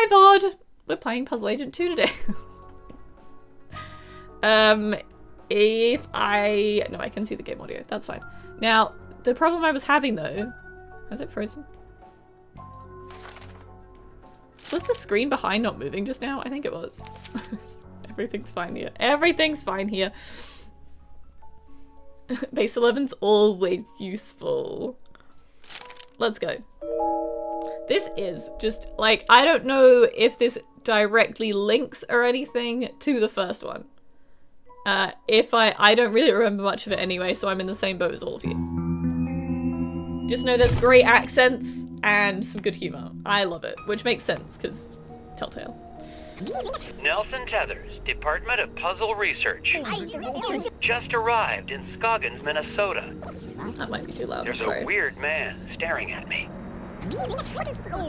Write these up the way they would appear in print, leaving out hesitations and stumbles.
Hi VOD! We're playing Puzzle Agent 2 today. No, I can see the game audio. That's fine. Now, the problem I was having though... Has it frozen? Was the screen behind not moving just now? I think it was. Everything's fine here. Everything's fine here. Base 11's always useful. Let's go. This is just, like, I don't know if this directly links or anything to the first one. I don't really remember much of it anyway, so I'm in the same boat as all of you. Just know there's great accents and some good humor. I love it, which makes sense, because Telltale. Nelson Tethers, Department of Puzzle Research. Just arrived in Scoggins, Minnesota. That might be too loud. There's a weird man staring at me.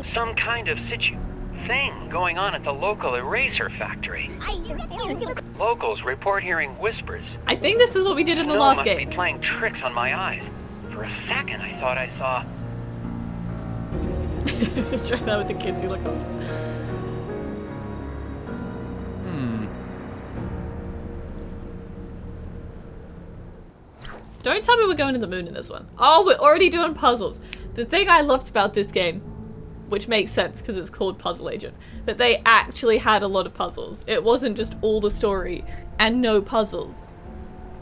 Some kind of thing going on at the local eraser factory. Locals report hearing whispers. I think this is what we did in the last game. Must be playing tricks on my eyes. For a second, I thought I saw... Try that with the kids, you look old. Don't tell me we're going to the moon in this one. Oh, we're already doing puzzles. The thing I loved about this game, which makes sense because it's called Puzzle Agent, but they actually had a lot of puzzles. It wasn't just all the story and no puzzles.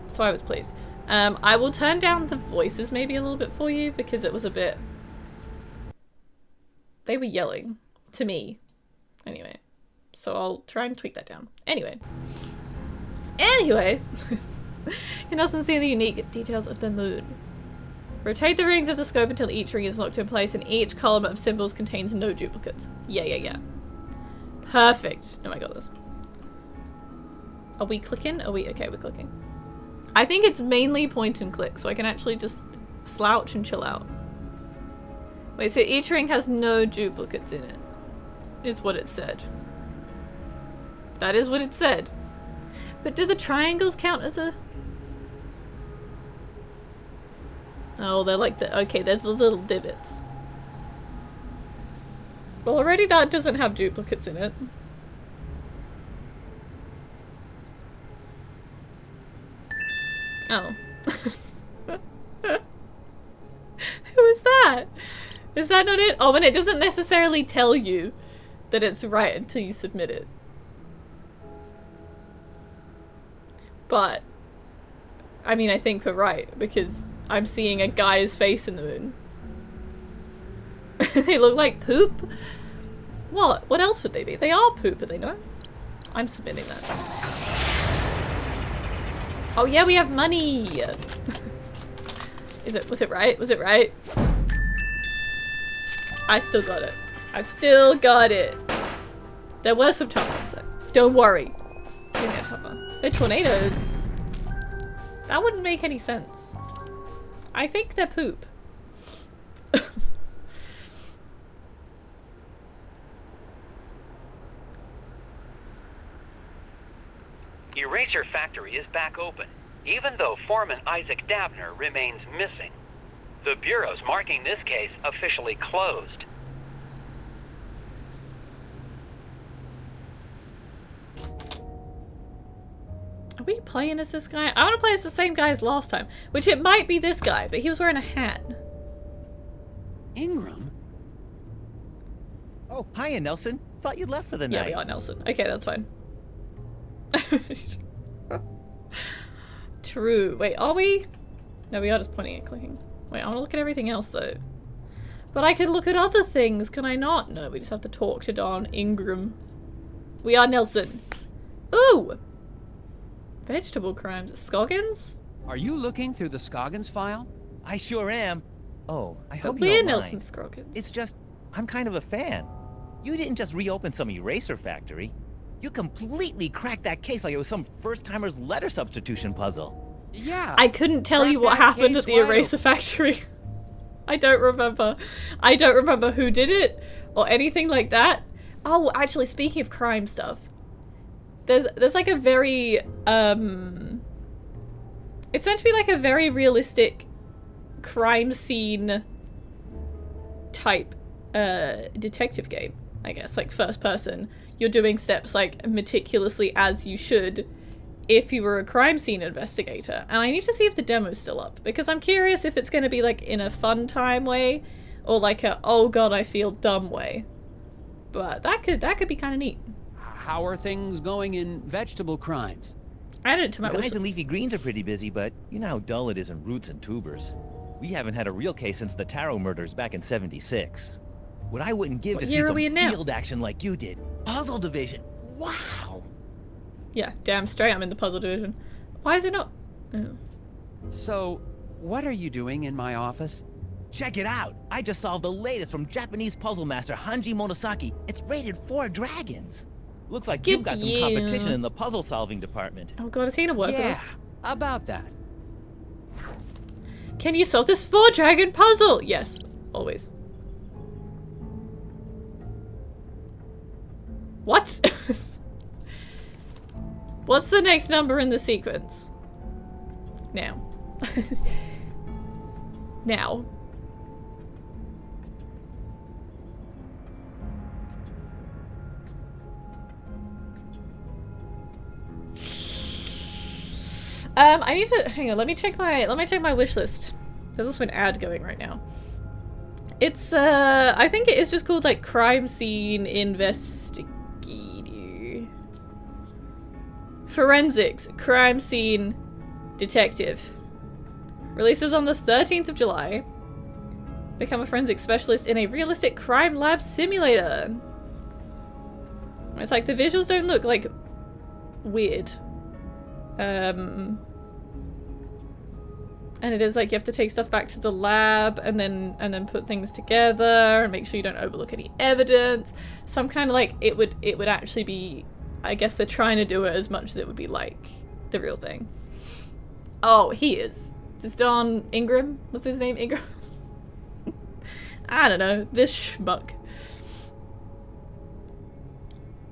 So I was pleased. I will turn down the voices maybe a little bit for you because it was a bit... They were yelling to me. Anyway. So I'll try and tweak that down. Anyway. You mustn't see the unique details of the moon. Rotate the rings of the scope until each ring is locked in place and each column of symbols contains no duplicates. Yeah. Perfect. No, I got this. Are we clicking? Okay, we're clicking. I think it's mainly point and click, so I can actually just slouch and chill out. Wait, so each ring has no duplicates in it, is what it said. That is what it said. But do the triangles count as a... Oh, they're like the... Okay, they're the little divots. Well, already that doesn't have duplicates in it. Oh. Who is that? Is that not it? Oh, and it doesn't necessarily tell you that it's right until you submit it. But, I mean, I think we're right, because I'm seeing a guy's face in the moon. They look like poop? What? What else would they be? They are poop, are they not? I'm submitting that. Oh yeah, we have money! Was it right? Was it right? I still got it. I've still got it. There were some tough ones though. Don't worry. It's gonna get tougher. They're tornadoes. That wouldn't make any sense. I think they're poop. Eraser Factory is back open, even though Foreman Isaac Dabner remains missing. The Bureau's marking this case officially closed. Are we playing as this guy? I want to play as the same guy as last time, which it might be this guy, but he was wearing a hat. Ingram? Oh, hiya, Nelson. Thought you'd left for the night. Yeah, we are Nelson. Okay, that's fine. True. Wait, are we? No, we are just pointing and clicking. Wait, I want to look at everything else though. But I could look at other things, can I not? No, we just have to talk to Don Ingram. We are Nelson. Ooh! Vegetable crimes. Scoggins? Are you looking through the Scoggins file? I sure am. Oh, I hope But you we're don't Nelson mind. Scoggins. It's just, I'm kind of a fan. You didn't just reopen some eraser factory. You completely cracked that case like it was some first-timer's letter substitution puzzle. Yeah. I couldn't tell you what happened at the eraser factory. I don't remember. I don't remember who did it or anything like that. Oh, actually, speaking of crime stuff, there's like a very it's meant to be like a very realistic crime scene type detective game I guess, like first person, you're doing steps like meticulously as you should if you were a crime scene investigator. And I need to see if the demo's still up, because I'm curious if it's going to be like in a fun time way or like a oh god I feel dumb way. But that could be kind of neat. How are things going in vegetable crimes? I added it to my The wish guys in list. leafy greens are pretty busy, but you know how dull it is in roots and tubers. We haven't had a real case since the Taro murders back in '76. What I wouldn't give What to see year are some we in now? field action like you did. Puzzle division. Wow. Yeah, damn straight I'm in the puzzle division. Why is it not? Oh. So, what are you doing in my office? Check it out. I just solved the latest from Japanese puzzle master Hanji Monosaki. It's rated 4 dragons. Looks like you've Good got some you. competition in the puzzle solving department. Oh god, is he gonna work with Yeah, us? about that. Can you solve this 4-dragon puzzle? Yes, always. What? What's the next number in the sequence? Now. Now. I need to hang on, let me check my wish list. There's also an ad going right now. It's I think it is just called like crime scene investigator. Forensics, crime scene detective. Releases on the 13th of July. Become a forensic specialist in a realistic crime lab simulator. It's like the visuals don't look like weird. And it is like you have to take stuff back to the lab and then put things together and make sure you don't overlook any evidence. So I'm kind of like it would actually be, I guess they're trying to do it as much as it would be like the real thing. Oh, he is. Is Don Ingram? What's his name? Ingram? I don't know. This schmuck.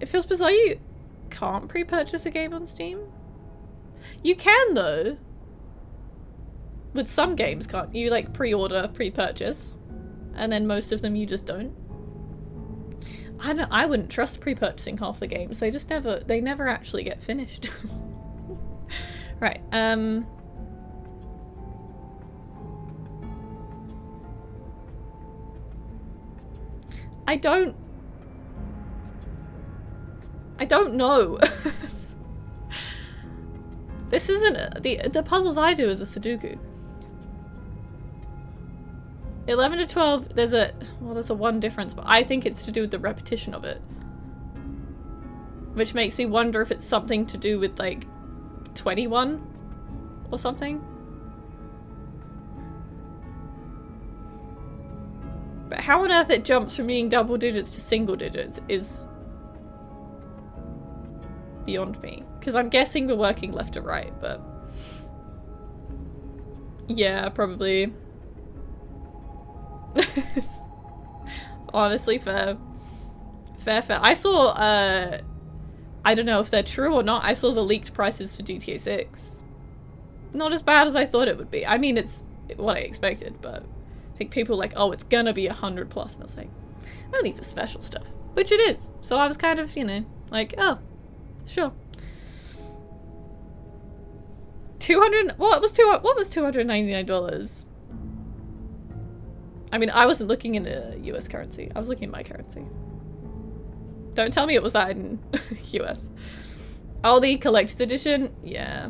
It feels bizarre you can't pre-purchase a game on Steam. You can though. With some games, can't you? Like pre-order, pre-purchase, and then most of them you just don't. I wouldn't trust pre-purchasing half the games. They just never actually get finished. Right. I don't know. This isn't the puzzles I do is a Sudoku. 11 to 12, there's a 1 difference, but I think it's to do with the repetition of it. Which makes me wonder if it's something to do with like 21 or something. But how on earth it jumps from being double digits to single digits is beyond me. Because I'm guessing we're working left to right, but yeah, probably. Honestly, fair. I saw, I don't know if they're true or not, I saw the leaked prices for GTA 6. Not as bad as I thought it would be. I mean, it's what I expected, but I think people were like, oh, it's gonna be 100 plus, and I was like, only for special stuff. Which it is. So I was kind of, you know, like, oh, sure. 200, what was $299? I mean, I wasn't looking in US currency. I was looking in my currency. Don't tell me it was that in US. Oh, the collector's edition? Yeah.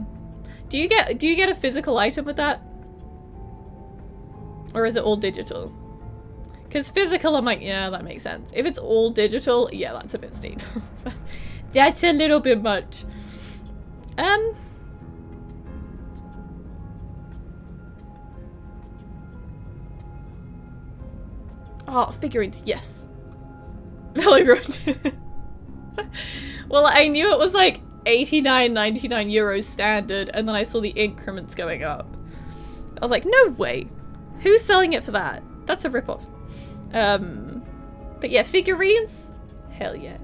Do you get a physical item with that? Or is it all digital? Because physical, I'm like, yeah, that makes sense. If it's all digital, yeah, that's a bit steep. That's a little bit much. Oh, figurines, yes. Well, I knew it was like 89.99 euros standard, and then I saw the increments going up. I was like, no way. Who's selling it for that? That's a ripoff. But yeah, figurines? Hell yeah.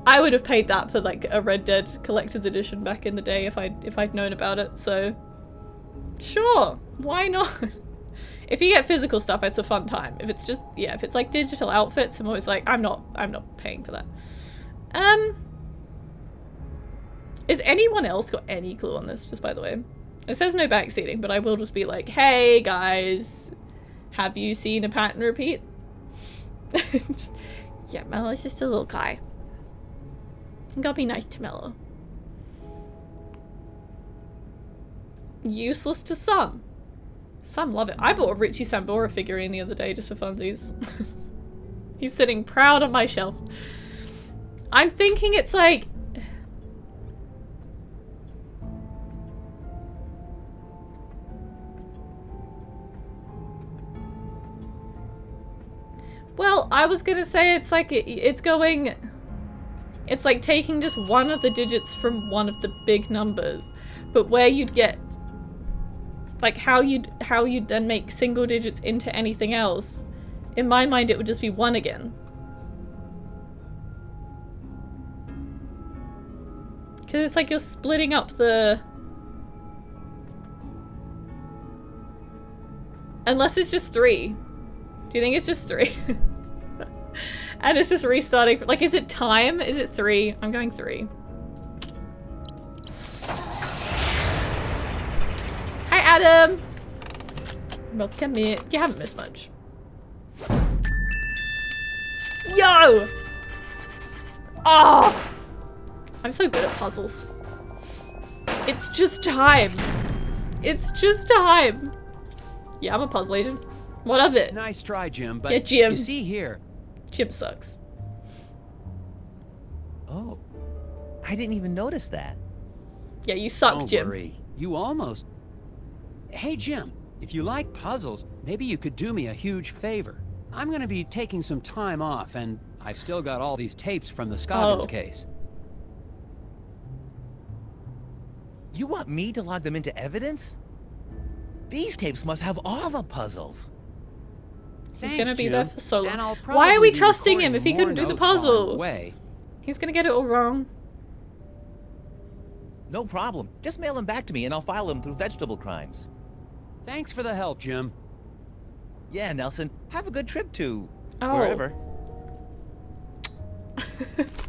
I would have paid that for like a Red Dead collector's edition back in the day if I'd known about it, so sure, why not? If you get physical stuff, it's a fun time. If it's just, yeah, if it's like digital outfits, I'm always like, I'm not paying for that. Is anyone else got any clue on this, just by the way? It says no backseating, but I will just be like, hey guys, have you seen a pattern repeat? Just, yeah, Mello's just a little guy. You gotta be nice to Mello. Useless to some. Some love it. I bought a Richie Sambora figurine the other day just for funsies. He's sitting proud on my shelf. I'm thinking it's like... Well, I was gonna say it's like it's going... It's like taking just one of the digits from one of the big numbers, but where you'd get... Like how you'd then make single digits into anything else. In my mind, it would just be 1 again. Because it's like you're splitting up the... Unless it's just 3. Do you think it's just 3? And it's just restarting. Like, is it time? Is it 3? I'm going 3. Hi, Adam! Welcome in. You haven't missed much. Yo! Oh! I'm so good at puzzles. It's just time. It's just time. Yeah, I'm a puzzle agent. What of it? Nice try, Jim, but yeah, Jim. You see here. Jim sucks. Oh, I didn't even notice that. Yeah, you suck, Jim. Don't worry. You almost... Hey, Jim, if you like puzzles, maybe you could do me a huge favor. I'm gonna be taking some time off, and I've still got all these tapes from the Scoggins case. You want me to log them into evidence? These tapes must have all the puzzles. He's gonna be there for so long. And why are we trusting him if he couldn't do the notes while I'm puzzle? away. He's gonna get it all wrong. No problem. Just mail them back to me and I'll file them through vegetable crimes. Thanks for the help, Jim. Yeah, Nelson. Have a good trip to... Oh. wherever.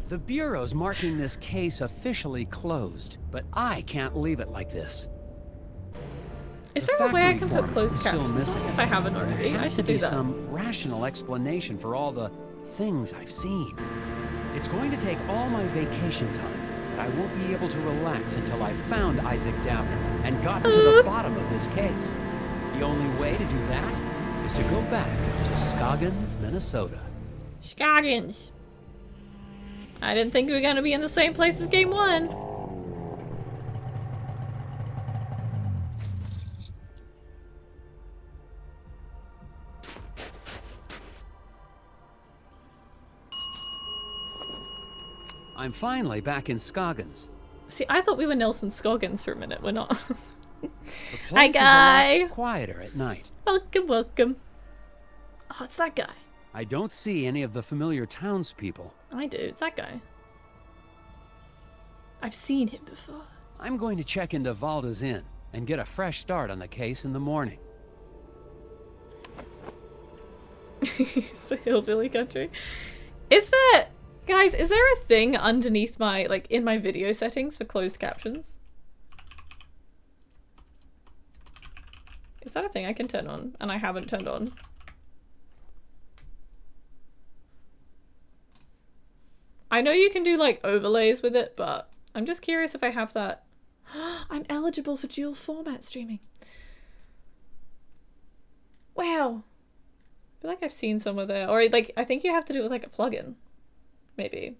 The Bureau's marking this case officially closed, but I can't leave it like this. Is The there a way I factory can put foreman closed is still captions missing. on if I haven't There already? I has should to be do that. some rational explanation for all the things I've seen. It's going to take all my vacation time, but I won't be able to relax until I've found Isaac Dabner and gotten to the bottom of this case. The only way to do that is to go back to Scoggins, Minnesota. Scoggins. I didn't think we were gonna be in the same place as game 1. I'm finally back in Scoggins. See, I thought we were Nelson Scoggins for a minute. We're not. The Hi, place guy. is a lot quieter at night. Welcome, welcome. Oh, it's that guy. I don't see any of the familiar townspeople. I do. It's that guy. I've seen him before. I'm going to check into Valda's Inn and get a fresh start on the case in the morning. It's a hillbilly country. Is there... Guys, is there a thing underneath my, like, in my video settings for closed captions? Is that a thing I can turn on and I haven't turned on? I know you can do, like, overlays with it, but I'm just curious if I have that. I'm eligible for dual format streaming. Wow. I feel like I've seen somewhere there. Or, like, I think you have to do it with, like, a plugin. Maybe.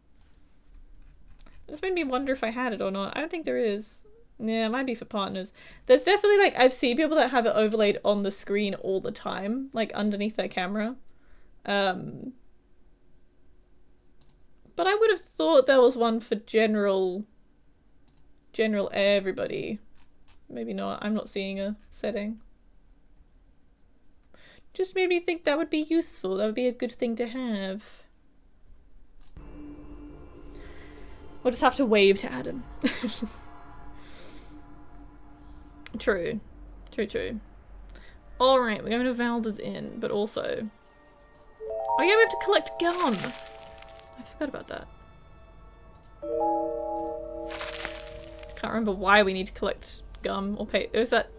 It just made me wonder if I had it or not. I don't think there is. Yeah, it might be for partners. There's definitely, like, I've seen people that have it overlaid on the screen all the time, like, underneath their camera. But I would have thought there was one for general everybody. Maybe not. I'm not seeing a setting. Just made me think that would be useful. That would be a good thing to have. We'll just have to wave to Adam. True. True, true. Alright, we're going to Valda's Inn, but also... Oh yeah, we have to collect gum! I forgot about that. Can't remember why we need to collect gum or pay. Is that...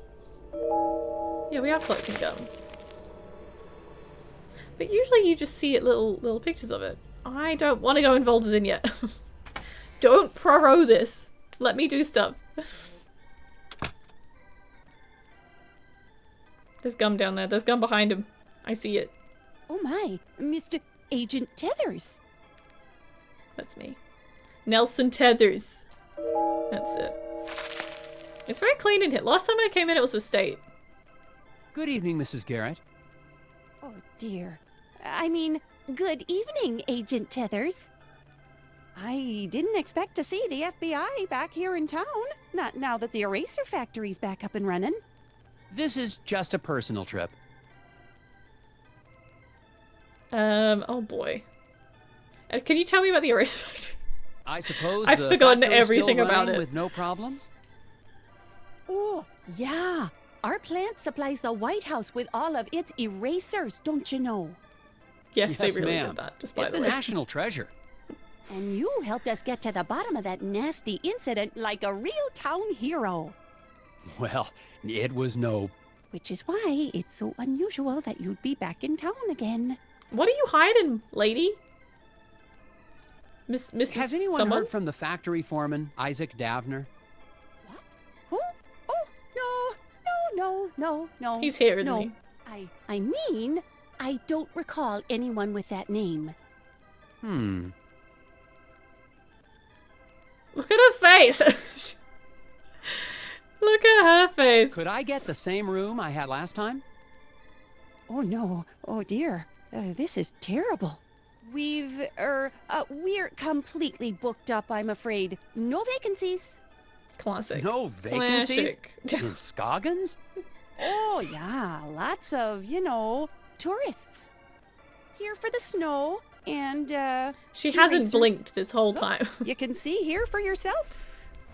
Yeah, we are collecting gum. But usually you just see it little pictures of it. I don't want to go in Valda's Inn yet. Don't proro this. Let me do stuff. There's gum down there. There's gum behind him. I see it. Oh my, Mr. Agent Tethers. That's me. Nelson Tethers. That's it. It's very clean in here. Last time I came in, it was a state. Good evening, Mrs. Garrett. Oh dear. I mean, good evening, Agent Tethers. I didn't expect to see the FBI back here in town. Not now that the eraser factory's back up and running. This is just a personal trip. Oh boy. Can you tell me about the eraser factory? I suppose I've the forgotten factory's everything still about running it. with no problems? Oh, yeah. Our plant supplies the White House with all of its erasers, don't you know? Yes, they Yes, really ma'am. did that, just by It's the a way. national treasure. And you helped us get to the bottom of that nasty incident like a real town hero. Well, it was no... Which is why it's so unusual that you'd be back in town again. What are you hiding, lady? Mrs. Has anyone someone? heard from the factory foreman, Isaac Davner? What? Who? Oh, no. He's here, isn't no. he? I mean, I don't recall anyone with that name. Look at her face! Look at her face! Could I get the same room I had last time? Oh no, oh dear, this is terrible. We're completely booked up, I'm afraid. No vacancies. Classic. No vacancies? Classic. In Scoggins? Oh yeah, lots of, tourists. Here for the snow, and She hasn't erasers. blinked this whole time. You can see here for yourself.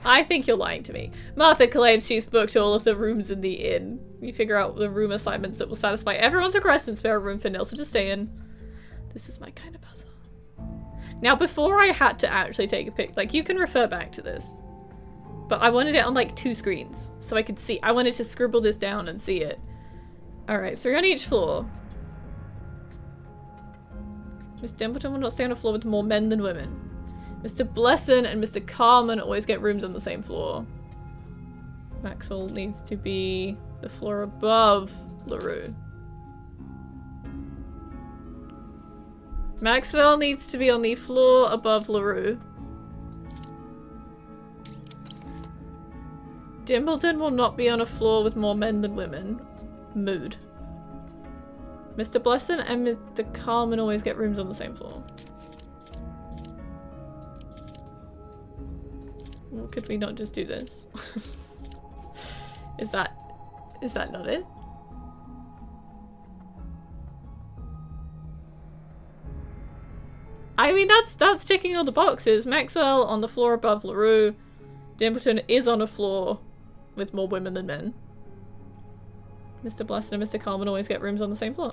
I think you're lying to me. Martha claims she's booked all of the rooms in the inn. You figure out the room assignments that will satisfy everyone's request and spare a room for Nelson to stay in. This is my kind of puzzle. Now, before I had to actually take a pic, like, you can refer back to this. But I wanted it on, like, 2 screens, so I could see. I wanted to scribble this down and see it. Alright, 3 on each floor. Miss Dimpleton will not stay on a floor with more men than women. Mr. Blesson and Mr. Carmen always get rooms on the same floor. Maxwell needs to be the floor above LaRue. Maxwell needs to be on the floor above LaRue. Dimpleton will not be on a floor with more men than women. Mood. Mr. Blesson and Mr. Carmen always get rooms on the same floor. Well, could we not just do this? Is that not it? I mean, that's ticking all the boxes. Maxwell on the floor above LaRue. Dimpleton is on a floor with more women than men. Mr. Bleston and Mr. Carmen always get rooms on the same floor.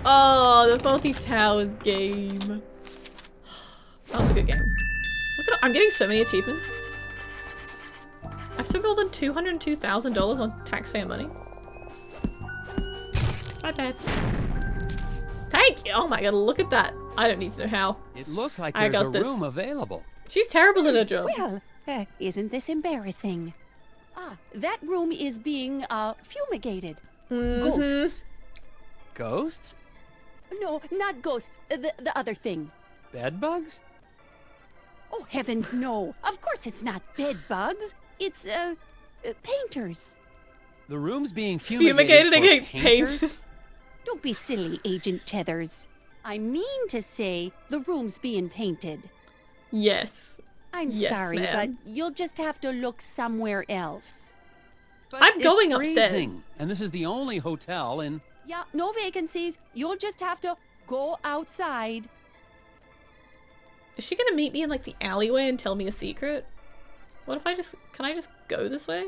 Oh, the Faulty Towers game. That was a good game. Look at I'm getting so many achievements. I've spent more than $202,000 on taxpayer money. Bye, Dad. Thank you! Oh my god, look at that. I don't need to know how. It looks like I there's got a this. room available. She's terrible at her job. Well, isn't this embarrassing? That room is being, fumigated. Ghosts. Ghosts? No, not ghosts. The other thing. Bedbugs? Oh, heavens, no. Of course it's not bed bugs. It's, painters. The room's being Fumigated for against painters? painters. Don't be silly, Agent Tethers. I mean to say the room's being painted. Yes. I'm Yes, sorry, ma'am. but you'll just have to look somewhere else. But I'm it's going freezing, upstairs. and this is the only hotel in... Yeah, no vacancies. You'll just have to go outside. Is she gonna meet me in like the alleyway and tell me a secret? What if I just... Can I just go this way?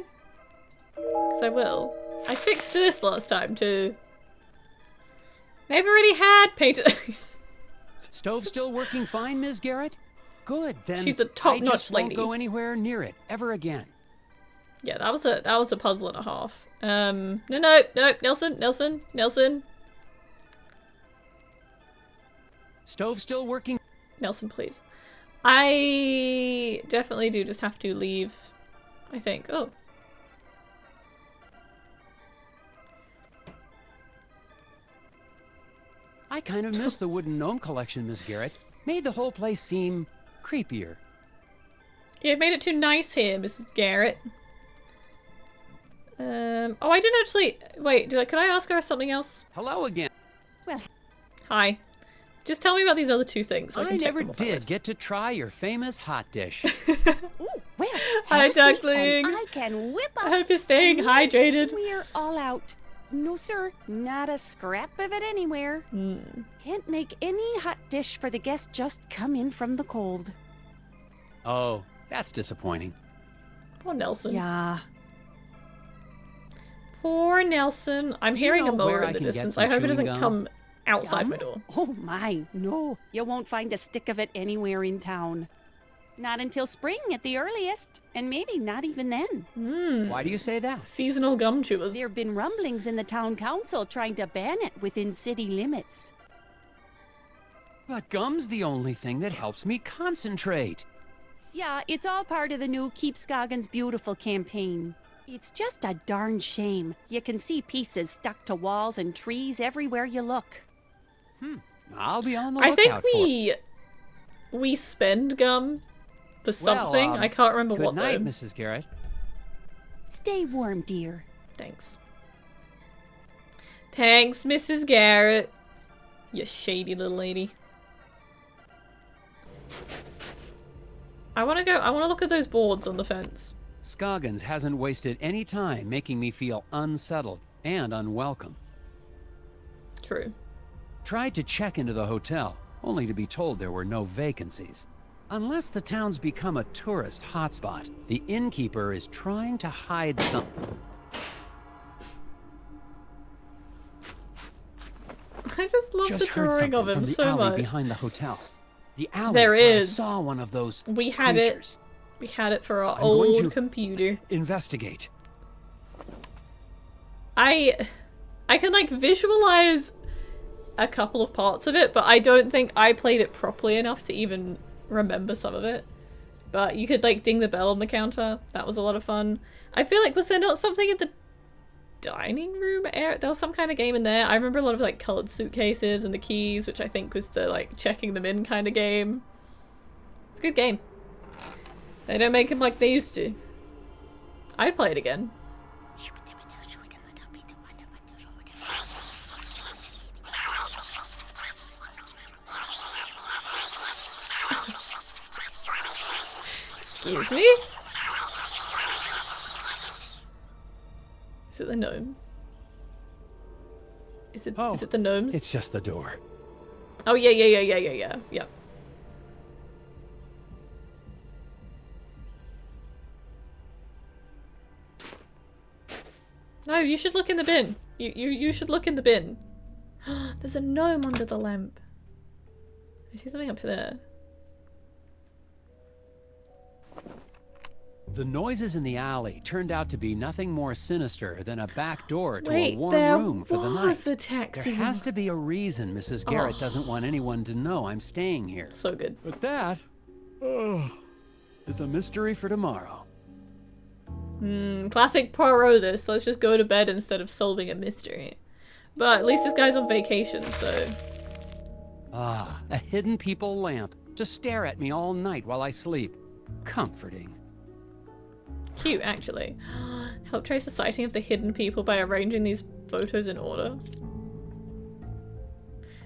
Because I will. I fixed this last time too. They've already had painters. Stove still working fine, Ms. Garrett? Good, then She's a I top-notch just won't lady. go anywhere near it ever again. Yeah, that was a puzzle and a half. No, Nelson. Stove still working? Nelson, please. I definitely do just have to leave, I think. Oh. I kind of miss the wooden gnome collection, Miss Garrett. Made the whole place seem creepier. You've made it too nice here, Mrs. Garrett. Oh, I didn't actually... Wait, could I ask her something else? Hello again. Well, Hi. Just tell me about these other two things so I I can check never them off my did list. get to try your famous hot dish. ooh, well, Hi, have a seat and Duckling. I can whip up. I hope you're staying hydrated. We're all out. No, sir, not a scrap of it anywhere. Can't make any hot dish for the guests just come in from the cold. Oh, that's disappointing. Poor Nelson. Yeah. Poor Nelson. I'm hearing know a mower where in I the can get distance. some I hope it chewing doesn't gum? come outside Gum? my door. Oh my, no. You won't find a stick of it anywhere in town. Not until spring at the earliest, and maybe not even then. Why do you say that? Seasonal gum chewers. There have been rumblings in the town council trying to ban it within city limits. But gum's the only thing that helps me concentrate. Yeah, it's all part of the new Keep Scoggins Beautiful campaign. It's just a darn shame. You can see pieces stuck to walls and trees everywhere you look. I'll be on the I lookout think we spend gum for something. I can't remember Good what night, though. Mrs. Garrett. Stay warm, dear. Thanks. Thanks, Mrs. Garrett. You shady little lady. I want to look at those boards on the fence. Scoggins hasn't wasted any time making me feel unsettled and unwelcome. True. Tried to check into the hotel, only to be told there were no vacancies. Unless the town's become a tourist hotspot, the innkeeper is trying to hide something. I just love Just the heard drawing something of him from the so alley much. behind the hotel. The alley There where is. I saw one of those We had creatures. We had it for our I'm going old to- computer. Investigate. I can like visualize a couple of parts of it, but I don't think I played it properly enough to even remember some of it. But you could like ding the bell on the counter. That was a lot of fun. I feel like, was there not something in the dining room area? There was some kind of game in there. I remember a lot of like colored suitcases and the keys, which I think was the like checking them in kind of game. It's a good game. They don't make them like they used to. I'd play it again. Excuse me? Is it the gnomes? Is it the gnomes? It's just the door. Oh yeah. No, you should look in the bin. You should look in the bin. There's a gnome under the lamp. I see something up there. The noises in the alley turned out to be nothing more sinister than a back door to Wait, a warm there room for the night. was the taxi. There has to be a reason Mrs. Garrett Oh. doesn't want anyone to know I'm staying here. So good. But that is a mystery for tomorrow. Classic Poirot this. Let's just go to bed instead of solving a mystery. But at least this guy's on vacation, so... Ah, a hidden people lamp to stare at me all night while I sleep. Comforting. Cute, actually. Help trace the sighting of the hidden people by arranging these photos in order.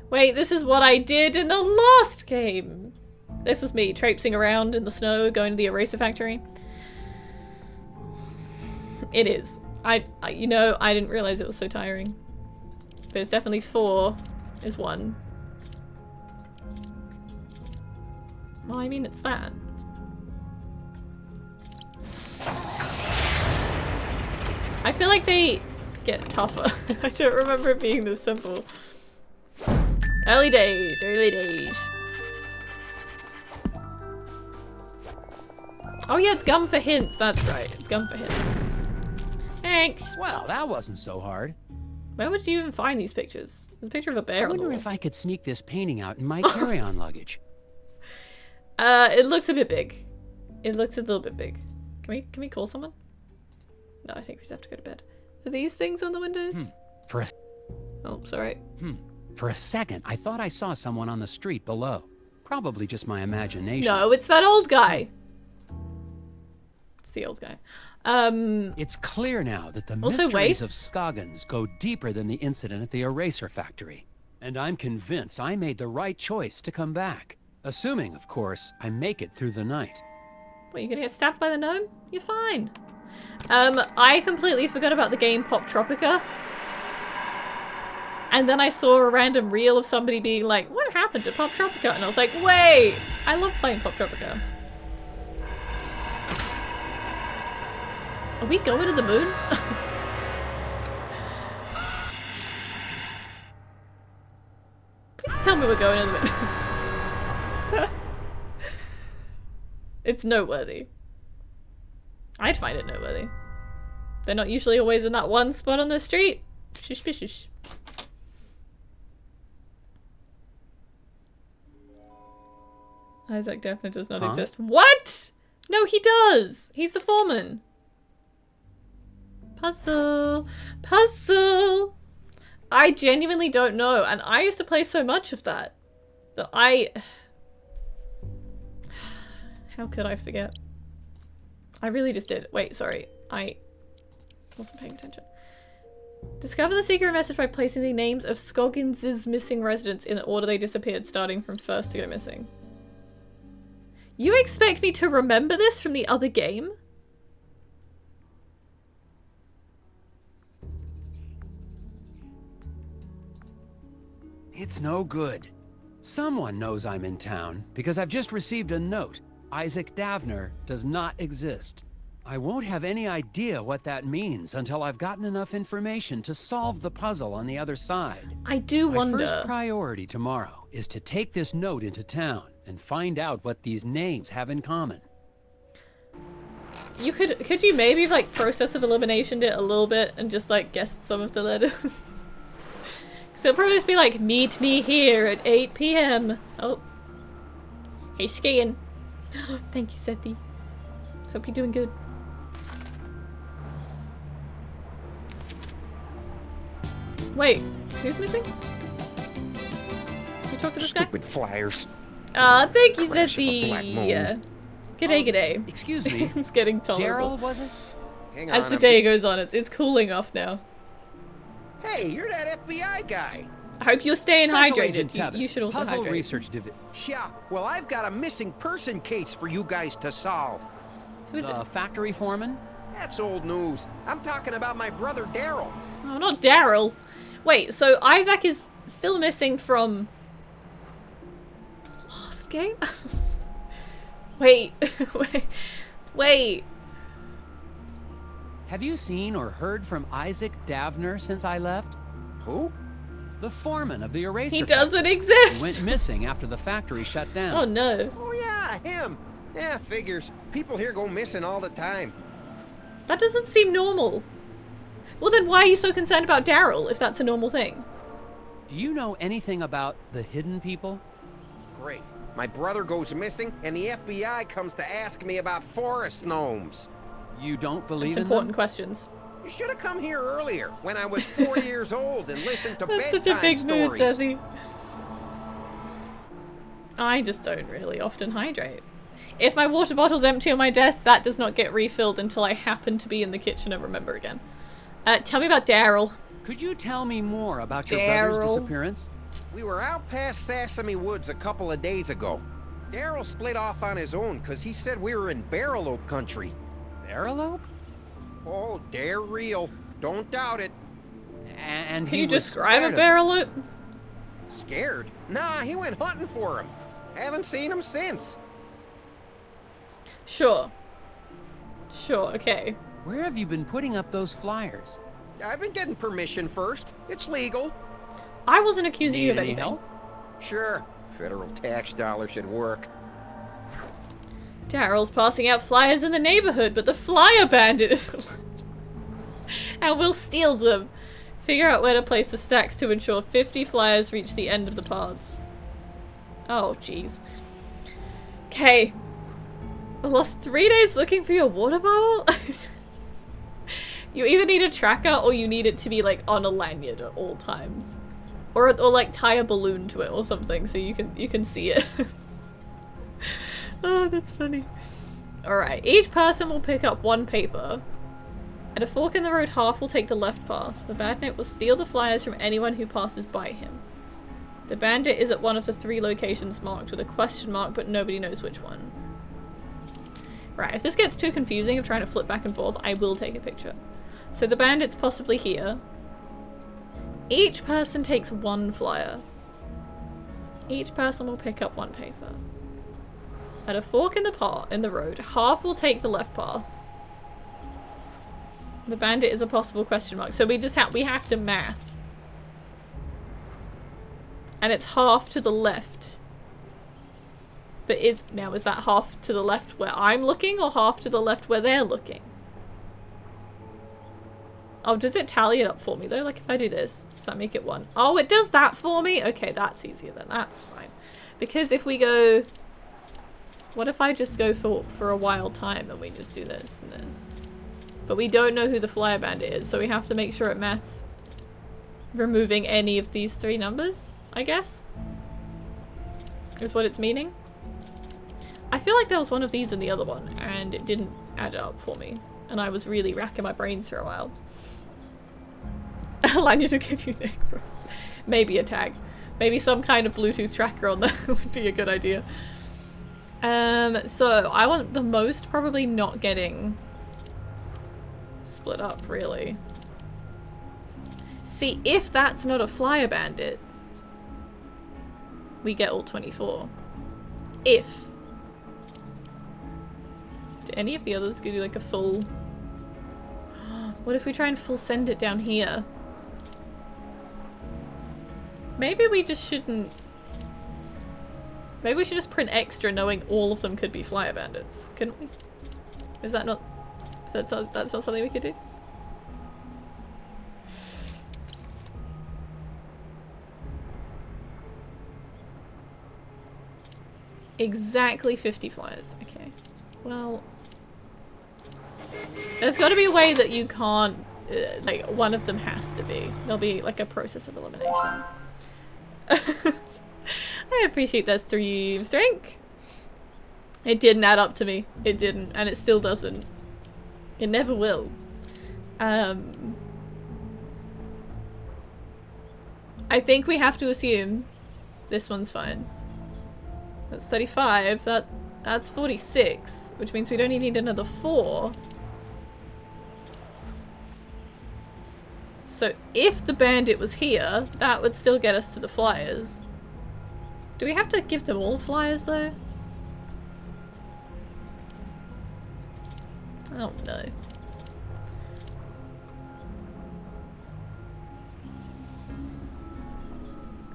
Wait, this is what I did in the last game! This was me traipsing around in the snow, going to the eraser factory. It is. You know, I didn't realize it was so tiring. But it's definitely 4 is 1. Well, I mean, it's that. I feel like they get tougher. I don't remember it being this simple. Early days, early days. Oh yeah, it's gum for hints. That's right. It's gum for hints. Thanks. Well, that wasn't so hard. Where would you even find these pictures? There's a picture of a bear I on the wonder wall. if I could sneak this painting out in my carry-on luggage. It looks a bit big. It looks a little bit big. Can we call someone? No, I think we just have to go to bed. Are these things on the windows? Oh, sorry. For a second, I thought I saw someone on the street below. Probably just my imagination. No, it's that old guy. It's the old guy. It's clear now that the Also mysteries of waste. Scoggins go deeper than the incident at the eraser factory. And I'm convinced I made the right choice to come back. Assuming, of course, I make it through the night. What, you gonna get stabbed by the gnome? You're fine. I completely forgot about the game Pop Tropica. And then I saw a random reel of somebody being like, what happened to Pop Tropica? And I was like, wait! I love playing Pop Tropica. Are we going to the moon? Please tell me we're going to the moon. It's noteworthy. I'd find it noteworthy. They're not usually always in that one spot on the street. Suspicious. Isaac definitely does not exist. What? No, he does. He's the foreman. Puzzle. Puzzle. I genuinely don't know. And I used to play so much of that. That How could I forget? I really just did. Wait, sorry. I wasn't paying attention. Discover the secret message by placing the names of Scoggins' missing residents in the order they disappeared, starting from first to go missing. You expect me to remember this from the other game? It's no good. Someone knows I'm in town because I've just received a note. Isaac Davner does not exist. I won't have any idea what that means until I've gotten enough information to solve the puzzle on the other side. I do wonder. My first priority tomorrow is to take this note into town and find out what these names have in common. You could you maybe like process of eliminationed it a little bit and just like guessed some of the letters? So it'll probably just be like, meet me here at 8 p.m. Oh. Hey, skiing. Thank you, Sethi. Hope you're doing good. Wait, who's missing? You talk to this guy? Stupid flyers. Thank you, Crash of a black Sethi. moon. G'day, g'day. Excuse me. It's getting tolerable. Daryl, was it? Hang As on, the I'm day goes on, it's cooling off now. Hey, you're that FBI guy. I hope you're staying Special Agent hydrated. Tether, You should also Puzzle hydrate. Research Division. Yeah, well, I've got a missing person case for you guys to solve. Who is it? The factory foreman? That's old news. I'm talking about my brother Daryl. Oh, not Daryl. Wait, so Isaac is still missing from the last game? Wait, wait. Have you seen or heard from Isaac Davner since I left? Who? The foreman of the eraser He factory. doesn't He exist. went missing after the factory shut down. Oh no. Oh, yeah, him. Yeah, figures. People here go missing all the time. That doesn't seem normal. Well then why are you so concerned about Daryl if that's a normal thing? Do you know anything about the hidden people? Great. My brother goes missing, and the FBI comes to ask me about forest gnomes. You don't believe It's in important them? questions. You should have come here earlier, when I was 4 years old, and listened to That's bedtime such a big mood, stories. Sethi. I just don't really often hydrate. If my water bottle's empty on my desk, that does not get refilled until I happen to be in the kitchen and remember again. Tell me about Daryl. Could you tell me more about your brother's Daryl. disappearance? We were out past Sesame Woods a couple of days ago. Daryl split off on his own because he said we were in Barrelope country. Barrelope? Oh, they're real. Don't doubt it. And Can he you was describe scared a of it. barrelope? Scared? Nah, he went hunting for him. Haven't seen him since. Sure. Sure, okay. Where have you been putting up those flyers? I've been getting permission first. It's legal. I wasn't accusing Need you of any anything. help? Sure. Federal tax dollars should work. Daryl's passing out flyers in the neighborhood, but the flyer bandit is and we'll steal them. Figure out where to place the stacks to ensure 50 flyers reach the end of the paths. Oh, jeez. Okay. I lost 3 days looking for your water bottle? You either need a tracker or you need it to be like on a lanyard at all times. Or like tie a balloon to it or something so you can see it. Oh, that's funny. Alright, each person will pick up one paper. At a fork in the road, half will take the left path. The bandit will steal the flyers from anyone who passes by him. The bandit is at one of the 3 locations marked with a question mark, but nobody knows which one. Right, if this gets too confusing of trying to flip back and forth, I will take a picture. So the bandit's possibly here. Each person takes 1 flyer. Each person will pick up 1 paper. At a fork in the road, half will take the left path. The bandit is a possible question mark. So we have to math. And it's half to the left. But is that half to the left where I'm looking or half to the left where they're looking? Oh, does it tally it up for me though? Like if I do this, does that make it 1? Oh, it does that for me? Okay, that's easier then. That's fine. Because if we go... What if I just go for a wild time and we just do this and this? But we don't know who the flyer bandit is, so we have to make sure it maths removing any of these 3 numbers, I guess? Is what it's meaning? I feel like there was one of these in the other one, and it didn't add up for me. And I was really racking my brains for a while. A lanyard to give you neck problems. Maybe a tag. Maybe some kind of Bluetooth tracker on there would be a good idea. So I want the most probably not getting split up, really. See, if that's not a flyer bandit, we get all 24. If. Do any of the others do like a full... What if we try and full send it down here? Maybe we just shouldn't... Maybe we should just print extra knowing all of them could be flyer bandits. Couldn't we? Is that not... That's not something we could do? Exactly 50 flyers. Okay. Well... There's got to be a way that you can't... like, one of them has to be. There'll be, like, a process of elimination. I appreciate that stream strength. It didn't add up to me. It didn't. And it still doesn't. It never will. I think we have to assume this one's fine. That's 35. That's 46. Which means we'd only need another 4. So if the bandit was here, that would still get us to the flyers. Do we have to give them all flyers though? I don't know.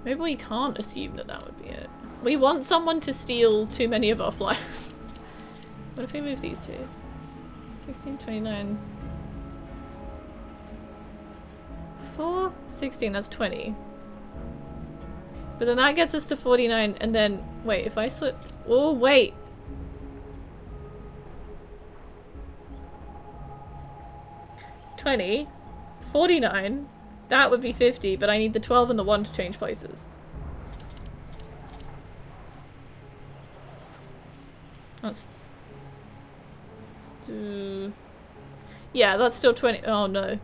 Maybe we can't assume that that would be it. We want someone to steal too many of our flyers. What if we move these two? 16, 29... 4, 16, that's 20. But then that gets us to 49, and then... Wait, if I switch... Oh, wait! $20, 49, that would be 50, but I need the 12 and the 1 to change places. That's... yeah, that's still 20. Oh, no.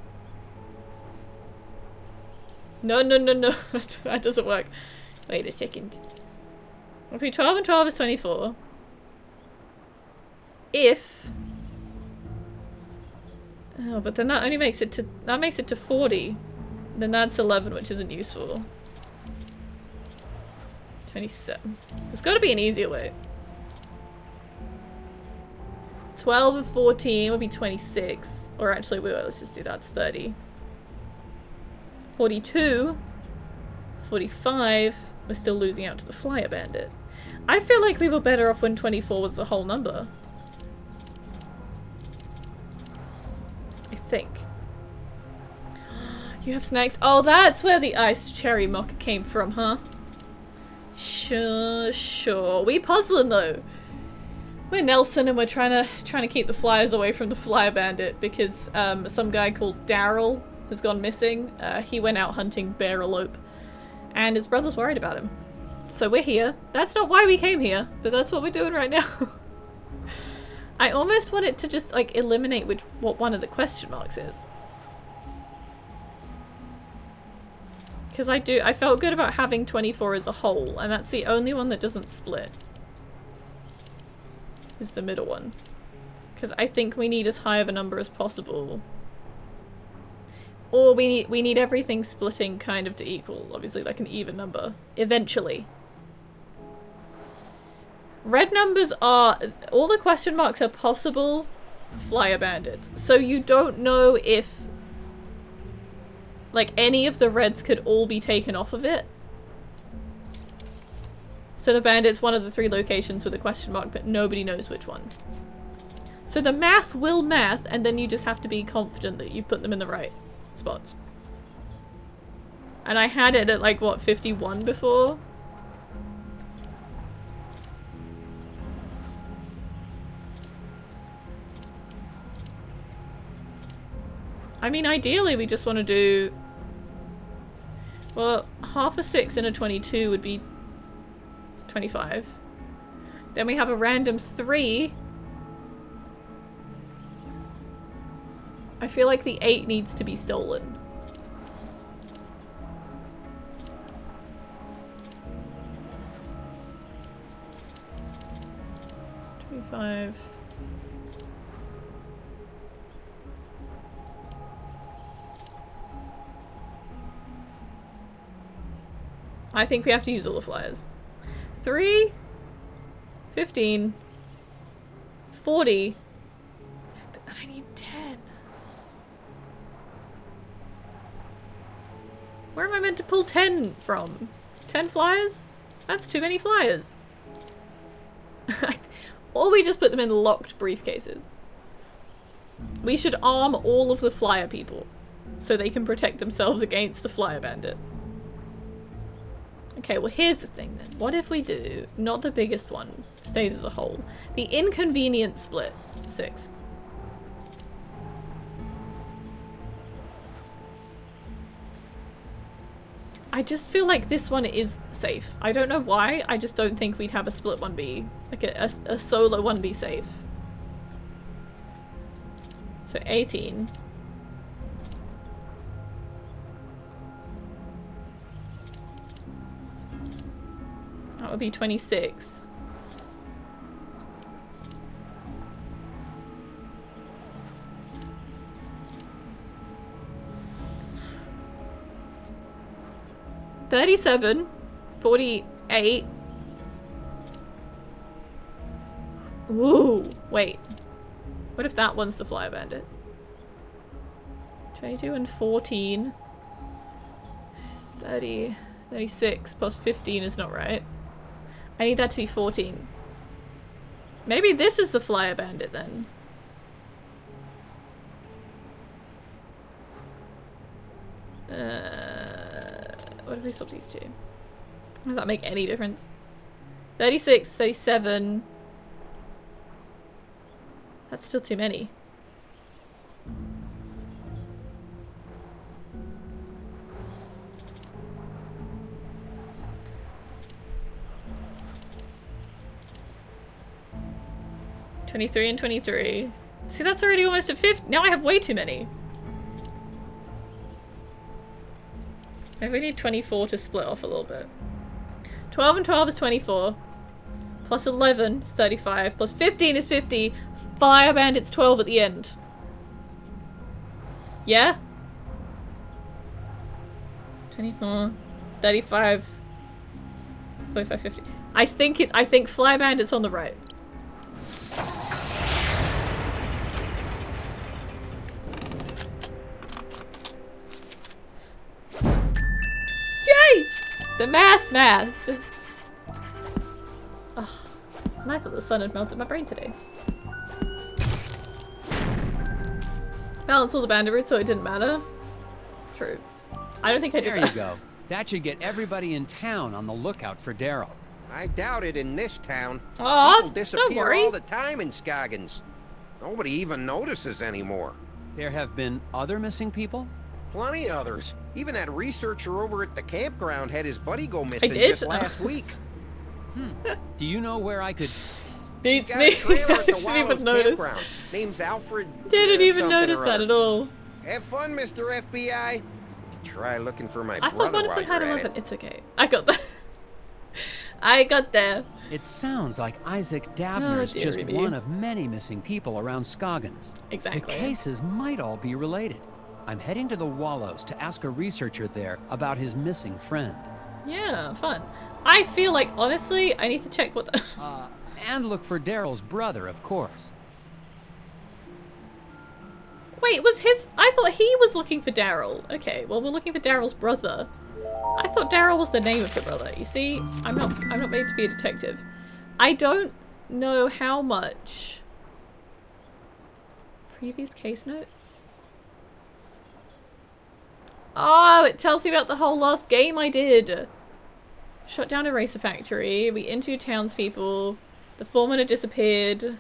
No, no, no, no. That doesn't work. Wait a second. Okay, 12 and 12 is 24. If... Oh, but then that only makes it to... That makes it to 40. Then that's 11, which isn't useful. 27. There's got to be an easier way. It's 12 and 14 would be 26. Or actually, wait, let's just do that. It's 30. 42. 45. We're still losing out to the Flyer Bandit. I feel like we were better off when 24 was the whole number. I think. You have snacks? Oh, that's where the iced cherry mocha came from, huh? Sure. We puzzling though. We're Nelson and we're trying to keep the flyers away from the Flyer Bandit because some guy called Daryl has gone missing. He went out hunting bearalope and his brother's worried about him. So we're here. That's not why we came here, but that's what we're doing right now. I almost want it to just like eliminate what one of the question marks is. Because I felt good about having 24 as a whole, and that's the only one that doesn't split. Is the middle one. Because I think we need as high of a number as possible. Or we need everything splitting kind of to equal, obviously like an even number. Eventually. Red numbers are, all the question marks are possible Flyer Bandits. So you don't know if like any of the reds could all be taken off of it. So the bandit's one of the 3 locations with a question mark, but nobody knows which one. So the math will math, and then you just have to be confident that you've put them in the right spots. And I had it at like, what, 51 before? I mean, ideally we just want to do... Well, half a 6 and a 22 would be 25. Then we have a random 3. I feel like the 8 needs to be stolen. $25. I think we have to use all the flyers. 3, 15, 40, but I need 10. Where am I meant to pull 10 from? 10 flyers? That's too many flyers. Or we just put them in locked briefcases. We should arm all of the flyer people so they can protect themselves against the Flyer Bandit. Okay, well here's the thing then. What if we do, not the biggest one, stays as a whole, the inconvenient split, 6. I just feel like this one is safe. I don't know why, I just don't think we'd have a split 1B, like a solo 1B safe. So 18. That would be 26. $37, 48. Ooh, wait. What if that one's the Flyer Bandit? 22 and 14. 30, 36 plus 15 is not right. I need that to be 14. Maybe this is the Flyer Bandit then. What if we swap these two? Does that make any difference? 36, 37. That's still too many. $23 and $23. See, that's already almost at 50. Now I have way too many. I really need 24 to split off a little bit. 12 and 12 is 24. Plus 11 is 35. Plus 15 is 50. Flyer Bandit's 12 at the end. Yeah? 24. 35. 45, 50. I think Flyer Bandit's on the right. The math. Oh, and I thought the sun had melted my brain today. Balance all the bandit routes so it didn't matter. True. I don't think I did There that. you go. That should get everybody in town on the lookout for Daryl. I doubt it in this town. Aw, People don't disappear worry. all the time in Scoggins. Nobody even notices anymore. There have been other missing people? Plenty others. Even that researcher over at the campground had his buddy go missing did? just last week. Do you know where I could... Beats Got me. a trailer at the Didn't even Wallows notice. campground. Name's Alfred. Didn't even something notice or that other. at all. Have fun, Mr. FBI. Try looking for my I brother thought one of while them had a you're at weapon. it. It's okay. I got there. I got there. It sounds like Isaac Dabner's just dearie me. one of many missing people around Scoggins. Exactly. The cases might all be related. I'm heading to the Wallows to ask a researcher there about his missing friend. Yeah, fun. I feel like, honestly, I need to check what the... And look for Daryl's brother, of course. Wait, was his... I thought he was looking for Daryl. Okay, well, we're looking for Daryl's brother. I thought Daryl was the name of the brother. You see, I'm not made to be a detective. I don't know how much... Previous case notes? Oh, it tells me about the whole last game I did. Shut down a racer factory. We interviewed townspeople. The foreman had disappeared.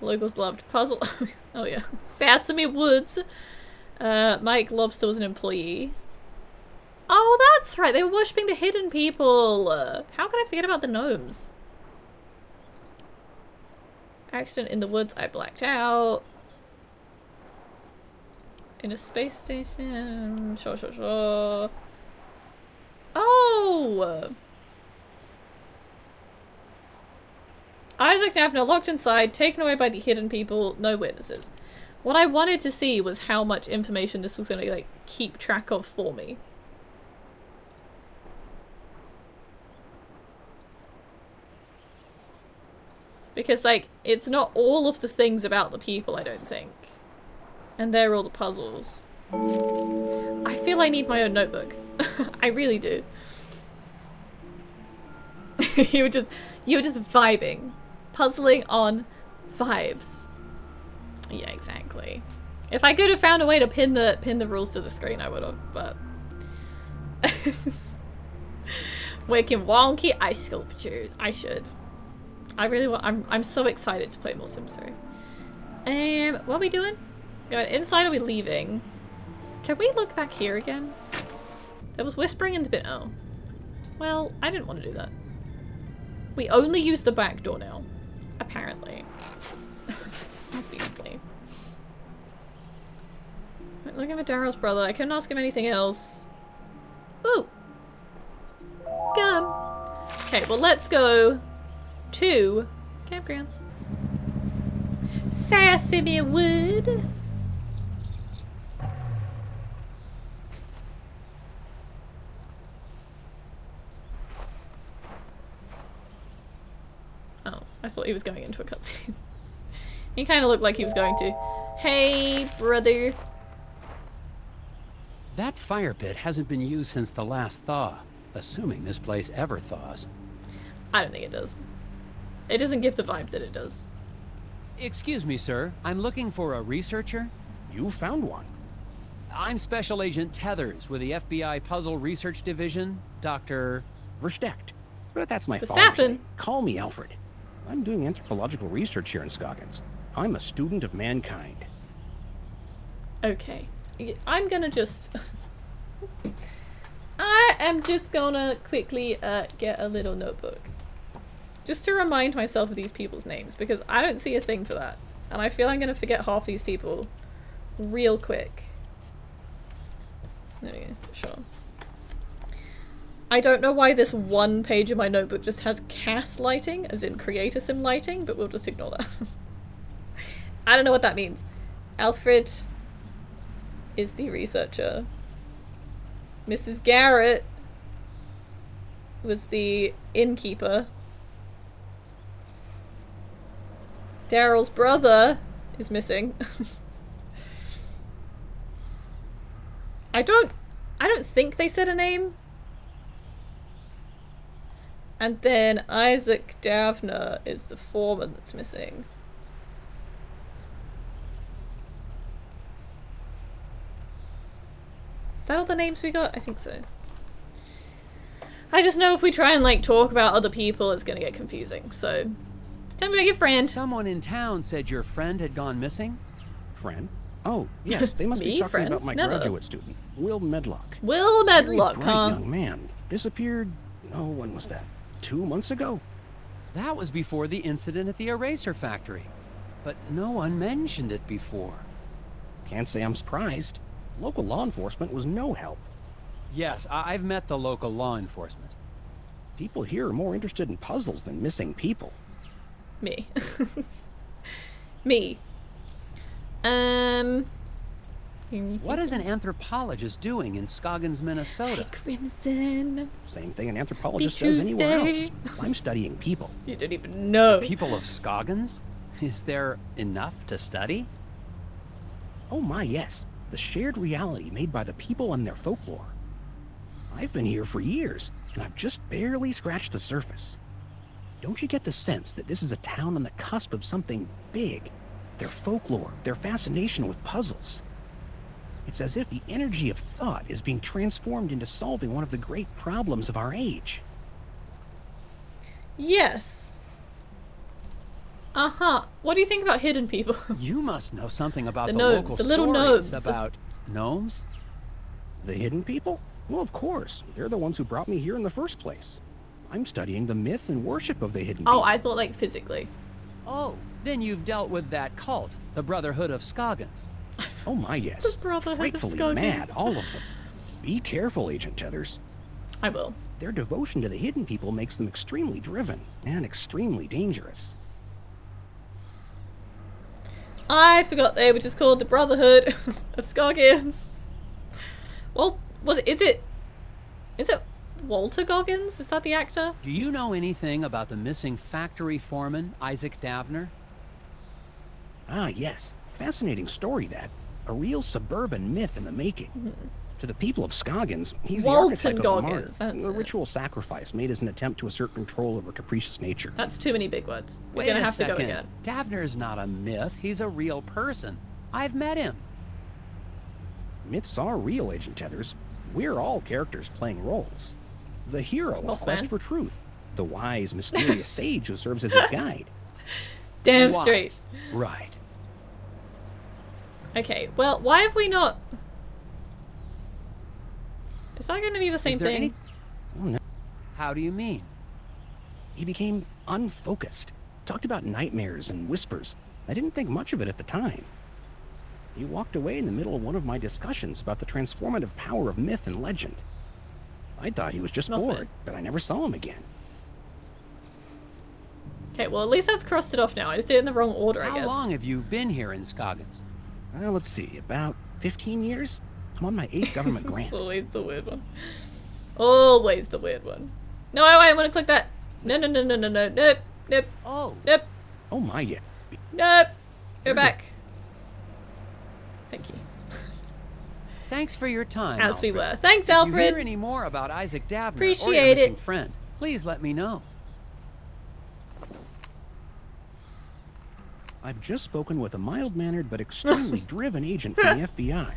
Locals loved puzzle. Oh yeah. Sesame Woods. Mike Lobster was an employee. Oh, that's right. They were worshipping the hidden people. How could I forget about the gnomes? Accident in the woods. I blacked out. In a space station. Sure. Oh! Isaac Daphne locked inside, taken away by the hidden people, no witnesses. What I wanted to see was how much information this was going to like keep track of for me. Because like, it's not all of the things about the people, I don't think. And they're all the puzzles. I feel I need my own notebook. I really do. you were just vibing. Puzzling on vibes. Yeah, exactly. If I could have found a way to pin the rules to the screen, I would have, but making wonky ice sculptures. I should. I really want. I'm so excited to play more Sims 3. What are we doing? Going inside, or are we leaving? Can we look back here again? There was whispering in the bit. Oh. Well, I didn't want to do that. We only use the back door now. Apparently. Obviously. Right, looking for Daryl's brother. I couldn't ask him anything else. Ooh! Gum! Okay, well let's go to campgrounds. Sesame Wood! Oh, I thought he was going into a cutscene. He kind of looked like he was going to. Hey, brother. That fire pit hasn't been used since the last thaw, assuming this place ever thaws. I don't think it does. It doesn't give the vibe that it does. Excuse me, sir. I'm looking for a researcher. You found one. I'm Special Agent Tethers with the FBI Puzzle Research Division, Dr. Versteckt. But that's my father's Verstappen. name. Call me Alfred. I'm doing anthropological research here in Scoggins. I'm a student of mankind. Okay. I'm gonna just... I am just gonna quickly get a little notebook. Just to remind myself of these people's names, because I don't see a thing for that. And I feel I'm gonna forget half these people real quick. There we go, sure. I don't know why this one page of my notebook just has CAS lighting, as in Creator Sim lighting, but we'll just ignore that. I don't know what that means. Alfred is the researcher. Mrs. Garrett was the innkeeper. Daryl's brother is missing. I don't think they said a name. And then Isaac Davner is the foreman that's missing. Is that all the names we got? I think so. I just know if we try and like talk about other people, it's gonna get confusing. So, tell me about your friend. Someone in town said your friend had gone missing? Friend? Oh, yes, they must Me? be talking Friends? about my Never. graduate student, Will Medlock. Will Medlock, Very bright huh? young man. Disappeared, oh, when was that? 2 months ago? That was before the incident at the eraser factory. But no one mentioned it before. Can't say I'm surprised. Local law enforcement was no help. Yes, I've met the local law enforcement. People here are more interested in puzzles than missing people. Me. Me. What is an anthropologist doing in Scoggins, Minnesota? Crimson. Same thing an anthropologist does anywhere else. Tuesday. I'm studying people. You don't even know. People of Scoggins? Is there enough to study? Oh my, yes. The shared reality made by the people and their folklore. I've been here for years, and I've just barely scratched the surface. Don't you get the sense that this is a town on the cusp of something big? Their folklore, their fascination with puzzles. It's as if the energy of thought is being transformed into solving one of the great problems of our age. Yes. Uh-huh. What do you think about hidden people? You must know something about The the, gnomes, local the little stories gnomes. about gnomes? The hidden people? Well, of course. They're the ones who brought me here in the first place. I'm studying the myth and worship of the hidden people. Oh, I thought like physically. Oh, then you've dealt with that cult, the Brotherhood of Scoggins. Oh my, yes. The Brotherhood of Frightfully Scoggins. mad, all of them. Be careful, Agent Tethers. I will. Their devotion to the hidden people makes them extremely driven and extremely dangerous. I forgot they were just called the Brotherhood of Scoggins. Well, is it Walter Goggins? Is that the actor? Do you know anything about the missing factory foreman, Isaac Davner? Ah, yes. Fascinating story, that. A real suburban myth in the making. To the people of Scoggins, he's Walton the archetype of a martyr, Goggins, that's a it. ritual sacrifice made as an attempt to assert control over capricious nature. That's too many big words. We're Wait gonna a have second. to go again. Davner's not a myth. He's a real person. I've met him. Myths are real, Agent Tethers. We're all characters playing roles. The hero on a Boss quest man. for truth. The wise, mysterious sage who serves as his guide. Damn Wise. straight. Right. Okay, well, why have we not... Is that going to be the same there thing? any- Oh, no. How do you mean? He became unfocused. Talked about nightmares and whispers. I didn't think much of it at the time. He walked away in the middle of one of my discussions about the transformative power of myth and legend. I thought he was just Must be. bored, but I never saw him again. Okay, well, at least that's crossed it off now. I just did it in the wrong order, I How guess. long have you been here in Scoggins? Well, let's see, about 15 years? I'm on my 8th government grant. It's always the weird one. Always the weird one. No, I want to click that. No. Nope. Nope. Oh, Nope. Oh my, yeah. Nope. Go back. Thank you. thanks for your time, As we Alfred. were. Thanks, If you hear Alfred. any more about Isaac Davner or your Appreciate missing it. friend, please let me know. I've just spoken with a mild-mannered but extremely driven agent from the FBI.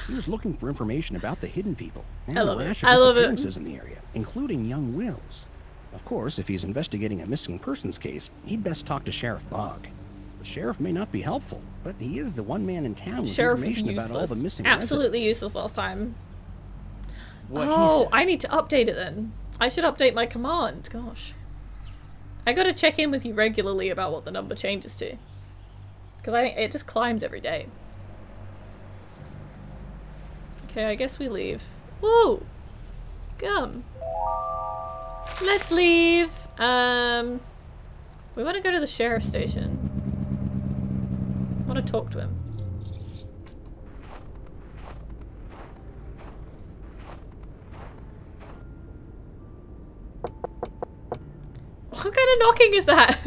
He was looking for information about the hidden people and I a love it. rash of I love it. disappearances in the area, including young Wills. Of course, if he's investigating a missing persons case, he'd best talk to Sheriff Bogg. The sheriff may not be helpful, but he is the one man in town with Sheriff is information about all useless. the missing Absolutely residents. useless last time. What he Oh, said. I need to update it then. I should update my command. Gosh. I gotta check in with you regularly about what the number changes to. Because it just climbs every day. Okay, I guess we leave. Woo! Come. Let's leave. We want to go to the sheriff's station. I want to talk to him. What kind of knocking is that?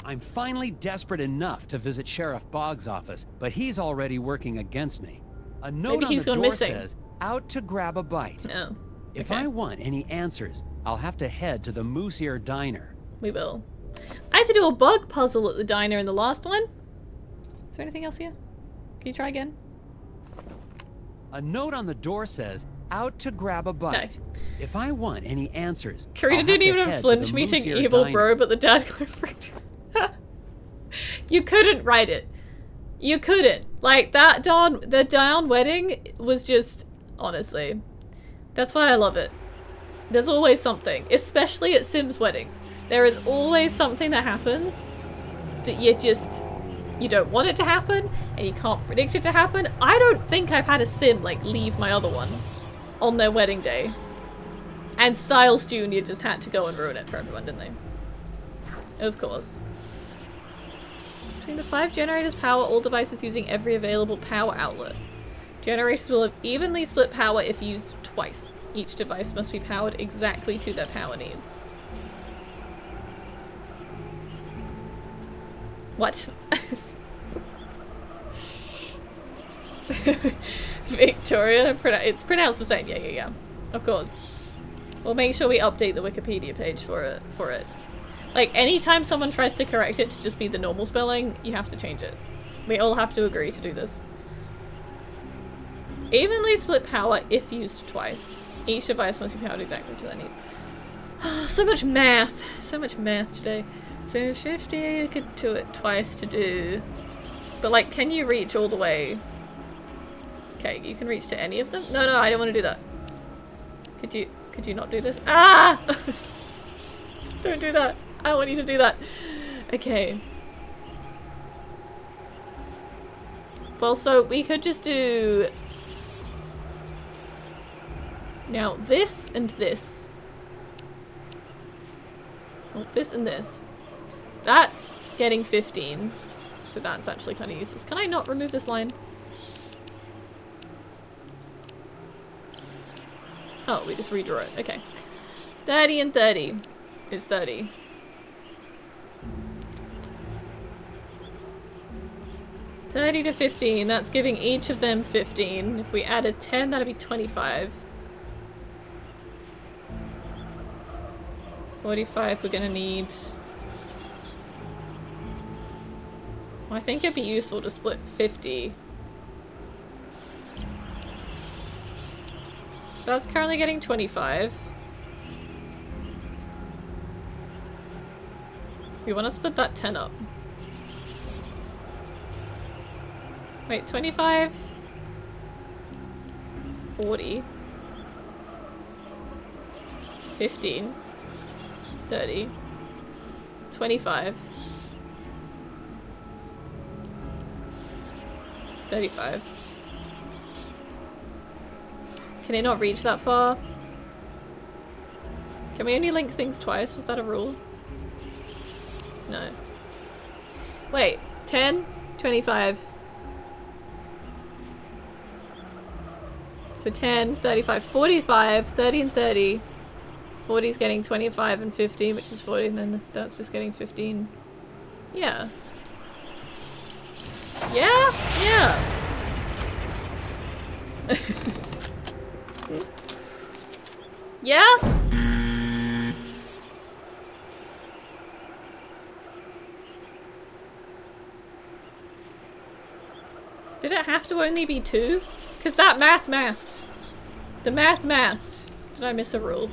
I'm finally desperate enough to visit Sheriff Boggs' office, but he's already working against me. A note Maybe on he's the gone door missing. says, out to grab a bite. No. If Okay. I want any answers, I'll have to head to the Moose Ear Diner. We will. I had to do a bug puzzle at the diner in the last one. Is there anything else here? Can you try again? A note on the door says, out to grab a bite. No. If I want any answers, Karina I'll didn't have to even head to flinch the meeting Moose Ear evil Diner. bro, but the dad cliffed. You couldn't write it. You couldn't. Like, the down wedding was just, honestly, that's why I love it. There's always something, especially at Sims weddings. There is always something that happens that you don't want it to happen, and you can't predict it to happen. I don't think I've had a Sim, like, leave my other one on their wedding day. And Styles Jr. just had to go and ruin it for everyone, didn't they? Of course. Between the 5 generators power all devices using every available power outlet. Generators will have evenly split power if used twice. Each device must be powered exactly to their power needs. What? Victoria? It's pronounced the same. Yeah. Of course. We'll make sure we update the Wikipedia page for it. Like, anytime someone tries to correct it to just be the normal spelling, you have to change it. We all have to agree to do this. Evenly split power if used twice. Each device must be powered exactly to their needs. So much math. So much math today. So 50, you could do it twice to do. But, like, can you reach all the way? Okay, you can reach to any of them? No, I don't want to do that. Could you not do this? Ah! Don't do that. I don't want you to do that. Okay. Well, so we could just do... Now, this and this. Well, this and this. That's getting 15. So that's actually kind of useless. Can I not remove this line? Oh, we just redraw it. Okay. 30 and 30 is 30. $30 to 15, that's giving each of them 15. If we added 10, that'd be 25. 45 we're gonna need. Well, I think it'd be useful to split 50. So that's currently getting 25. We want to split that 10 up. Wait, 25, 40, 15, 30, 25, 35. Can it not reach that far? Can we only link things twice? Was that a rule? No. Wait, 10, 25. So 10, 35, 45, 30 and 30. 40 is getting 25 and 15, which is 40, and then that's just getting 15. Yeah. Yeah? Yeah. Yeah? Did it have to only be 2? Because that mathed. The mathed. Did I miss a rule?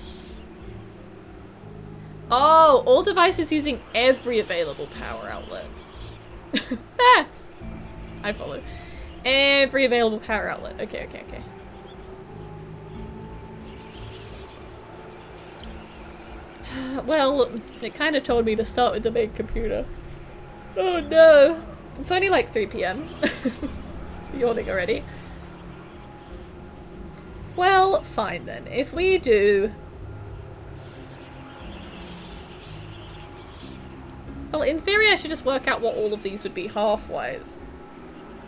Oh, all devices using every available power outlet. That's... I follow. Every available power outlet. Okay. Well, it kind of told me to start with the main computer. Oh no! It's only like 3 PM. Yawning already. Well, fine then. If we do... Well, in theory I should just work out what all of these would be half-wise.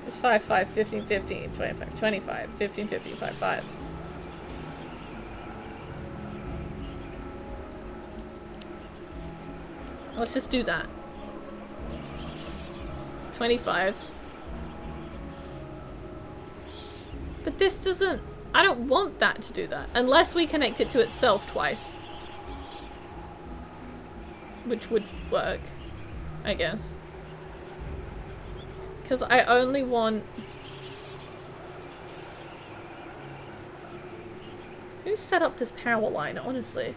It's 5, 5, 15, 15, 25, 25, 15, 15, 5, 5. Let's just do that. 25. But this doesn't... I don't want that to do that. Unless we connect it to itself twice. Which would work, I guess. Because I only want... Who set up this power line, honestly?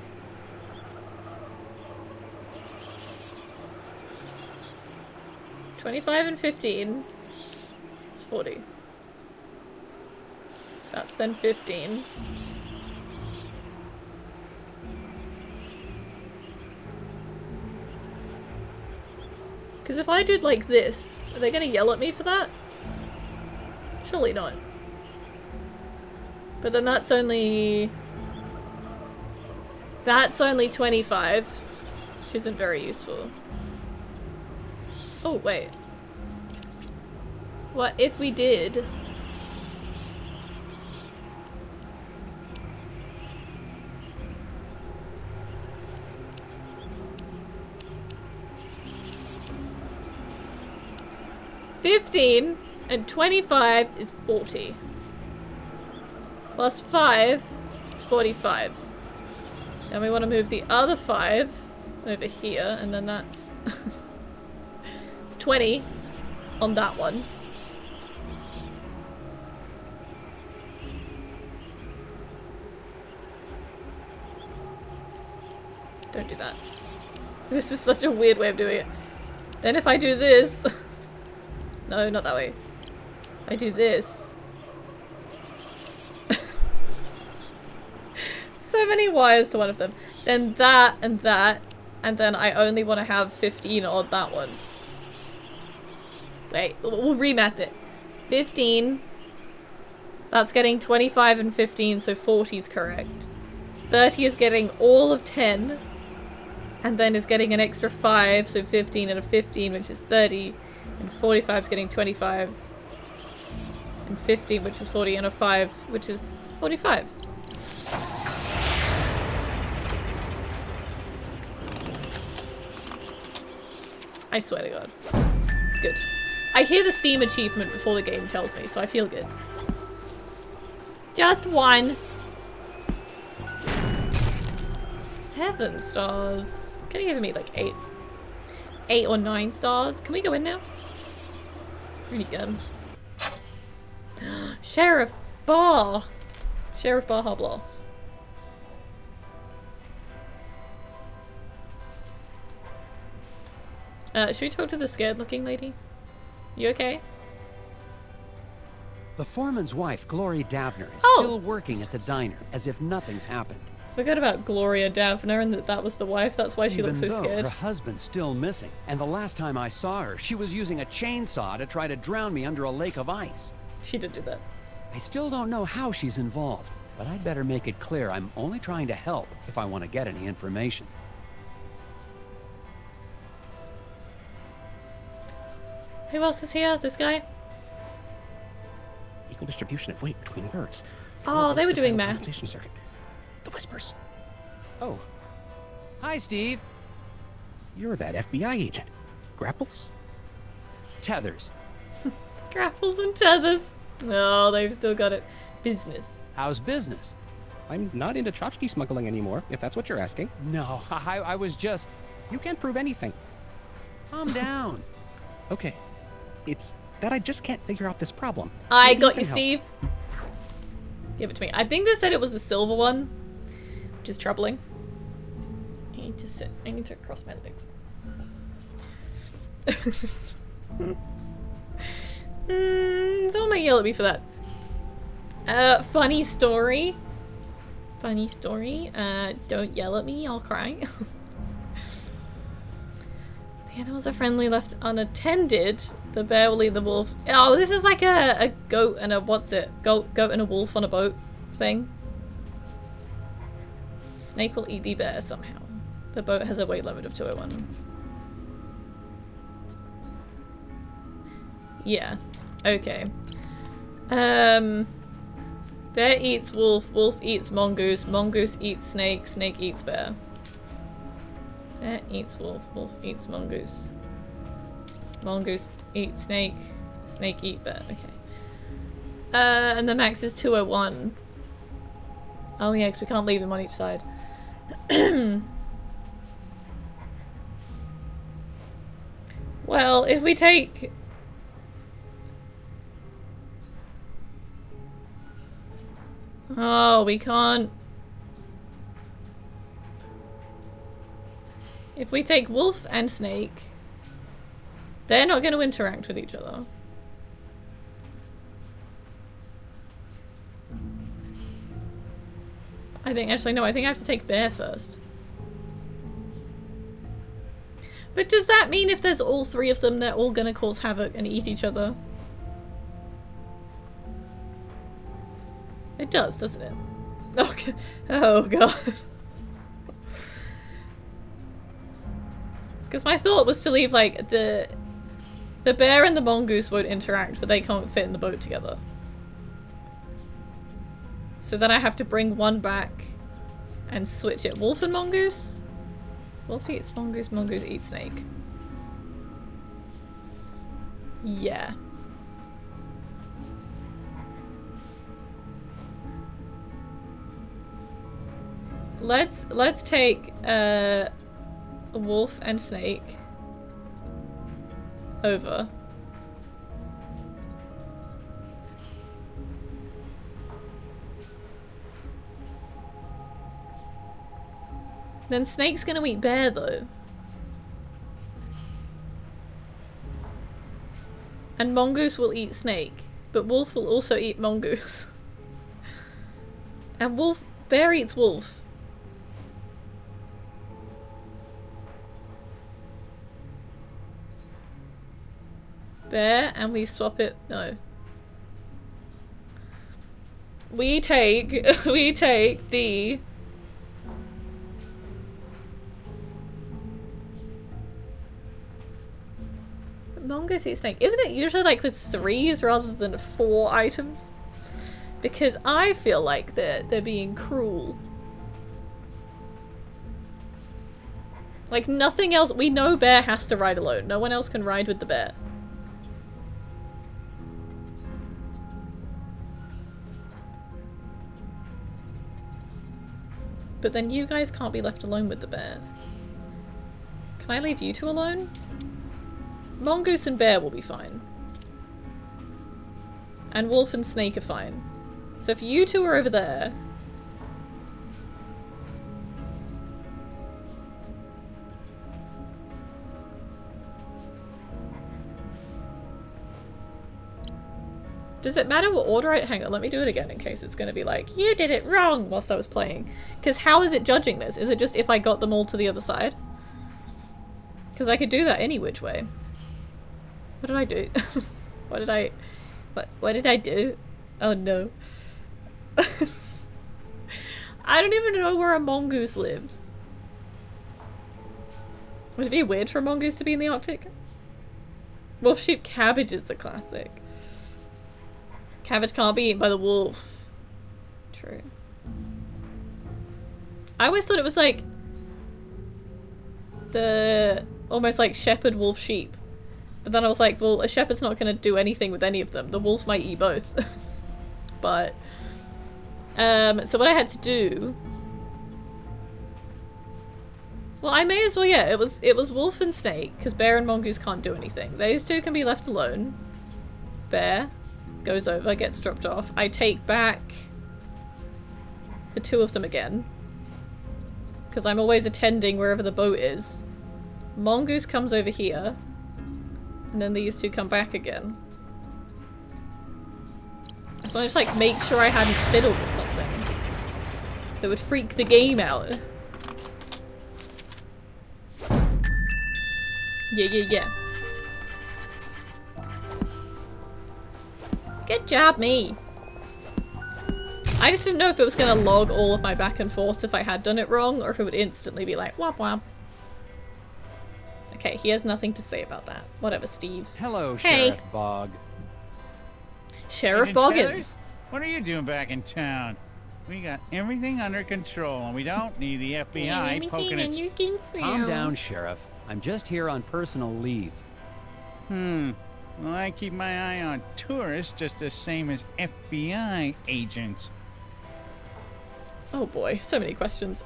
$25 and $15. It's $40. That's then $15. Because if I did like this, are they gonna yell at me for that? Surely not. But then that's only... That's only 25, which isn't very useful. Oh, wait. What if we did... $15 and 25 is 40. Plus 5 is 45. Then we want to move the other 5 over here, and then that's... it's 20 on that one. Don't do that. This is such a weird way of doing it. Then if I do this... No, not that way. I do this. So many wires to one of them. Then that, and then I only want to have 15 on that one. Wait, we'll remath it. 15. That's getting 25 and 15, so 40 is correct. 30 is getting all of 10. And then is getting an extra 5, so 15 and a 15, which is 30. And 45 is getting 25. And 15, which is 40, and a 5, which is 45. I swear to God. Good. I hear the Steam achievement before the game tells me, so I feel good. Just one. 7 stars. Can you give me like 8? 8 or 9 stars. Can we go in now? Really good. Sheriff Bar. Sheriff Baja Blast. Should we talk to the scared looking lady? You okay? The foreman's wife, Gloria Davner, is still working at the diner as if nothing's happened. Forgot about Gloria Davner and that was the wife. That's why she looks so scared. Her husband's still missing, and the last time I saw her, she was using a chainsaw to try to drown me under a lake of ice. She did do that. I still don't know how she's involved, but I'd better make it clear I'm only trying to help if I want to get any information. Who else is here? This guy? Equal distribution of weight between birds. Oh, they were doing math. Compensation circuit. The whispers. Oh. Hi, Steve. You're that FBI agent. Grapples? Tethers. Grapples and tethers. No, they've still got it. Business. How's business? I'm not into tchotchke smuggling anymore, if that's what you're asking. No, I was just... You can't prove anything. Calm down. Okay. It's that I just can't figure out this problem. I Maybe got can you, help. Steve. Give it to me. I think they said it was the silver one, which is troubling. I need to sit. I need to cross my legs. Someone might yell at me for that. Funny story. Funny story. Don't yell at me. I'll cry. The animals are friendly left unattended. The bear will eat the wolf. Oh, this is like a goat and a what's it? Goat and a wolf on a boat thing. Snake will eat the bear somehow. The boat has a weight limit of 201. Yeah. Okay. Bear eats wolf. Wolf eats mongoose. Mongoose eats snake. Snake eats bear. Bear eats wolf. Wolf eats mongoose. Mongoose eats snake. Snake eat bear. Okay. And the max is 201. Oh yeah, because we can't leave them on each side. Well, if we take... Oh, we can't... If we take Wolf and Snake, they're not going to interact with each other. I think, actually, no, I think I have to take Bear first. But does that mean if there's all three of them, they're all gonna cause havoc and eat each other? It does, doesn't it? Okay. Oh god. Because my thought was to leave, like, the bear and the mongoose won't interact, but they can't fit in the boat together. So then I have to bring one back and switch it. Wolf and mongoose? Wolf eats mongoose, mongoose eats snake. Yeah. Let's take Wolf and Snake over. Then Snake's gonna eat Bear though. And Mongoose will eat Snake, but Wolf will also eat Mongoose. And Bear eats Wolf. Bear, and we swap it. No. We take the Mongoose eats snake. Isn't it usually like with 3s rather than 4 items? Because I feel like they're being cruel. Like nothing else. We know Bear has to ride alone. No one else can ride with the bear. But then you guys can't be left alone with the bear. Can I leave you two alone? Mongoose and Bear will be fine. And Wolf and Snake are fine. So if you two are over there... Does it matter what order I... Hang on, let me do it again in case it's going to be like, you did it wrong whilst I was playing. Because how is it judging this? Is it just if I got them all to the other side? Because I could do that any which way. What did I do? What did I do? Oh no. I don't even know where a mongoose lives. Would it be weird for a mongoose to be in the Arctic? Wolf sheep cabbage is the classic. Cabbage can't be eaten by the wolf. True. I always thought it was like the almost like shepherd wolf sheep. But then I was like, well, a shepherd's not going to do anything with any of them. The wolf might eat both. But so what I had to do, well, I may as well, yeah, it was Wolf and Snake, because Bear and Mongoose can't do anything. Those two can be left alone. Bear goes over, gets dropped off. I take back the two of them again, because I'm always attending wherever the boat is. Mongoose comes over here, and then these two come back again. So I just like make sure I hadn't fiddled with something that would freak the game out. Yeah. Good job, me. I just didn't know if it was gonna log all of my back and forth if I had done it wrong, or if it would instantly be like, whop whop. Okay, he has nothing to say about that. Whatever, Steve. Hello, Hey. Sheriff Bog. Sheriff Agent Boggins. Feathers? What are you doing back in town? We got everything under control, and we don't need the FBI poking its... Calm down, Sheriff. I'm just here on personal leave. You Well, I keep my eye on tourists just the same as FBI agents. Oh boy, so many questions.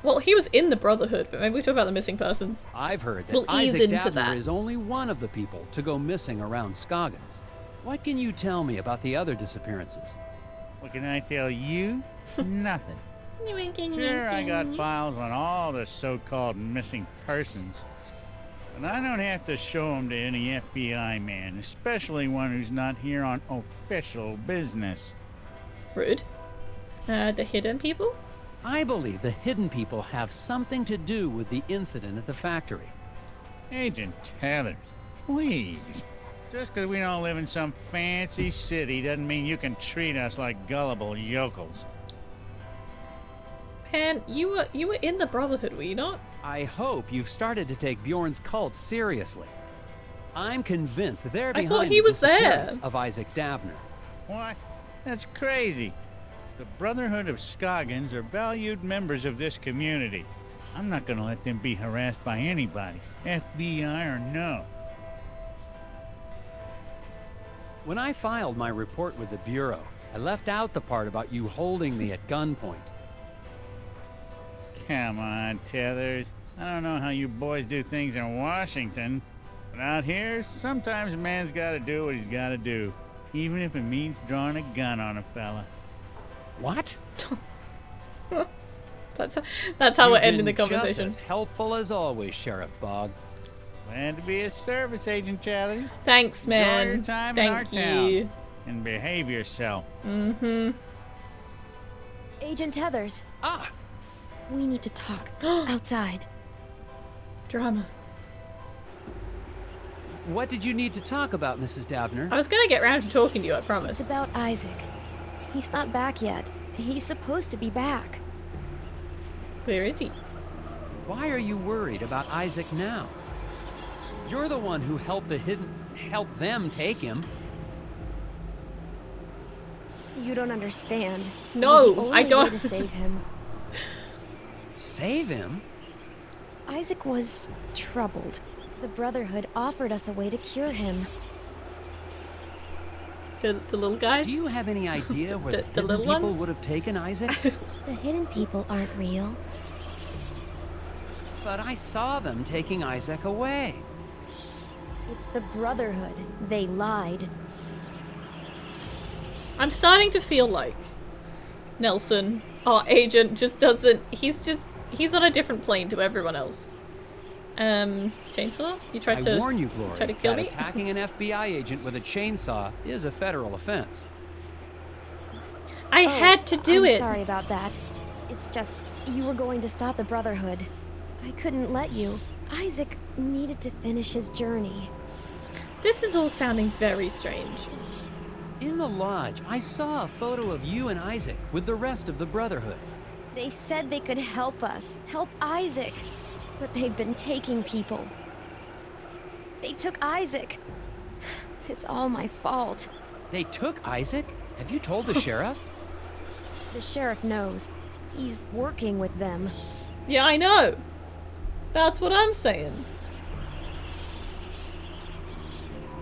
Well, he was in the Brotherhood, but maybe we talk about the missing persons. I've heard that We'll ease Isaac into Daffner that. is only one of the people to go missing around Scoggins. What can you tell me about the other disappearances? What can I tell you? Nothing. Sure, I got files on all the so-called missing persons. But I don't have to show them to any FBI man, especially one who's not here on official business. Rude. The hidden people? I believe the hidden people have something to do with the incident at the factory. Agent Tethers, please. Just because we don't live in some fancy city doesn't mean you can treat us like gullible yokels. Man, you were in the Brotherhood, were you not? I hope you've started to take Bjorn's cult seriously. I'm convinced they're behind thought he was the there. disappearance of Isaac Daffner. What? That's crazy. The Brotherhood of Scoggins are valued members of this community. I'm not going to let them be harassed by anybody, FBI or no. When I filed my report with the Bureau, I left out the part about you holding me at gunpoint. Come on, Tethers. I don't know how you boys do things in Washington, but out here, sometimes a man's got to do what he's got to do, even if it means drawing a gun on a fella. What? That's how we're ending the conversation. Just as helpful as always, Sheriff Bogg. Glad to be a service agent, Tethers. Thanks, man. Enjoy your time in our Thank you. town. And behave yourself. Mm-hmm. Agent Tethers, Ah! we need to talk outside. Drama. What did you need to talk about, Mrs. Daffner? I was gonna get round to talking to you, I It's promise. about Isaac. He's not back yet. He's supposed to be back. Where is he? Why are you worried about Isaac now? You're the one who helped them take him. You don't understand. No, It was the only I don't. way to save him. Save him? Isaac was troubled. The Brotherhood offered us a way to cure him. The little guys? Do you have any idea where The the hidden little people ones? would have taken Isaac? The hidden people aren't real. But I saw them taking Isaac away. It's the Brotherhood. They lied. I'm starting to feel like Nelson, our agent, just doesn't. He's on a different plane to everyone else. Chainsaw? You tried to. I warn you, Glory, try to kill that me? attacking an FBI agent with a chainsaw is a federal offense. I had to do I'm it. sorry about that. It's just, you were going to stop the Brotherhood. I couldn't let you. Isaac needed to finish his journey. This is all sounding very strange. In the lodge, I saw a photo of you and Isaac with the rest of the Brotherhood. They said they could help us, help Isaac. But they've been taking people. They took Isaac. It's all my fault. They took Isaac? Have you told the sheriff? The sheriff knows. He's working with them. Yeah, I know. That's what I'm saying.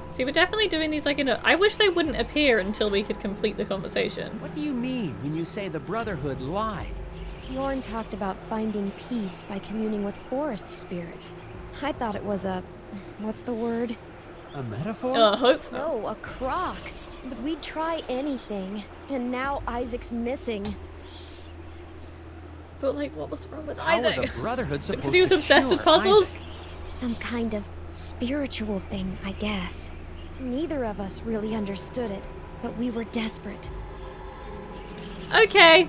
See, we're definitely doing these like in a. I wish they wouldn't appear until we could complete the conversation. What do you mean when you say the Brotherhood lied? Bjorn talked about finding peace by communing with forest spirits. I thought it was a... what's the word? A metaphor? Hoax? No, a crock. But we'd try anything. And now Isaac's missing. But like, what was wrong with How Isaac? are the Brotherhood Is it 'cause supposed he was to obsessed with cure puzzles? Isaac? Some kind of spiritual thing, I guess. Neither of us really understood it, but we were desperate. Okay.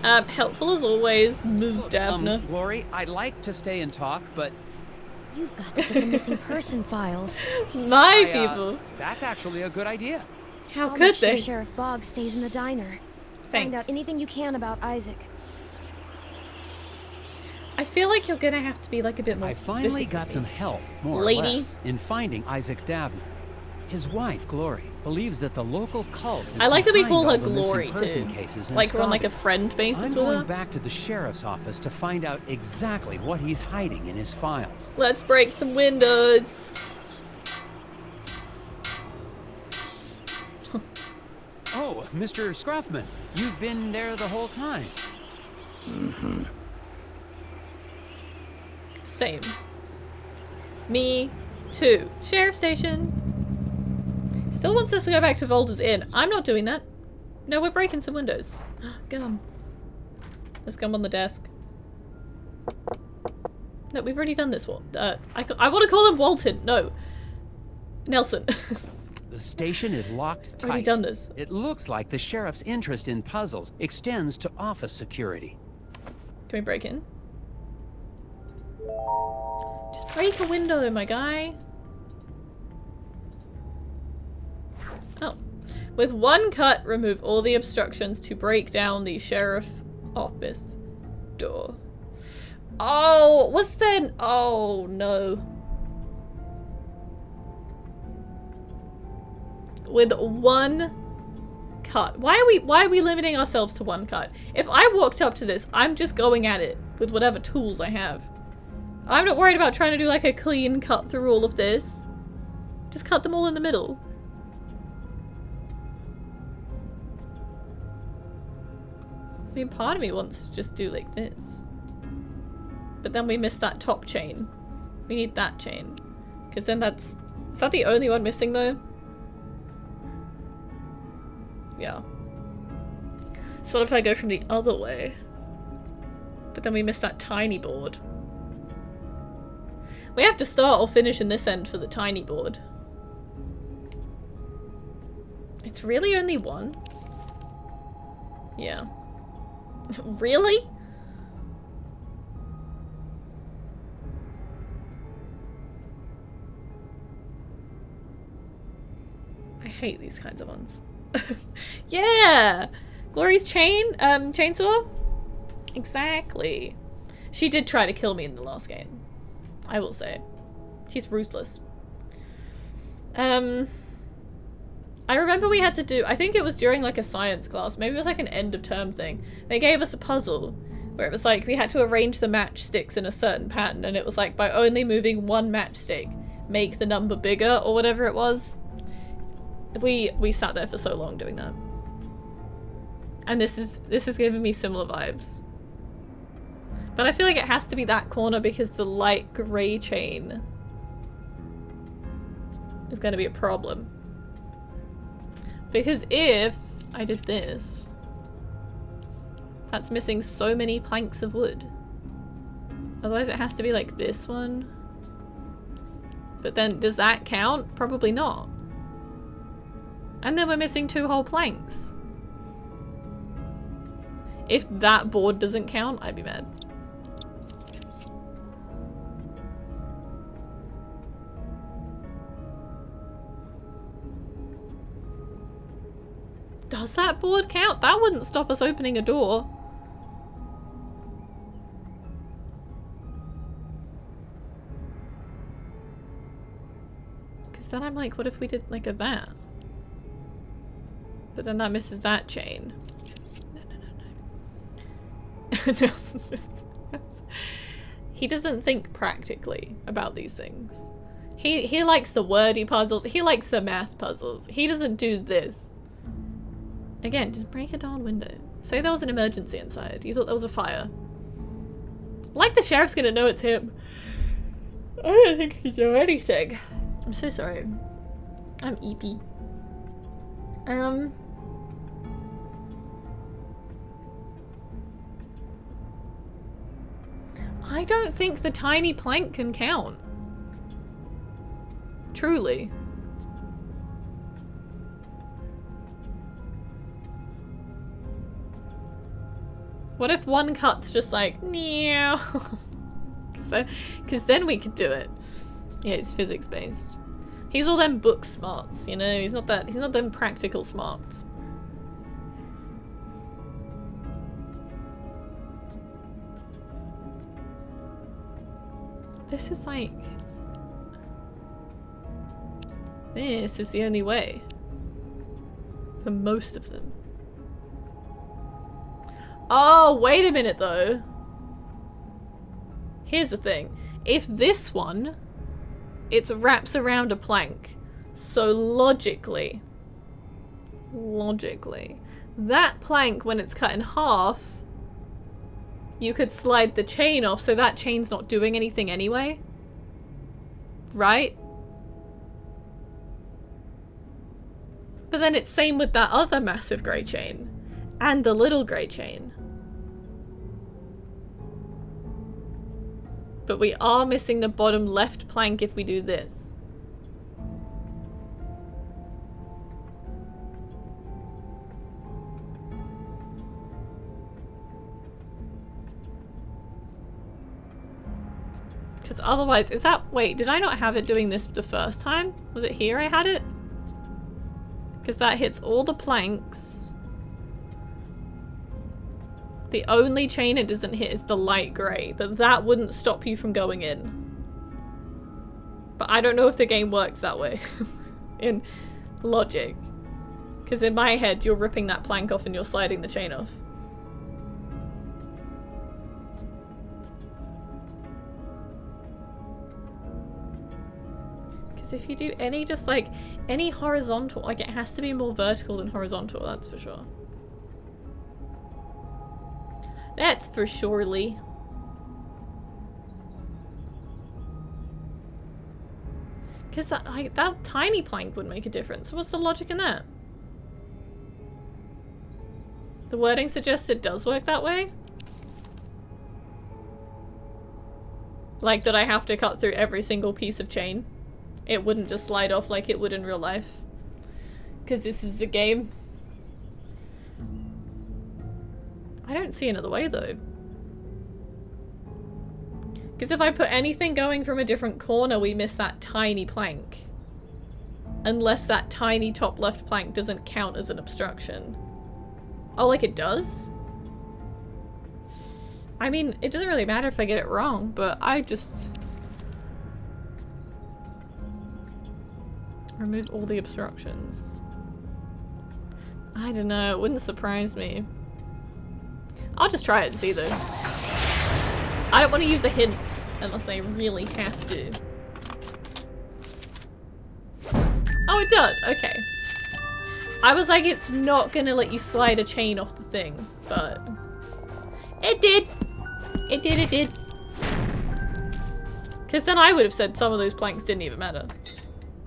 Helpful as always, Ms. Daffner. Glory, I'd like to stay and talk, but You've got to get the missing person files. My I, people. that's actually a good idea. How I'll could make sure they? Sheriff Bogg stays in the diner. Find out Thanks. anything you can about Isaac. I feel like you're gonna have to be like a bit more I specific. finally got with some me. help, more Lady. or less, in finding Isaac Daffner. His wife, Glory, believes that the local cult is I like that we behind call her all the missing Glory person too. cases in Like we're on like a Scotland. friend basis I'm with going her. back to the sheriff's office to find out exactly what he's hiding in his files. Let's break some windows. Oh, Mr. Scruffman, you've been there the whole time. Mm-hmm. Same. Me too. Sheriff station. Still wants us to go back to Volder's Inn. I'm not doing that. No, we're breaking some windows. Gum. There's gum on the desk. No, we've already done this one. I want to call him Walton. No. Nelson. The station is locked tight. Already done this. It looks like the sheriff's interest in puzzles extends to office security. Can we break in? Just break a window, my guy. Oh. With one cut, remove all the obstructions to break down the sheriff office door. Oh, what's then? Oh, no. With one cut. Why are we limiting ourselves to one cut? If I walked up to this, I'm just going at it with whatever tools I have. I'm not worried about trying to do like a clean cut through all of this. Just cut them all in the middle. I mean, part of me wants to just do like this. But then we miss that top chain. We need that chain. Because then is that the only one missing though? Yeah. So what if I go from the other way? But then we miss that tiny board. We have to start or finish in this end for the tiny board. It's really only one? Yeah. Really? I hate these kinds of ones. Yeah! Glory's chainsaw? Exactly. She did try to kill me in the last game. I will say. She's ruthless. I remember we had to do, I think it was during like a science class, maybe it was like an end of term thing. They gave us a puzzle where it was like we had to arrange the matchsticks in a certain pattern, and it was like by only moving one matchstick, make the number bigger or whatever it was. We sat there for so long doing that. And this is giving me similar vibes. But I feel like it has to be that corner because the light grey chain is going to be a problem. Because if I did this, that's missing so many planks of wood. Otherwise it has to be like this one. But then does that count? Probably not. And then we're missing 2 whole planks. If that board doesn't count, I'd be mad. Does that board count? That wouldn't stop us opening a door. Because then I'm like, what if we did like a that? But then that misses that chain. No. Nelson's missing. He doesn't think practically about these things. He likes the wordy puzzles. He likes the math puzzles. He doesn't do this. Again, just break a darn window. Say there was an emergency inside. You thought there was a fire. Like the sheriff's gonna know it's him. I don't think he know anything. I'm so sorry. I'm EP. I don't think the tiny plank can count. Truly. What if one cut's just like, meow? Because then we could do it. Yeah, it's physics based. He's all them book smarts, you know? He's not them practical smarts. This is like... This is the only way. For most of them. Oh, wait a minute though. Here's the thing. If this one, it wraps around a plank. So logically, that plank, when it's cut in half, you could slide the chain off, so that chain's not doing anything anyway. Right? But then it's same with that other massive grey chain. And the little grey chain. But we are missing the bottom left plank if we do this. Because otherwise, is that... Wait, did I not have it doing this the first time? Was it here I had it? Because that hits all the planks. The only chain it doesn't hit is the light grey, but that wouldn't stop you from going in. But I don't know if the game works that way. In logic. Because in my head, you're ripping that plank off and you're sliding the chain off. Because if you do any, just like, any horizontal, like it has to be more vertical than horizontal, that's for sure. That's for surely. Because that, like, that tiny plank would make a difference. So what's the logic in that? The wording suggests it does work that way? Like that I have to cut through every single piece of chain? It wouldn't just slide off like it would in real life. Because this is a game. I don't see another way though. Because if I put anything going from a different corner, we miss that tiny plank. Unless that tiny top left plank doesn't count as an obstruction. Oh, like it does? I mean, it doesn't really matter if I get it wrong, but I just... remove all the obstructions. I don't know, it wouldn't surprise me. I'll just try it and see though. I don't want to use a hint unless I really have to. Oh, it does. Okay. I was like, it's not gonna let you slide a chain off the thing, but it did. It did, it did. Because then I would have said some of those planks didn't even matter.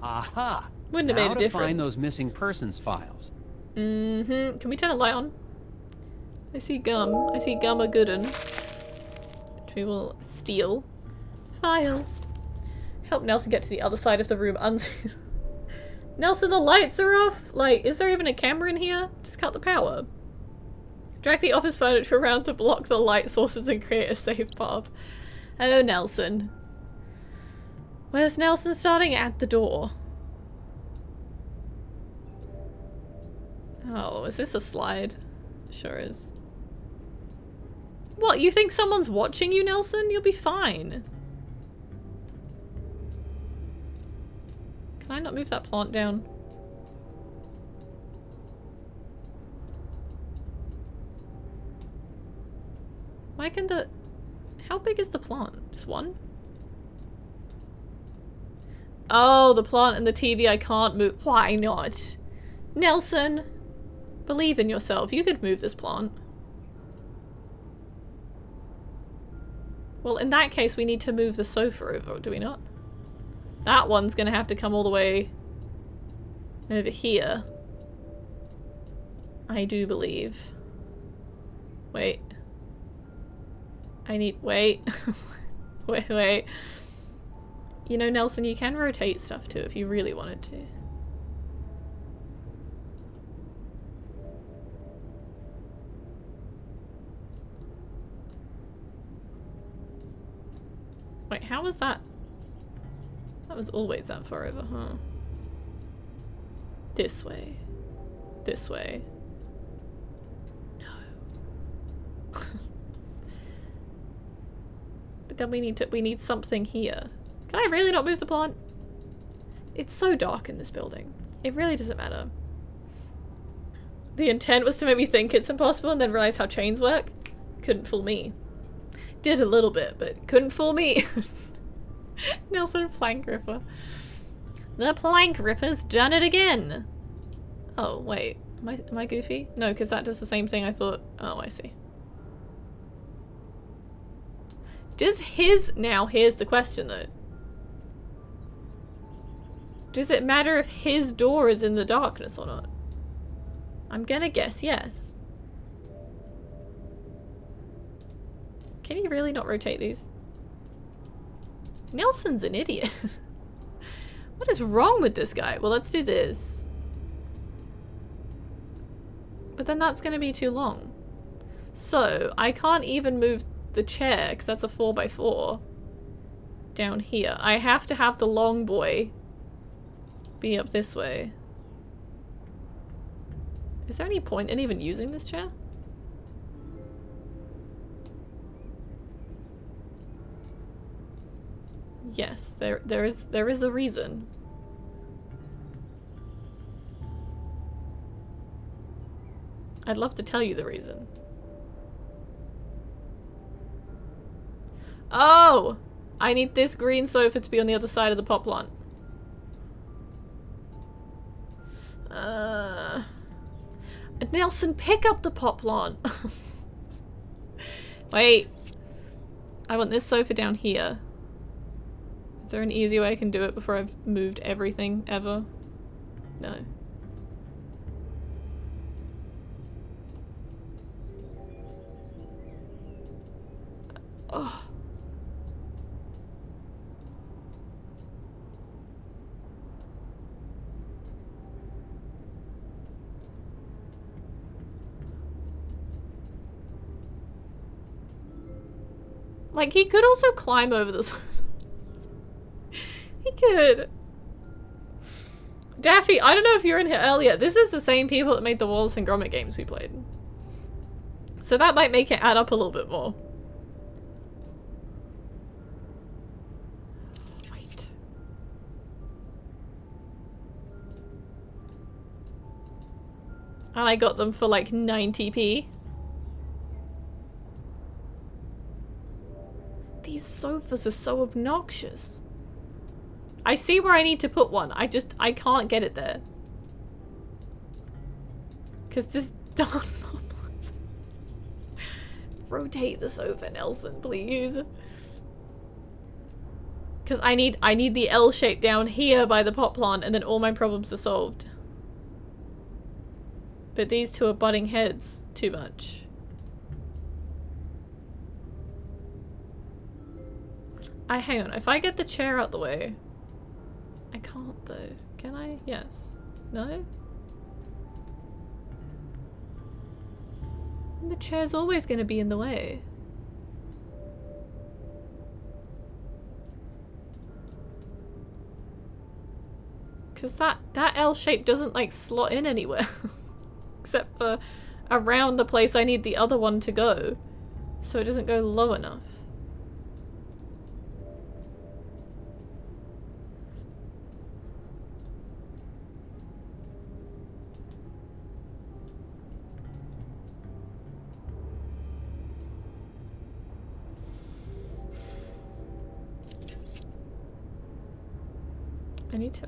Aha! Wouldn't have made a difference. Now to find those missing persons files. Mm-hmm. Can we turn a light on? I see gum. I see gum a good un. Which we will steal. Files. Help Nelson get to the other side of the room unseen. Nelson, the lights are off! Like, is there even a camera in here? Just cut the power. Drag the office furniture around to block the light sources and create a safe path. Oh, Nelson. Where's Nelson starting? At the door. Oh, is this a slide? Sure is. What, you think someone's watching you, Nelson? You'll be fine. Can I not move that plant down? Why can the... How big is the plant? Just one? Oh, the plant and the TV I can't move. Why not? Nelson, believe in yourself. You could move this plant. Well, in that case, we need to move the sofa over, do we not? That one's gonna have to come all the way over here. I do believe. Wait. I need- wait. wait. You know, Nelson, you can rotate stuff too if you really wanted to. Wait, how was that? That was always that far over, huh? This way. This way. No. But then we need something here. Can I really not move the plant? It's so dark in this building. It really doesn't matter. The intent was to make me think it's impossible and then realize how chains work. Couldn't fool me. Did a little bit, but couldn't fool me. Nelson Plank Ripper. The Plank Ripper's done it again. Oh, wait. Am I goofy? No, because that does the same thing I thought. Oh, I see. Does his... Now, here's the question, though. Does it matter if his door is in the darkness or not? I'm gonna guess yes. Can you really not rotate these? Nelson's an idiot. What is wrong with this guy? Well, let's do this. But then that's gonna be too long. So, I can't even move the chair, because that's a 4x4 down here. I have to have the long boy be up this way. Is there any point in even using this chair? Yes, there is a reason. I'd love to tell you the reason. Oh! I need this green sofa to be on the other side of the pot plant. Nelson, pick up the pot plant! Wait. I want this sofa down here. Is there an easy way I can do it before I've moved everything ever? No. Oh. Like, he could also climb over this. He could. Daffy, I don't know if you were in here earlier. This is the same people that made the Wallace and Gromit games we played. So that might make it add up a little bit more. Wait. And I got them for like 90p. These sofas are so obnoxious. I see where I need to put one. I can't get it there. Because this darn rotate the sofa, Nelson, please. Because I need the L shape down here by the pot plant, and then all my problems are solved. But these two are butting heads too much. Hang on, if I get the chair out the way... I can't though. Can I? Yes. No? The chair's always going to be in the way. Because that L shape doesn't like slot in anywhere. Except for around the place I need the other one to go. So it doesn't go low enough. I need to...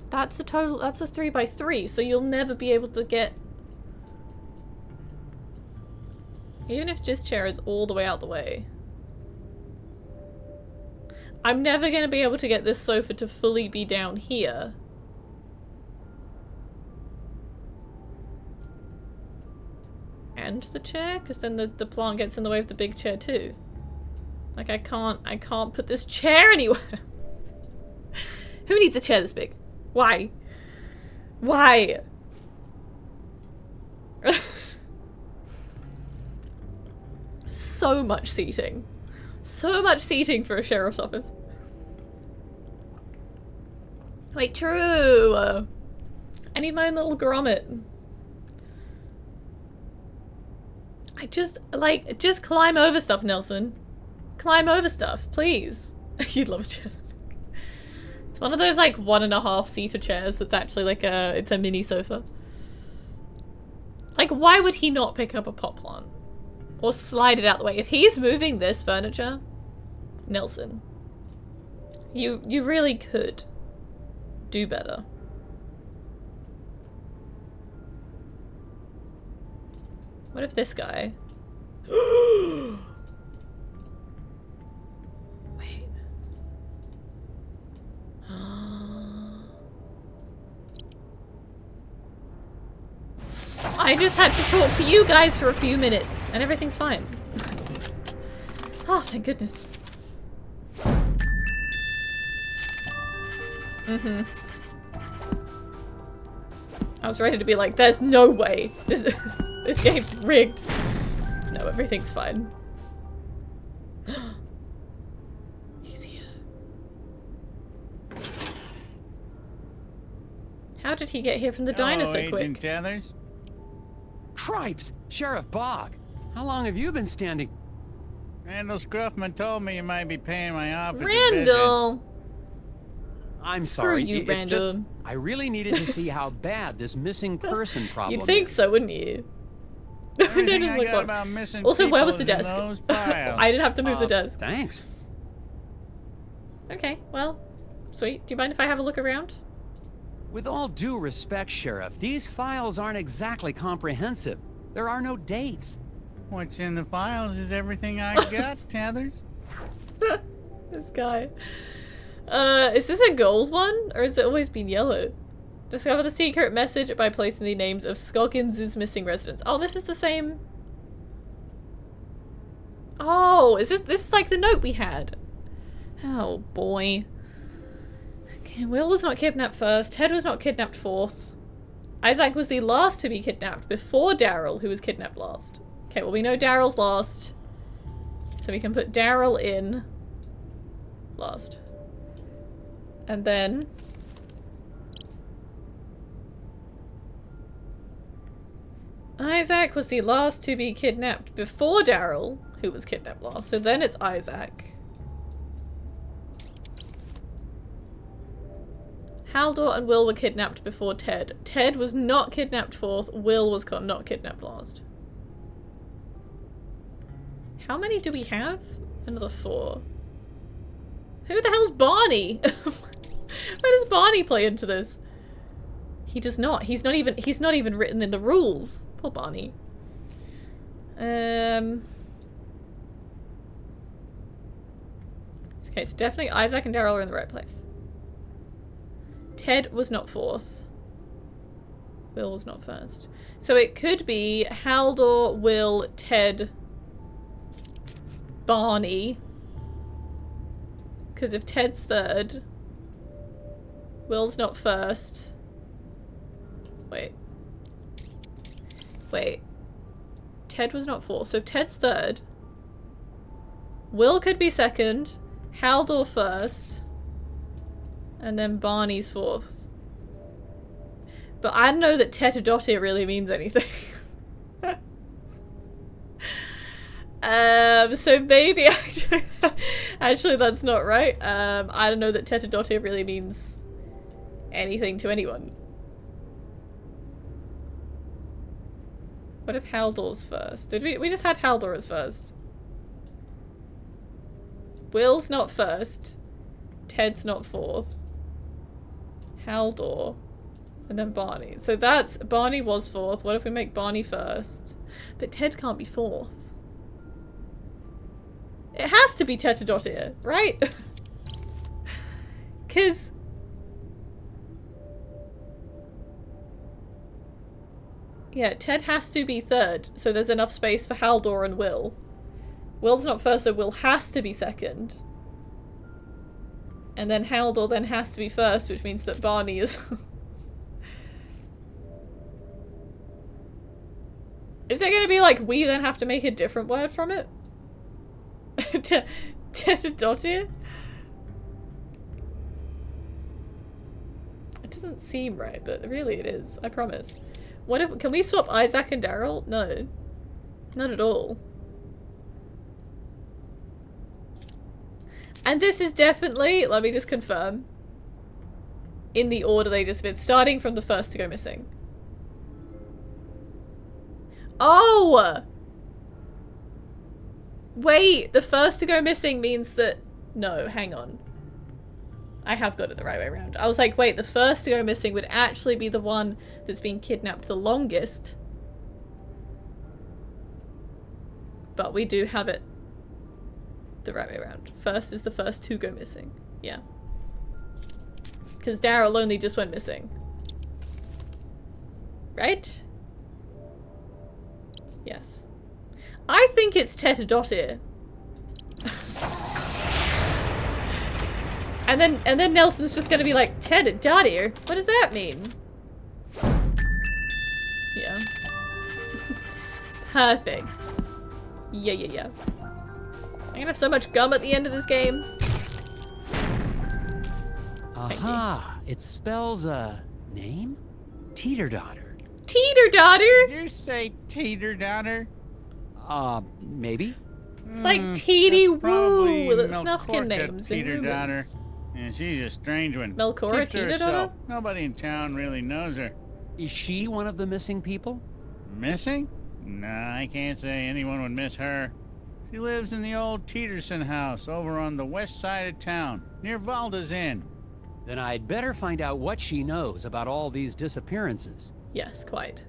That's a 3x3, so you'll never be able to get... Even if this chair is all the way out the way. I'm never going to be able to get this sofa to fully be down here. And the chair? Because then the plant gets in the way of the big chair too. Like I can't put this chair anywhere. Who needs a chair this big? Why? Why? So much seating. So much seating for a sheriff's office. Wait, true! I need my own little grommet. I just, like, just climb over stuff, Nelson. Climb over stuff, please. You'd love a chair. It's one of those, like, 1.5-seater chairs that's actually like it's a mini sofa. Like, why would he not pick up a pot plant? Or slide it out the way? If he's moving this furniture, Nelson, you really could do better. What if this guy... Wait. I just had to talk to you guys for a few minutes, and everything's fine. Oh, thank goodness. Mm-hmm. I was ready to be like, there's no way. This game's rigged. No, everything's fine. He's here. How did he get here from the diner so quick? Agent Tethers? Cripes! Sheriff Bog! How long have you been standing? Randall Scruffman told me you might be paying my office a Randall! I'm Screw sorry. you, It's Randall. just, I really needed to see how bad this missing person problem You'd think is. so, wouldn't you? Everything Just I like got what? about missing Also, where was people the is in desk? those files. I didn't have to move the desk. Thanks. Okay, well, sweet. Do you mind if I have a look around? With all due respect, Sheriff, these files aren't exactly comprehensive. There are no dates. What's in the files is everything I got, Tethers. This guy. Is this a gold one? Or has it always been yellow? Discover the secret message by placing the names of Scoggins' missing residents. Oh, this is the same... Oh, is this is like the note we had? Oh, boy. Okay, Will was not kidnapped first. Ted was not kidnapped fourth. Isaac was the last to be kidnapped before Daryl, who was kidnapped last. Okay, well, we know Daryl's last. So we can put Daryl in last. And then... Isaac was the last to be kidnapped before Daryl, who was kidnapped last. So then it's Isaac. Haldor and Will were kidnapped before Ted. Ted was not kidnapped fourth. Will was not kidnapped last. How many do we have? Another 4. Who the hell's Barney? Where does Barney play into this? He does not. He's not even written in the rules. Poor Barney. Okay, so definitely Isaac and Daryl are in the right place. Ted was not fourth. Will was not first. So it could be Haldor, Will, Ted, Barney. Because if Ted's third, Will's not first. Wait. Ted was not fourth, so Ted's third. Will could be second. Haldor first. And then Barney's fourth. But I don't know that Tetadote really means anything. So maybe actually that's not right. I don't know that Tetadote really means anything to anyone. What if Haldor's first? Did we just had Haldor as first. Will's not first. Ted's not fourth. Haldor. And then Barney. So that's... Barney was fourth. What if we make Barney first? But Ted can't be fourth. It has to be Tetadote, right? Because... Yeah, Ted has to be third, so there's enough space for Haldor and Will. Will's not first, so Will has to be second. And then Haldor then has to be first, which means that Barney is... Is it going to be like, we then have to make a different word from it? Tetadote? It doesn't seem right, but really it is. I promise. What if... Can we swap Isaac and Daryl? No. Not at all. And this is definitely, let me just confirm, in the order they just been, starting from the first to go missing. Oh! Wait, the first to go missing means that... No, hang on. I have got it the right way around. I was like, wait, the first to go missing would actually be the one that's been kidnapped the longest. But we do have it the right way around. First is the first to go missing. Yeah. Because Daryl only just went missing. Right? Yes. I think it's Tetradotir. and then Nelson's just gonna be like, Tetradotir? What does that mean? Yeah. Perfect. Yeah. I'm gonna have so much gum at the end of this game. Aha! It spells a name? Teeter-Dotter. Teeter-Dotter? Did you say teeter-dotter? Maybe? It's like Teety That's probably Woo with Snufkin Melcorta names and Teeter-Dotter. rumors. Yeah, she's a strange one. Melcora Keeps to Teeter-Dotter? herself. Nobody in town really knows her. Is she one of the missing people? Missing? Nah, I can't say anyone would miss her. She lives in the old Teeterson house over on the west side of town, near Valda's Inn. Then I'd better find out what she knows about all these disappearances. Yes, quite.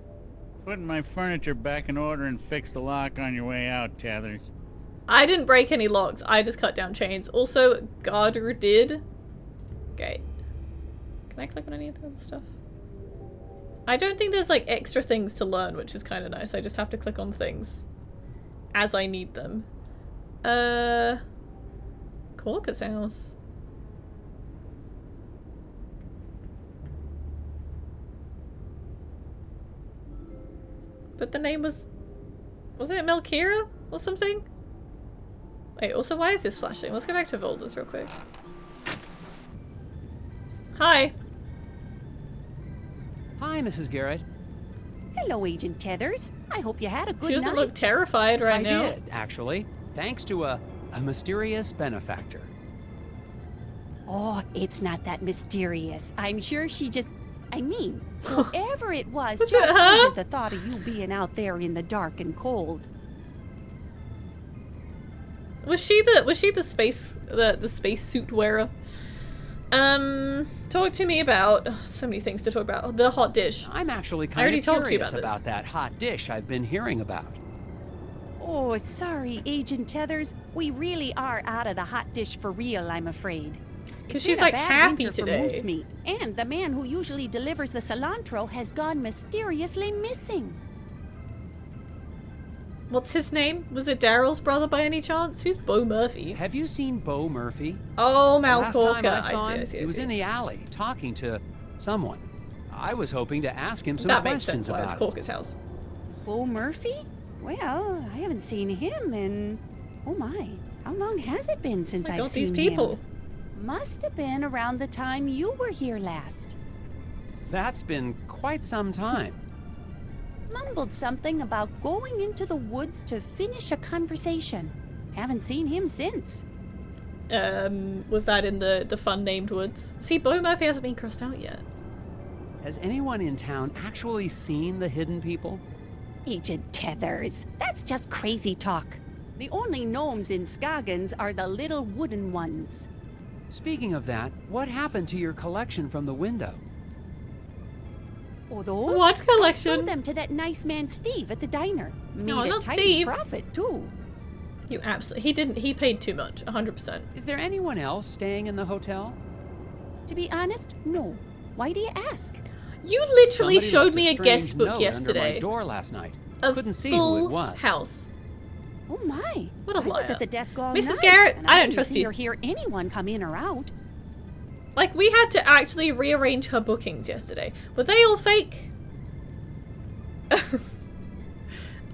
Putting my furniture back in order and fix the lock on your way out, Tethers. I didn't break any locks. I just cut down chains. Also, Garder did. Okay. Can I click on any of the other stuff? I don't think there's like extra things to learn, which is kind of nice. I just have to click on things as I need them. Corcus house. But the name was... Wasn't it Melkira or something? Wait, also why is this flashing? Let's go back to Volda's real quick. Hi. Hi, Mrs. Garrett. Hello, Agent Tethers. I hope you had a good She doesn't night. look terrified right now. I did, actually. Thanks to a mysterious benefactor. Oh, it's not that mysterious. I'm sure she just... I mean, whoever it was, Was just it her? hated the thought of you being out there in the dark and cold. Was she the space suit wearer? Talk to me about so many things to talk about. The hot dish. I'm actually I kind already of talked to you curious about this. about that hot dish I've been hearing about. Oh, sorry, Agent Tethers. We really are out of the hot dish for real, I'm afraid. 'Cause It's she's, been a like, bad happy winter for today. moose meat, and the man who usually delivers the cilantro has gone mysteriously missing. What's his name? Was it Daryl's brother by any chance? Who's Bo Murphy? Have you seen Bo Murphy? Oh, The last time Malcorca. I saw him, I see. he was in the alley talking to someone. I was hoping to ask him some That makes questions sense why it's about it. Corcus house. Bo Murphy? Well, I haven't seen him in... Oh my, how long has it been since Oh my I've God, seen these people. him? Must have been around the time you were here last. That's been quite some time. Mumbled something about going into the woods to finish a conversation. Haven't seen him since. Was that in the fun named woods? See, Bo Murphy hasn't been crossed out yet. Has anyone in town actually seen the hidden people? Agent Tethers, that's just crazy talk. The only gnomes in Scoggins are the little wooden ones. Speaking of that, what happened to your collection from the window? Oh, those? What I collection? sold them to that nice man Steve at the diner. Made No, a not tidy Steve. profit, too. You absolutely... He paid too much. 100%. Is there anyone else staying in the hotel? To be honest, no. Why do you ask? You literally Somebody showed left me a strange guest note book under my yesterday. door last night. A Couldn't see full who it was. house. Oh my. What a I was liar. at the desk all Mrs. night, Garrett, and I don't didn't trust see you. or hear anyone come in or out. Like, we had to actually rearrange her bookings yesterday. Were they all fake?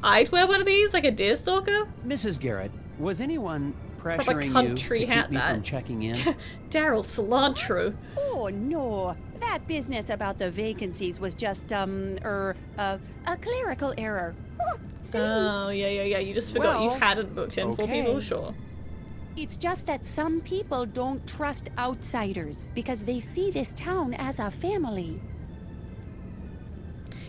I'd wear one of these, like a deerstalker. Mrs. Garrett, was anyone pressuring country you to hat keep me that. from checking in? Daryl Cilantro. Oh, no. That business about the vacancies was just, a clerical error. Oh, see? Oh, yeah. You just forgot you Well, hadn't booked in 4 people, okay. sure. It's just that some people don't trust outsiders because they see this town as a family.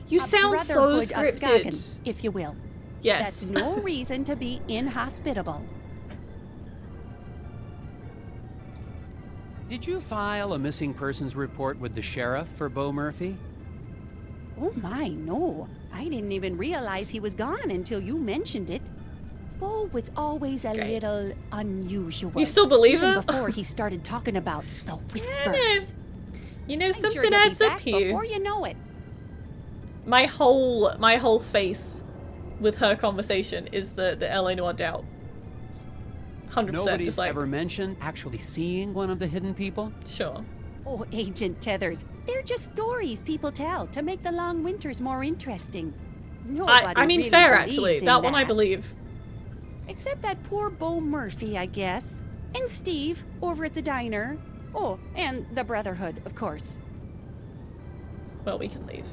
You A sound so brotherhood of scripted. Skagen, if you will. Yes. That's no reason to be inhospitable. Did you file a missing persons report with the sheriff for Bo Murphy? Oh my, no. I didn't even realize he was gone until you mentioned it. Bo was always a Great. little unusual. You still believe even her? before he started talking about the I whispers. You know, I'm something sure he'll be adds up back here. before you know it. My whole face with her conversation is the LA Noire doubt. 100%. Nobody's Just like, ever mentioned actually seeing one of the hidden people? sure. Oh, Agent Tethers, they're just stories people tell to make the long winters more interesting. Nobody I mean, really fair believes actually. in That one I believe. Except that poor Bo Murphy, I guess. And Steve, over at the diner. Oh, and the Brotherhood, of course. Well, we can leave.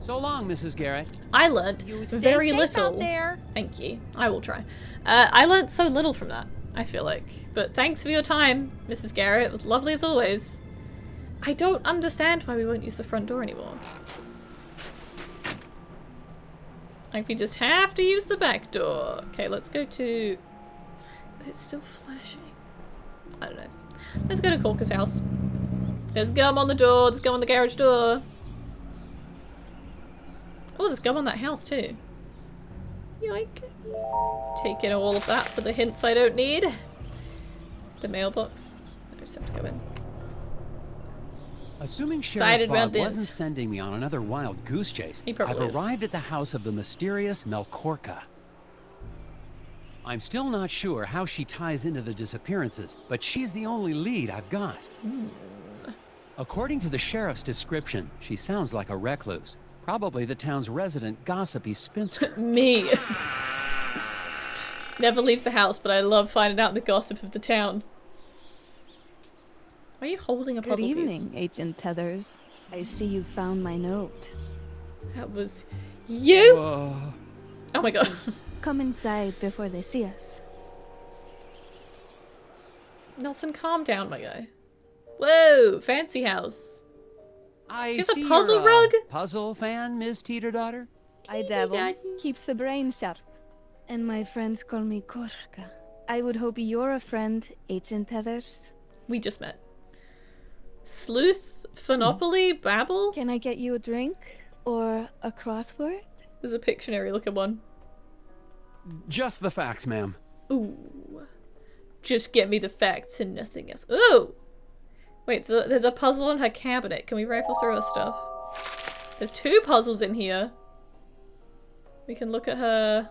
So long, Mrs. Garrett. I learnt You stay very safe little. out there. Thank you. I will try. I learnt so little from that, I feel like. But thanks for your time, Mrs. Garrett. It was lovely as always. I don't understand why we won't use the front door anymore. Like, we just have to use the back door. Okay, let's go to... But it's still flashing. I don't know. Let's go to Corker's house. There's gum on the door. There's gum on the garage door. Oh, there's gum on that house too. Yoink. Taking all of that for the hints I don't need. The mailbox. I just have to go in. Assuming Excited Sheriff about Bob this. wasn't sending me on another wild goose chase, He probably I've is. arrived at the house of the mysterious Melkorka. I'm still not sure how she ties into the disappearances, but she's the only lead I've got. According to the sheriff's description, she sounds like a recluse. Probably the town's resident gossipy spinster. Me. Never leaves the house, but I love finding out the gossip of the town. Why are you holding a Good puzzle evening, piece? Agent Tethers. I see you found my note. That was you? Whoa. Oh my god. Come inside before they see us. Nelson, calm down, my guy. Whoa, fancy house. I She has a see puzzle you're a rug? Puzzle fan, Miss Teeter-Daughter? I dabble. Keeps the brain sharp. And my friends call me Korka. I would hope you're a friend, Agent Tethers. We just met. Sleuth, Phonopoly, Babble? Can I get you a drink? Or a crossword? There's a Pictionary looking one. Just the facts, ma'am. Ooh. Just get me the facts and nothing else. Ooh! Wait, there's a puzzle on her cabinet. Can we rifle through her stuff? There's 2 puzzles in here. We can look at her...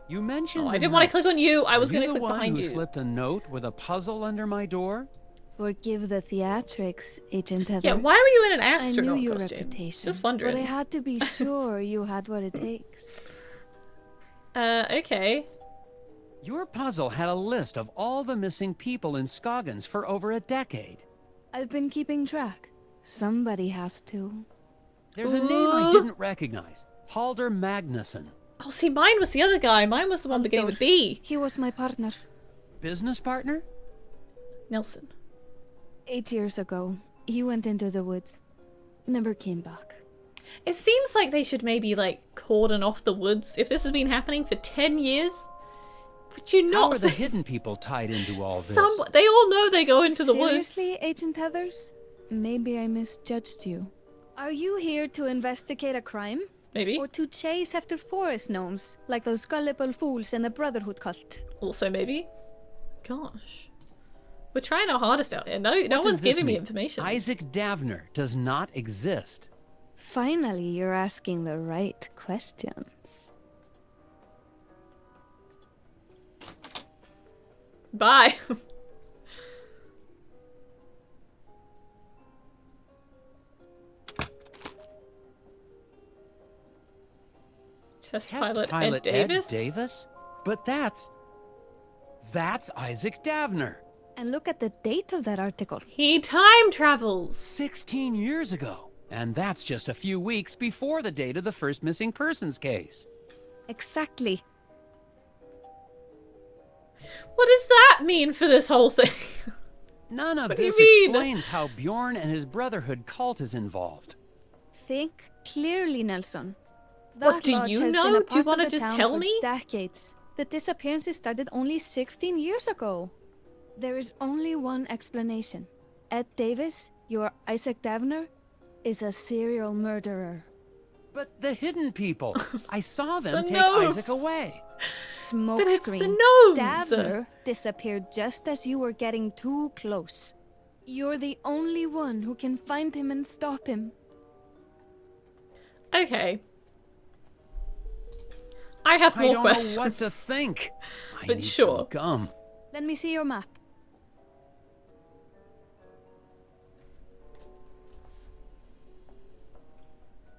You mentioned Oh, I didn't want to click on you. I was going going to click behind who you. Slipped a note with a puzzle under my door? Forgive the theatrics, Agent Tethers. Yeah, why were you in an I knew astronaut your costume? reputation. Just wondering. But I had to be sure you had what it takes. Okay. Your puzzle had a list of all the missing people in Scoggins for over a decade. I've been keeping track. Somebody has to. There's a name I didn't recognize. Halder Magnuson. Oh, see, mine was the other guy. Mine was the one beginning with B. He was my partner. Business partner? Nelson. 8 years ago, he went into the woods. Never came back. It seems like they should maybe, like, cordon off the woods. If this has been happening for 10 years, would you not How are the think- hidden people tied into all this? They all know they go into the woods. Seriously, Agent Tethers? Maybe I misjudged you. Are you here to investigate a crime? Maybe. Or to chase after forest gnomes, like those gullible fools in the Brotherhood cult? Also maybe. Gosh. We're trying our hardest out here. No What one's does this giving me mean? information. Isaac Davner does not exist. Finally, you're asking the right questions. Bye. Test pilot Ed Davis? Ed Davis? But that's That's Isaac Davner. And look at the date of that article. He time travels. 16 years ago. And that's just a few weeks before the date of the first missing persons case. Exactly. What does that mean for this whole thing? None of What do you this mean? explains how Bjorn and his Brotherhood cult is involved. Think clearly, Nelson. What, do lodge you has know? been a Do you part wanna of the just town tell for me? Decades. The disappearances started only 16 years ago. There is only one explanation. Ed Davis, your Isaac Davner, is a serial murderer. But the hidden people, I saw them The take gnomes. Isaac away. Smoke But it's screen. the gnomes. Davner disappeared just as you were getting too close. You're the only one who can find him and stop him. Okay. I have I more don't questions. know what to think. I But need sure. some gum. Let me see your map.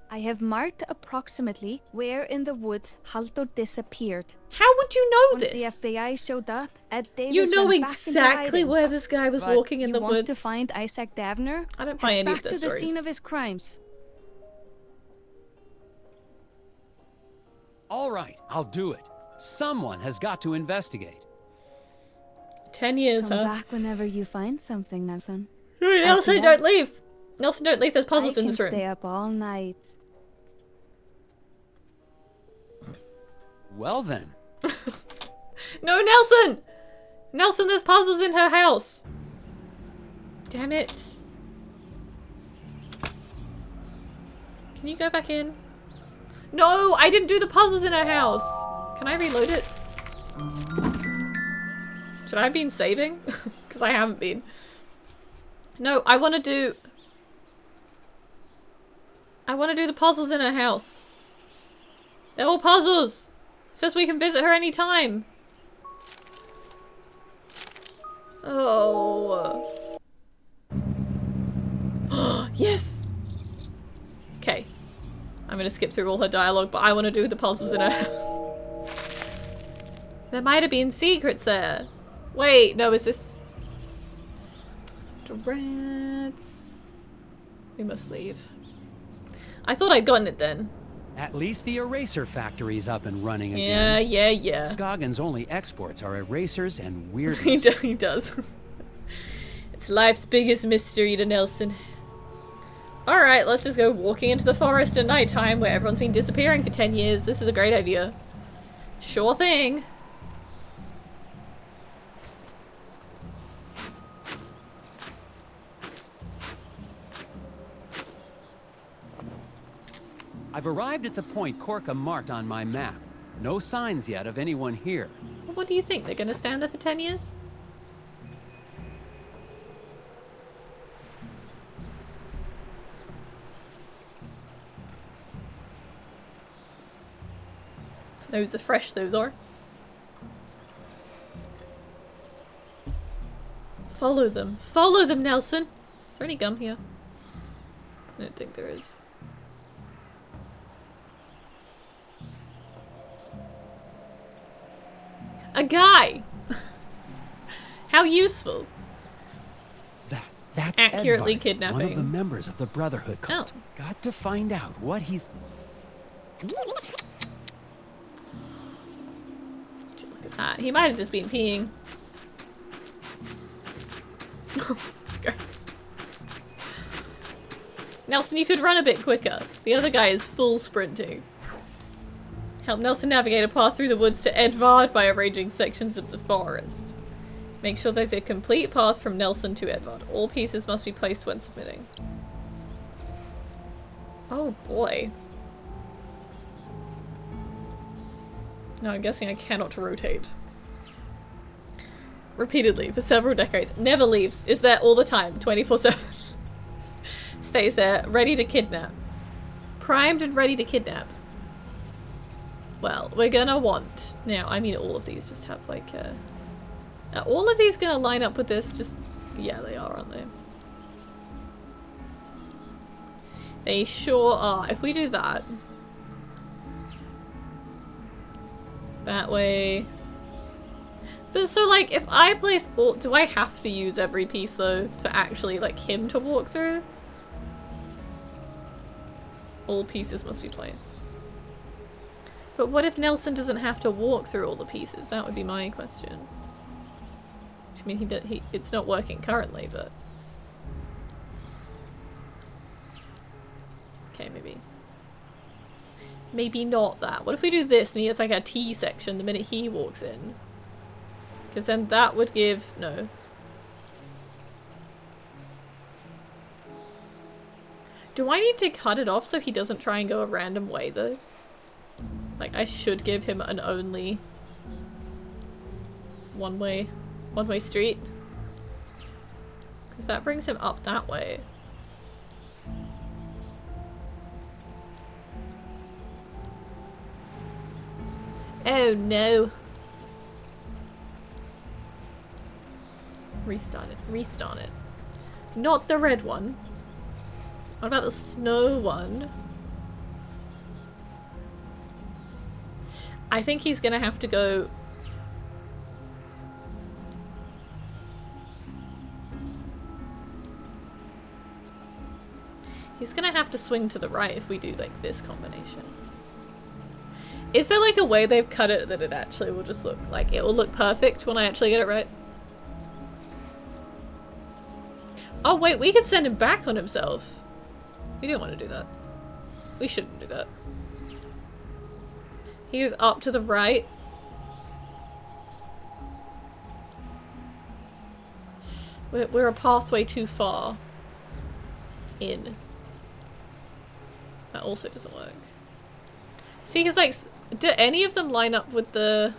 I have marked approximately where in the woods Halldór disappeared. How would you know Once this? the FBI showed up, Ed Davis You know went back into exactly hiding. where this guy was But walking in the you want woods. to find Isaac Davner? I don't buy Head any of back their to the stories. scene of his crimes. All right, I'll do it. Someone has got to investigate. 10 years, Come huh? back whenever you find something, Nelson. Nelson, don't leave! Nelson, don't leave. There's puzzles I in this can stay room. up all night. Well then. No, Nelson! Nelson, there's puzzles in her house. Damn it. Can you go back in? No, I didn't do the puzzles in her house. Can I reload it? Should I have been saving? Because I haven't been. No, I want to do the puzzles in her house. They're all puzzles. It says we can visit her anytime. Oh. Yes. Okay. I'm gonna skip through all her dialogue, but I want to do the puzzles in her house. There might have been secrets there. Wait, no, is this... Rats. We must leave. I thought I'd gotten it then. At least the eraser factory's up and running Yeah, again. yeah. Scoggins' only exports are erasers and weirdness. He does. It's life's biggest mystery to Nelson. Alright, let's just go walking into the forest at nighttime where everyone's been disappearing for 10 years. This is a great idea. Sure thing. I've arrived at the point Korka marked on my map. No signs yet of anyone here. What do you think? They're gonna stand there for 10 years? Those are fresh, those are. Follow them. Follow them, Nelson! Is there any gum here? I don't think there is. A guy! How useful. That's Accurately Edvard, kidnapping. one of the members of the Brotherhood cult. Oh. Got to find out what he's... Would you look at that? He might have just been peeing. Okay. Nelson, you could run a bit quicker. The other guy is full sprinting. Help Nelson navigate a path through the woods to Edvard by arranging sections of the forest. Make sure there's a complete path from Nelson to Edvard. All pieces must be placed when submitting. Oh boy. No, I'm guessing I cannot rotate. Repeatedly, for several decades. Never leaves. Is there all the time, 24/7. Stays there, ready to kidnap. Primed and ready to kidnap. Well, we're gonna want... Now, I mean all of these just have like are all of these gonna line up with this? Just... Yeah, they are, aren't they? They sure are. If we do that... That way... But so, like, if I place all... Do I have to use every piece, though, for actually, like, him to walk through? All pieces must be placed. But what if Nelson doesn't have to walk through all the pieces? That would be my question. I mean, it's not working currently, but... Okay, maybe. Maybe not that. What if we do this and he has like a T section the minute he walks in? Because then that would give... No. Do I need to cut it off so he doesn't try and go a random way though? Like, I should give him an only one-way street. Because that brings him up that way. Oh no. Restart it. Restart it. Not the red one. What about the snow one? I think he's gonna have to go... He's gonna have to swing to the right if we do like this combination. Is there like a way they've cut it that it actually will just look like it will look perfect when I actually get it right? Oh wait, we could send him back on himself. We didn't want to do that. We shouldn't do that. He goes up to the right. We're a pathway too far in. That also doesn't work. See, because like, do any of them line up with the...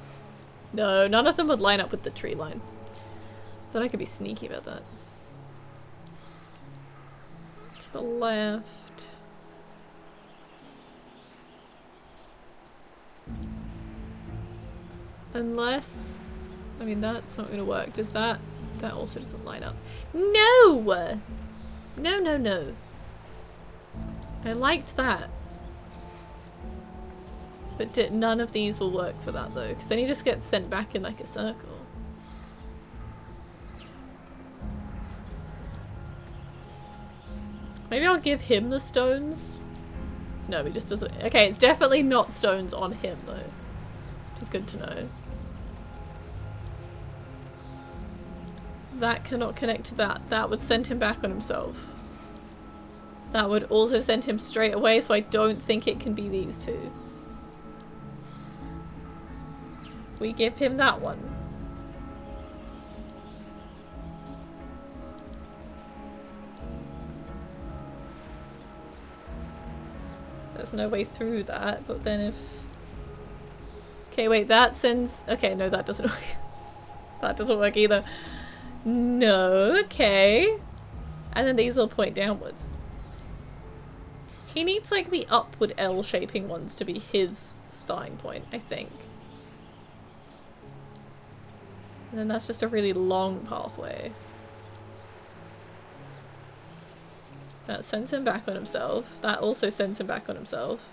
No, none of them would line up with the tree line. Thought I could be sneaky about that. To the left. Unless... I mean, that's not going to work. Does that... That also doesn't line up. No! No, no, no. I liked that. But none of these will work for that though, because then he just gets sent back in like a circle. Maybe I'll give him the stones. No, he just doesn't. Okay, it's definitely not stones on him though, which is good to know. That cannot connect to that. That would send him back on himself. That would also send him straight away, so I don't think it can be these two. We give him that one. There's no way through that, but then if... Okay, wait, that sends... Okay, no, that doesn't work. That doesn't work either. No, okay. And then these will point downwards. He needs like the upward L shaping ones to be his starting point, I think. And then that's just a really long pathway. That sends him back on himself. That also sends him back on himself.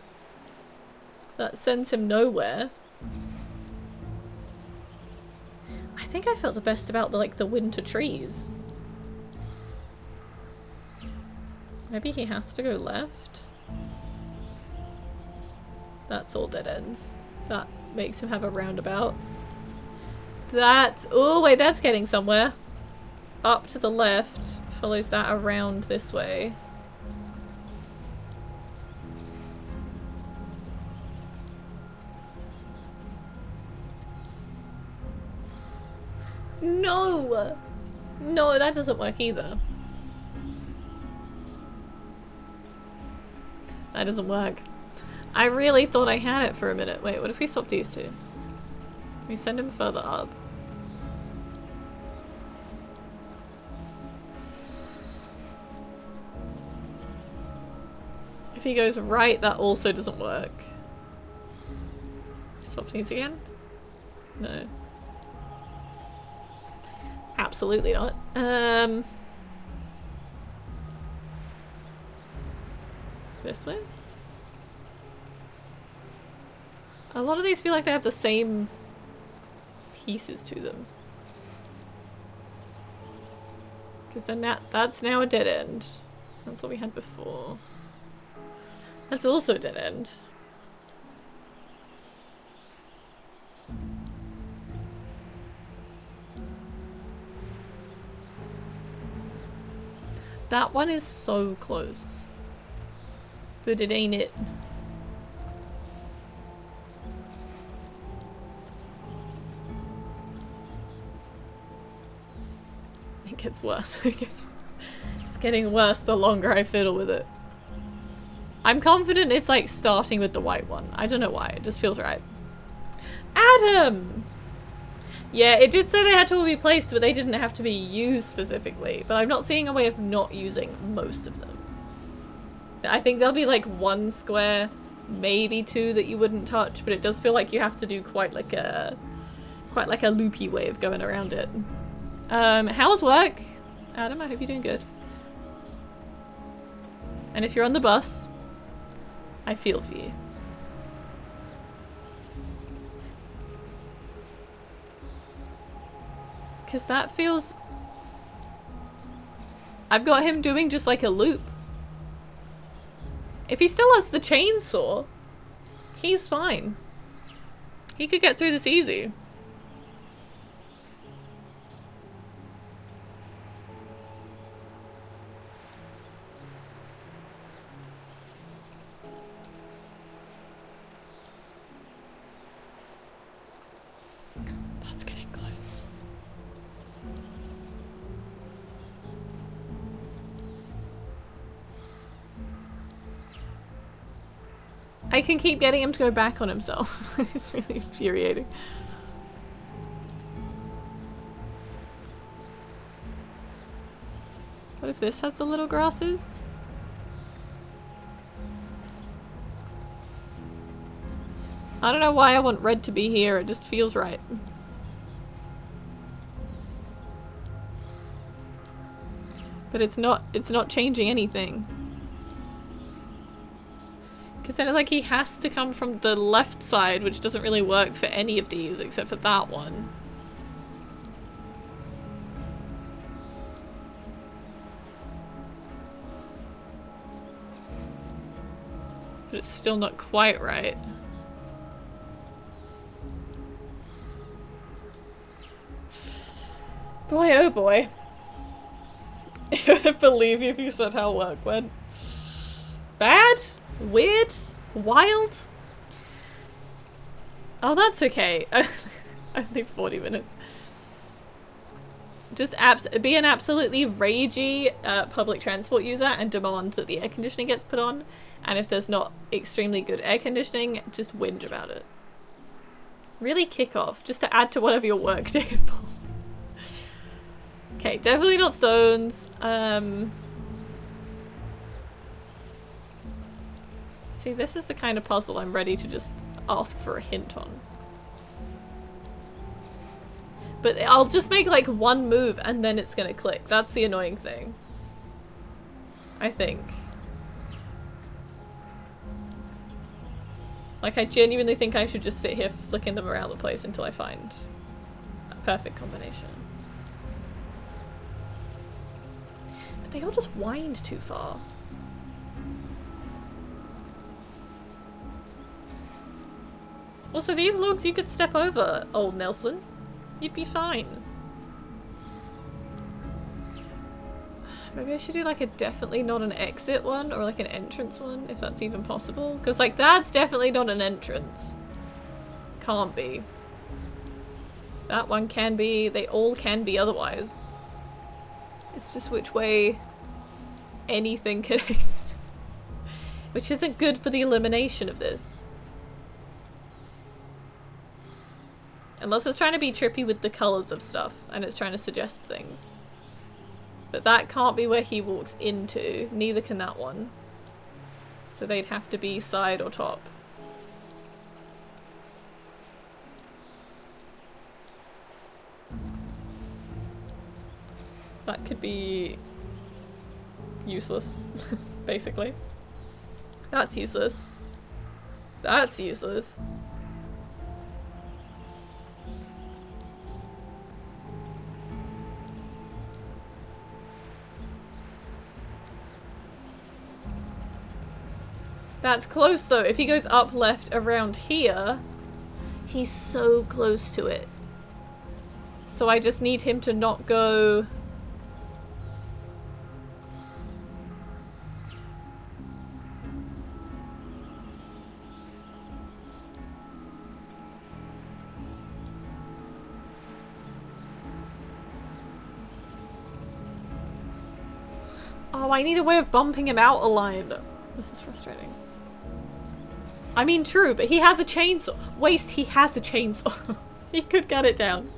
That sends him nowhere. I think I felt the best about the winter trees. Maybe he has to go left. That's all dead ends. That makes him have a roundabout. That's... Oh, wait, that's getting somewhere. Up to the left. Follows that around this way. No! No, that doesn't work either. That doesn't work. I really thought I had it for a minute. Wait, what if we swap these two? We send him further up. If he goes right, that also doesn't work. Swap these again? No. Absolutely not. This way? A lot of these feel like they have the same pieces to them. Because then that's now a dead end. That's what we had before. That's also a dead end. That one is so close. But it ain't it. It gets worse. It's getting worse the longer I fiddle with it. I'm confident it's like starting with the white one. I don't know why, it just feels right. Adam! Yeah, it did say they had to all be placed, but they didn't have to be used specifically. But I'm not seeing a way of not using most of them. I think there'll be like one square, maybe two that you wouldn't touch, but it does feel like you have to do quite like a loopy way of going around it. How's work? Adam, I hope you're doing good. And if you're on the bus, I feel for you. Because that feels... I've got him doing just like a loop. If he still has the chainsaw, he's fine. He could get through this easy. That's getting close. I can keep getting him to go back on himself. It's really infuriating. What if this has the little grasses? I don't know why I want red to be here, it just feels right. But it's not changing anything. Because then it's like he has to come from the left side, which doesn't really work for any of these except for that one. But it's still not quite right. Boy, oh boy. I wouldn't believe you if you said how work went. Bad? Weird? Wild? Oh, that's okay. Only 40 minutes. Just be an absolutely ragey public transport user and demand that the air conditioning gets put on. And if there's not extremely good air conditioning, just whinge about it. Really kick off, just to add to whatever your work day involves. Okay, definitely not stones. See, this is the kind of puzzle I'm ready to just ask for a hint on. But I'll just make like one move and then it's gonna click. That's the annoying thing. I think. Like, I genuinely think I should just sit here flicking them around the place until I find a perfect combination. But they all just wind too far. Also, these logs you could step over, old Nelson. You'd be fine. Maybe I should do like a definitely not an exit one or like an entrance one, if that's even possible. Because like that's definitely not an entrance. Can't be. That one can be. They all can be otherwise. It's just which way anything connects. Which isn't good for the elimination of this. Unless it's trying to be trippy with the colours of stuff and it's trying to suggest things. But that can't be where he walks into. Neither can that one. So they'd have to be side or top. That could be useless, basically. That's useless. That's useless. That's close though. If he goes up left around here, he's so close to it. So I just need him to not go... Oh, I need a way of bumping him out a line. This is frustrating. I mean, true, but he has a chainsaw. Waste, he has a chainsaw. He could cut it down.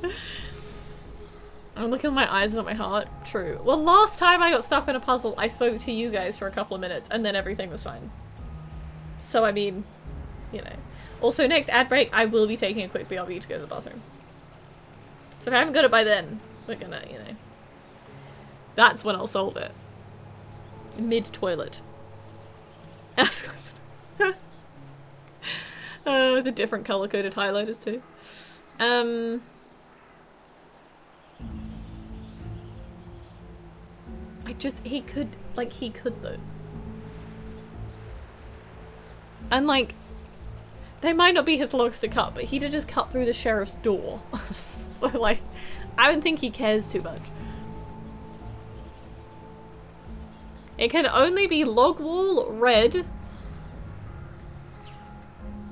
I'm looking at my eyes, not my heart. True. Well, last time I got stuck on a puzzle, I spoke to you guys for a couple of minutes, and then everything was fine. So, I mean, you know. Also, next ad break, I will be taking a quick BRB to go to the bathroom. So if I haven't got it by then, we're gonna, you know. That's when I'll solve it. Mid-toilet. The different color-coded highlighters too. He could though. And like, they might not be his logs to cut, but he'd have just cut through the sheriff's door. So like, I don't think he cares too much. It can only be log wall, red.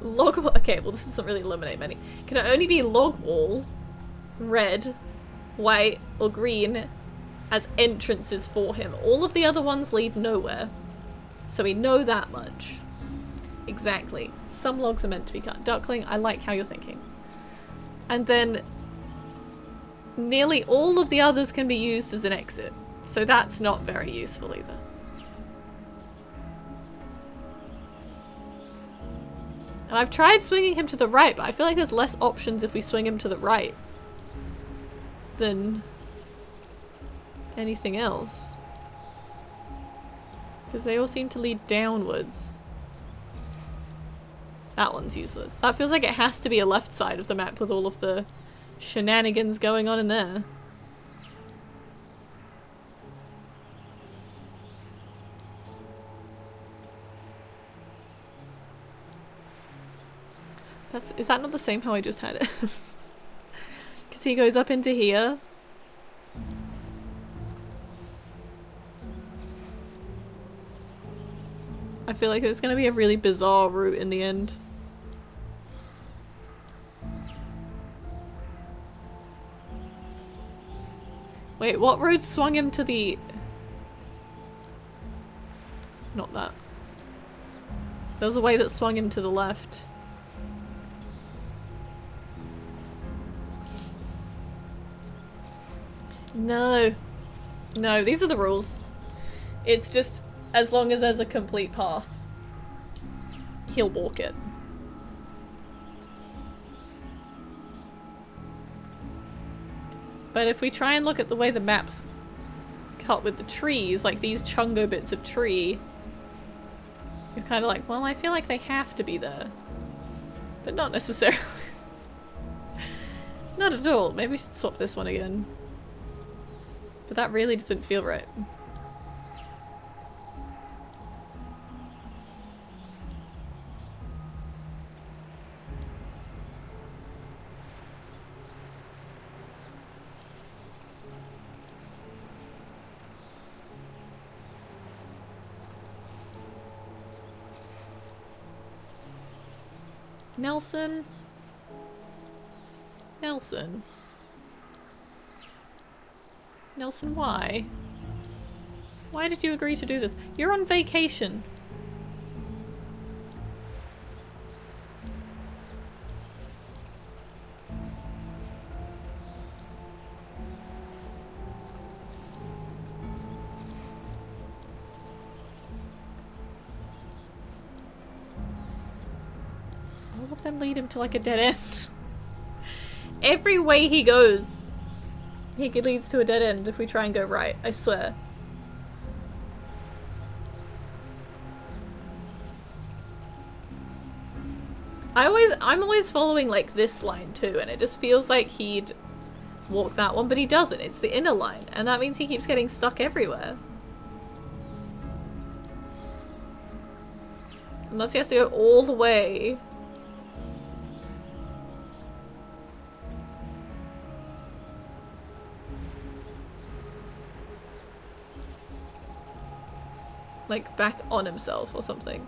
Log wall, okay, well this doesn't really eliminate many. It can only be log wall, red, white, or green as entrances for him. All of the other ones lead nowhere. So we know that much. Exactly. Some logs are meant to be cut. Duckling, I like how you're thinking. And then nearly all of the others can be used as an exit. So that's not very useful either. And I've tried swinging him to the right, but I feel like there's less options if we swing him to the right than anything else. Because they all seem to lead downwards. That one's useless. That feels like it has to be a left side of the map with all of the shenanigans going on in there. Is that not the same how I just had it? Because he goes up into here. I feel like it's gonna be a really bizarre route in the end. Wait, what road swung him to the... Not that. There was a way that swung him to the left. No. No, these are the rules. It's just, as long as there's a complete path, he'll walk it. But if we try and look at the way the map's cut with the trees, like these chungo bits of tree, you're kind of like, well, I feel like they have to be there. But not necessarily. Not at all. Maybe we should swap this one again. But that really doesn't feel right. Nelson? Nelson? Nelson, why? Why did you agree to do this? You're on vacation. All of them lead him to like a dead end. Every way he goes, he leads to a dead end if we try and go right, I swear. I'm always following like this line too, and it just feels like he'd walk that one, but he doesn't. It's the inner line, and that means he keeps getting stuck everywhere. Unless he has to go all the way. Like, back on himself or something.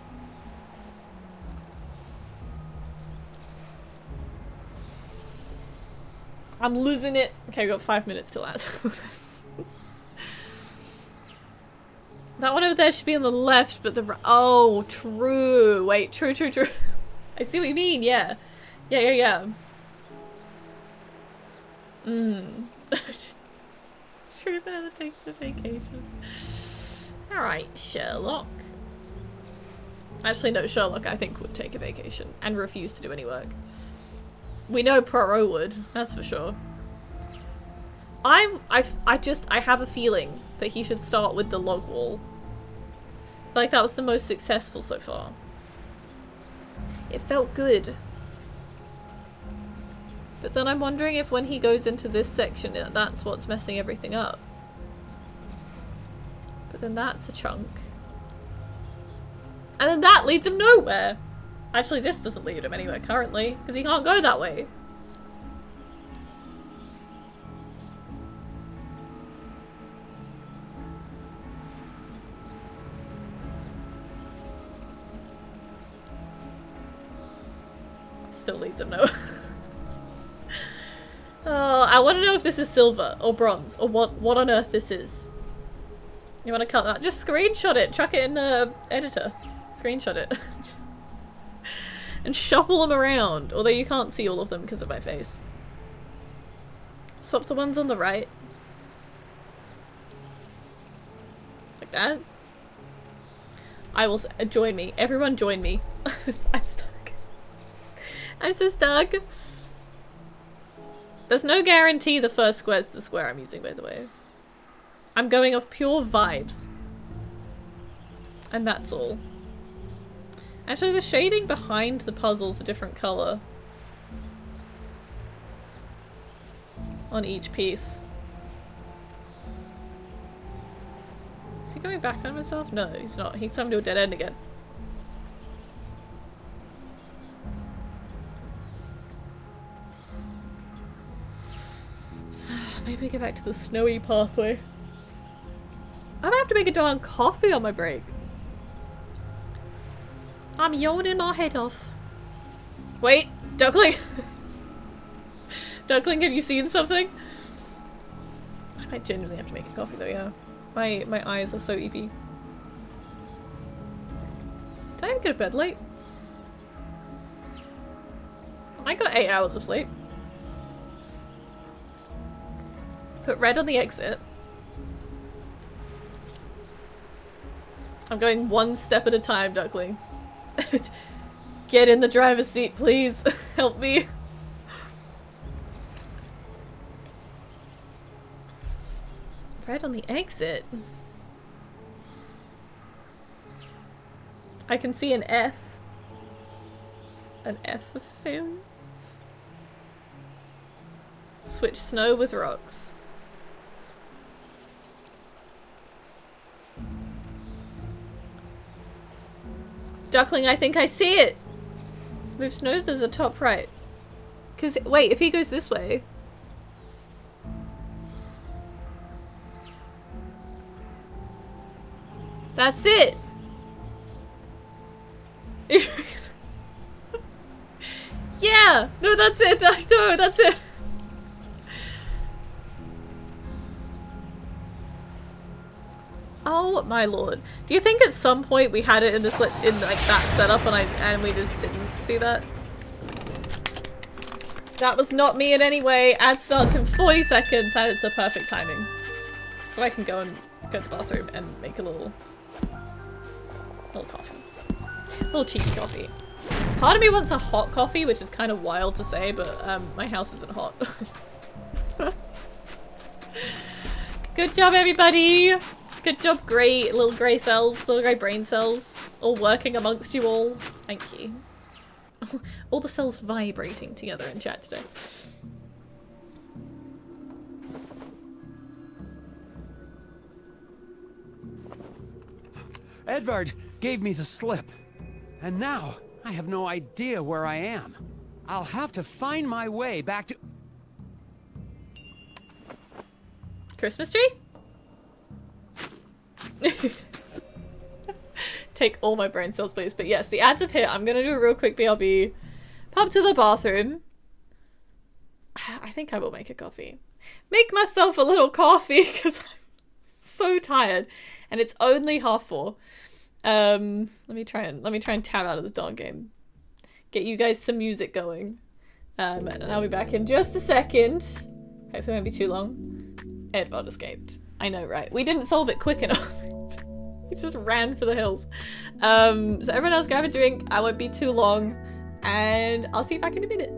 I'm losing it. Okay, we've got 5 minutes till that. That one over there should be on the left, but the oh, true. Wait, true. I see what you mean, yeah. Yeah. It's true that takes a vacation. Alright, Sherlock. Actually, no, Sherlock I think would take a vacation and refuse to do any work. We know Poirot would, that's for sure. I have a feeling that he should start with the log wall. I feel like that was the most successful so far. It felt good. But then I'm wondering if when he goes into this section, that's what's messing everything up. But then that's a chunk. And then that leads him nowhere! Actually, this doesn't lead him anywhere currently, because he can't go that way. Still leads him nowhere. Oh, I want to know if this is silver or bronze or what on earth this is. You want to cut that? Just screenshot it. Chuck it in the editor. Screenshot it. Just and shuffle them around. Although you can't see all of them because of my face. Swap the ones on the right. Like that. I will join me. Everyone join me. I'm stuck. I'm so stuck. There's no guarantee the first square's the square I'm using, by the way. I'm going off pure vibes. And that's all. Actually, the shading behind the puzzle's a different color. On each piece. Is he going back on himself? No, he's not. He's come to a dead end again. Maybe we get back to the snowy pathway. I'm gonna have to make a darn coffee on my break. I'm yawning my head off. Wait, Duckling! Duckling, have you seen something? I might genuinely have to make a coffee though, yeah. My eyes are so eepy. Did I even go to bed late? I got 8 hours of sleep. Put red on the exit. I'm going one step at a time, Duckling. Get in the driver's seat, please. Help me. Red on the exit? I can see an F. An F of failure. Switch snow with rocks. Duckling, I think I see it! Move snow to the top right. Cause, wait, if he goes this way... That's it! Yeah! No, that's it! No, that's it! Oh my lord. Do you think at some point we had it in this in like that setup and we just didn't see that? That was not me in any way. Ad starts in 40 seconds and it's the perfect timing. So I can go to the bathroom and make a little coffee. A little cheeky coffee. Part of me wants a hot coffee, which is kind of wild to say, but my house isn't hot. Good job, everybody! Good job, little grey cells, little grey brain cells, all working amongst you all. Thank you. All the cells vibrating together in chat today. Edvard gave me the slip. And now, I have no idea where I am. I'll have to find my way back to... Christmas tree? Take all my brain cells, please. But yes, the ads have hit. I'm gonna do a real quick BRB. Pop to the bathroom. I think I will make a coffee. Make myself a little coffee because I'm so tired. And it's only 4:30. Let me try and tab out of this darn game. Get you guys some music going. And I'll be back in just a second. Hopefully it won't be too long. Edward escaped. I know, right? We didn't solve it quick enough. He just ran for the hills. So everyone else grab a drink. I won't be too long. And I'll see you back in a minute.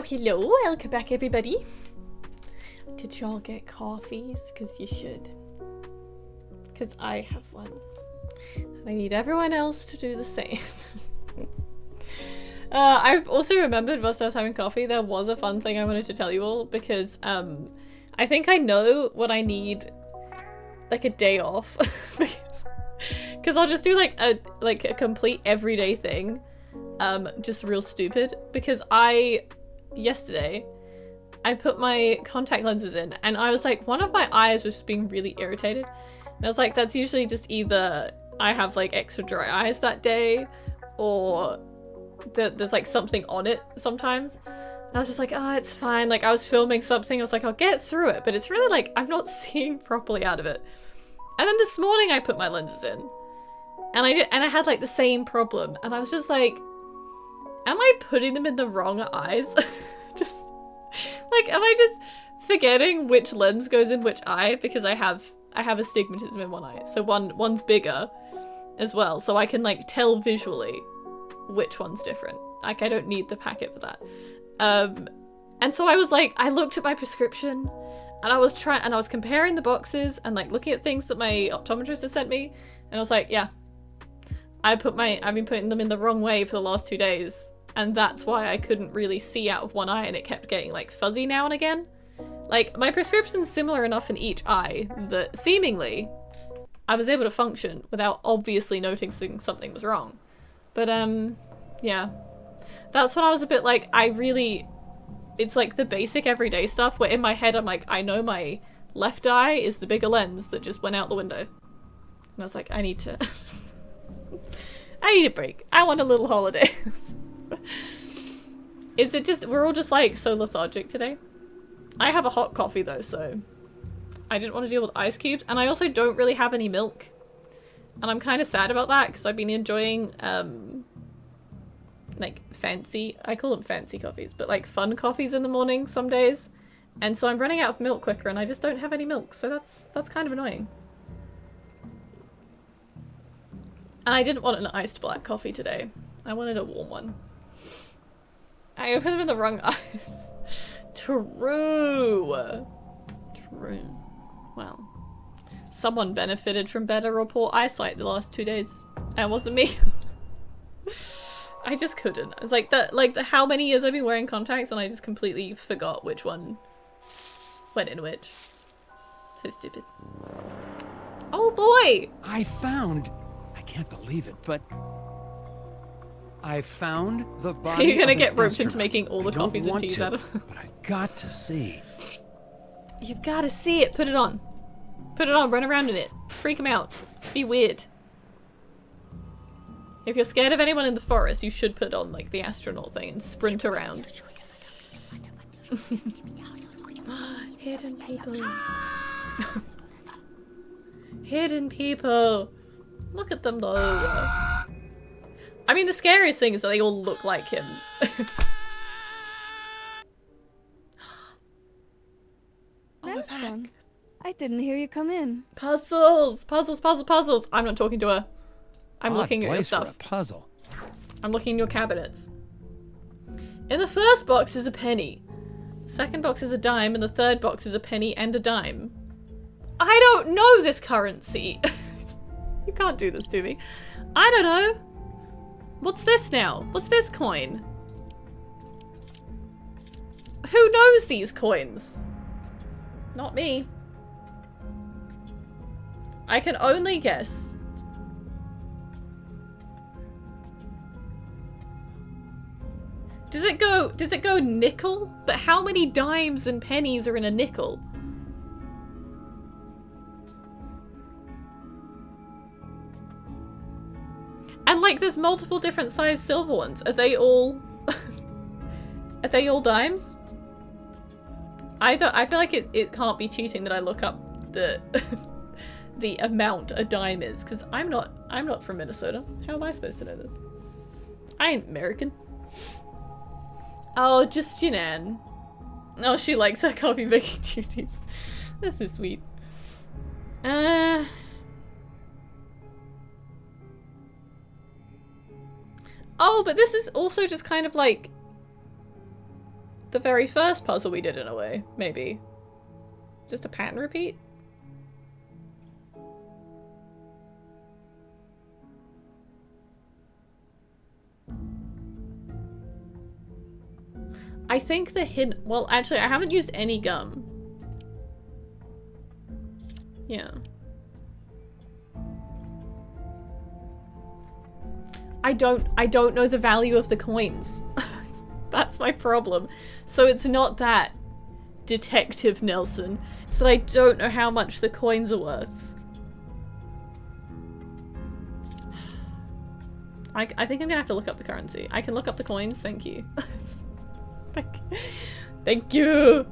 Hello, welcome back everybody. Did y'all get coffees? Because you should. Because I have one. And I need everyone else to do the same. I've also remembered whilst I was having coffee, there was a fun thing I wanted to tell you all, because I think I know what I need, like a day off. Because I'll just do like a complete everyday thing, just real stupid. Because yesterday, I put my contact lenses in, and I was like, one of my eyes was just being really irritated. And I was like, that's usually just either I have like extra dry eyes that day, or there's like something on it sometimes. And I was just like, oh, it's fine. Like I was filming something, I was like, I'll get through it. But it's really like, I'm not seeing properly out of it. And then this morning I put my lenses in, and I had like the same problem. And I was just like, am I putting them in the wrong eyes? Just like, am I just forgetting which lens goes in which eye? Because I have astigmatism in one eye. So one's bigger as well. So I can like tell visually which one's different. Like I don't need the packet for that. And so I was like, I looked at my prescription, and I was comparing the boxes and like looking at things that my optometrist has sent me, and I was like, yeah, I've been putting them in the wrong way for the last 2 days, and that's why I couldn't really see out of one eye, and it kept getting like fuzzy now and again. Like my prescription's similar enough in each eye that seemingly I was able to function without obviously noticing something was wrong. But yeah. That's when I was a bit like, it's like the basic everyday stuff where in my head I'm like, I know my left eye is the bigger lens that just went out the window. And I was like, I need a break. I want a little holiday. Is it just, we're all just like so lethargic today? I have a hot coffee though, so I didn't want to deal with ice cubes. And I also don't really have any milk. And I'm kind of sad about that because I've been enjoying, like fancy, I call them fancy coffees, but like fun coffees in the morning some days, and so I'm running out of milk quicker, and I just don't have any milk, so that's kind of annoying. And I didn't want an iced black coffee today. I wanted a warm one. I opened them in the wrong eyes. True. Well, someone benefited from better or poor eyesight the last 2 days, and it wasn't me. I just couldn't. It's like how many years I've been wearing contacts, and I just completely forgot which one went in which. So stupid. Oh boy! I can't believe it, but I found the body. You're gonna get roped into making all the coffees and teas out of them. But I got to see. You've got to see it. Put it on. Put it on. Run around in it. Freak them out. Be weird. If you're scared of anyone in the forest, you should put on like the astronaut thing and sprint around. Hidden people. Hidden people. Look at them though. I mean, the scariest thing is that they all look like him. There's son. I didn't hear you come in. Puzzles! Puzzles, puzzles! I'm not talking to her. I'm looking at your stuff. For a puzzle. I'm looking in your cabinets. In the first box is a penny. The second box is a dime, and the third box is a penny and a dime. I don't know this currency. You can't do this to me. I don't know. What's this now? What's this coin? Who knows these coins? Not me. I can only guess. Does it go nickel? But how many dimes and pennies are in a nickel? And like there's multiple different size silver ones. Are they all are they all dimes? I feel like it can't be cheating that I look up the the amount a dime is, because I'm not from Minnesota. How am I supposed to know this? I ain't American. Oh, just Jinan. Oh, she likes her coffee making duties. That's so sweet. Oh, but this is also just kind of like the very first puzzle we did in a way, maybe. Just a pattern repeat? I think the hint, well, actually, I haven't used any gum. Yeah. I don't know the value of the coins. That's my problem. So it's not that, Detective Nelson. It's that I don't know how much the coins are worth. I think I'm gonna have to look up the currency. I can look up the coins, thank you. Thank you!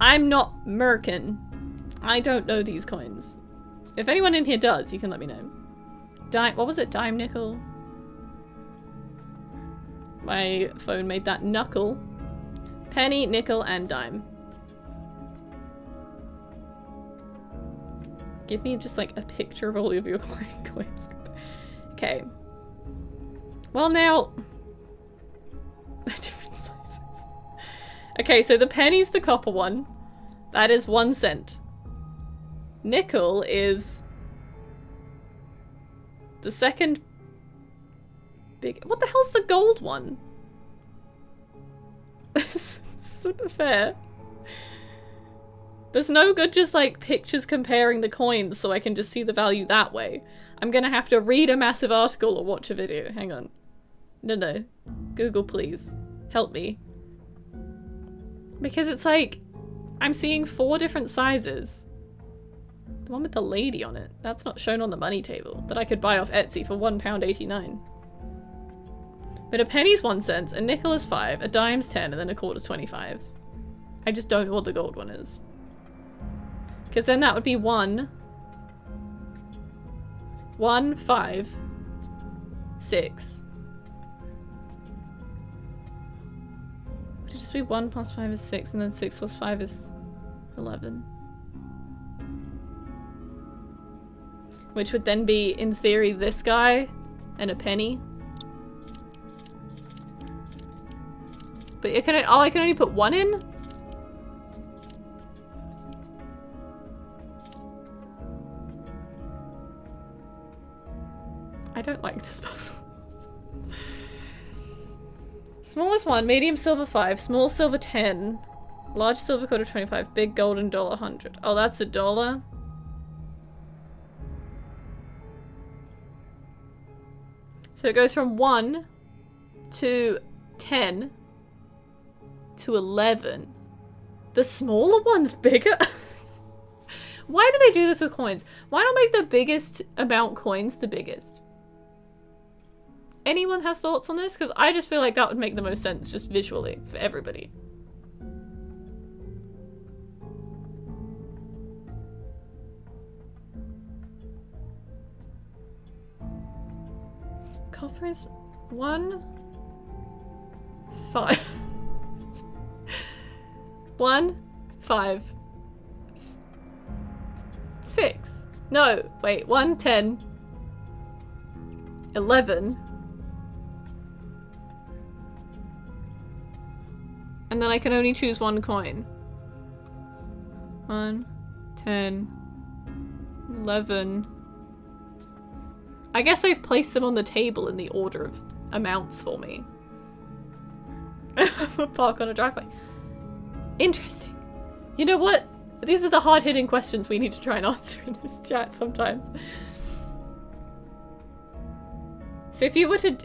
I'm not Merkin. I don't know these coins. If anyone in here does, you can let me know. Dime, what was it? Dime, nickel? My phone made that knuckle. Penny, nickel, and dime. Give me just like a picture of all of your coins. Okay. Well now... different sizes. Okay, so the penny's the copper one. That is 1 cent. Nickel is... the second... big... What the hell's the gold one? This isn't fair. There's no good just like pictures comparing the coins so I can just see the value that way. I'm gonna have to read a massive article or watch a video. Hang on. No. Google, please. Help me. Because it's like, I'm seeing 4 different sizes. The one with the lady on it, that's not shown on the money table, that I could buy off Etsy for £1.89. But a penny's 1 cent, a nickel is 5, a dime's 10, and then a quarter's 25. I just don't know what the gold one is. Because then that would be 1, 5, 6. Would it just be 1 plus 5 is 6, and then 6 plus 5 is 11? Which would then be, in theory, this guy and a penny. But I can only put 1 in? I don't like this puzzle. Smallest 1, medium silver 5, small silver 10, large silver quarter 25, big golden dollar 100. Oh, that's $1. So it goes from 1 to 10 to 11. The smaller one's bigger? Why do they do this with coins? Why not make the biggest amount coins the biggest? Anyone has thoughts on this? Because I just feel like that would make the most sense just visually for everybody. Copper is 1, 5. 1, 5, 6. No, wait, 1, 10, 11. And then I can only choose 1 coin. 1, 10, 11. I guess they've placed them on the table in the order of amounts for me. Park on a driveway. Interesting. You know what? These are the hard-hitting questions we need to try and answer in this chat sometimes. So if you were to...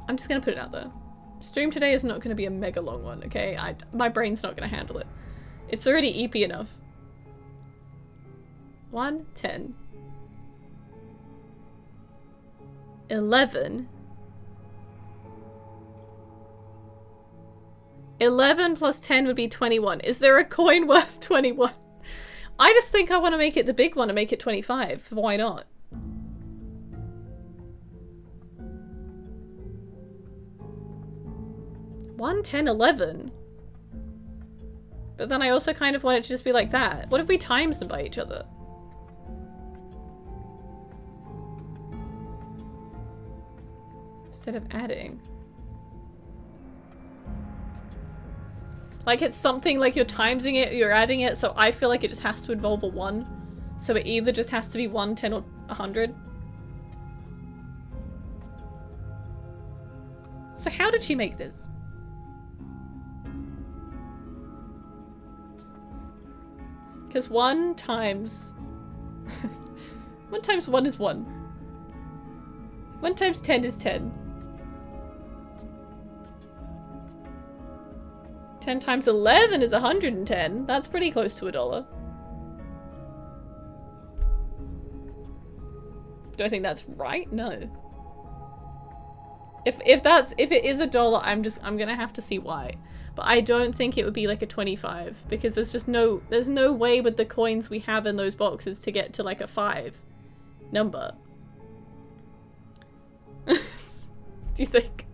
I'm just gonna put it out there. Stream today is not gonna be a mega long one, okay? My brain's not gonna handle it. It's already EP enough. 1, 10. 11. 11 plus 10 would be 21. Is there a coin worth 21? I just think I want to make it the big one and make it 25. Why not? One, 10, 11. But then I also kind of want it to just be like that. What if we times them by each other? Instead of adding. Like it's something like you're timesing it, you're adding it, so I feel like it just has to involve a 1. So it either just has to be 1, 10, or 100. So how did she make this? Because 1 times... 1 times 1 is 1. 1 times 10 is 10. 10 times 11 is 110. That's pretty close to $1. Do I think that's right? No. If it is $1, I'm gonna have to see why. But I don't think it would be like a 25 because there's no way with the coins we have in those boxes to get to like a 5 number. Do you think?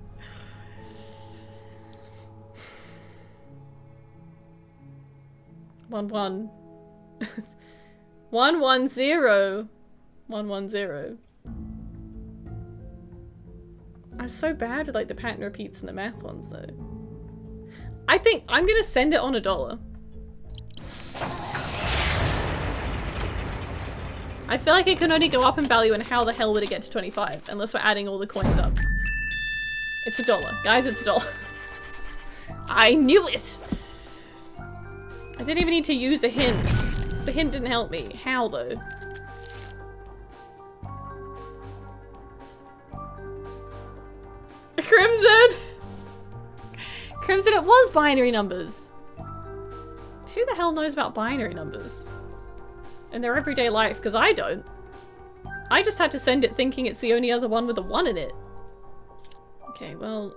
One 110. 110. I'm so bad with like the pattern repeats and the math ones though. I think I'm gonna send it on $1. I feel like it can only go up in value, and how the hell would it get to 25 unless we're adding all the coins up? It's $1. Guys, it's $1. I knew it! I didn't even need to use a hint. The hint didn't help me. How though? Crimson! Crimson, it was binary numbers. Who the hell knows about binary numbers in their everyday life? Because I don't. I just had to send it thinking it's the only other one with a 1 in it. Okay, well...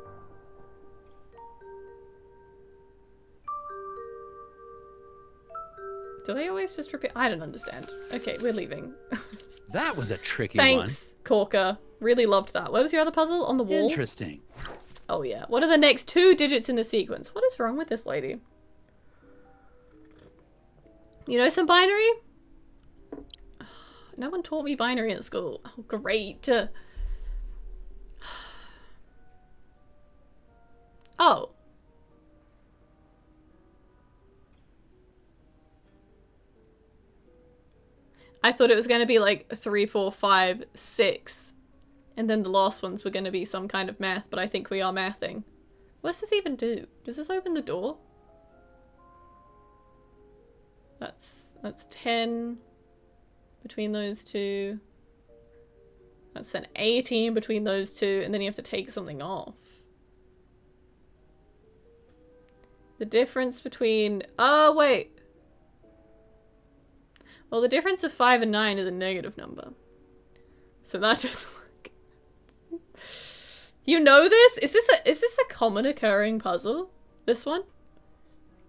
Do they always just repeat? I don't understand. Okay, we're leaving. That was a tricky one. Thanks, Corker. Really loved that. Where was your other puzzle? On the wall? Interesting. Oh yeah. What are the next 2 digits in the sequence? What is wrong with this lady? You know some binary? No one taught me binary at school. Oh, great. Oh. I thought it was going to be like 3, 4, 5, 6. And then the last ones were going to be some kind of math, but I think we are mathing. What does this even do? Does this open the door? That's 10 between those 2. That's then 18 between those 2, and then you have to take something off. The difference between... Oh, wait. Well, the difference of 5 and 9 is a negative number. So that just like... You know this? Is this a common occurring puzzle? This one?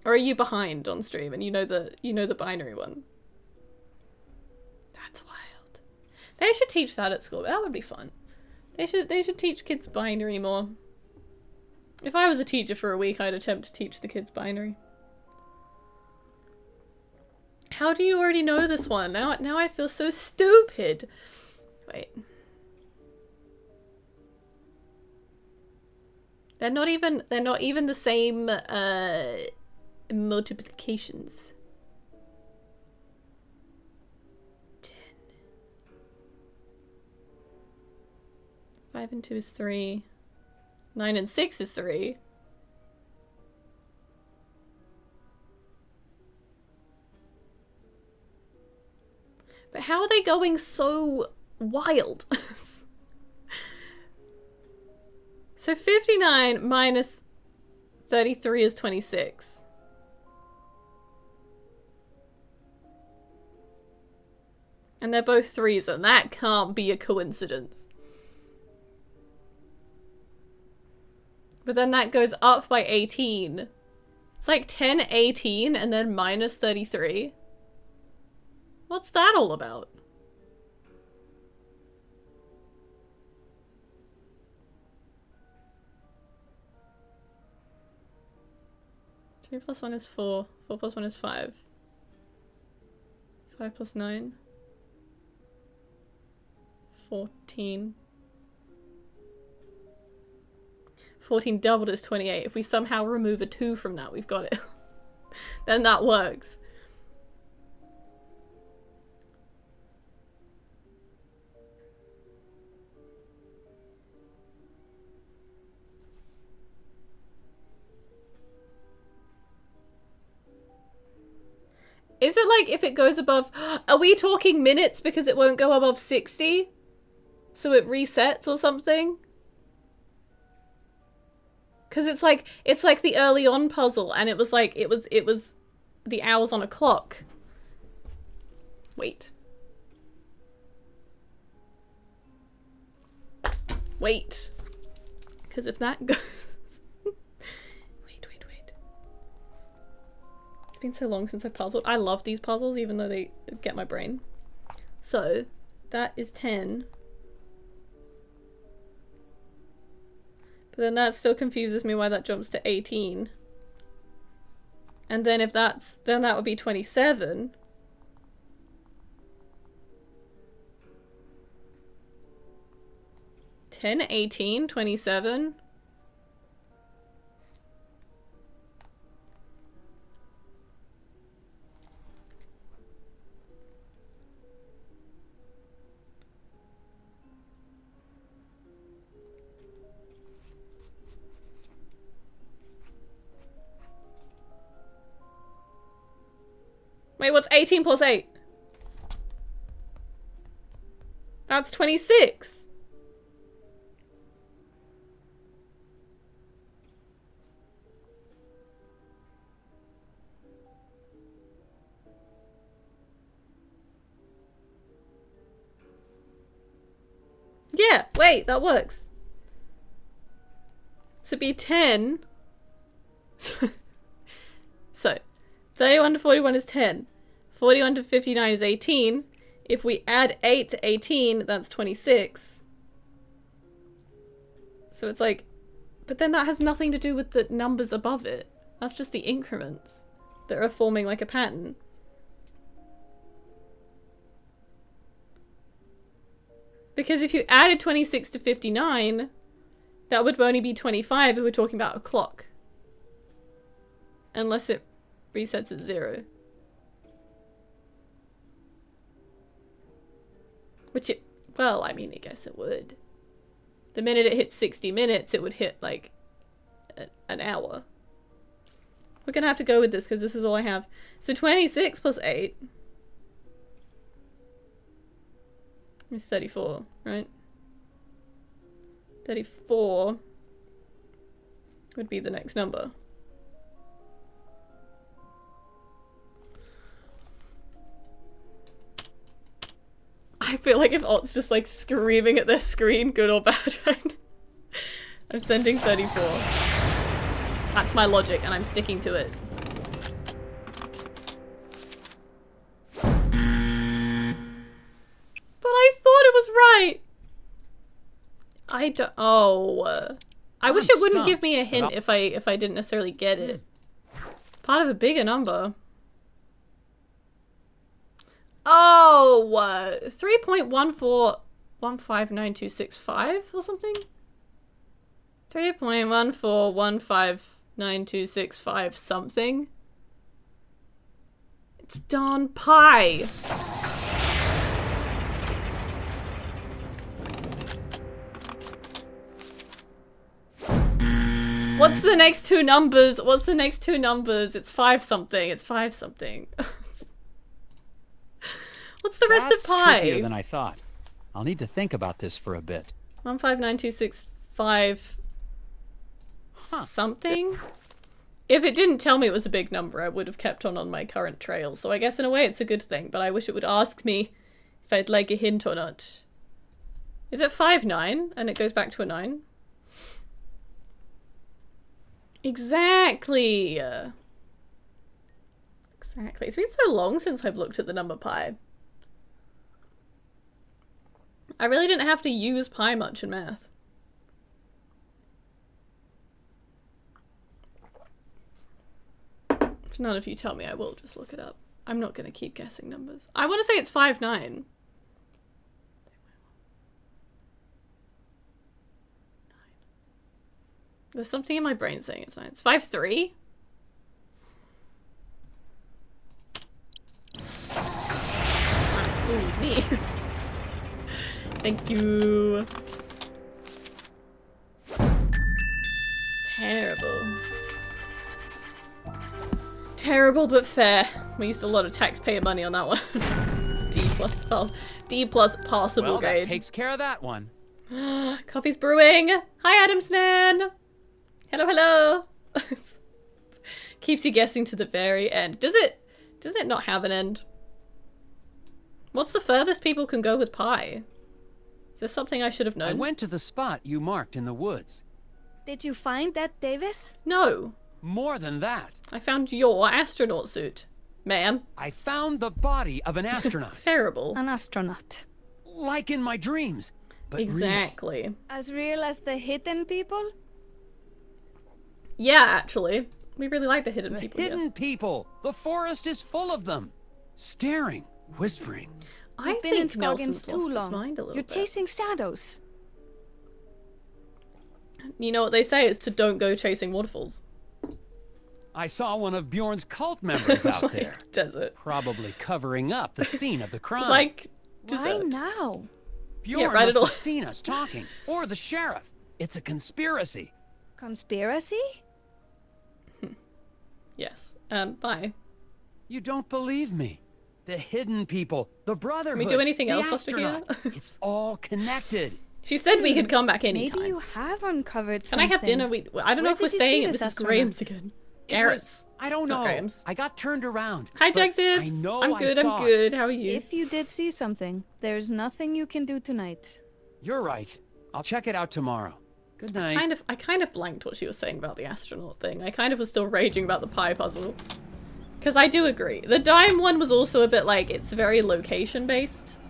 Or are you behind on stream and you know the binary one? That's wild. They should teach that at school. That would be fun. They should teach kids binary more. If I was a teacher for a week, I'd attempt to teach the kids binary. How do you already know this one? Now I feel so stupid. Wait. They're not even the same multiplications. 10. 5 and 2 is 3. 9 and 6 is 3. But how are they going so wild? So 59 minus 33 is 26. And they're both 3s, and that can't be a coincidence. But then that goes up by 18. It's like 10, 18, and then minus 33. What's that all about? Three plus 1 is 4. 4 plus 1 is 5. 5 plus 9. 14. 14 doubled is 28. If we somehow remove a 2 from that, we've got it. Then that works. Is it like if it goes above... Are we talking minutes because it won't go above 60? So it resets or something? Because it's like the early on puzzle and it was like, it was the hours on a clock. Wait. Wait. Because if that goes... Wait. It's been so long since I've puzzled. I love these puzzles even though they get my brain. So, that is 10. But then that still confuses me why that jumps to 18. And then if that's... then that would be 27. $10, 18, 27. Wait, what's 18 plus 8? That's 26. Yeah, wait, that works. So be 10. So, 31 to 41 is 10. 41 to 59 is 18. If we add 8 to 18, that's 26. So it's like... But then that has nothing to do with the numbers above it. That's just the increments that are forming like a pattern. Because if you added 26 to 59, that would only be 25 if we're talking about a clock. Unless it resets at 0. Which it... well, I mean, I guess it would. The minute it hits 60 minutes, it would hit, like, an hour. We're gonna have to go with this because this is all I have. So 26 plus 8... it's 34, right? 34 would be the next number. I feel like if Alt's just like screaming at their screen, good or bad, right? I'm sending 34. That's my logic and I'm sticking to it. But I thought it was right. I don't... oh. I wish it wouldn't give me a hint if I didn't necessarily get it. Part of a bigger number. Oh, 3.14159265 or something? 3.14159265 something. It's darn pi. What's the next two numbers? What's the next two numbers? It's 5 something. It's 5 something. What's the rest of pi? Trickier than I thought. I'll need to think about this for a bit. 159265 something? If it didn't tell me it was a big number, I would have kept on my current trail. So I guess in a way it's a good thing, but I wish it would ask me if I'd like a hint or not. Is it 5-9 and it goes back to a 9? Exactly. Exactly. It's been so long since I've looked at the number pi. I really didn't have to use pi much in math. If none of you tell me, I will just look it up. I'm not going to keep guessing numbers. I want to say it's 5-9. There's something in my brain saying it's 9. It's 5-3. Fooled me. Thank you. Terrible. Terrible but fair. We used a lot of taxpayer money on that one. D plus possible Well, grade. that takes care of that one. Coffee's brewing. Hi, Adam Snan. Hello, hello. Keeps you guessing to the very end. Doesn't it not have an end? What's the furthest people can go with pie? Is there something I should have known? I went to the spot you marked in the woods. Did you find that, Davis? No. More than that. I found your astronaut suit, ma'am. I found the body of an astronaut. Terrible. An astronaut. Like in my dreams. But exactly. Real. As real as the hidden people? Yeah, actually. We really like the hidden people. Hidden people. The forest is full of them. Staring, whispering. I think Nelson's lost his mind a little bit. You're chasing shadows. You know what they say is to don't go chasing waterfalls. I saw one of Bjorn's cult members out there. Desert. Probably covering up the scene of the crime. Like, why now? Bjorn must have seen us talking. Or the sheriff. It's a conspiracy. Conspiracy? Yes. Bye. You don't believe me. The hidden people, the brotherhood, Can we do anything else whilst we're here? It's all connected. She said we could come back anytime. Maybe you have uncovered Can something. I have dinner? I don't know if we're staying at Mrs. Graham's again. Garrett's. I don't know. Graham's. I got turned around. Hi, Jaxibs. I know I'm good. I'm good. How are you? If you did see something, there's nothing you can do tonight. You're right. I'll check it out tomorrow. Good night. I kind of blanked what she was saying about the astronaut thing. I kind of was still raging about the pie puzzle. Because I do agree. The dime one was also a bit like, it's very location based.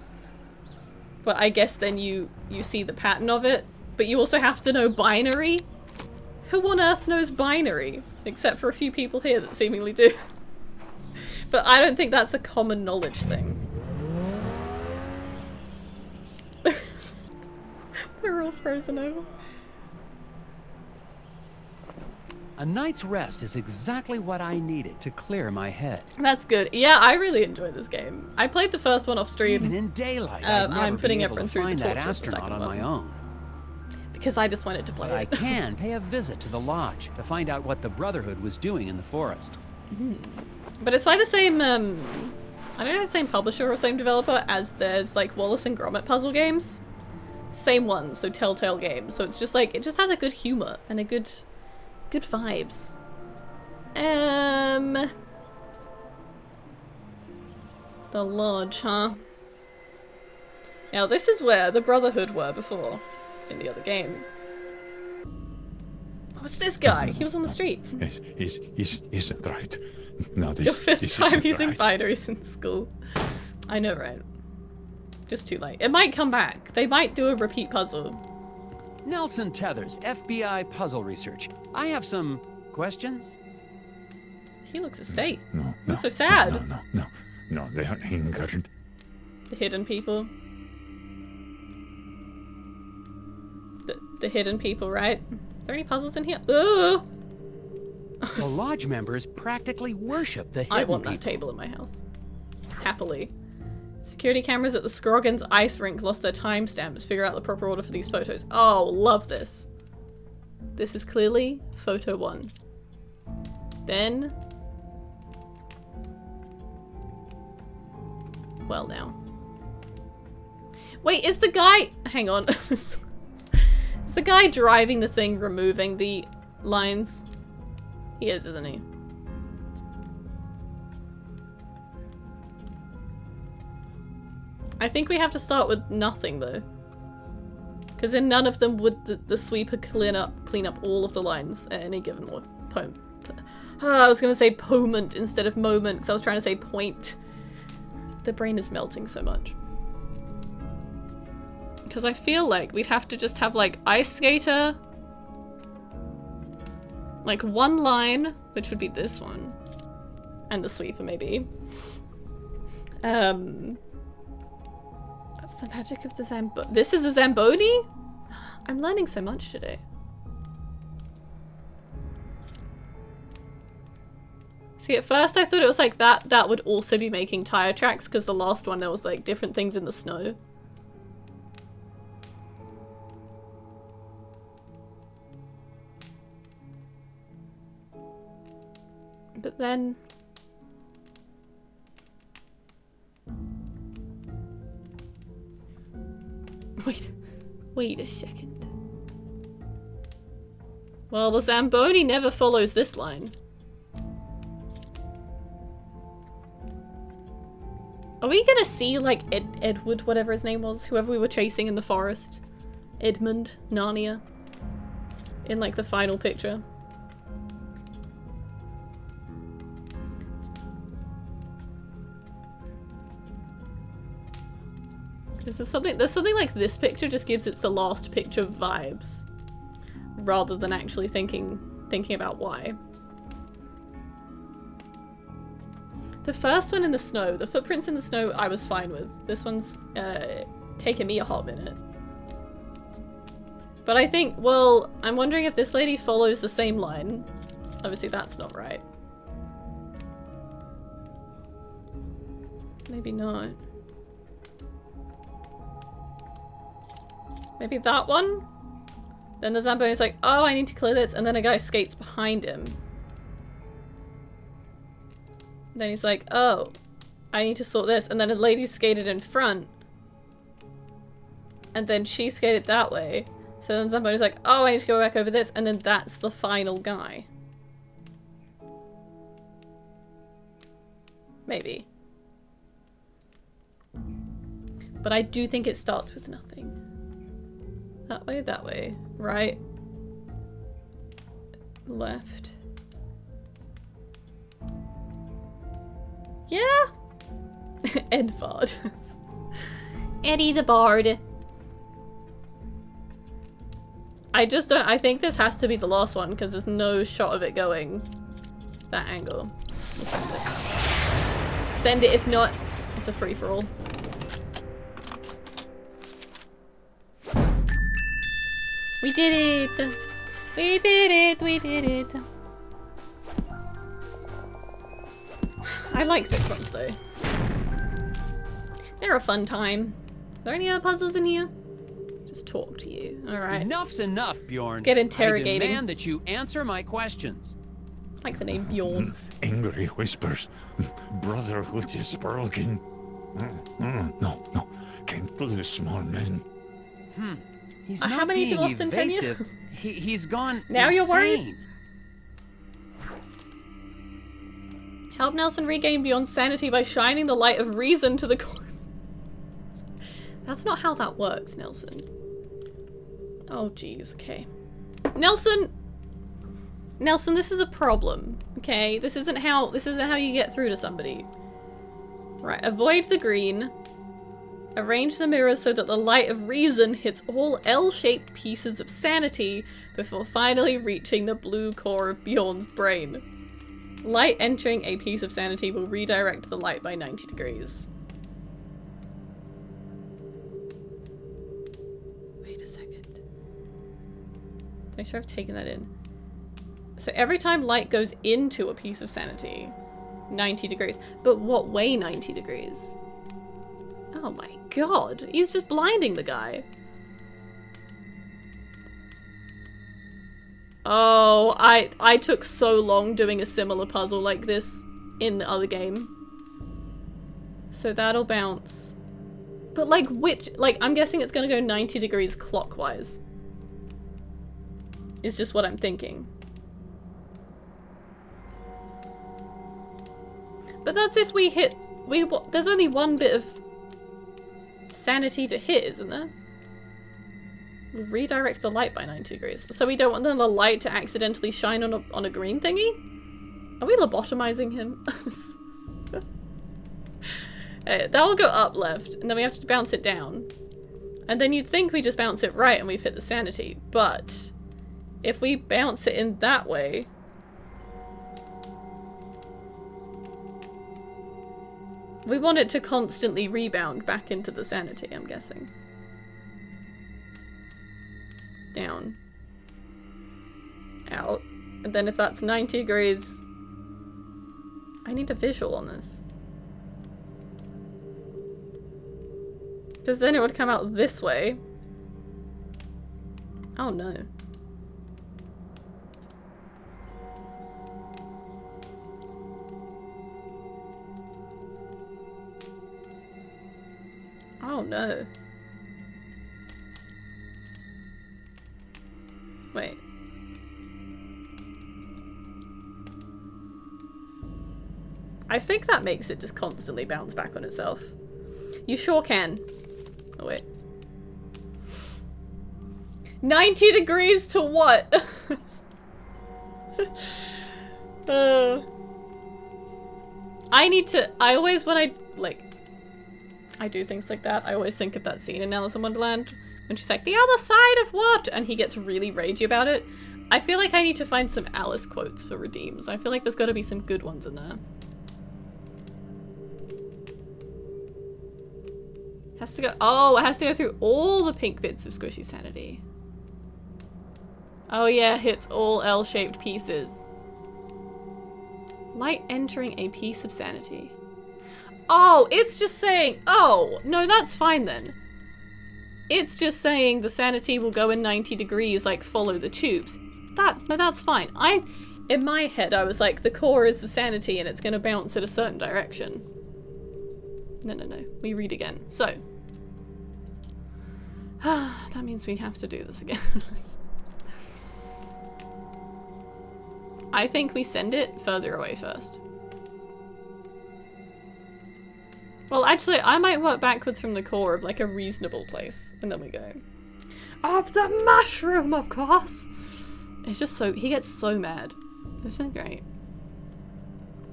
But I guess then you see the pattern of it. But you also have to know binary. Who on earth knows binary? Except for a few people here that seemingly do. But I don't think that's a common knowledge thing. They're all frozen over. A night's rest is exactly what I needed to clear my head. That's good. Yeah, I really enjoyed this game. I played the first one off stream. Even in daylight, I'm putting everyone through the torture of the second on one. my own. Because I just wanted to play it. I can pay a visit to the lodge to find out what the Brotherhood was doing in the forest. But it's by the same, I don't know, the same publisher or same developer as there's like Wallace and Gromit puzzle games. Same ones, so Telltale Games. So it's just like, it just has a good humor and a good vibes. The lodge, huh? Now this is where the Brotherhood were before, in the other game. Oh, it's this guy. He was on the street. Isn't right. No, this, Your fifth time using right. binaries in school. I know, right? Just too late. It might come back. They might do a repeat puzzle. Nelson Tethers, FBI Puzzle Research. I have some questions. He looks a state. No, He looks so sad. No, they are injured. The hidden people. The hidden people, right? Is there any puzzles in here? Ooh! The lodge members practically worship the hidden I want that table in my house. Happily. Security cameras at the Scroggins ice rink lost their timestamps. Figure out the proper order for these photos. Oh, love this. This is clearly photo 1. Then... well, now. Wait, is the guy... hang on. Is the guy driving the thing removing the lines? He is, isn't he? I think we have to start with nothing, though. Because in none of them would the sweeper clean up all of the lines at any given point. I was going to say moment instead of moment, because I was trying to say point. The brain is melting so much. Because I feel like we'd have to just have, like, ice skater. Like, one line, which would be this one. And the sweeper, maybe. That's the magic of the Zamboni. This is a Zamboni? I'm learning so much today. See, at first I thought it was like that would also be making tire tracks, because the last one there was like different things in the snow. But then... Wait a second. Well, the Zamboni never follows this line. Are we gonna see, like, Edward, whatever his name was? Whoever we were chasing in the forest? Edmund? Narnia? In, like, the final picture? Because there's something like this picture just gives it's the last picture vibes. Rather than actually thinking about why. The first one in the snow, the footprints in the snow, I was fine with. This one's taken me a hot minute. But I think, well, I'm wondering if this lady follows the same line. Obviously that's not right. Maybe not. Maybe that one? Then the Zamboni's like, oh, I need to clear this, and then a guy skates behind him. Then he's like, oh, I need to sort this, and then a lady skated in front. And then she skated that way. So then Zamboni's like, oh, I need to go back over this, and then that's the final guy. Maybe. But I do think it starts with nothing. That way, right, left. Yeah? Edvard. Eddie the Bard. I just don't, I think this has to be the last one because there's no shot of it going that angle. We'll send it. Send it, if not, it's a free-for-all. We did it! We did it! We did it! I like this ones though. They're a fun time. Are there any other puzzles in here? Just talk to you. Alright. Enough's enough, Bjorn. Let's get interrogating. I demand that you answer my questions. I like the name Bjorn. Angry whispers. Brotherhood is broken. No. Can't lose small men. He's How not many have being you lost in 10 years? evasive. He's gone Now insane. you're worried? Help Nelson regain Bjorn's sanity by shining the light of reason to the corpse. That's not how that works, Nelson. Oh, jeez. Okay. Nelson, this is a problem. Okay, this isn't how you get through to somebody. Right. Avoid the green. Arrange the mirrors so that the light of reason hits all L-shaped pieces of sanity before finally reaching the blue core of Bjorn's brain. Light entering a piece of sanity will redirect the light by 90 degrees. Wait a second. Make sure I've taken that in. So every time light goes into a piece of sanity, 90 degrees. But what way 90 degrees? Oh my god, he's just blinding the guy. Oh, I took so long doing a similar puzzle like this in the other game. So that'll bounce. But like which, like I'm guessing it's gonna go 90 degrees clockwise. It's just what I'm thinking. But that's if we hit, there's only one bit of sanity to hit, isn't there? We'll redirect the light by 90 degrees. So we don't want the light to accidentally shine on a green thingy? Are we lobotomizing him? That will go up left, and then we have to bounce it down. And then you'd think we just bounce it right and we've hit the sanity, but if we bounce it in that way, we want it to constantly rebound back into the sanity, I'm guessing. Down. Out. And then if that's 90 degrees... I need a visual on this. Because then it would come out this way. Oh no. Oh no. Wait. I think that makes it just constantly bounce back on itself. You sure can. Oh, wait. 90 degrees to what? I always, when I do things like that, I always think of that scene in Alice in Wonderland when she's like, the other side of what? And he gets really ragey about it. I feel like I need to find some Alice quotes for redeems. I feel like there's got to be some good ones in there. Has to go, oh, it has to go through all the pink bits of squishy sanity. Oh yeah, hits all L-shaped pieces. Light entering a piece of sanity. Oh, it's just saying, oh, no, that's fine then. It's just saying the sanity will go in 90 degrees, like follow the tubes. No, that's fine. In my head, I was like, the core is the sanity and it's gonna bounce in a certain direction. No. We read again. So. That means we have to do this again. I think we send it further away first. Well, actually, I might work backwards from the core of like a reasonable place, and then we go. Of the mushroom, of course! It's just so, he gets so mad. It's been great.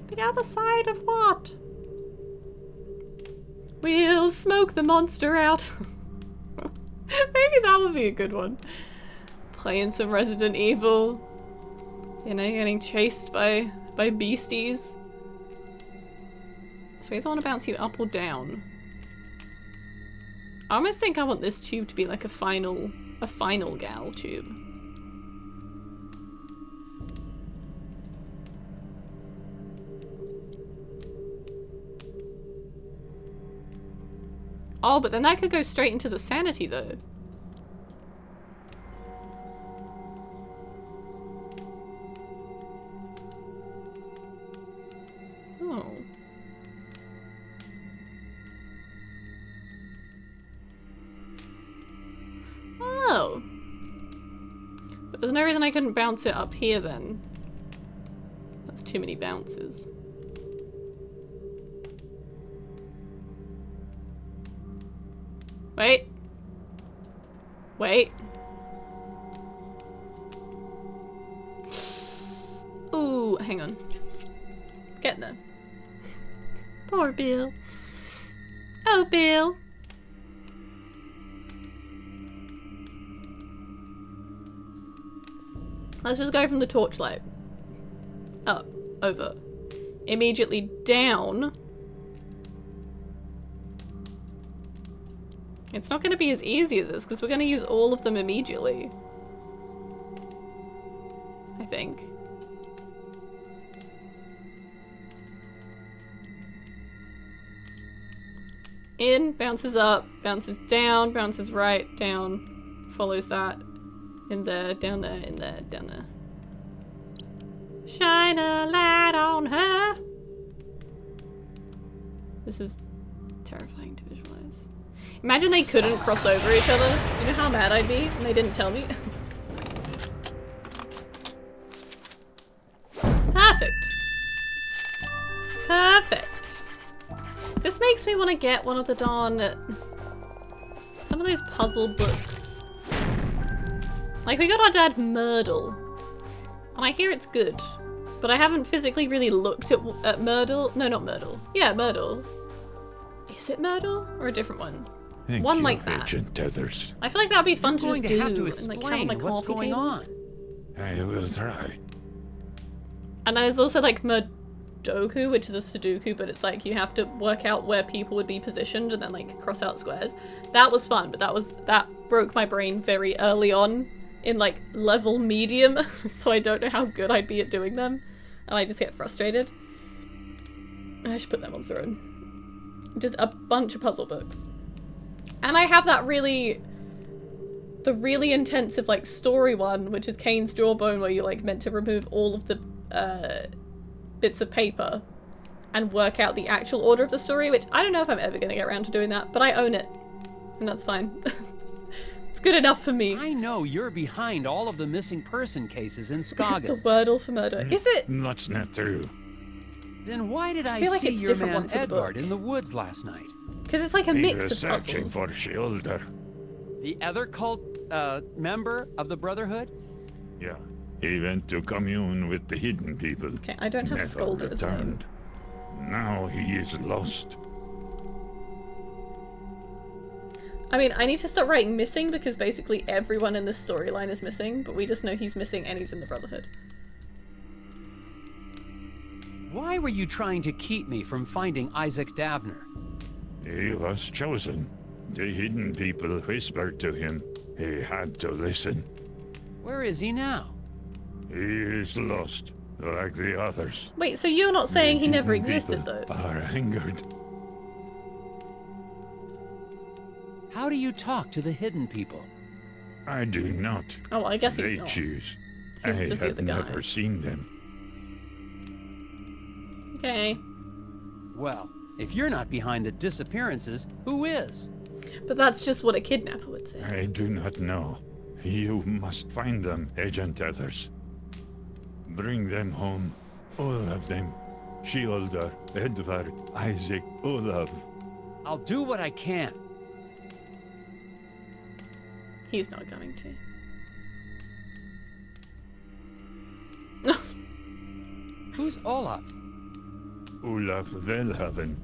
The other side of what? We'll smoke the monster out. Maybe that would be a good one. Playing some Resident Evil. You know, getting chased by beasties. So we either want to bounce you up or down. I almost think I want this tube to be like a final gal tube. Oh, but then that could go straight into the sanity though. Oh. Oh. But there's no reason I couldn't bounce it up here then. That's too many bounces. Wait. Wait. Ooh, hang on. Getting there. Poor Bill. Oh, Bill. Let's just go from the torchlight. Up. Over. Immediately down. It's not going to be as easy as this, because we're going to use all of them immediately. I think. In, bounces up, bounces down, bounces right, down, follows that. In there, down there, in there, down there. Shine a light on her! This is terrifying to visualize. Imagine they couldn't cross over each other. You know how mad I'd be and they didn't tell me? Perfect. Perfect. This makes me want to get one of the darn... some of those puzzle books. Like, we got our dad Myrtle. And I hear it's good. But I haven't physically really looked at Myrtle. No, not Myrtle. Yeah, Myrtle. Is it Myrtle? Or a different one? One like that. Tethers. I feel like that would be fun to just do. Have to and, like, explain have what's going on. I will try. And there's also like Murdoku, which is a Sudoku, but it's like you have to work out where people would be positioned and then like cross out squares. That was fun, but that broke my brain very early on in like level medium, so I don't know how good I'd be at doing them, and I just get frustrated. I should put them on Throne. Just a bunch of puzzle books. And I have that really intensive like story one, which is Kane's Jawbone, where you're like meant to remove all of the bits of paper and work out the actual order of the story, which I don't know if I'm ever going to get around to doing that, but I own it, and that's fine. It's good enough for me. I know you're behind all of the missing person cases in Scoggins. The Wordle for murder. Is it? That's not true. Then why did I feel like see it's your different man one for the Edward book. in the woods last night? Because it's like a He mix was of searching puzzles. for Shielder. The other cult member of the Brotherhood? Yeah. He went to commune with the hidden people. Okay, I don't have Never Scolder as a name. returned. Now he is lost. I mean, I need to start writing missing because basically everyone in this storyline is missing, but we just know he's missing and he's in the Brotherhood. Why were you trying to keep me from finding Isaac Davner? He was chosen. The hidden people whispered to him. He had to listen. Where is he now? He is lost, like the others. Wait, so you're not saying he never Hidden existed, people though? Are angered. How do you talk to the hidden people? I do not. Oh, well, I guess he's They not. choose. He's I just the have other guy. never seen them. Okay. Well, if you're not behind the disappearances, who is? But that's just what a kidnapper would say. I do not know. You must find them, Agent Ethers. Bring them home. All of them. Shielder, Edward, Isaac, Olaf. I'll do what I can. He's not going to. Who's Olaf? Olaf Velhaven.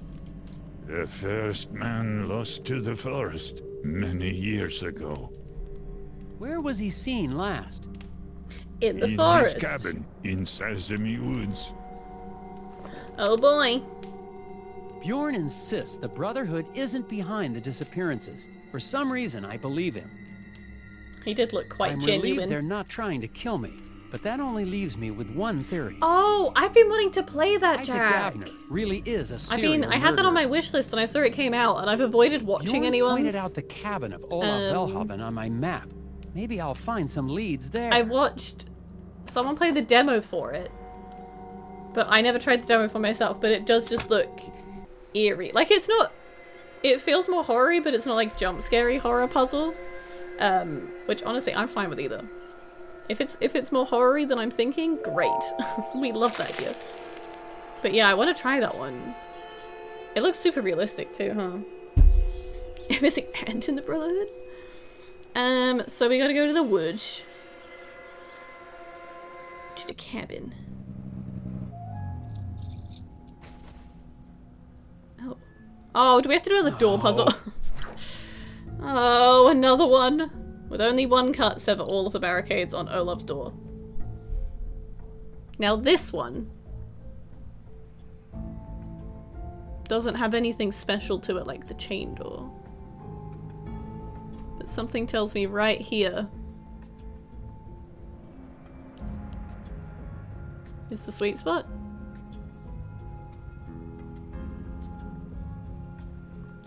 The first man lost to the forest many years ago. Where was he seen last? In the In forest. his cabin in Sesame Woods. Oh boy. Bjorn insists the Brotherhood isn't behind the disappearances. For some reason, I believe him. He did look quite I'm genuine. relieved they're not trying to kill me, but that only leaves me with one theory. Oh, I've been wanting to play that, Isaac Jack. Davner really is a I serial mean, I had that on my murderer. wish list and I saw it came out and I've avoided watching Bjorn's anyone's. pointed out the cabin of Olaf Velhaven on my map. Maybe I'll find some leads there. I watched someone play the demo for it, but I never tried the demo for myself, but it does just look eerie. Like, it's not, it feels more horror-y, but it's not like jump scary horror puzzle, which honestly I'm fine with either. If it's more horror-y than I'm thinking, great. We love that here. But yeah, I want to try that one. It looks super realistic too, huh? Missing ant in the Brotherhood? So we gotta go to the woods. To the cabin. Oh. Oh, do we have to do another door puzzle? Oh, another one. With only one cut, sever all of the barricades on Olaf's door. Now this one doesn't have anything special to it like the chain door. But something tells me right here is the sweet spot.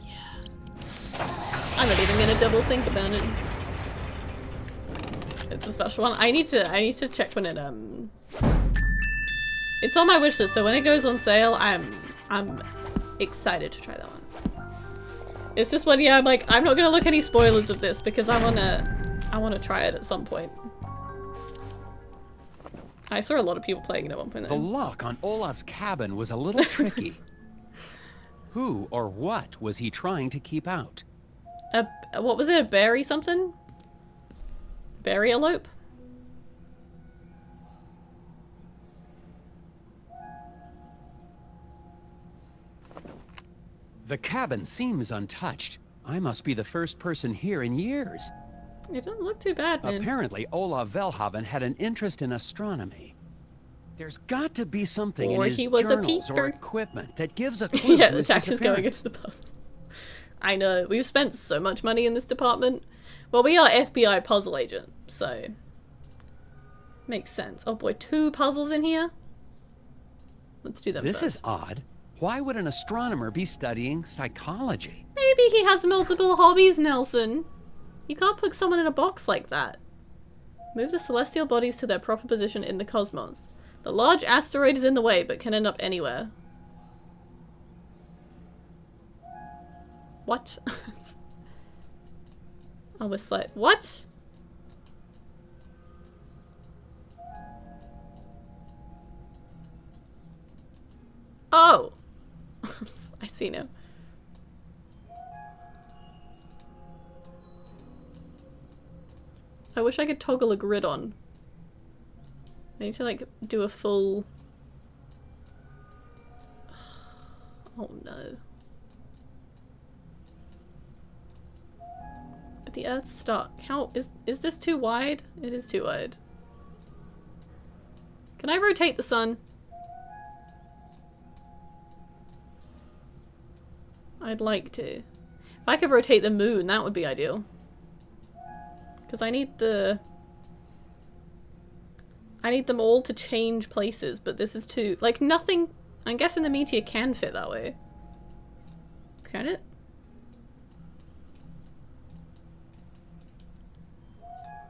Yeah. I'm not even gonna double think about it. It's a special one. I need to check when it it's on my wish list, so when it goes on sale, I'm excited to try that one. It's just one, yeah, I'm like, I'm not gonna look any spoilers of this because I wanna try it at some point. I saw a lot of people playing it at one point. The lock on Olaf's cabin was a little tricky. Who or what was he trying to keep out? What was it? A berry something? Berry elope? The cabin seems untouched. I must be the first person here in years. It doesn't look too bad, man. Apparently, Olaf Velhaven had an interest in astronomy. There's got to be something Or in his he was a journals or peeper. equipment that gives a clue Yeah, to the his tax is going disappearance. into the puzzles. I know, we've spent so much money in this department. Well, we are FBI puzzle agent, so makes sense. Oh boy, 2 puzzles in here? Let's do them This first. is odd. Why would an astronomer be studying psychology? Maybe he has multiple hobbies, Nelson. You can't put someone in a box like that. Move the celestial bodies to their proper position in the cosmos. The large asteroid is in the way, but can end up anywhere. What? Oh, we're slow. What? Oh! I see now. I wish I could toggle a grid on. I need to like do a full... Oh no. But the Earth's stuck. How is this too wide? It is too wide. Can I rotate the sun? I'd like to. If I could rotate the moon, that would be ideal. Because I need them all to change places, but this is too... Like, nothing... I'm guessing the meteor can fit that way. Can it?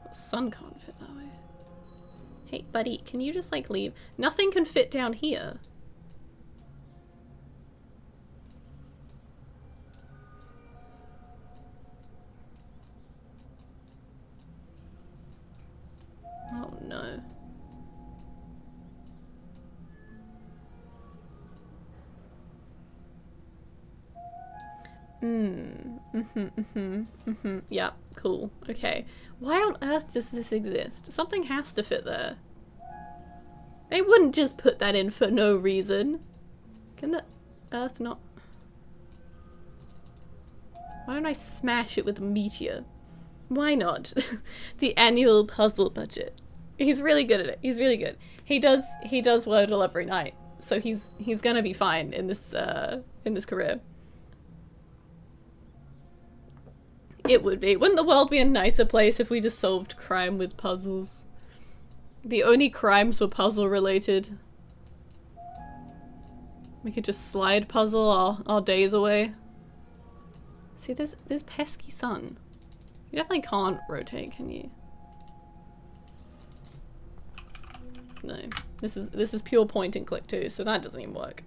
The sun can't fit that way. Hey, buddy, can you just, like, leave? Nothing can fit down here. Oh no. Yeah, cool. Okay. Why on earth does this exist? Something has to fit there. They wouldn't just put that in for no reason. Can the Earth not... Why don't I smash it with a meteor? Why not? The annual puzzle budget. He's really good at it. He's really good. He does Wordle every night, so he's gonna be fine in this career. It would be. Wouldn't the world be a nicer place if we just solved crime with puzzles? The only crimes were puzzle related. We could just slide puzzle our days away. See, there's pesky sun. You definitely can't rotate, can you? No. This is pure point and click too, so that doesn't even work.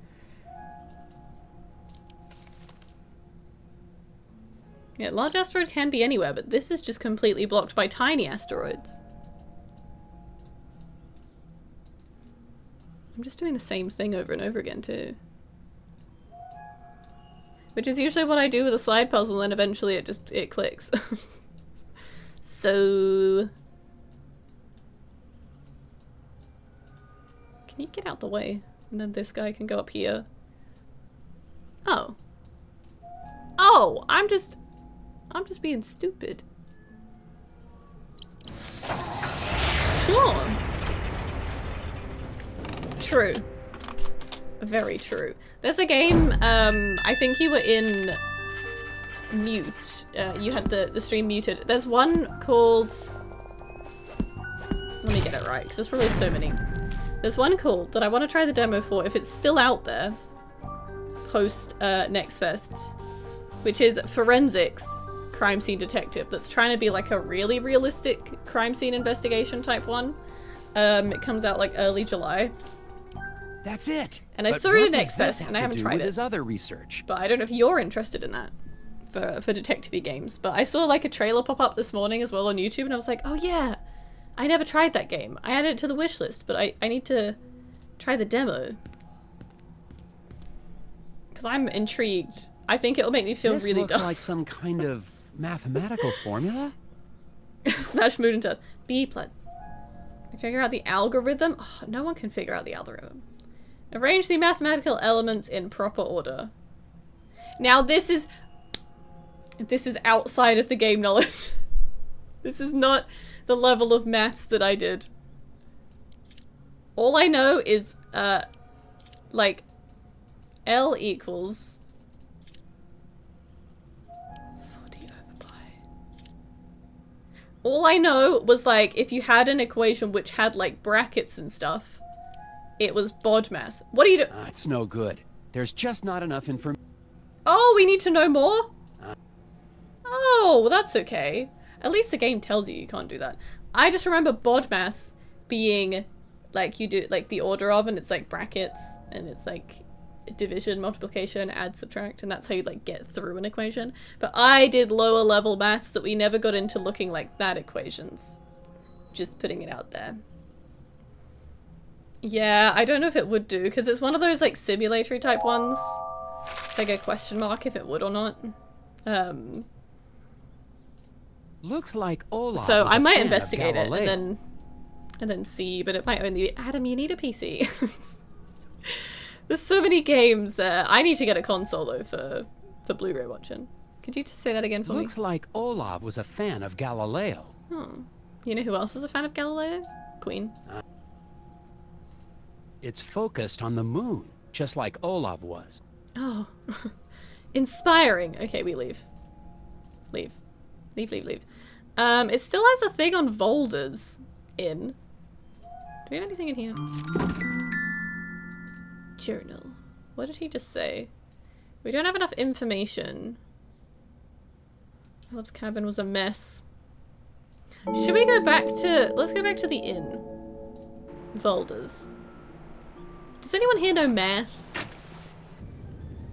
Yeah, large asteroid can be anywhere, but this is just completely blocked by tiny asteroids. I'm just doing the same thing over and over again too. Which is usually what I do with a slide puzzle, and eventually it clicks. So... Can you get out the way? And then this guy can go up here. Oh. Oh, I'm just being stupid. Sure. True. Very true. There's a game, I think you were in mute. You had the stream muted. There's one called... Let me get it right, because there's probably so many. There's one called that I want to try the demo for, if it's still out there, post Next Fest, which is Forensics Crime Scene Detective, that's trying to be like a really realistic crime scene investigation type one. It comes out like early July. That's it. And I threw it in Next Fest, and I haven't tried it. His other research. But I don't know if you're interested in that for detective-y games. But I saw like a trailer pop up this morning as well on YouTube, and I was like, oh yeah, I never tried that game. I added it to the wish list, but I need to try the demo. Because I'm intrigued. I think it'll make me feel really dumb. This looks like some kind of mathematical formula. Smash mood and test. B+. Figure out the algorithm? Oh, no one can figure out the algorithm. Arrange the mathematical elements in proper order. Now this is outside of the game knowledge. This is not the level of maths that I did. All I know is, like, L equals 40 over pi. All I know was, like, if you had an equation which had, like, brackets and stuff, it was BODMAS. What are you doing? It's no good. There's just not enough information. Oh, we need to know more? Oh, that's okay. At least the game tells you can't do that. I just remember BODMAS being, like, you do, like, the order of, and it's, like, brackets, and it's, like, division, multiplication, add, subtract, and that's how you like get through an equation. But I did lower level maths that we never got into looking like that equations. Just putting it out there. Yeah, I don't know if it would do, because it's one of those like simulatory type ones. It's like a question mark if it would or not. Looks like Olaf. So was a I might fan of investigate it Galileo. and then see, but it might only be Adam, you need a PC. There's so many games there. I need to get a console though for Blu-ray watching. Could you just say that again for me? Looks like Olaf was a fan of Galileo. Oh. You know who else is a fan of Galileo? Queen. It's focused on the moon, just like Olaf was. Oh. Inspiring. Okay, we leave. Leave. Leave, leave, leave. It still has a thing on Volders in. Do we have anything in here? Journal. What did he just say? We don't have enough information. Philip's cabin was a mess. Should we go back to... Let's go back to the inn. Volders. Does anyone here know math?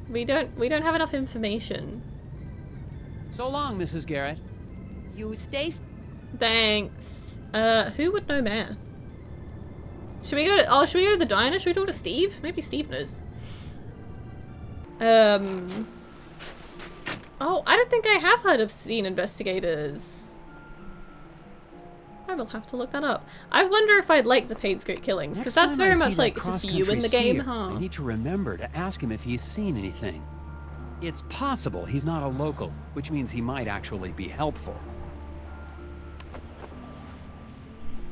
We don't have enough information. So long, Mrs. Garrett. You stay. Thanks. Who would know math? Should we go to... Oh, should we go to the diner? Should we talk to Steve? Maybe Steve knows. Oh, I don't think I have heard of scene investigators. I will have to look that up. I wonder if I'd like the paid script killings, because that's very much like just you in the game, huh? I need to remember to ask him if he's seen anything. It's possible he's not a local, which means he might actually be helpful.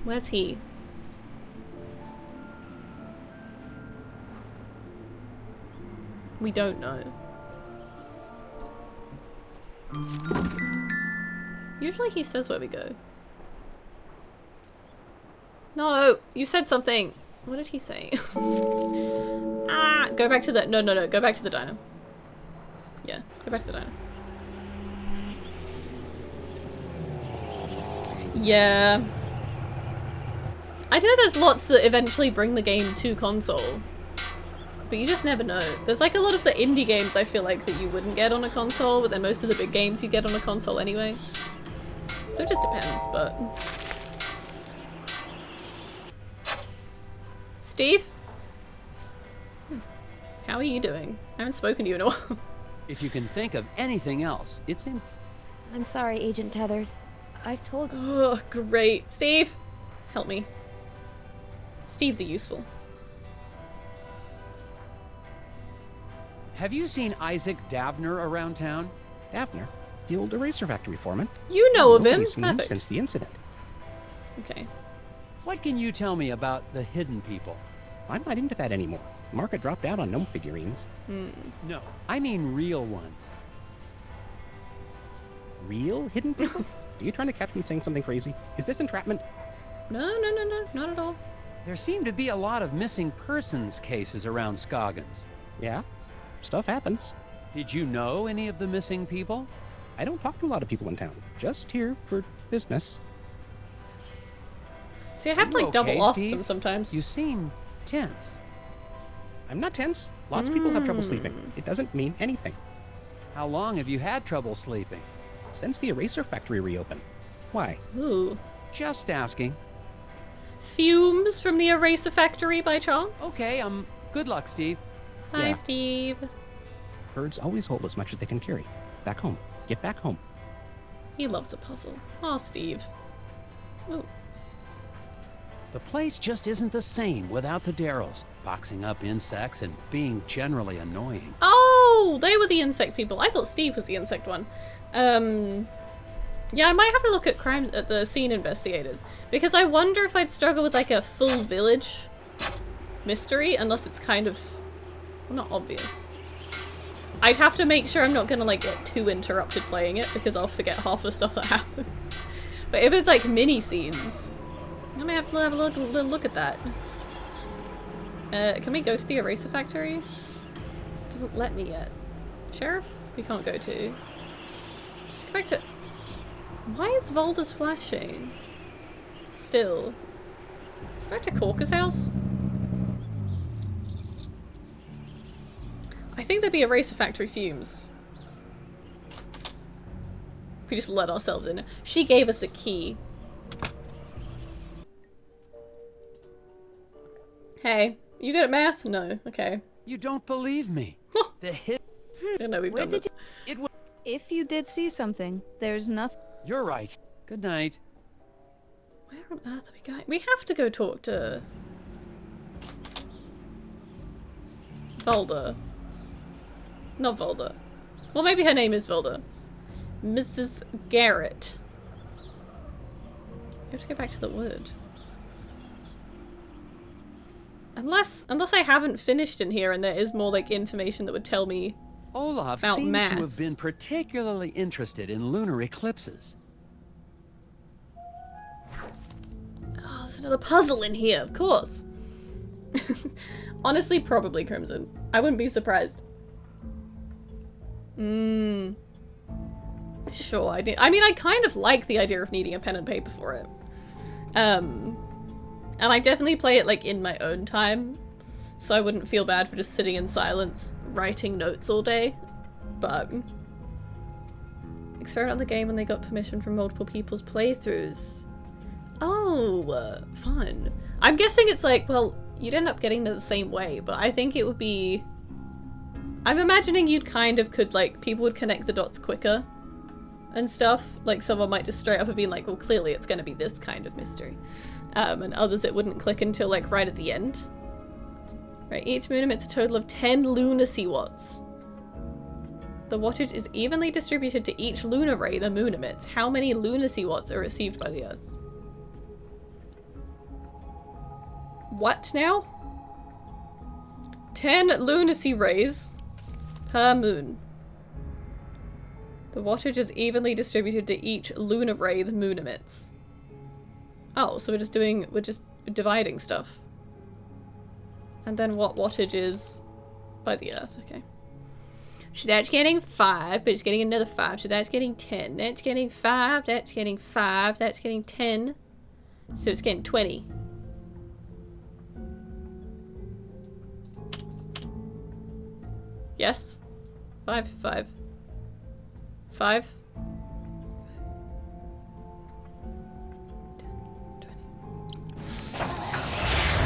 Where's he? We don't know. Usually he says where we go. No, you said something. What did he say? Go back to the... No, go back to the diner. Yeah, go back to the diner. Yeah. I know there's lots that eventually bring the game to console. But you just never know. There's like a lot of the indie games I feel like that you wouldn't get on a console, but then most of the big games you get on a console anyway. So it just depends, but... Steve? How are you doing? I haven't spoken to you in a while. If you can think of anything else, it's in... I'm sorry, Agent Tethers. I've told... Oh, great. Steve! Help me. Steve's useful. Have you seen Isaac Davner around town? Davner? The old eraser factory foreman? You know of him. Nobody's seen him Perfect. since the incident. Okay. What can you tell me about the hidden people? I'm not into that anymore. Market dropped out on gnome figurines. No, I mean real ones. Real hidden people? Are you trying to catch me saying something crazy? Is this entrapment? No, not at all. There seem to be a lot of missing persons cases around Scoggins. Yeah, stuff happens. Did you know any of the missing people? I don't talk to a lot of people in town. Just here for business. See, I have to like double lost them sometimes. You seem tense. I'm not tense. Lots of people have trouble sleeping. It doesn't mean anything. How long have you had trouble sleeping? Since the eraser factory reopened. Why? Ooh. Just asking. Fumes from the eraser factory by chance? Okay, good luck, Steve. Hi, Yeah. Steve. Birds always hold as much as they can carry. Back home. Get back home. He loves a puzzle. Aw, Steve. Ooh. The place just isn't the same without the Darrells, boxing up insects and being generally annoying. Oh, they were the insect people. I thought Steve was the insect one. Yeah, I might have to look at the scene investigators, because I wonder if I'd struggle with like a full village mystery, unless it's kind of, well, not obvious. I'd have to make sure I'm not gonna like get too interrupted playing it, because I'll forget half the stuff that happens. But if it's like mini scenes, I may have to have a little look at that. Can we go to the eraser factory? It doesn't let me yet. Sheriff? We can't go to. Go back to... Why is Volders flashing? Still. Go back to Corker's house? think there'd be eraser factory fumes. If we just let ourselves in. She gave us a key. Hey, you good at math? No. Okay. You don't believe me. The hit. I know we've done this. If you did see something, there's nothing. You're right. Good night. Where on earth are we going? We have to go talk to Volda. Not Volda. Well, maybe her name is Volda. Mrs. Garrett. We have to go back to the wood. Unless I haven't finished in here and there is more like information that would tell me Olaf about seems math. to have been particularly interested in lunar eclipses. Oh, there's another puzzle in here, of course. Honestly, probably Crimson. I wouldn't be surprised. Sure, I do. I mean, I kind of like the idea of needing a pen and paper for it. And I definitely play it like in my own time, so I wouldn't feel bad for just sitting in silence, writing notes all day. But experiment on the game when they got permission from multiple people's playthroughs. Oh, fun. I'm guessing it's like, well, you'd end up getting there the same way, but I think it would be... I'm imagining you'd kind of could, like, people would connect the dots quicker and stuff. Like, someone might just straight up have been like, well, clearly it's going to be this kind of mystery. And others it wouldn't click until, like, right at the end. Right, each moon emits a total of 10 lunacy watts. The wattage is evenly distributed to each lunar ray the moon emits. How many lunacy watts are received by the Earth? What now? 10 lunacy rays per moon. The wattage is evenly distributed to each lunar ray the moon emits. Oh, so we're just dividing stuff. And then what wattage is by the Earth, okay. So that's getting 5, but it's getting another 5, so that's getting 10. That's getting 5, that's getting 5, that's getting 10. So it's getting 20. Yes? 5, 5. 5? 10, 20.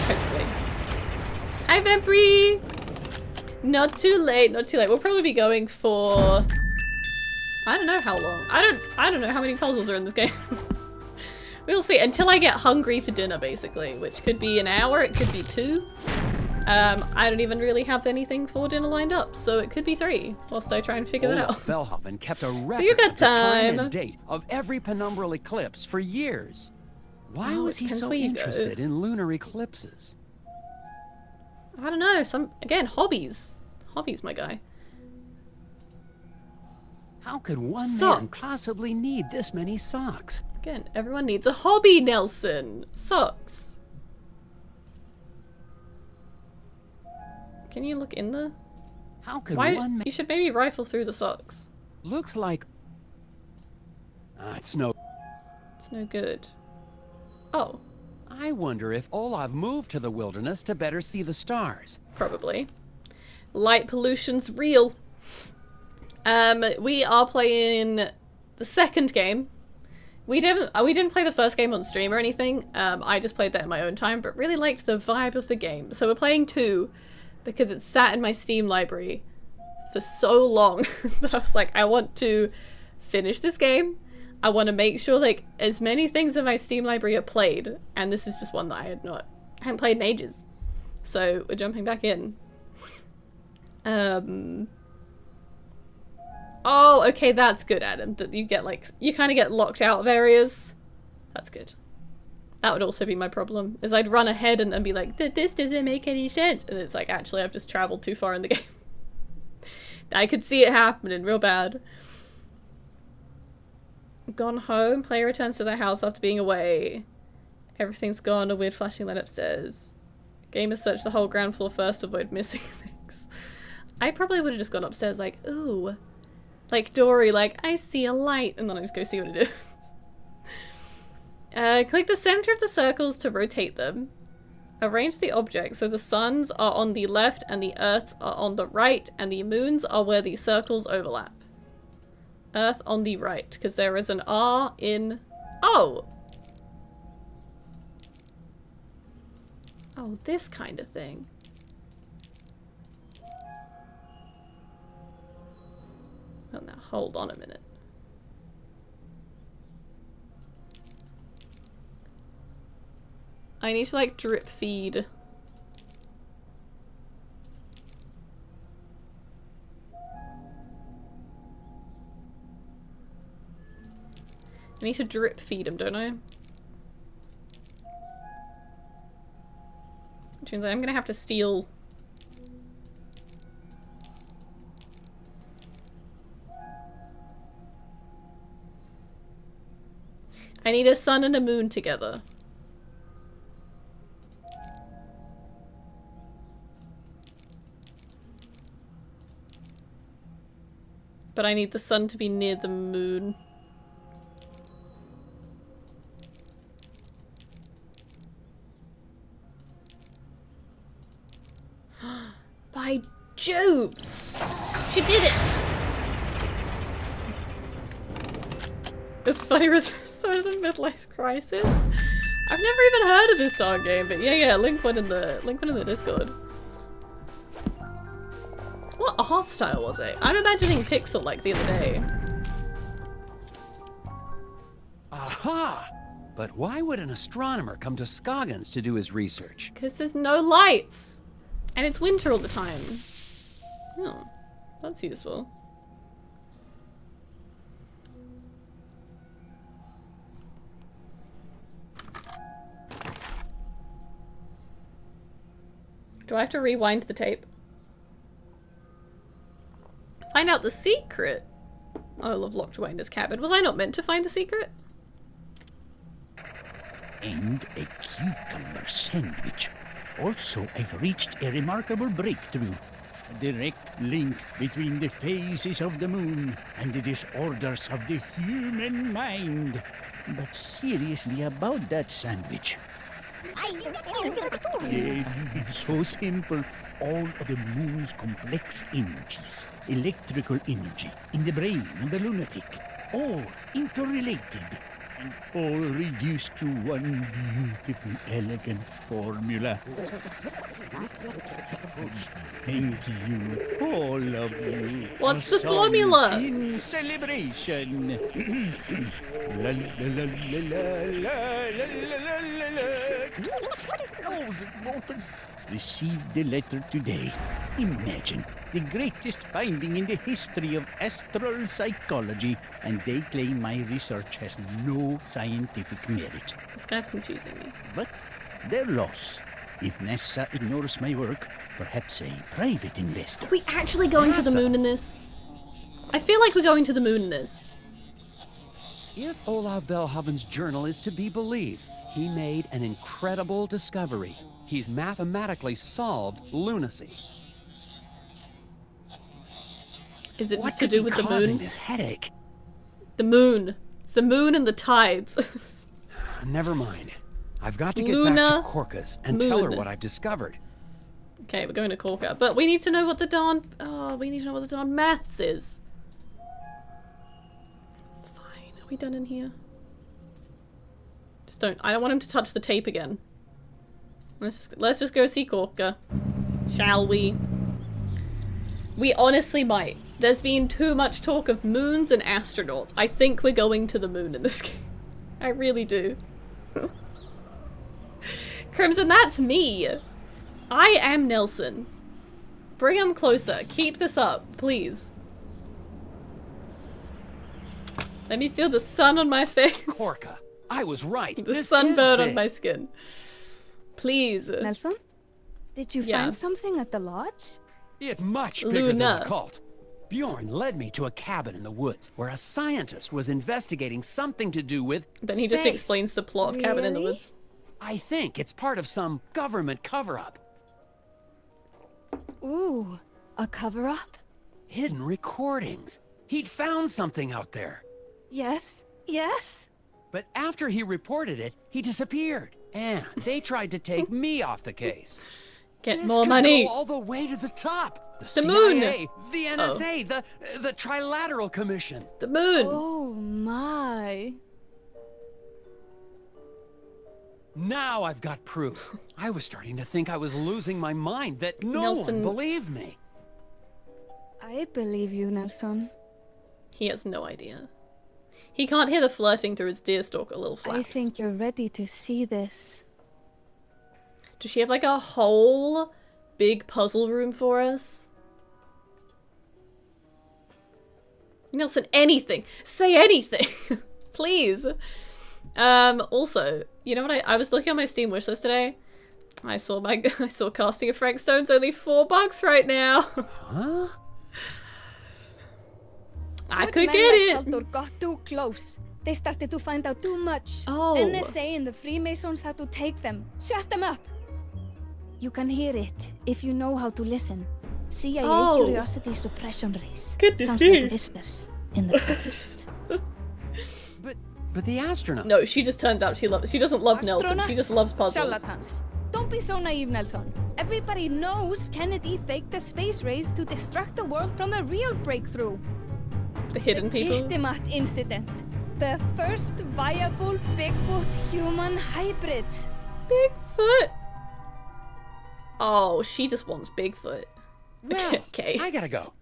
Hopefully. Hi, Vempri! Not too late, not too late. We'll probably be going for... I don't know how long. I don't know how many puzzles are in this game. We'll see. Until I get hungry for dinner, basically. Which could be an hour, it could be 2. I don't even really have anything for dinner lined up, so it could be 3, whilst I try and figure that out. Bellhoven kept a record So you got of the time time. and date of every penumbral eclipse for years. Why was he depends so where you interested go. in lunar eclipses? I don't know, again, hobbies. Hobbies, my guy. How could one man Socks. possibly need this many socks? Again, everyone needs a hobby, Nelson. Socks. Can you look in the... How could Why? one man... You should maybe rifle through the socks. Looks like... it's no... It's no good. Oh. I wonder if Olaf moved to the wilderness to better see the stars. Probably. Light pollution's real. We are playing the second game. We didn't play the first game on stream or anything. I just played that in my own time, but really liked the vibe of the game. So we're playing 2 because it's sat in my Steam library for so long that I was like, I want to finish this game. I want to make sure like as many things in my Steam library are played, and this is just one that I hadn't played in ages. So we're jumping back in. Oh, okay, that's good, Adam. That you get like, you kind of get locked out of areas. That's good. That would also be my problem, is I'd run ahead and then be like, this doesn't make any sense. And it's like, actually, I've just traveled too far in the game. I could see it happening real bad. Gone home, player returns to their house after being away. Everything's gone, a weird flashing light upstairs. Gamers search the whole ground floor first to avoid missing things. I probably would have just gone upstairs like, ooh. Like Dory, like, I see a light, and then I just go see what it is. Click the center of the circles to rotate them. Arrange the objects so the suns are on the left and the earths are on the right, and the moons are where the circles overlap. Earth on the right, because there is an R in... Oh! Oh, this kind of thing. Well, now, hold on a minute. I need to, like, drip feed. I need to drip feed him, don't I? Which means I'm gonna have to steal... I need a sun and a moon together. But I need the sun to be near the moon. By Jove! She did it! It's funny, so is a midlife crisis. I've never even heard of this darn game, but yeah, link one in the Discord. What art style was it? I'm imagining pixel like the other day. Aha! But why would an astronomer come to Scoggins to do his research? Because there's no lights! And it's winter all the time. Oh, that's useful. Do I have to rewind the tape? Find out the secret! I'll have locked away in his cabin. Was I not meant to find the secret? And a cucumber sandwich. Also, I've reached a remarkable breakthrough. A direct link between the phases of the moon and the disorders of the human mind. But seriously about that sandwich. Yes, it's so simple. All of the moon's complex energies, electrical energy, in the brain of the lunatic, all interrelated, and all reduced to one beautifully elegant formula. Thank you, all of you. What's the formula? In celebration. La la la la la la la la la. Received the letter today. Imagine, the greatest finding in the history of astral psychology, and they claim my research has no scientific merit. This guy's confusing me. But their loss. If NASA ignores my work, perhaps a private investor. Are we actually going to the moon in this? I feel like we're going to the moon in this. If Olav Velhaven's journal is to be believed, he made an incredible discovery. He's mathematically solved lunacy. Is it just to do with the moon? This headache? The moon. It's the moon and the tides. Never mind. I've got to get back to Korka's and tell her what I've discovered. Okay, we're going to Korka, but we need to know what the darn... Oh, we need to know what the darn maths is. Fine. Are we done in here? Just don't... I don't want him to touch the tape again. Let's just go see Korka. Shall we? We honestly might. There's been too much talk of moons and astronauts. I think we're going to the moon in this game. I really do. Crimson, that's me. I am Nelson. Bring him closer. Keep this up, please. Let me feel the sun on my face. Korka, I was right. The sunburn on my skin. Please. Nelson? Did you find something at the lodge? It's much bigger than a cult. Bjorn led me to a cabin in the woods where a scientist was investigating something to do with Then he just explains the plot of Cabin in the Woods. I think it's part of some government cover-up. Ooh, a cover-up? Hidden recordings. He'd found something out there. Yes, yes. But after he reported it, he disappeared. And they tried to take me off the case. Get This more could money. Go all the way to the top. The The CIA, moon. the NSA, the Trilateral Commission. The moon. Oh my. Now I've got proof. I was starting to think I was losing my mind, that no Nelson. one believed me. I believe you, Nelson. He has no idea. He can't hear the flirting through his deerstalker little flaps. I think you're ready to see this. Does she have like a whole big puzzle room for us? Nelson, anything! Say anything! Please! Also, you know what I was looking at my Steam wishlist today. I saw Casting of Frank Stone's only $4 right now. Huh? I Good could men get like it. Saltor got too close. They started to find out too much. Oh. NSA and the Freemasons had to take them. Shut them up. You can hear it if you know how to listen. CIA curiosity suppression rays. Good to Sounds see. like whispers in the forest. But the astronaut. No, she just turns out she doesn't love Nelson. She just loves puzzles. Charlatans. Don't be so naive, Nelson. Everybody knows Kennedy faked the space race to distract the world from a real breakthrough. The hidden people. Kitimat incident. The first viable Bigfoot-human hybrid. Bigfoot. Oh, she just wants Bigfoot. Well, okay. I gotta go.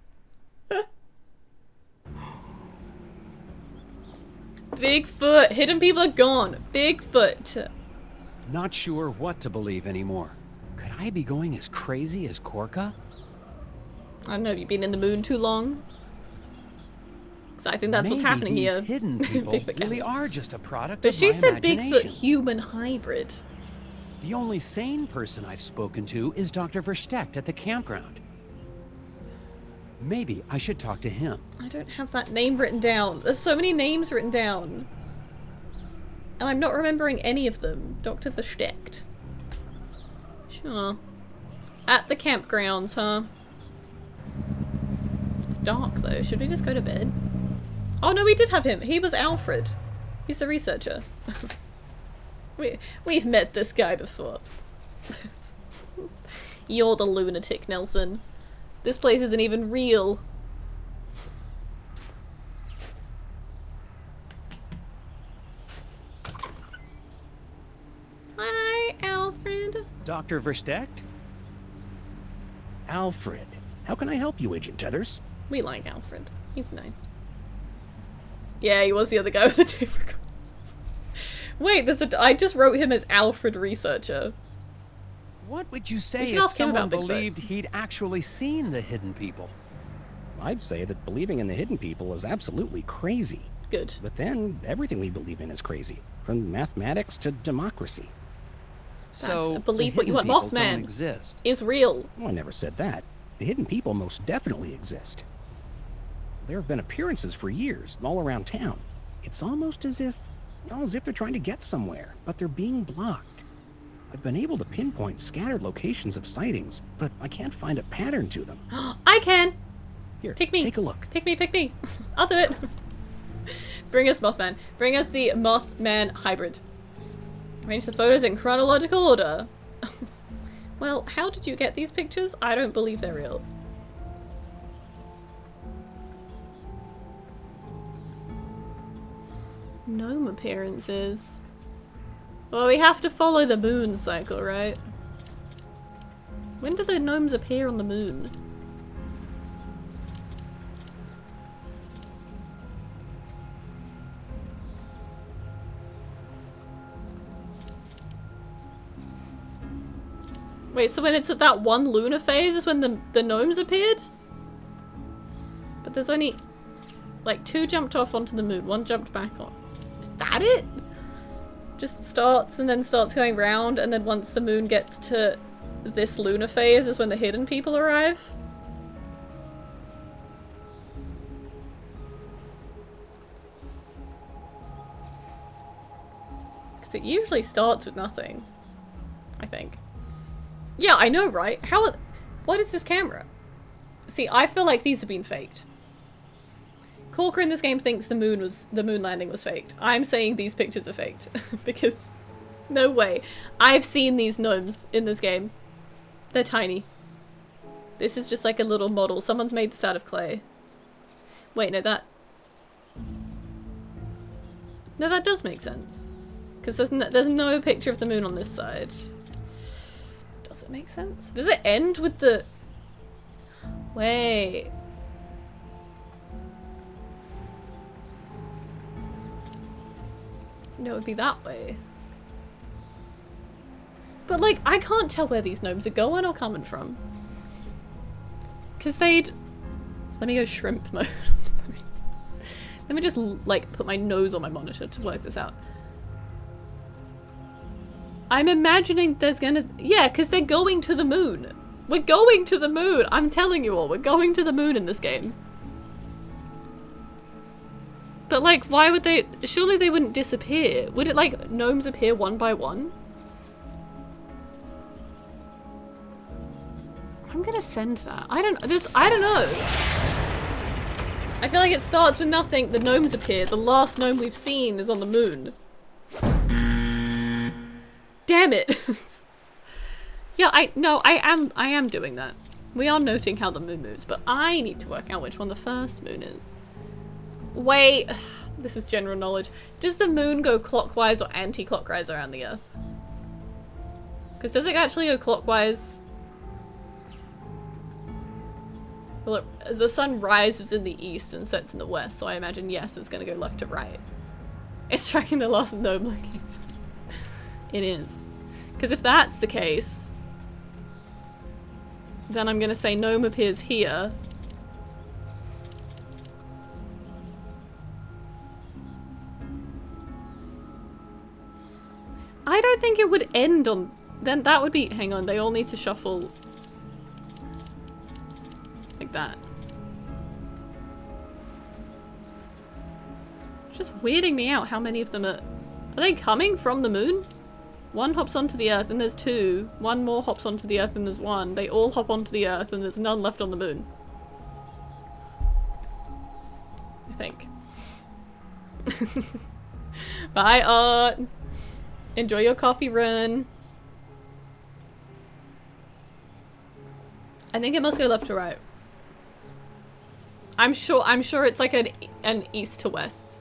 Bigfoot. Hidden people are gone. Bigfoot. Not sure what to believe anymore. Could I be going as crazy as Korka? I don't know. Have you been in the moon too long? Because I think that's what's Maybe happening these here. hidden people Bigfoot really camera. are just a product But of she my said imagination. Bigfoot human hybrid. The only sane person I've spoken to is Dr. Verstecht at the campground. Maybe I should talk to him. I don't have that name written down. There's so many names written down. And I'm not remembering any of them. Dr. Verstecht. Sure. At the campgrounds, huh? It's dark though. Should we just go to bed? Oh no, we did have him. He was Alfred. He's the researcher. We've met this guy before. You're the lunatic, Nelson. This place isn't even real. Hi, Alfred. Dr. Verstecht? Alfred. How can I help you, Agent Tethers? We like Alfred. He's nice. Yeah, he was the other guy with the tape recorder. Wait, I just wrote him as Alfred Researcher. What would you say We should if ask him someone about Bigfoot. believed he'd actually seen the hidden people? I'd say that believing in the hidden people is absolutely crazy. Good. But then, everything we believe in is crazy. From mathematics to democracy. So, believe the what you hidden want. people don't Mothman exist. is real. Oh, I never said that. The hidden people most definitely exist. There have been appearances for years, all around town. It's almost as if they're trying to get somewhere, but they're being blocked. I've been able to pinpoint scattered locations of sightings, but I can't find a pattern to them. I can! Here, Pick me. take a look. Pick me. I'll do it. Bring us Mothman. Bring us the Mothman hybrid. Arrange the photos in chronological order. Well, how did you get these pictures? I don't believe they're real. Gnome appearances. Well, we have to follow the moon cycle, right? When do the gnomes appear on the moon? Wait, so when it's at that one lunar phase is when the gnomes appeared? But there's only... like, 2 jumped off onto the moon, 1 jumped back on. Is that it? Just starts and then starts going round, and then once the moon gets to this lunar phase is when the hidden people arrive? Because it usually starts with nothing. I think. Yeah, I know, right? What is this camera? See, I feel like these have been faked. Corker in this game thinks the moon landing was faked. I'm saying these pictures are faked because no way. I've seen these gnomes in this game. They're tiny. This is just like a little model. Someone's made this out of clay. Wait, no, that does make sense. Because there's no picture of the moon on this side. Does it make sense? Does it end with the... Wait. No, it would be that way. But, like, I can't tell where these gnomes are going or coming from. Because they'd... Let me go shrimp mode. Let me just, like, put my nose on my monitor to work this out. I'm imagining there's gonna... Yeah, because they're going to the moon. We're going to the moon. I'm telling you all, we're going to the moon in this game. But, like, why would they... Surely they wouldn't disappear. Would it, like, gnomes appear one by one? I'm gonna send that. I don't know. I feel like it starts with nothing. The gnomes appear. The last gnome we've seen is on the moon. Damn it. Yeah, I am doing that. We are noting how the moon moves, but I need to work out which one the first moon is. Wait, this is general knowledge. Does the moon go clockwise or anti-clockwise around the Earth? Because does it actually go clockwise? Well, the sun rises in the east and sets in the west, so I imagine yes, it's going to go left to right. It's tracking the last gnome location. It is. Because if that's the case, then I'm going to say gnome appears here. I don't think it would end on... Then that would be... Hang on, they all need to shuffle... like that. It's just weirding me out how many of them are... Are they coming from the moon? One hops onto the Earth and there's two. One more hops onto the Earth and there's one. They all hop onto the Earth and there's none left on the moon. I think. Bye, Art. Enjoy your coffee run. I think it must go left to right. I'm sure it's like an east to west.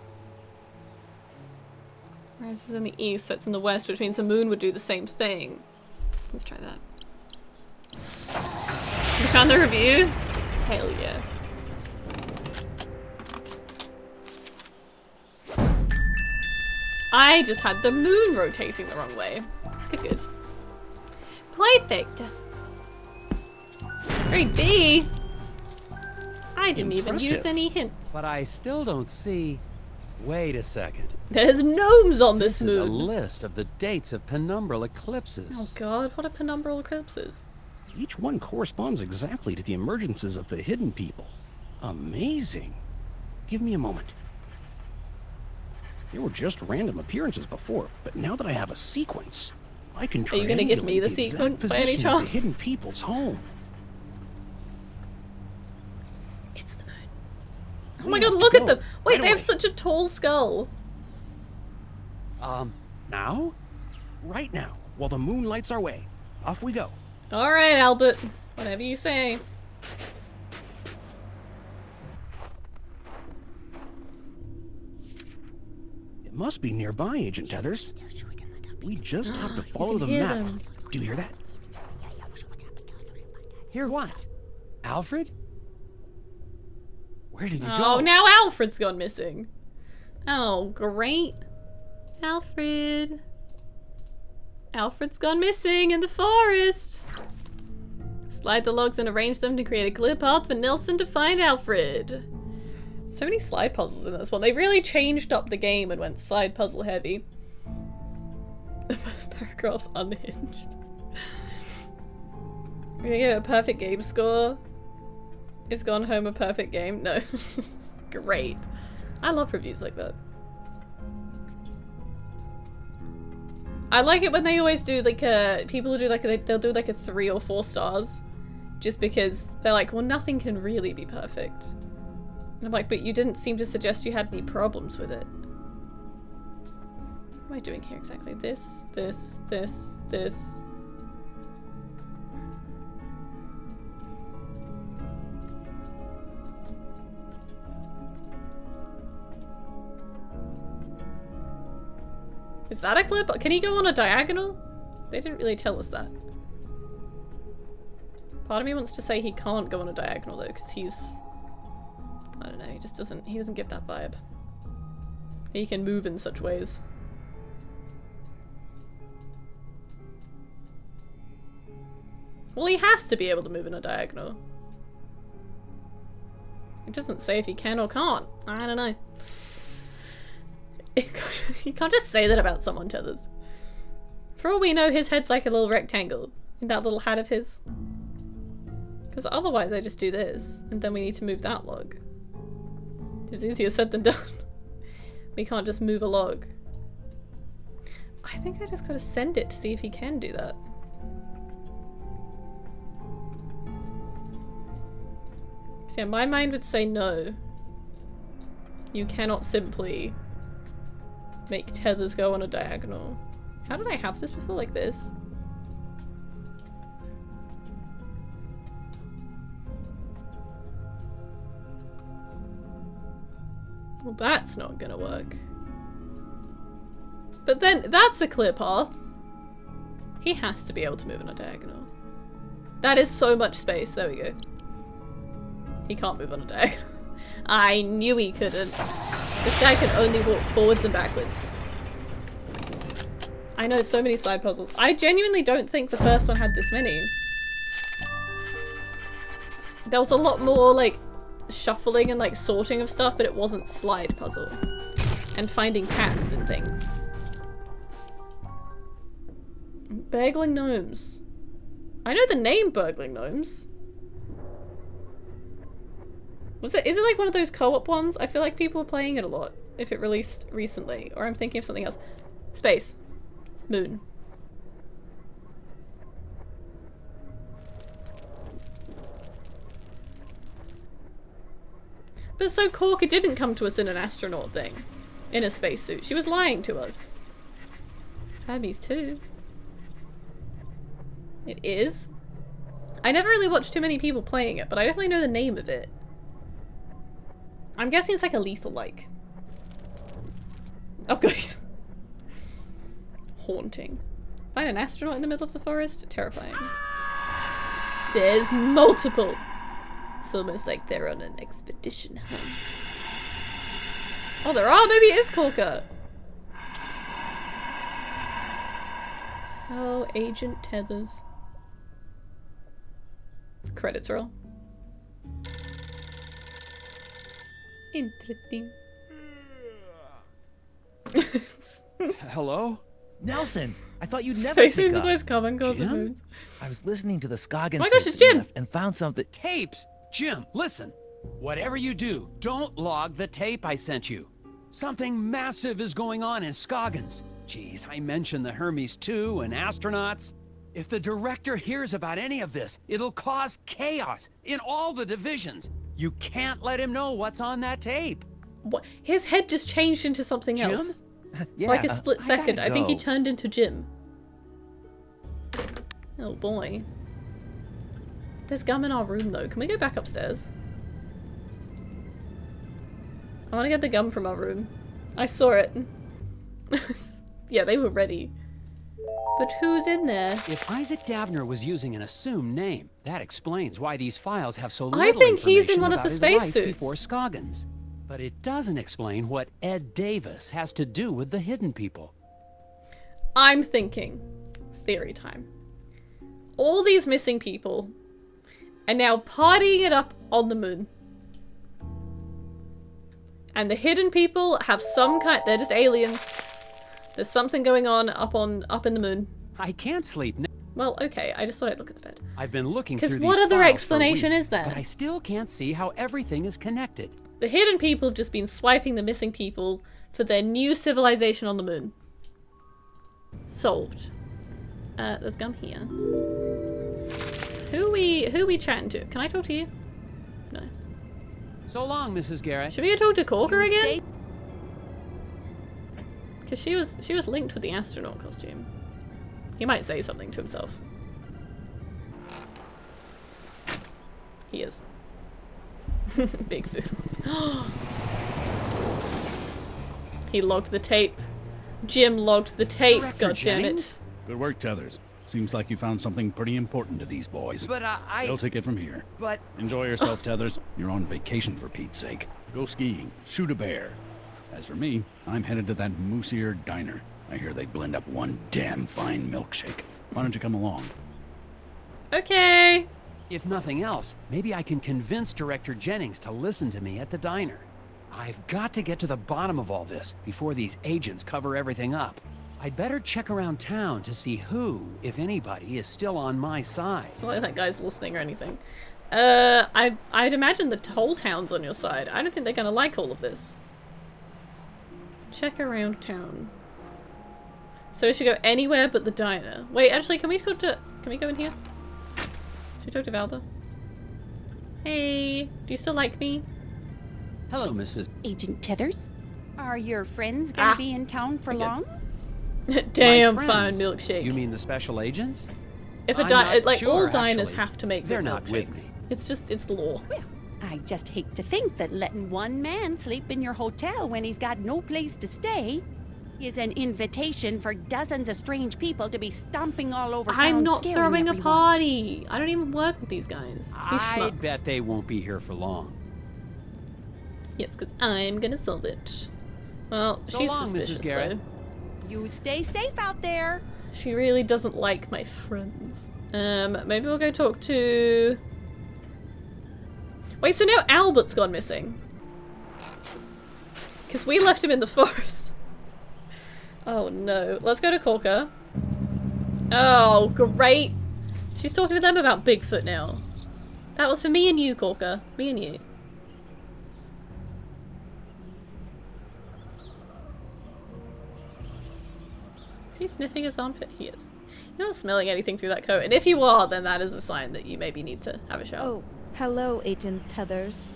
Rises in the east, sets in the west, which means the moon would do the same thing. Let's try that. You found the review? Hell yeah. I just had the moon rotating the wrong way. Good. Perfect. Grade B. I didn't even use any hints. But I still don't see... Wait a second. There's gnomes on this moon. This is a list of the dates of penumbral eclipses. Oh god, what are penumbral eclipses? Each one corresponds exactly to the emergences of the hidden people. Amazing. Give me a moment. There were just random appearances before, but now that I have a sequence, I can triangulate. Are you gonna give me the sequence by any chance? The hidden people's home. It's the moon. Oh my god, look at them! Wait, they have such a tall skull. Now? Right now, while the moon lights our way. Off we go. Alright, Albert. Whatever you say. It must be nearby, Agent Tethers. We just have to follow the map. Them. Do you hear that? Hear what? Alfred? Where did he go? Oh, now Alfred's gone missing. Oh, great. Alfred. Alfred's gone missing in the forest. Slide the logs and arrange them to create a clear path for Nilsson to find Alfred. So many slide puzzles in this one. They really changed up the game and went slide puzzle heavy. The first paragraph's unhinged. We're gonna get a perfect game score. Is Gone Home a perfect game? No. Great. I love reviews like that. I like it when they always do like people do like they'll do like a 3 or 4 stars just because they're like, well, nothing can really be perfect. And I'm like, but you didn't seem to suggest you had any problems with it. What am I doing here exactly? This. Is that a clip? Can he go on a diagonal? They didn't really tell us that. Part of me wants to say he can't go on a diagonal though, because he's... I don't know, he just doesn't give that vibe. He can move in such ways. Well, he has to be able to move in a diagonal. It doesn't say if he can or can't. I don't know. You can't just say that about someone, Tethers. For all we know, his head's like a little rectangle in that little hat of his. Because otherwise I just do this, and then we need to move that log. It's easier said than done. We can't just move a log. I think I just gotta send it to see if he can do that. So yeah, my mind would say no. You cannot simply make tethers go on a diagonal. How did I have this before? Like this? Well, that's not gonna work. But then, that's a clear path. He has to be able to move on a diagonal. That is so much space. There we go. He can't move on a diagonal. I knew he couldn't. This guy can only walk forwards and backwards. I know so many side puzzles. I genuinely don't think the first one had this many. There was a lot more, like, shuffling and, like, sorting of stuff, but it wasn't slide puzzle. And finding patterns and things. Burgling Gnomes. I know the name Burgling Gnomes. Is it like one of those co-op ones? I feel like people were playing it a lot if it released recently. Or I'm thinking of something else. Space. Moon. But so Corker didn't come to us in an astronaut thing. In a spacesuit. She was lying to us. Hermes too. It is. I never really watched too many people playing it, but I definitely know the name of it. I'm guessing it's like a lethal-like. Oh god. Haunting. Find an astronaut in the middle of the forest? Terrifying. There's multiple. It's almost like they're on an expedition, huh? Oh, there are? Maybe it is Corker. Oh, Agent Tethers. Credits roll. Interesting. Hello? Nelson! I thought you'd never Space pick Moons up. are the most common cause of moons. I was listening to the Scoggins Oh my gosh, it's tapes Jim! and found something. Tapes! Jim, listen. Whatever you do, don't log the tape I sent you. Something massive is going on in Scoggins. Jeez, I mentioned the Hermes 2 and astronauts. If the director hears about any of this, it'll cause chaos in all the divisions. You can't let him know what's on that tape. What? His head just changed into something Jim? else. Yeah, For like a split second. I think he go. turned into Jim. Oh boy. There's gum in our room though. Can we go back upstairs? I want to get the gum from our room. I saw it. Yeah, they were ready. But who's in there? If Isaac Davner was using an assumed name, that explains why these files have so little I think he's in information one of about the his space life suits. before Scoggins. But it doesn't explain what Ed Davis has to do with the hidden people. I'm thinking. Theory time. All these missing people are now partying it up on the moon. And the hidden people have some kind— they're just aliens. There's something going on up in the moon. I can't sleep now. Well, okay, I just thought I'd look at the bed. I've been looking Because through these what other files for explanation weeks, is there? But I still can't see how everything is connected. The hidden people have just been swiping the missing people for their new civilization on the moon. Solved. There's gum here. Who we chatting to? Can I talk to you? No. So long, Mrs. Garrett. Should we go talk to Corker again? Because she was linked with the astronaut costume. He might say something to himself. He is. Big foodles. He logged the tape. Jim logged the tape. Director God damn Jennings? it. Good work, Tethers. Seems like you found something pretty important to these boys. But They'll take it from here. But... Enjoy yourself, Tethers. You're on vacation for Pete's sake. Go skiing. Shoot a bear. As for me, I'm headed to that moose-ear diner. I hear they blend up one damn fine milkshake. Why don't you come along? Okay. If nothing else, maybe I can convince Director Jennings to listen to me at the diner. I've got to get to the bottom of all this before these agents cover everything up. I'd better check around town to see who, if anybody, is still on my side. It's not like that guy's listening or anything. I'd imagine the whole town's on your side. I don't think they're gonna like all of this. Check around town. So we should go anywhere but the diner. Wait, actually, can we go in here? Should we talk to Valda? Hey, do you still like me? Hello, Mrs. Agent Tethers, are your friends gonna be in town for long? Damn fine milkshake. You mean the special agents? If a all diners have to make they're good not with milkshakes. me. It's the law. Well, I just hate to think that letting one man sleep in your hotel when he's got no place to stay is an invitation for dozens of strange people to be stomping all over town. I'm not scaring throwing everyone. a party. I don't even work with these guys. These I schmucks. bet they won't be here for long. Yes, because I'm gonna solve it. Well, So she's long, suspicious Mrs. Garrett. though. You stay safe out there. She really doesn't like my friends. Maybe we'll go talk to... Wait, so now Albert's gone missing. Because we left him in the forest. Oh no. Let's go to Corker. Oh, great. She's talking to them about Bigfoot now. That was for me and you, Corker. Me and you. Is he sniffing his armpit? He is. You're not smelling anything through that coat. And if you are, then that is a sign that you maybe need to have a shower. Oh, hello, Agent Tethers.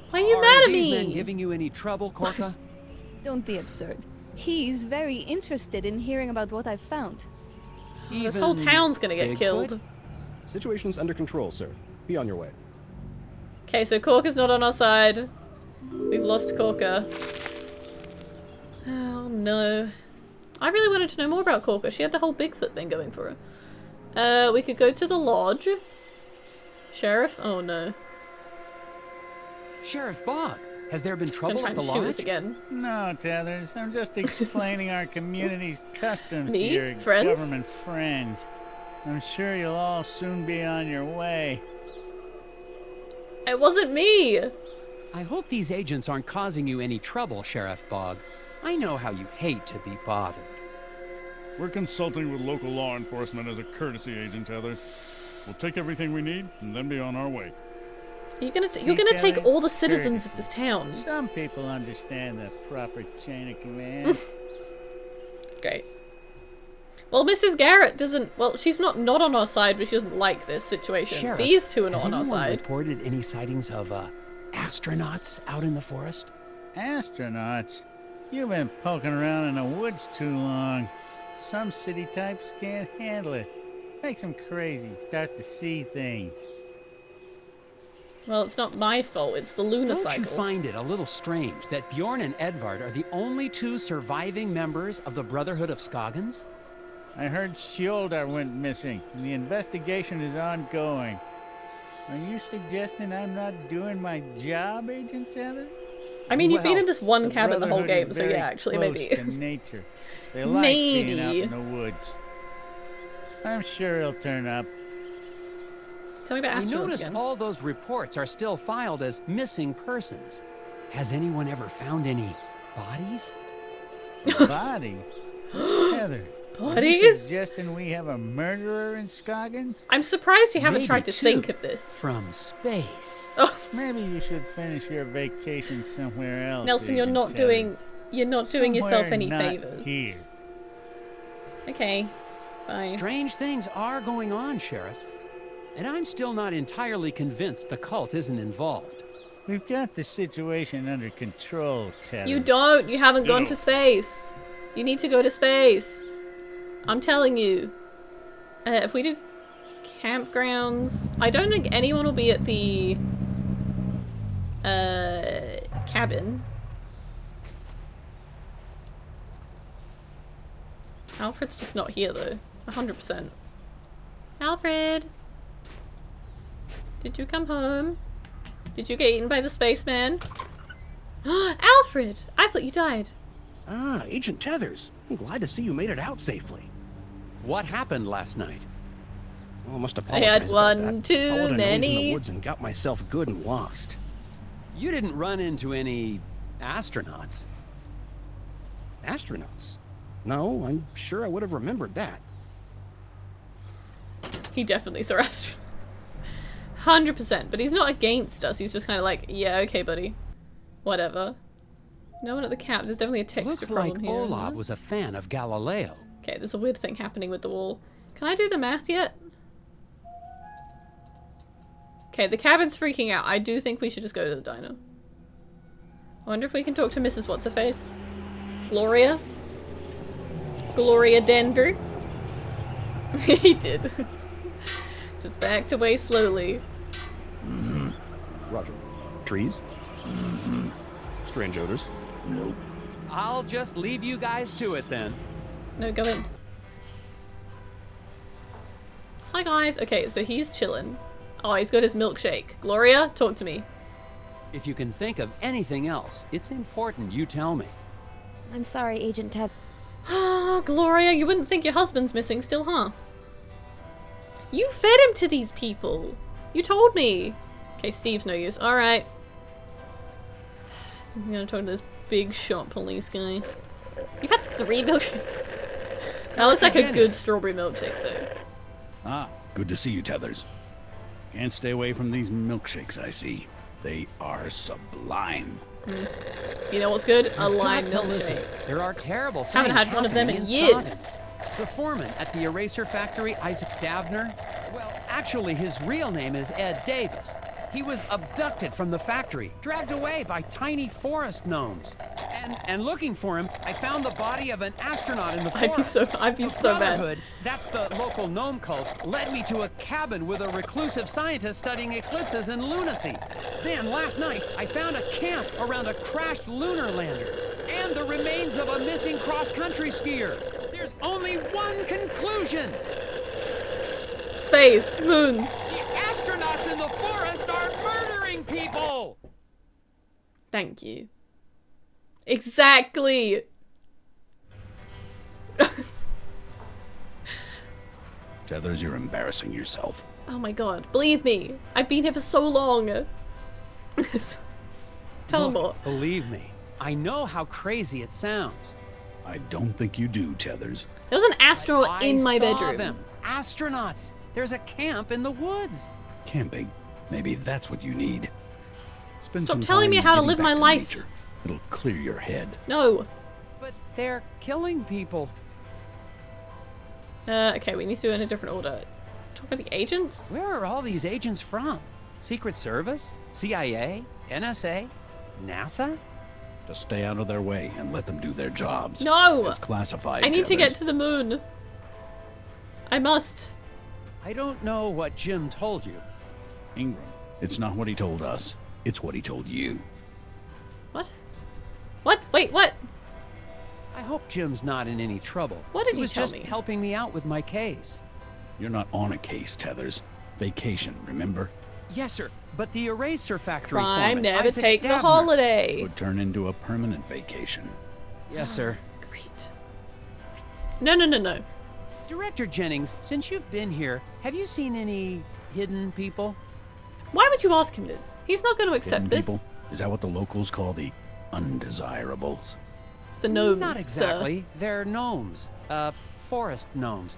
Why are you mad at these me? men giving you any trouble, Corka? Don't be absurd. He's very interested in hearing about what I've found. This whole town's gonna get killed. Situation's under control, sir. Be on your way. Okay, so Corker's not on our side. We've lost Corker. Oh no. I really wanted to know more about Corker. She had the whole Bigfoot thing going for her. We could go to the lodge. Sheriff? Oh no. Sheriff Bog, has there been He's gonna trouble try at and the shoot lodge? us again. No, Tethers. I'm just explaining our community's customs Me? to your Friends? government friends. I'm sure you'll all soon be on your way. It wasn't me! I hope these agents aren't causing you any trouble, Sheriff Bog. I know how you hate to be bothered. We're consulting with local law enforcement as a courtesy, Agent Heather. We'll take everything we need and then be on our way. You're gonna take all the citizens of this town. Some people understand the proper chain of command. Great. Well, Mrs. Garrett doesn't... Well, she's not on our side, but she doesn't like this situation. Sheriff, These two are not has on our anyone side. reported any sightings of astronauts out in the forest? Astronauts? You've been poking around in the woods too long. Some city types can't handle it. Makes them crazy, start to see things. Well, it's not my fault. It's the lunar Don't cycle. you find it a little strange that Bjorn and Edvard are the only two surviving members of the Brotherhood of Skoggans? I heard Skjoldar went missing, and the investigation is ongoing. Are you suggesting I'm not doing my job, Agent Tether? I mean, you've been Well, in this one cabin the whole Brotherhood game, is so very yeah, actually, close maybe. to nature. They like being out Maybe. in the woods. I'm sure he'll turn up. Tell me about I astronauts noticed again. all those reports are still filed as missing persons. Has anyone ever found any bodies? Bodies? Heather, are you Bodies? suggesting we have a murderer in Scoggins? I'm surprised you haven't Maybe tried to two. think of this. From space. Oh, Maybe you should finish your vacation somewhere else. Nelson, you're Agent not Tethers. doing yourself Somewhere any not favors. Here. Okay. Bye. Strange things are going on, Sheriff. And I'm still not entirely convinced the cult isn't involved. We've got the situation under control, Tethers. You don't. You haven't gone to space. You need to go to space. I'm telling you. If we do campgrounds, I don't think anyone will be at the cabin. Alfred's just not here though. 100%. Alfred! Did you come home? Did you get eaten by the spaceman? Alfred! I thought you died. Ah, Agent Tethers. I'm glad to see you made it out safely. What happened last night? Well, I must I apologize had about one that. too Followed a noise in many. the woods and got myself good and lost. You didn't run into any astronauts. Astronauts? No, I'm sure I would have remembered that. He definitely saw astronauts. 100%, but he's not against us. He's just kind of like, yeah, okay, buddy. Whatever. No one at the cap. There's definitely a texture Looks problem like here. Olav was a fan of Galileo. Okay, there's a weird thing happening with the wall. Can I do the math yet? Okay, the cabin's freaking out. I do think we should just go to the diner. I wonder if we can talk to Mrs. What's-Her-Face? Gloria? Gloria Denver? He did. Just backed away slowly. Mm-hmm. Roger. Trees? Mm-hmm. Strange odors? Nope. I'll just leave you guys to it then. No, go in. Hi guys. Okay, so he's chilling. Oh, he's got his milkshake. Gloria, talk to me. If you can think of anything else, it's important you tell me. I'm sorry, Agent Ted. Oh, Gloria, you wouldn't think your husband's missing still, huh? You fed him to these people. You told me. Okay, Steve's no use. Alright. I'm gonna talk to this big shot police guy. You've had 3 milkshakes. That looks like a good strawberry milkshake, though. Ah, good to see you, Tethers. Can't stay away from these milkshakes, I see. They are sublime. You know what's good? A lime milkshake. There are terrible things Haven't had one of them in happening years. Scoggins. The foreman at the eraser factory, Isaac Davner, well, actually his real name is Ed Davis. He was abducted from the factory, dragged away by tiny forest gnomes. And looking for him, I found the body of an astronaut in the forest. I'd be so mad. Brotherhood, that's the local gnome cult, led me to a cabin with a reclusive scientist studying eclipses and lunacy. Then, last night, I found a camp around a crashed lunar lander and the remains of a missing cross-country skier. There's only one conclusion. Space. Moons. The astronauts in the forest are murdering people! Thank you. Exactly. Tethers, you're embarrassing yourself. Oh my god. Believe me. I've been here for so long. Tell him more. Believe me, I know how crazy it sounds. I don't think you do, Tethers. There was an astronaut in my I saw bedroom. them. Astronauts. There's a camp in the woods. Camping. Maybe that's what you need. Spend Stop some telling me time how to getting live back my to life. nature. It'll clear your head. No. But they're killing people. Okay, we need to do it in a different order. Talk about the agents? Where are all these agents from? Secret Service? CIA? NSA? NASA? Just stay out of their way and let them do their jobs. No! It's classified, I need to Tethers. get to the moon. I must. I don't know what Jim told you. Ingram, it's not what he told us. It's what he told you. What? What? Wait, what? I hope Jim's not in any trouble. What did he you was tell just me? helping me out with my case. You're not on a case, Tethers. Vacation, remember? Yes, sir. But the eraser factory Crime foreman, never Isaac takes a Davner. holiday. Would turn into a permanent vacation. Yes, sir. Great. No, no, no, no. Director Jennings, since you've been here, have you seen any hidden people? Why would you ask him this? He's not going to accept Hidden this. people? Is that what the locals call the undesirables? It's the gnomes, Not exactly. They're gnomes. Forest gnomes.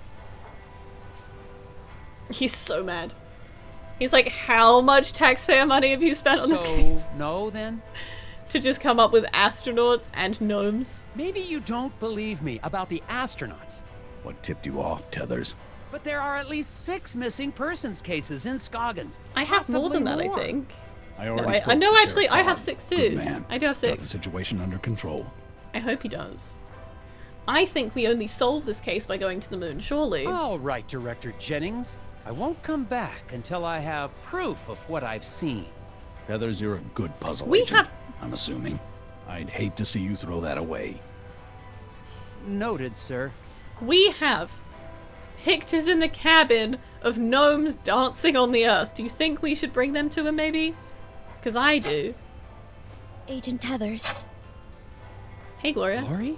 He's so mad. He's like, how much taxpayer money have you spent on this So, case? no, then? To just come up with astronauts and gnomes? Maybe you don't believe me about the astronauts. What tipped you off, Tethers? But there are at least 6 missing persons cases in Scoggins. I have more than that, Possibly I think. I already spoke I know to actually, Sheriff I have Todd. 6 Good too. man. I do have Got the 6. situation under control. I hope he does. I think we only solve this case by going to the moon, surely. All right, Director Jennings. I won't come back until I have proof of what I've seen. Tethers, you're a good puzzle We agent, have- I'm assuming. I'd hate to see you throw that away. Noted, sir. We have pictures in the cabin of gnomes dancing on the earth. Do you think we should bring them to him, maybe? Because I do. Agent Tethers. Hey, Gloria. Lori?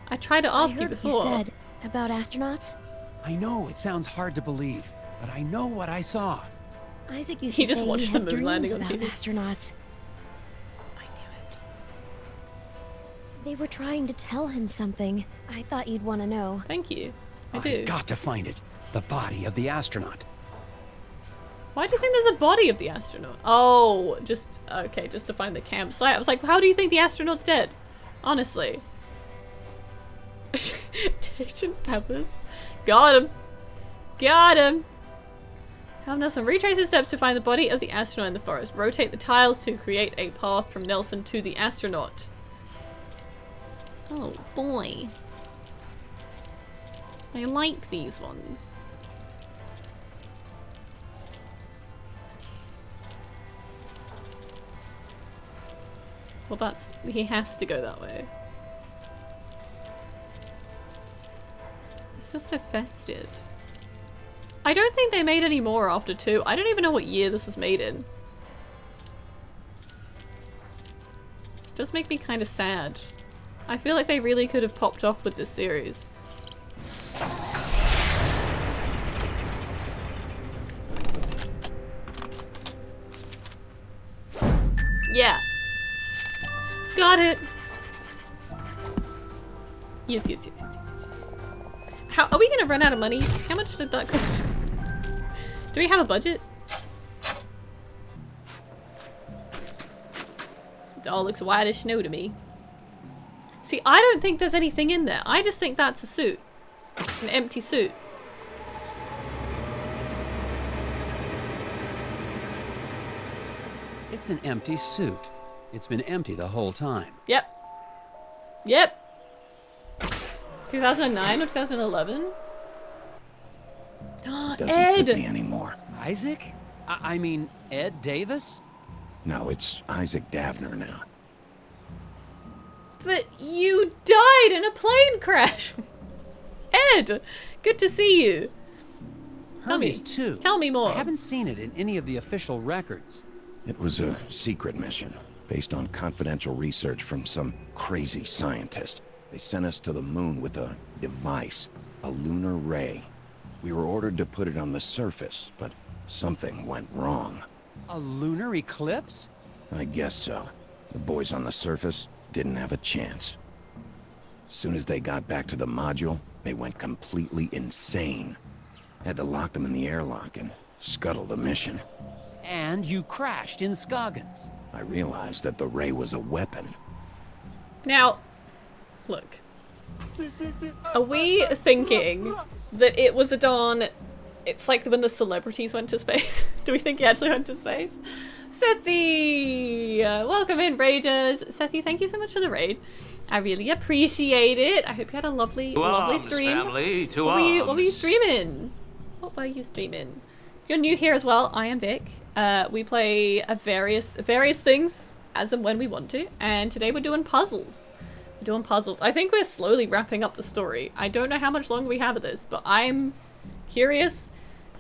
I tried to ask I you heard what before. you said about astronauts. I know it sounds hard to believe, but I know what I saw. Isaac used He to just say watched he the had moon dreams landing on about TV. astronauts. They were trying to tell him something. I thought you'd want to know. Thank you. I I've do. got to find it. The body of the astronaut. Why do you think there's a body of the astronaut? Oh, just, okay, just to find the campsite. I was like, how do you think the astronaut's dead? Honestly. Agent Abbas. Got him. Got him. Helm Nelson, retrace his steps to find the body of the astronaut in the forest. Rotate the tiles to create a path from Nelson to the astronaut. Oh boy. I like these ones. Well, that's... he has to go that way. This feels so festive. I don't think they made any more after 2. I don't even know what year this was made in. It does make me kind of sad. I feel like they really could have popped off with this series. Yeah. Got it. Yes, yes, yes, yes, yes, yes. How are we gonna run out of money? How much did that cost? Do we have a budget? It all looks white as snow to me. See, I don't think there's anything in there. I just think that's a suit. An empty suit. It's an empty suit. It's been empty the whole time. Yep. Yep. 2009 or 2011? Doesn't Ed! fit me anymore. Isaac? I mean, Ed Davis? No, it's Isaac Davner now. But you died in a plane crash! Ed! Good to see you. Tell me. Hermes 2. Tell me more. I haven't seen it in any of the official records. It was a secret mission, based on confidential research from some crazy scientist. They sent us to the moon with a device, a lunar ray. We were ordered to put it on the surface, but something went wrong. A lunar eclipse? I guess so. The boys on the surface didn't have a chance. As soon as they got back to the module, they went completely insane. Had to lock them in the airlock and scuttle the mission. And you crashed in Scoggins. I realized that the ray was a weapon. Now, look. Are we thinking that it was a Dawn... It's like when the celebrities went to space. Do we think he actually went to space? Sethi! Welcome in, Raiders. Sethi, thank you so much for the raid. I really appreciate it. I hope you had a lovely, lovely stream. Family, What were you streaming? What were you streaming? If you're new here as well, I am Vic. We play various things as and when we want to, and today we're doing puzzles. We're doing puzzles. I think we're slowly wrapping up the story. I don't know how much longer we have of this, but I'm curious.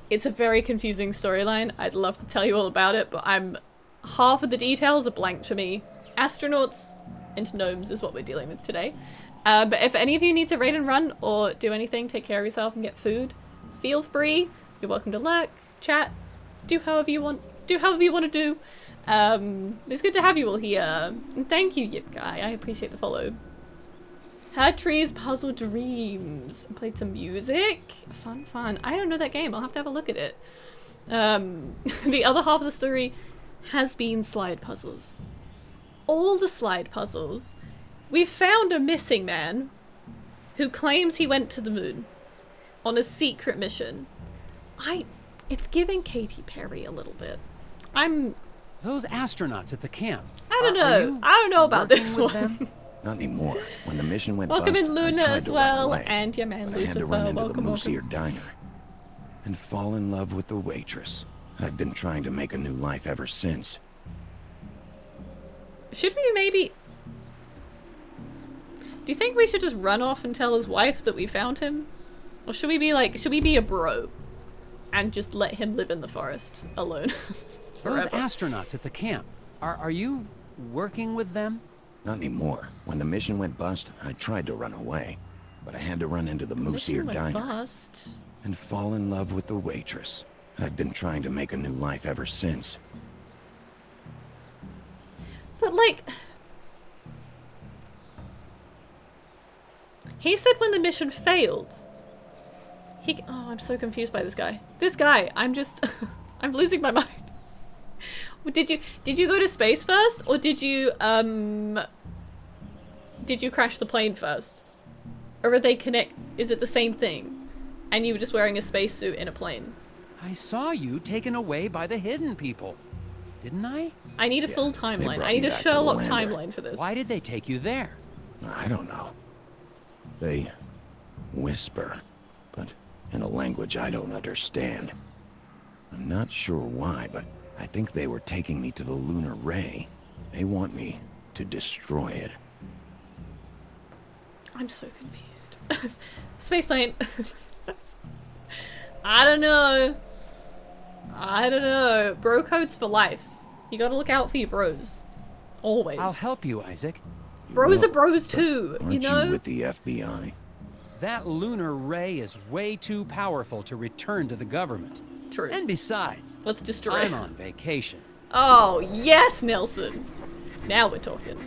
It's a very confusing storyline. I'd love to tell you all about it, but half of the details are blank to me. Astronauts and gnomes is what we're dealing with today. But if any of you need to raid and run or do anything, take care of yourself and get food, feel free. You're welcome to lurk, chat, do however you want. Do however you want to do. It's good to have you all here. And thank you, Yip Guy. I appreciate the follow. Hertree's Puzzle Dreams. Played some music. Fun. I don't know that game. I'll have to have a look at it. The other half of the story has been slide puzzles. All the slide puzzles. We've found a missing man who claims he went to the moon on a secret mission. It's giving Katy Perry a little bit. I'm Those astronauts at the camp. I don't know. I don't know about this one. Not anymore. When the mission went Welcome bust, in Luna I tried as to well, run away, and your man but I had to Lucifer. run into the Welcome, Moose-Ear welcome. Diner and fall in love with the waitress. I've been trying to make a new life ever since. Should we maybe... Do you think we should just run off and tell his wife that we found him? Or should we be like, should we be a bro? And just let him live in the forest alone? Those astronauts at the camp. Are you working with them? Not anymore. When the mission went bust, I tried to run away, but I had to run into the Moose-Ear Diner bust. and fall in love with the waitress. I've been trying to make a new life ever since. But like... He said when the mission failed. Oh, I'm so confused by this guy. This guy, I'm just... I'm losing my mind. Did you go to space first? Or did you crash the plane first? Or are they connect? Is it the same thing? And you were just wearing a spacesuit in a plane? I saw you taken away by the hidden people. Didn't I? I need a full timeline. I need a Sherlock timeline for this. Why did they take you there? I don't know. They whisper, but in a language I don't understand. I'm not sure why, but I think they were taking me to the lunar ray. They want me to destroy it. I'm so confused. Space plane. I don't know. I don't know. Bro codes for life. You gotta look out for your bros. Always. I'll help you, Isaac. Bros are bros too, you know? You with the FBI? That lunar ray is way too powerful to return to the government. True. And besides, let's destroy I'm on vacation. Oh, yes, Nelson. Now we're talking.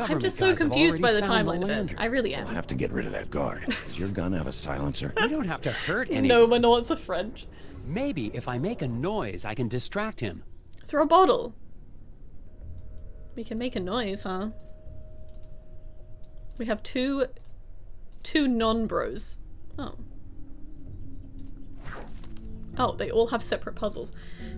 I'm just so confused by the timeline of it. I really am. We'll have to get rid of that guard. Does your gun have a silencer? We don't have to hurt anyone. No, my notes are French. Maybe if I make a noise, I can distract him. Throw a bottle. We can make a noise, huh? We have two non-bros. Oh. Oh, they all have separate puzzles.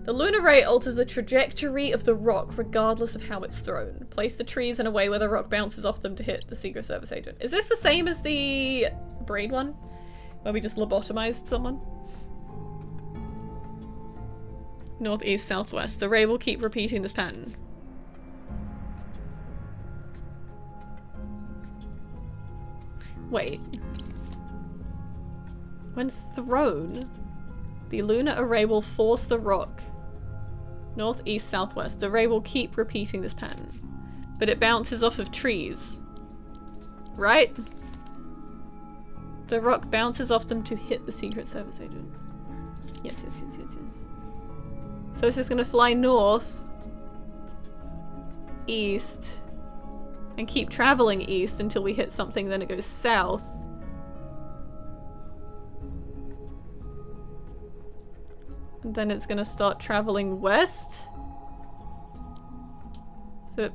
The lunar ray alters the trajectory of the rock regardless of how it's thrown. Place the trees in a way where the rock bounces off them to hit the Secret Service agent. Is this the same as the brain one? Where we just lobotomized someone? Northeast, southwest. The ray will keep repeating this pattern. Wait. When thrown, the lunar array will force the rock northeast, southwest. The ray will keep repeating this pattern, but it bounces off of trees. Right? The rock bounces off them to hit the Secret Service agent. Yes. So it's just gonna fly north, east, and keep traveling east until we hit something, then it goes south. And then it's gonna start traveling west. So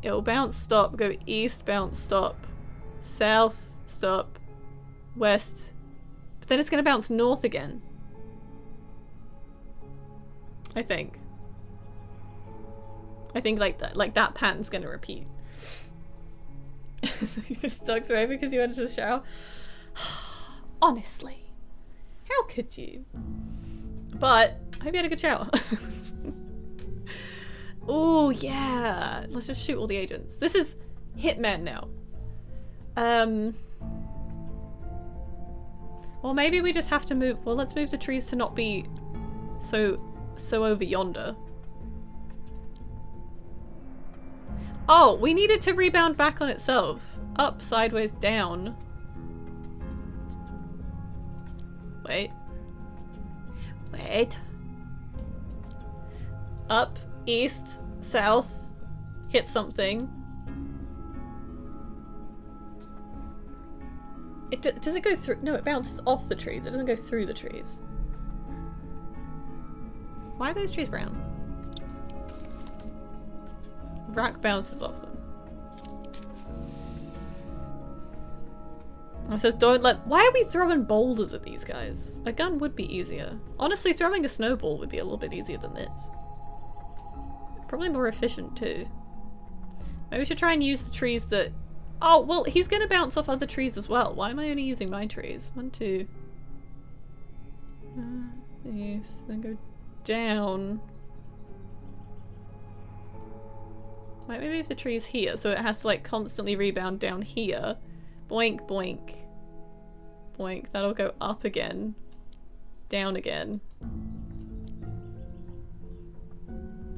it'll bounce, stop, go east, bounce, stop, south, stop, west. But then it's gonna bounce north again. I think like that pattern's gonna repeat. Stuck's right because you went to the shower. Honestly, how could you? But I hope you had a good shower. Oh yeah, let's just shoot all the agents. This is Hitman now. Well, maybe we just have to move. Well, let's move the trees to not be so over yonder. Oh, we need it to rebound back on itself. Up, sideways, down. Wait. Up, east, south, hit something. Does it go through? No, it bounces off the trees. It doesn't go through the trees. Why are those trees brown? Rock bounces off them. It says don't let- why are we throwing boulders at these guys? A gun would be easier. Honestly, throwing a snowball would be a little bit easier than this. Probably more efficient too. Maybe we should try and use the trees that- oh, well, he's gonna bounce off other trees as well. Why am I only using my trees? 1, 2. Yes, then go down. Might maybe if the tree's here, so it has to like constantly rebound down here. Boink, boink. Boink. That'll go up again. Down again.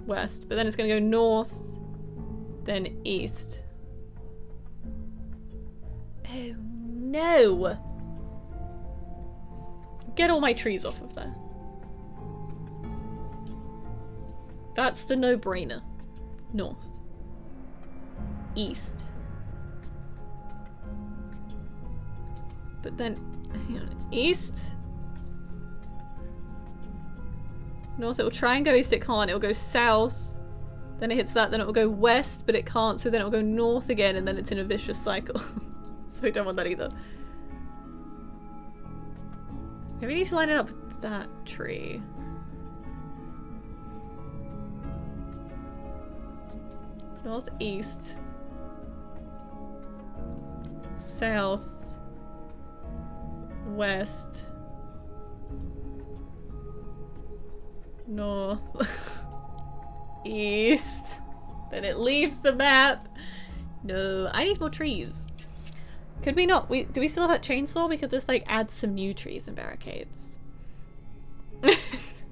West. But then it's gonna go north. Then east. Oh no! Get all my trees off of there. That's the no-brainer. North. East. But then, hang on, east? North, it will try and go east, it can't. It will go south, then it hits that, then it will go west, but it can't, so then it will go north again, and then it's in a vicious cycle. So we don't want that either. Maybe we need to line it up with that tree. Northeast. South. West. North. East. Then it leaves the map. No, I need more trees. Could we not? Do we still have that chainsaw? We could just like add some new trees and barricades. It's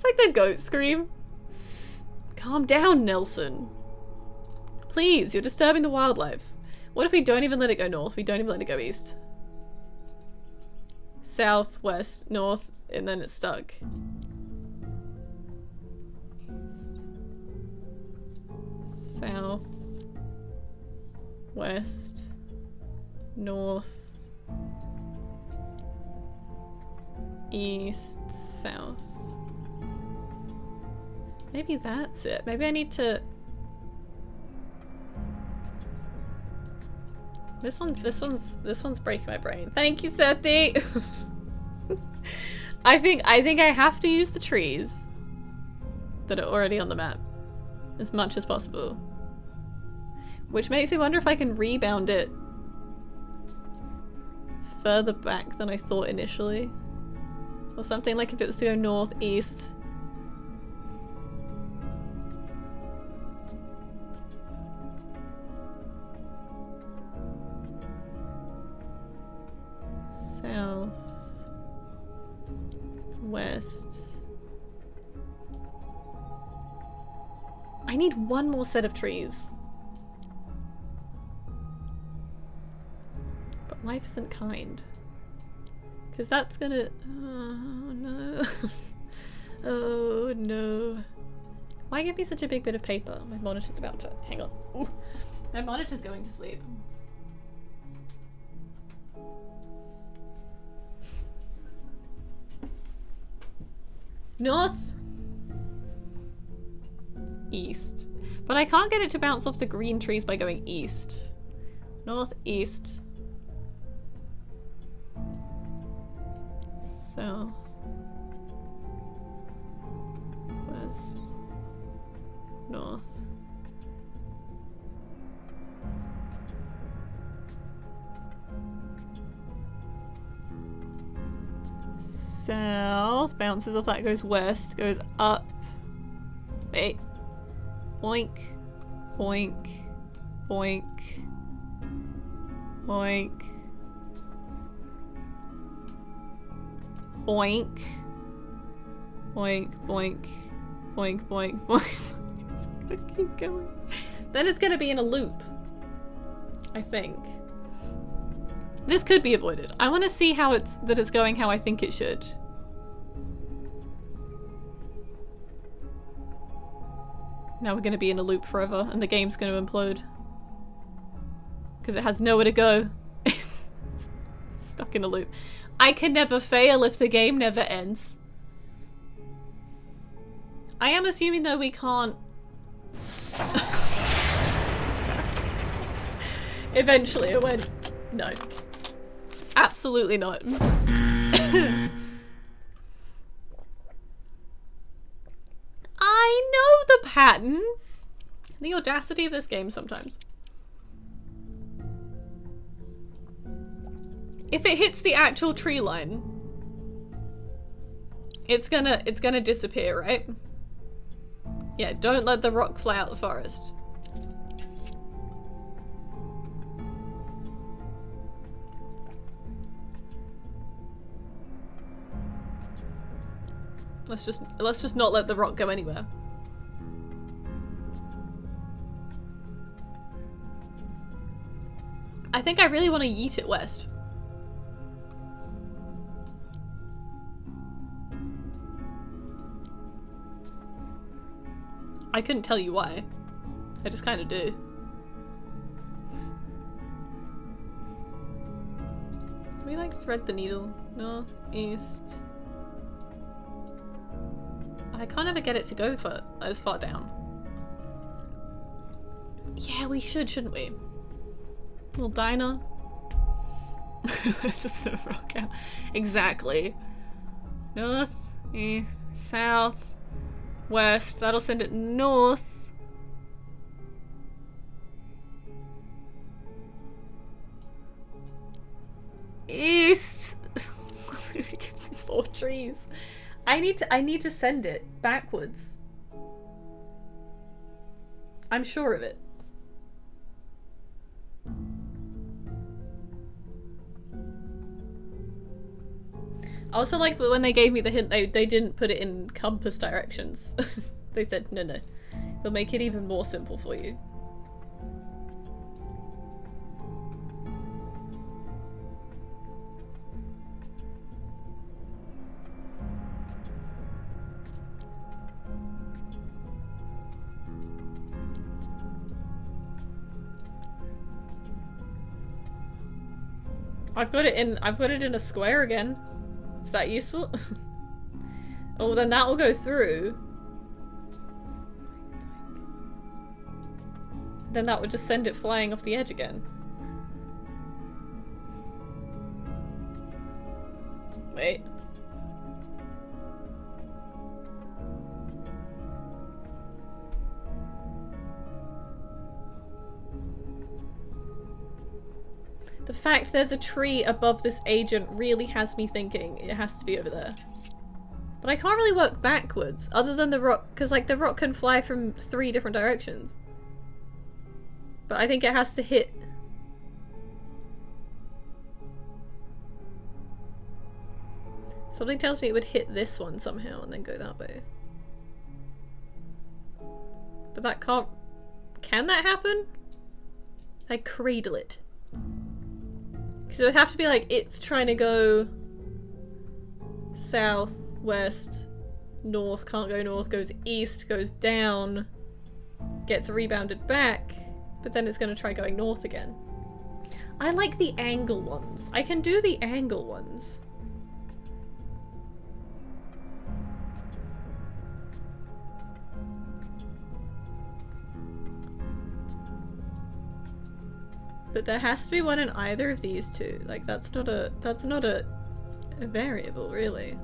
like the goat scream. Calm down, Nelson. Please, you're disturbing the wildlife. What if we don't even let it go north? We don't even let it go east. South, west, north, and then it's stuck. East. South. West. North. East. South. Maybe that's it. Maybe I need to... This one's breaking my brain. Thank you, Sethi! I think I have to use the trees that are already on the map as much as possible. Which makes me wonder if I can rebound it further back than I thought initially. Or something, like if it was to go north, east. South. West. I need one more set of trees. But life isn't kind. Because that's gonna... oh no. Oh no. Why give me such a big bit of paper? My monitor's about to... hang on. Ooh. My monitor's going to sleep. North. East. But I can't get it to bounce off the green trees by going east. North, east. South. West. North. South. Bounces off that, goes west, goes up. Wait. Boink. Boink. Boink. Boink. Boink. Boink. Boink. Boink. Boink. Boink. It's gonna keep going. Then it's gonna be in a loop. I think. This could be avoided. I want to see how it's going how I think it should. Now we're going to be in a loop forever and the game's going to implode. Because it has nowhere to go. It's stuck in a loop. I can never fail if the game never ends. I am assuming though we can't... Eventually it went... No. Absolutely not. I know the pattern. The audacity of this game sometimes. If it hits the actual tree line, it's gonna disappear, right? Yeah, don't let the rock fly out the forest. Let's just not let the rock go anywhere. I think I really want to yeet it west. I couldn't tell you why. I just kind of do. Can we like thread the needle? North, east. I can't ever get it to go for as far down. Yeah, we should, shouldn't we? Little diner. This is the rock out. Exactly. North, east, south, west. That'll send it north. East. 4 trees. I need to send it backwards. I'm sure of it. I also like that when they gave me the hint, they didn't put it in compass directions. They said, no, we'll make it even more simple for you. I've got it in a square again. Is that useful? Oh, then that will go through. Then that would just send it flying off the edge again. Wait. The fact there's a tree above this agent really has me thinking it has to be over there. But I can't really work backwards, other than the rock, because like the rock can fly from 3 different directions. But I think it has to hit... Something tells me it would hit this one somehow and then go that way. But that can't... Can that happen? I cradle it. Because it would have to be like, it's trying to go south, west, north, can't go north, goes east, goes down, gets rebounded back, but then it's going to try going north again. I like the angle ones. I can do the angle ones. But there has to be one in either of these two. Like that's not a variable, really.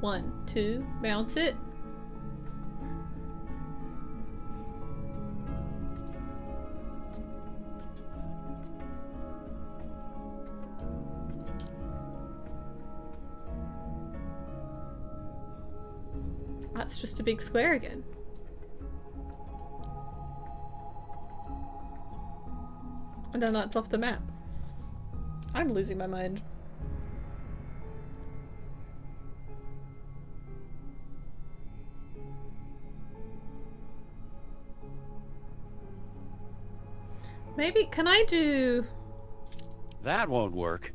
One, two, bounce it. That's just a big square again. And then that's off the map. I'm losing my mind. Maybe, can I do... That won't work.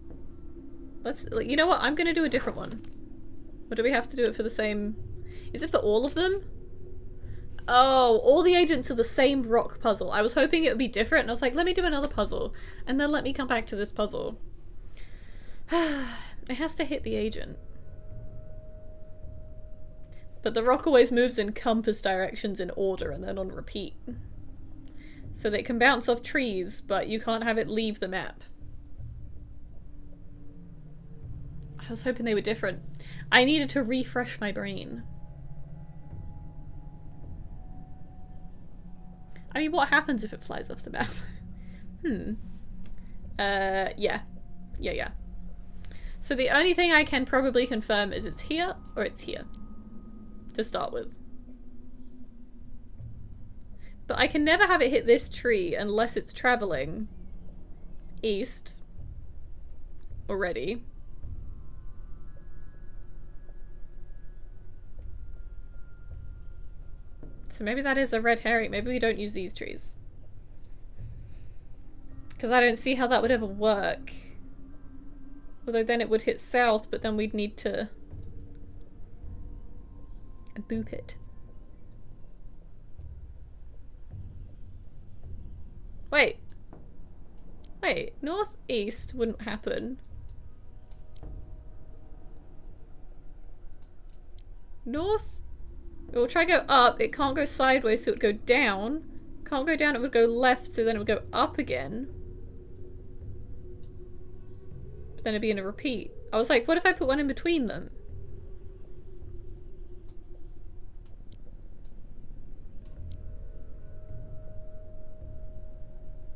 Let's, you know what, I'm gonna do a different one. Or do we have to do it for the same... Is it for all of them? Oh, all the agents are the same rock puzzle. I was hoping it would be different, and I was like, let me do another puzzle. And then let me come back to this puzzle. It has to hit the agent. But the rock always moves in compass directions in order and then on repeat. So that it can bounce off trees, but you can't have it leave the map. I was hoping they were different. I needed to refresh my brain. I mean, what happens if it flies off the map? Yeah. Yeah. So the only thing I can probably confirm is it's here or it's here. To start with. But I can never have it hit this tree unless it's traveling east already. So maybe that is a red herring. Maybe we don't use these trees. Because I don't see how that would ever work. Although then it would hit south, but then we'd need to boop it. Wait. Northeast wouldn't happen. North? It will try to go up. It can't go sideways, so it would go down. Can't go down, it would go left, so then it would go up again. But then it'd be in a repeat. I was like, what if I put one in between them?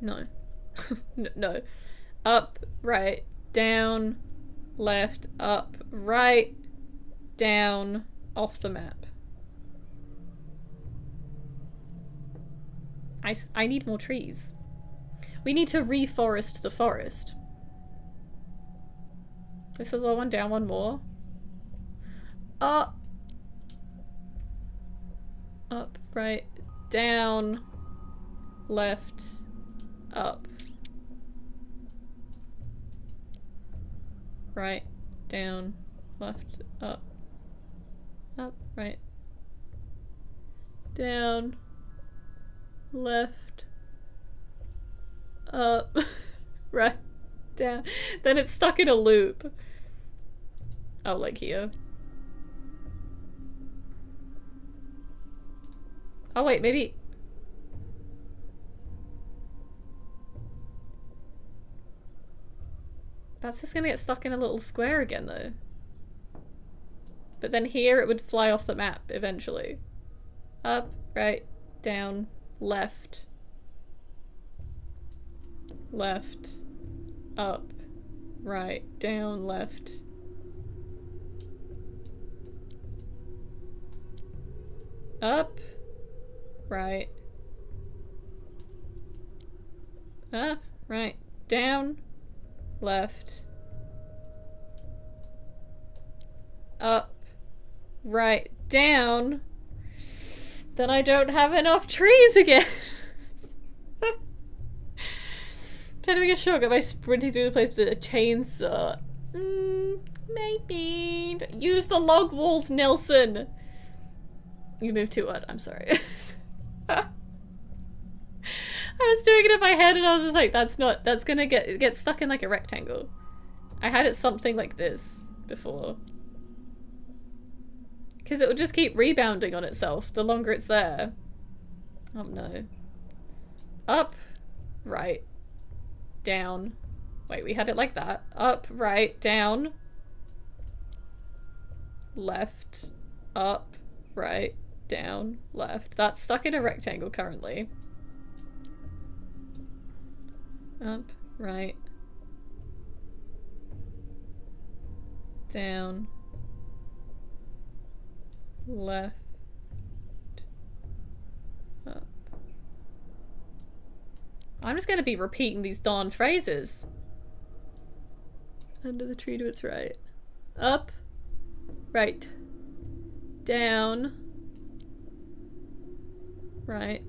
No. No. Up, right, down, left, up, right, down, off the map. I need more trees. We need to reforest the forest. This is all one down, one more. Up, right, down, left, up. Right, down, left, up, right, down, left, up, right, down. Then it's stuck in a loop. Oh, like here. Oh wait, maybe... That's just gonna get stuck in a little square again, though. But then here it would fly off the map, eventually. Up, right, down, left. Left. Up. Right, down, left. Up. Right. Up, right, down. Left. Up. Right. Down. Then I don't have enough trees again. Trying to make a shortcut by sprinting through the place with a chainsaw. Maybe. Use the log walls, Nelson. You moved too hard. I'm sorry. I was doing it in my head and I was just like, that's gonna get stuck in like a rectangle. I had it something like this before. Because it will just keep rebounding on itself the longer it's there. Oh no. Up, right, down. Wait, we had it like that. Up, right, down. Left, up, right, down, left. That's stuck in a rectangle currently. Up, right, down, left, up. I'm just gonna be repeating these darn phrases. Under the tree to its right. Up, right, down, right.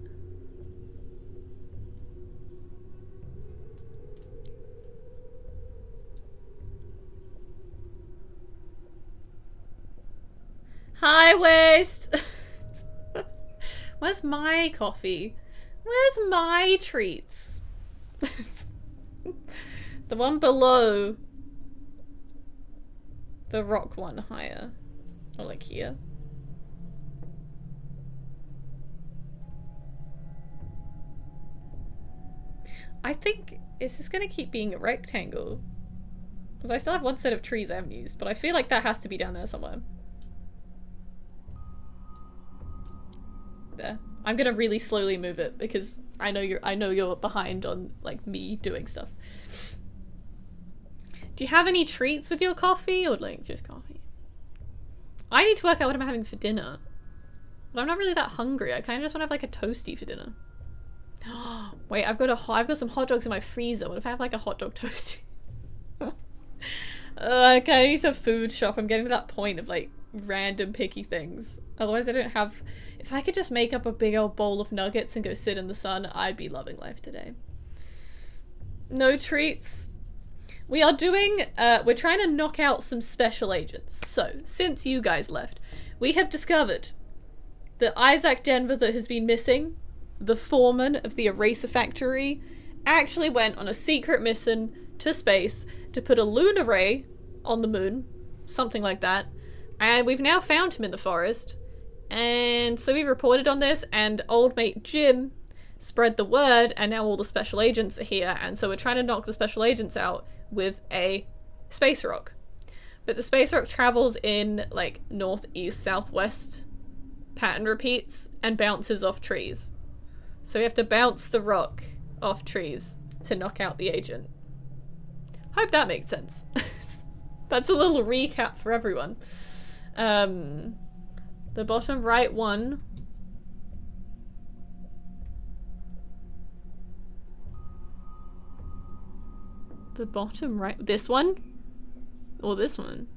High waist. Where's my coffee? Where's my treats? The one below the rock one higher. Or like here. I think it's just gonna keep being a rectangle. I still have one set of trees I haven't used, but I feel like that has to be down there somewhere. There. I'm gonna really slowly move it because I know you're behind on like me doing stuff. Do you have any treats with your coffee or like just coffee? I need to work out what I'm having for dinner. But I'm not really that hungry. I kind of just want to have like a toasty for dinner. Wait, I've got some hot dogs in my freezer. What if I have like a hot dog toasty? Okay, I need to food shop. I'm getting to that point of like random picky things. Otherwise I don't have... If I could just make up a big old bowl of nuggets and go sit in the sun, I'd be loving life today. No treats. We are doing... we're trying to knock out some special agents. So, since you guys left, we have discovered that Isaac Denver that has been missing, the foreman of the eraser factory, actually went on a secret mission to space to put a lunar ray on the moon, something like that, and we've now found him in the forest, and so we reported on this, and old mate Jim spread the word, and now all the special agents are here, and so we're trying to knock the special agents out with a space rock. But the space rock travels in like northeast, southwest pattern repeats and bounces off trees. So we have to bounce the rock off trees to knock out the agent. Hope that makes sense. That's a little recap for everyone. The bottom right one. The bottom right, this one? Or this one?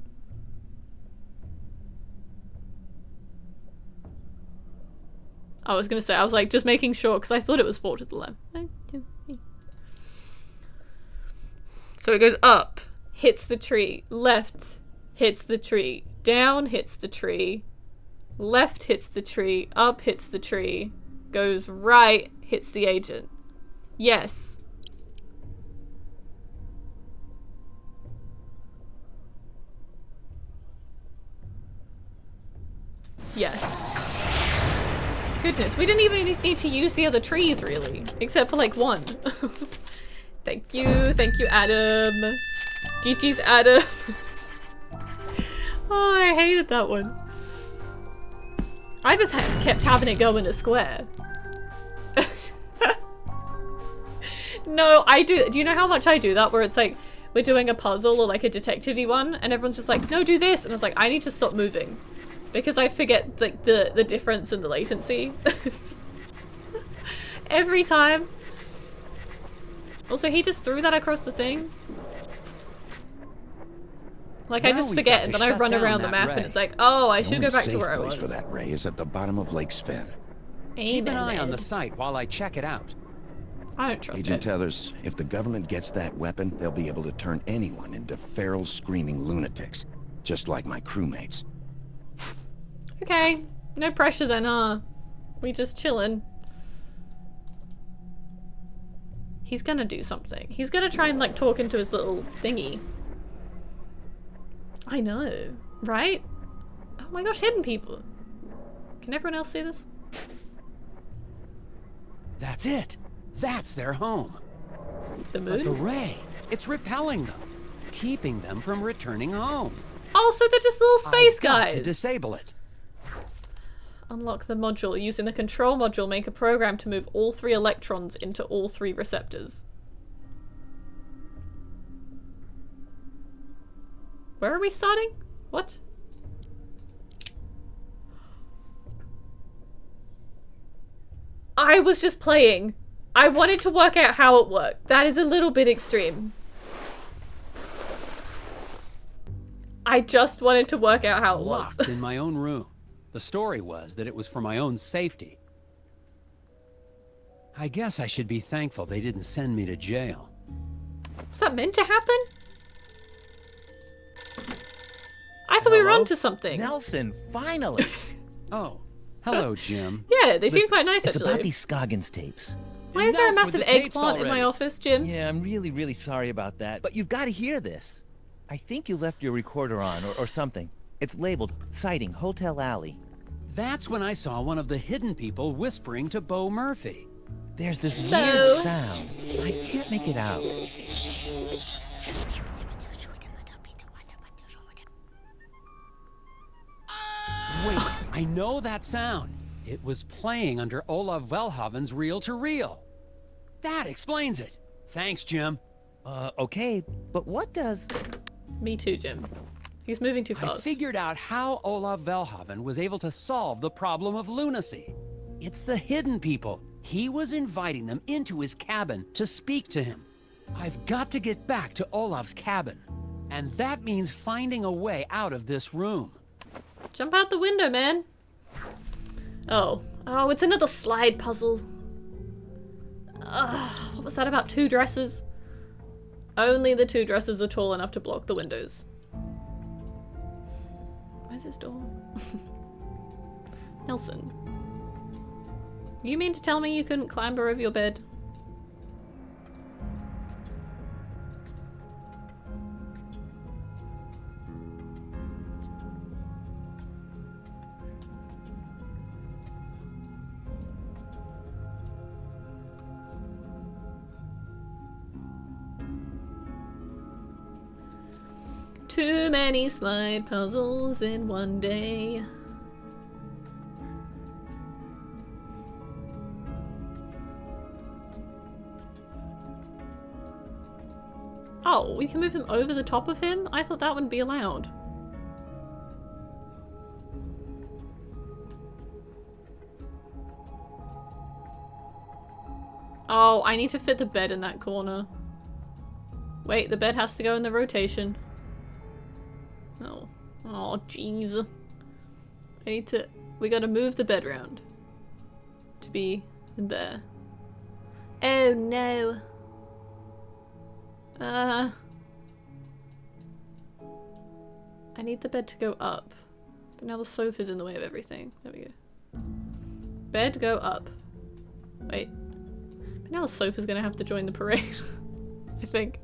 I was gonna say, I was like just making sure because I thought it was 4 to the left. 1, 2, 3. So it goes up, hits the tree, left, hits the tree, down, hits the tree, left, hits the tree, up, hits the tree, goes right, hits the agent. Yes. Yes. Goodness, we didn't even need to use the other trees, really. Except for, like, one. Thank you, Adam. GG's Adam. Oh, I hated that one. I just kept having it go in a square. No, I do. Do you know how much I do that? Where it's like, we're doing a puzzle or like a detective-y one, and everyone's just like, no, do this. And I was like, I need to stop moving. Because I forget like the difference in the latency. Every time. Also, he just threw that across the thing. Like, I just forget, and then I run around the map, and it's like, oh, I should go back to where I was. The only safe place for that ray is at the bottom of Lake Sven. Keep an eye on the site while I check it out. I don't trust Agent Tethers, if the government gets that weapon, they'll be able to turn anyone into feral, screaming lunatics, just like my crewmates. Okay, no pressure then, we just chillin'. He's gonna do something. He's gonna try and like talk into his little thingy. I know, right? Oh my gosh, hidden people. Can everyone else see this? That's it. That's their home. The moon? But the ray, it's repelling them, keeping them from returning home. Oh, so they're just little space guys. To disable it. Unlock the module. Using the control module, make a program to move all 3 electrons into all 3 receptors. Where are we starting? What? I was just playing. I wanted to work out how it worked. That is a little bit extreme. I just wanted to work out how it was. Locked in my own room. The story was that it was for my own safety. I guess I should be thankful they didn't send me to jail. Was that meant to happen? I thought we were onto something. Nelson, finally. Oh, hello, Jim. Yeah, they seem quite nice, it's actually. about these Scoggins tapes. Why is there a massive eggplant in my office, Jim? Yeah, I'm really, really sorry about that. But you've got to hear this. I think you left your recorder on, or something. It's labeled, Sighting, Hotel Alley. That's when I saw one of the hidden people whispering to Bo Murphy. There's this No. weird sound. I can't make it out. Wait, I know that sound. It was playing under Olaf Velhaven's reel-to-reel. That explains it. Thanks, Jim. Okay, but what does... Me too, Jim. He's moving too I fast. figured out how Olaf Velhaven was able to solve the problem of lunacy. It's the hidden people. He was inviting them into his cabin to speak to him. I've got to get back to Olaf's cabin. And that means finding a way out of this room. Jump out the window, man. Oh. Oh, it's another slide puzzle. Ugh, what was that about 2 dresses? Only the 2 dresses are tall enough to block the windows. Where's this door? Nelson. You mean to tell me you couldn't clamber over your bed? Too many slide puzzles in one day. Oh, we can move them over the top of him? I thought that wouldn't be allowed. Oh, I need to fit the bed in that corner. Wait, the bed has to go in the rotation. Oh. Oh, jeez. I need to... We gotta move the bed round. To be in there. Oh, no. I need the bed to go up. But now the sofa's in the way of everything. There we go. Bed, go up. Wait. But now the sofa's gonna have to join the parade. I think.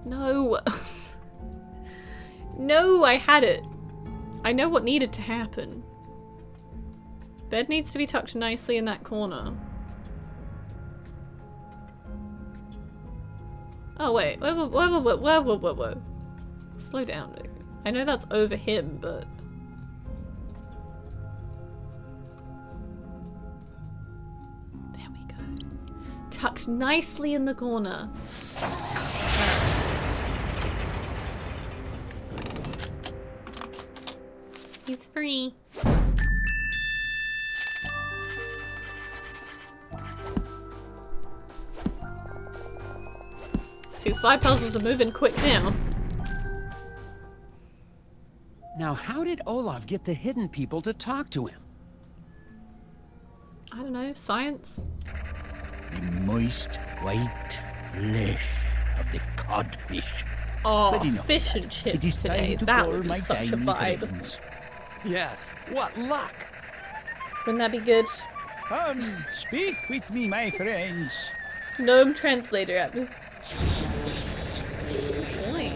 No. No, I had it. I know what needed to happen. Bed needs to be tucked nicely in that corner. Oh wait, whoa. Slow down, Vic. I know that's over him, but... There we go. Tucked nicely in the corner. He's free. See, slide puzzles are moving quick now. Now, how did Olaf get the hidden people to talk to him? I don't know, science? The moist, white flesh of the codfish. Oh, fish and chips today. That would be such a vibe. Friends. Yes, what luck! Wouldn't that be good? Come, speak with me, my friends. Gnome translator at me. Boy.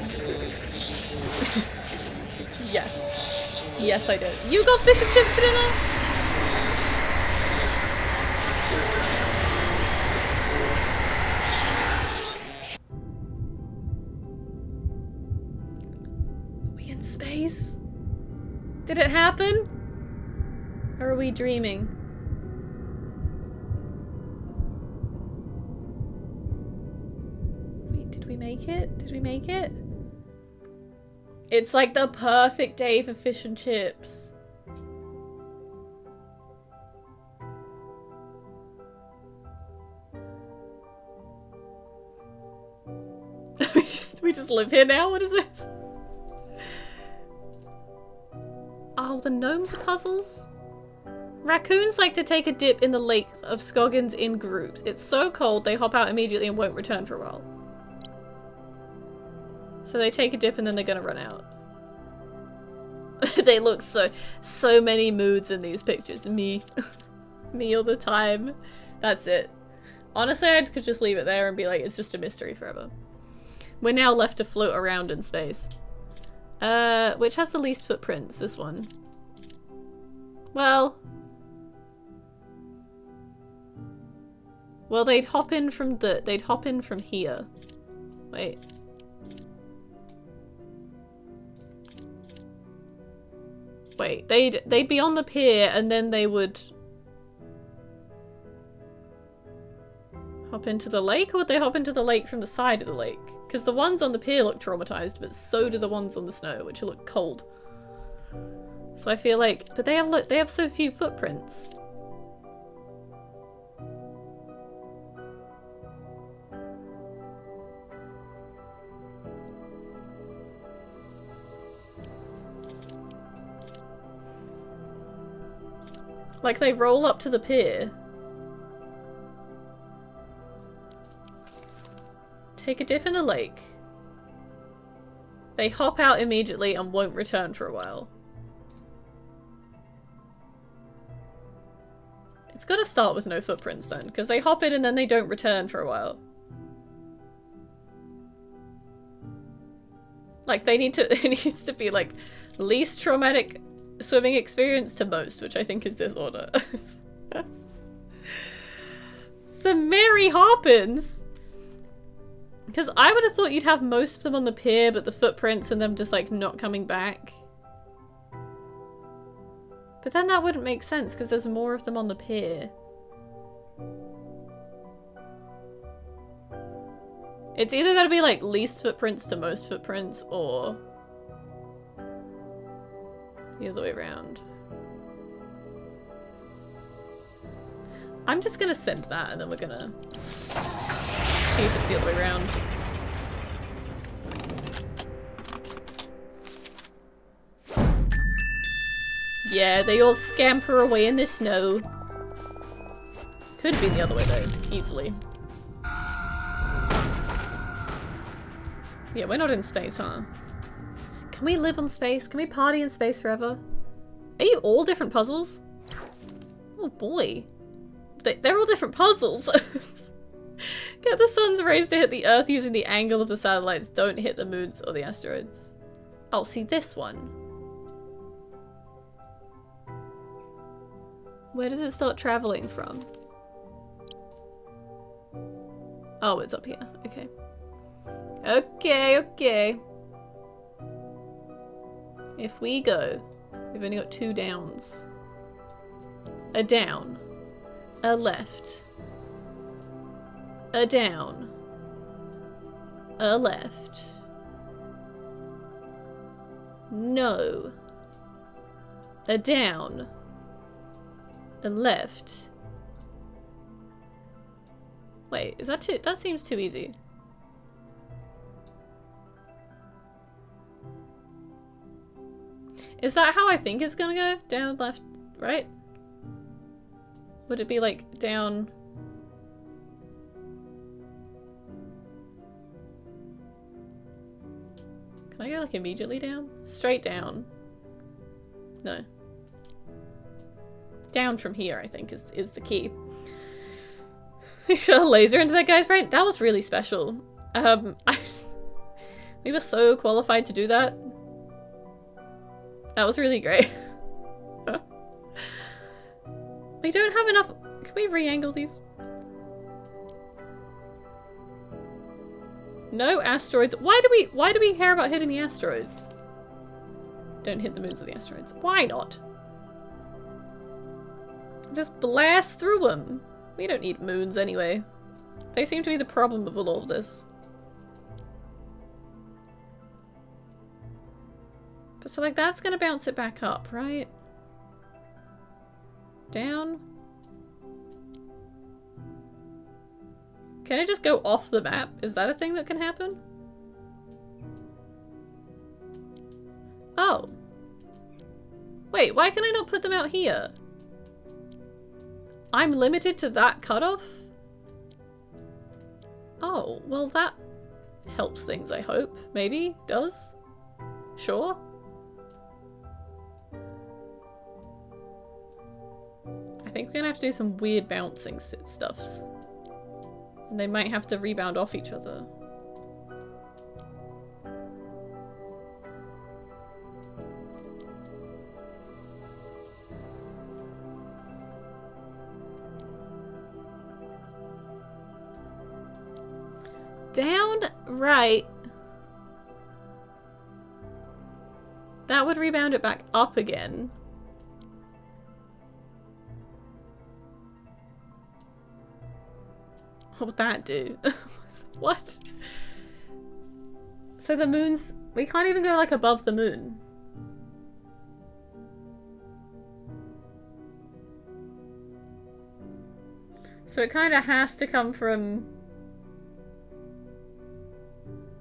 Yes. Yes, I did. You got fish and chips for dinner? Are we in space? Did it happen? Or are we dreaming? Wait, did we make it? Did we make it? It's like the perfect day for fish and chips. we just live here now? What is this? Oh, the gnomes are puzzles? Raccoons like to take a dip in the lakes of Scoggins in groups. It's so cold they hop out immediately and won't return for a while. So they take a dip and then they're gonna run out. They look so many moods in these pictures. Me. Me all the time. That's it. Honestly, I could just leave it there and be like, it's just a mystery forever. We're now left to float around in space. Which has the least footprints? This one. Well, they'd hop in from here. Wait. Wait, they'd be on the pier and then they would hop into the lake, or would they hop into the lake from the side of the lake? Because the ones on the pier look traumatized, but so do the ones on the snow, which look cold. So I feel like, but they have so few footprints. Like, they roll up to the pier, take a dip in the lake, they hop out immediately and won't return for a while. It's gotta start with no footprints then, because they hop in and then they don't return for a while. Like, they need to, it needs to be like, least traumatic swimming experience to most, which I think is this order. Some Mary Hoppins! Because I would have thought you'd have most of them on the pier, but the footprints and them just like not coming back. But then that wouldn't make sense because there's more of them on the pier. It's either gotta be like least footprints to most footprints or the other way around. I'm just gonna send that and then we're gonna see if it's the other way around. Yeah, they all scamper away in the snow. Could be the other way though, easily. Yeah, we're not in space, huh? Can we live on space? Can we party in space forever? Are you all different puzzles? Oh boy. They're all different puzzles. Get the sun's rays to hit the Earth using the angle of the satellites. Don't hit the moons or the asteroids. Oh, see this one. Where does it start traveling from? Oh, it's up here. Okay. Okay, okay. If we go, we've only got 2 downs. A down. A left. A down. A left. No. A down. A left. Wait, is that too— that seems too easy. Is that how I think it's gonna go? Down, left, right? Would it be like down? Can I go like immediately down? Straight down. No. Down from here, I think, is the key. They shot a laser into that guy's brain? That was really special. We were so qualified to do that. That was really great. We don't have enough— can we re-angle these? No asteroids. Why do we care about hitting the asteroids? Don't hit the moons of the asteroids. Why not? Just blast through them. We don't need moons anyway. They seem to be the problem of all of this. But so like that's gonna bounce it back up, right? Down. Can it just go off the map? Is that a thing that can happen? Oh. Wait, why can I not put them out here? I'm limited to that cutoff? Oh, well that helps things, I hope. Maybe? Does? Sure? I think we're gonna have to do some weird bouncing stuffs. And they might have to rebound off each other. Down, right. That would rebound it back up again. What would that do? What? So the moon's... We can't even go like above the moon. So it kind of has to come from...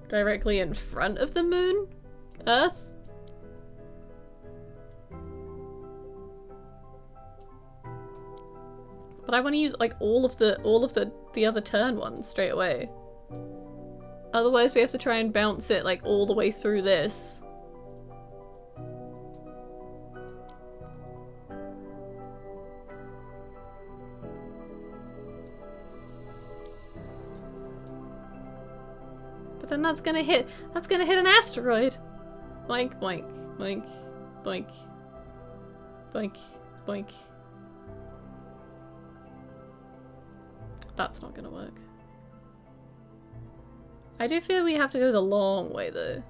directly in front of the moon? Earth? But I want to use like all of the other turn ones straight away. Otherwise we have to try and bounce it like all the way through this. But then that's gonna hit an asteroid. Boink, boink, boink, boink, boink, boink. That's not gonna work. I do feel we have to go the long way though.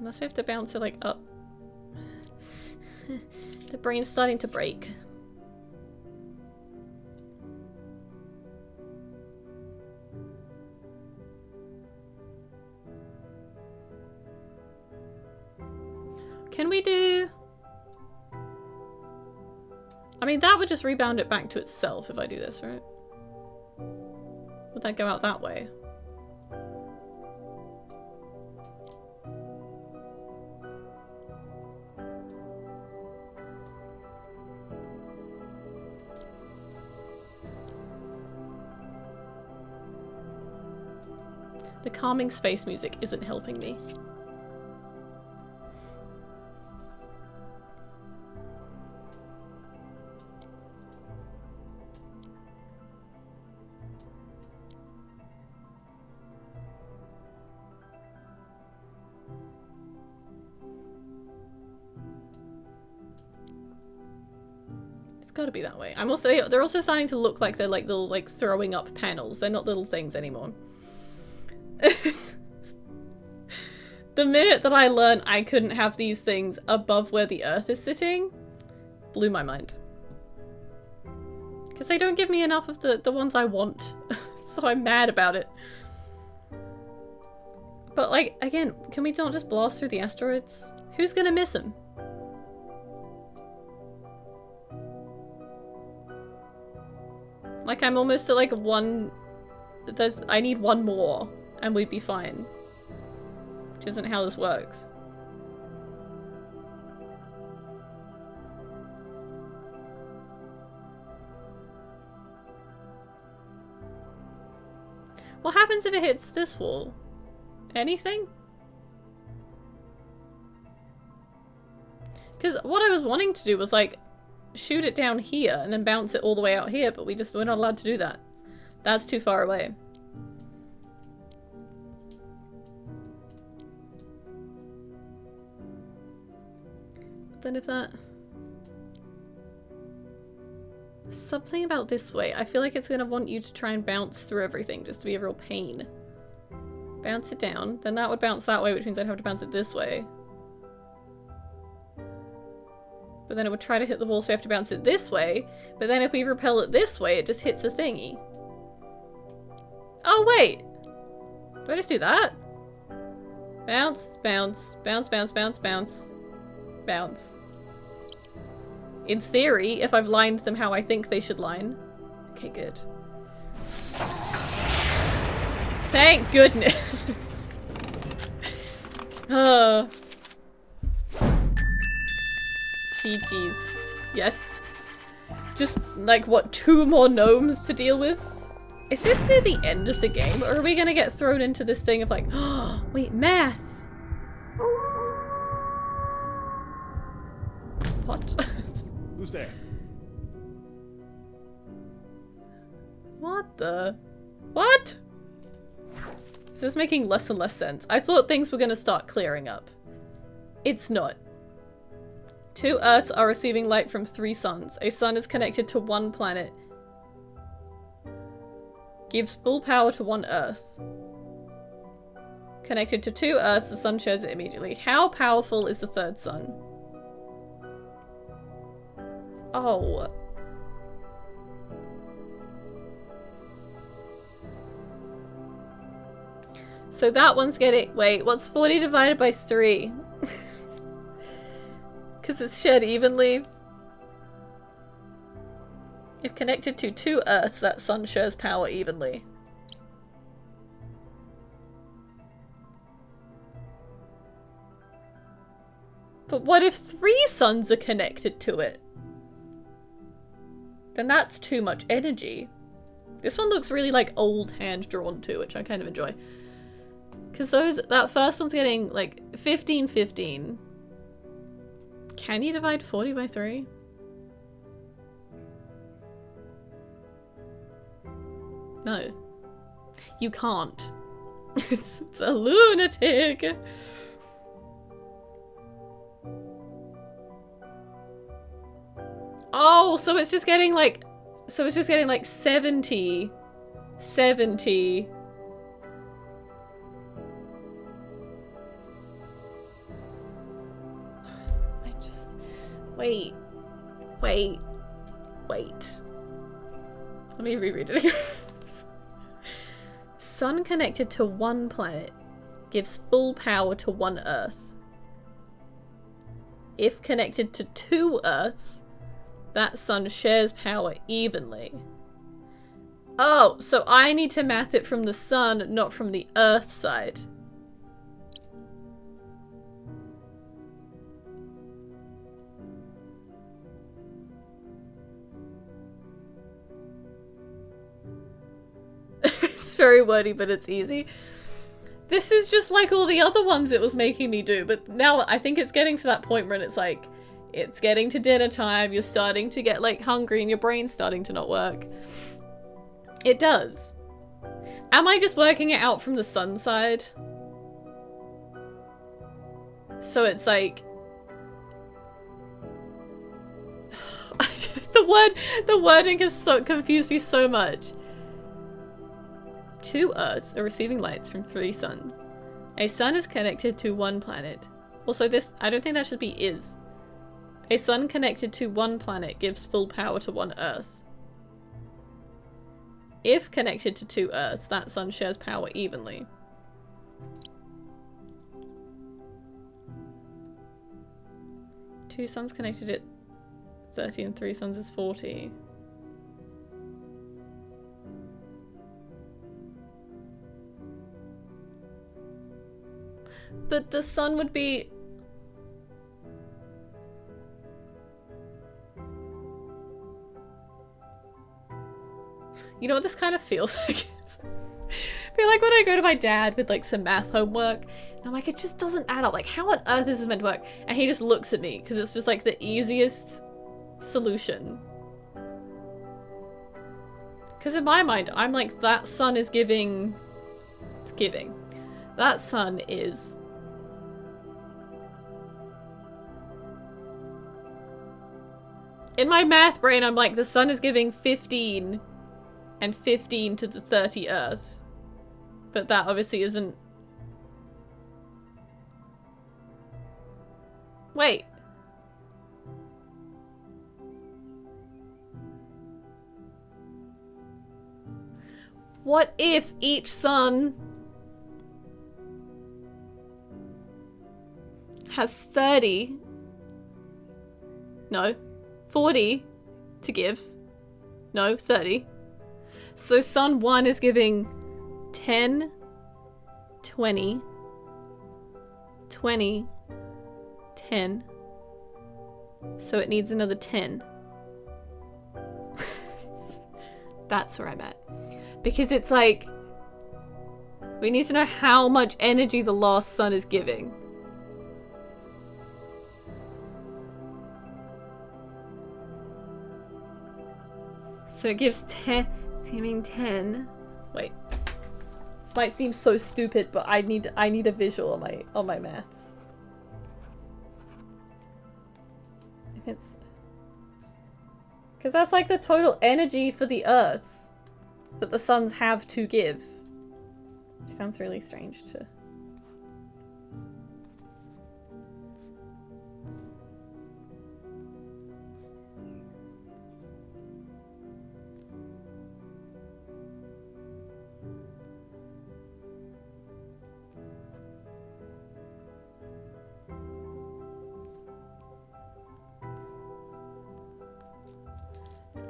Unless we have to bounce it like up. The brain's starting to break. Can we do... I mean, that would just rebound it back to itself if I do this, right? Would that go out that way? The calming space music isn't helping me. Gotta be that way. I'm also they're also starting to look like they're like little like throwing up panels. They're not little things anymore. The minute that I learned I couldn't have these things above where the Earth is sitting, blew my mind. Because they don't give me enough of the ones I want. So I'm mad about it. But like, again, can we not just blast through the asteroids? Who's gonna miss them? Like, I'm almost at like one... I need one more, and we'd be fine. Which isn't how this works. What happens if it hits this wall? Anything? Because what I was wanting to do was like shoot it down here and then bounce it all the way out here, but we're not allowed to do that. That's too far away. But then if that... Something about this way. I feel like it's gonna want you to try and bounce through everything just to be a real pain. Bounce it down, then that would bounce that way, which means I'd have to bounce it this way. But then it would try to hit the wall, so we have to bounce it this way. But then if we repel it this way, it just hits a thingy. Oh, wait! Do I just do that? Bounce, bounce, bounce, bounce, bounce, bounce, bounce. In theory, if I've lined them how I think they should line. Okay, good. Thank goodness! GG's. Yes. Just, like, what, 2 more gnomes to deal with? Is this near the end of the game, or are we gonna get thrown into this thing of like, oh, wait, math? What? Who's there? What the? What? This is making less and less sense. I thought things were gonna start clearing up. It's not. 2 Earths are receiving light from 3 suns. A sun is connected to 1 planet. Gives full power to 1 Earth. Connected to 2 Earths, the sun shares it immediately. How powerful is the 3rd sun? Oh. So that one's getting... Wait, what's 40 divided by 3? Because it's shared evenly. If connected to 2 Earths, that sun shares power evenly. But what if 3 suns are connected to it? Then that's too much energy. This one looks really like old hand drawn too, which I kind of enjoy. Because that first one's getting like 15, 15. Can you divide 40 by 3? No. You can't. It's a lunatic. Oh, so it's just getting like 70. 70. Wait. Let me reread it again. Sun connected to 1 planet gives full power to 1 Earth. If connected to 2 Earths, that sun shares power evenly. Oh, so I need to math it from the sun, not from the Earth side. It's very wordy, but it's easy. This is just like all the other ones it was making me do, but now I think it's getting to that point when it's like, it's getting to dinner time, you're starting to get like hungry and your brain's starting to not work. It does. Am I just working it out from the sun side? So it's like... the wording has so confused me so much. 2 Earths are receiving lights from 3 suns. A sun is connected to 1 planet. Also this, I don't think that should be is. A sun connected to 1 planet gives full power to 1 Earth. If connected to 2 Earths, that sun shares power evenly. Two suns connected at 30 and 3 suns is 40. But the sun would be... You know what this kind of feels like? I feel like when I go to my dad with like some math homework, and I'm like, it just doesn't add up. Like, how on earth is this meant to work? And he just looks at me because it's just like the easiest solution. Because in my mind, I'm like, that sun is giving... It's giving. That sun is... In my math brain, I'm like, the sun is giving 15 and 15 to the 30 Earth. But that obviously isn't... Wait. What if each sun has 30? No. 40 to give. No, 30. So sun 1 is giving 10, 20, 20, 10. So it needs another 10. That's where I'm at. Because it's like, we need to know how much energy the last sun is giving. So it gives 10, it's giving 10. Wait. This might seem so stupid, but I need a visual on my maths. It's... Because that's like the total energy for the Earths that the suns have to give. Which sounds really strange to...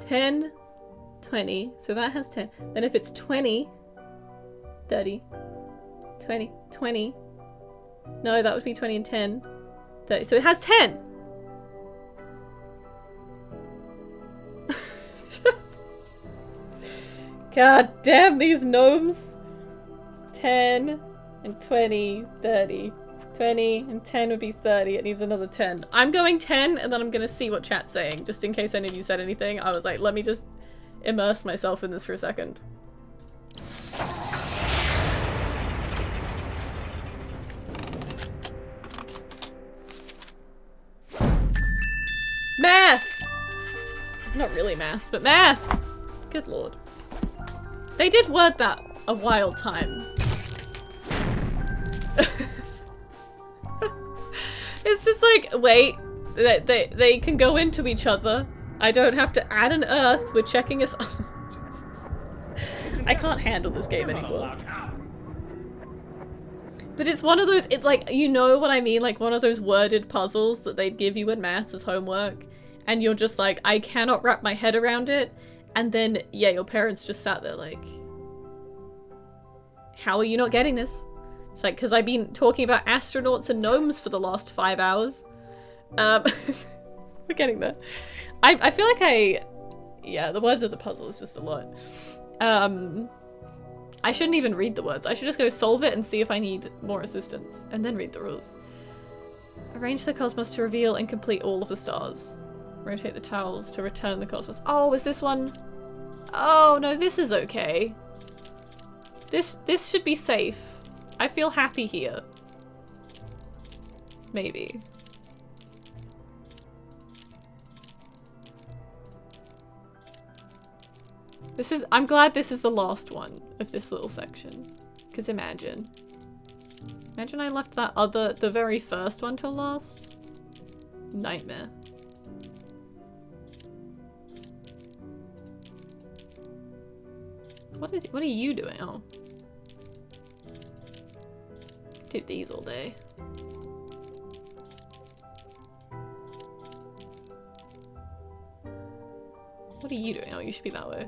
$10, $20, so that has 10. Then if it's 20, 30, 20, 20. No, that would be 20 and 10. 30. So it has 10! God damn these gnomes! 10 and 20, 30. 20 and 10 would be 30. It needs another 10. I'm going 10 and then I'm gonna see what chat's saying. Just in case any of you said anything. I was like, let me just immerse myself in this for a second. Math! Not really math, but math! Good lord. They did word that a wild time. It's just like, wait, they can go into each other. I don't have to add an earth. We're checking us. I can't handle this game anymore. But it's one of those, it's like, you know what I mean? Like one of those worded puzzles that they'd give you in maths as homework. And you're just like, I cannot wrap my head around it. And then, yeah, your parents just sat there like, how are you not getting this? It's like, because I've been talking about astronauts and gnomes for the last 5 hours. We're getting there. I feel like yeah, the words of the puzzle is just a lot. I shouldn't even read the words. I should just go solve it and see if I need more assistance. And then read the rules. Arrange the cosmos to reveal and complete all of the stars. Rotate the tiles to return the cosmos. Oh, is this one? Oh, no, this is okay. This should be safe. I feel happy here. Maybe. I'm glad this is the last one of this little section. Because imagine I left the very first one till last. Nightmare. What are you doing? Oh. Do these all day. What are you doing? Oh, you should be that way.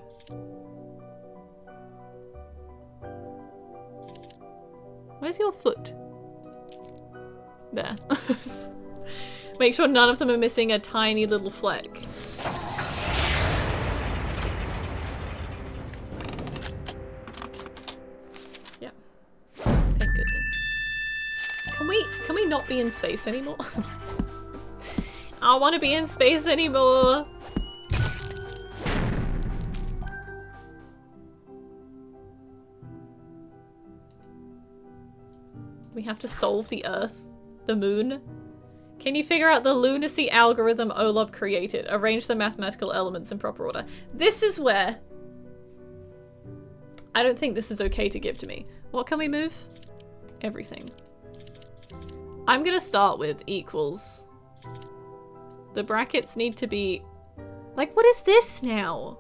Where's your foot? There. Make sure none of them are missing a tiny little fleck. Yeah. Thank goodness. Can we not be in space anymore? I don't want to be in space anymore. We have to solve the Earth, the moon. Can you figure out the lunacy algorithm Olaf created? Arrange the mathematical elements in proper order. This is where I don't think this is okay to give to me. What can we move? Everything. I'm gonna start with equals. The brackets need to be... Like, what is this now?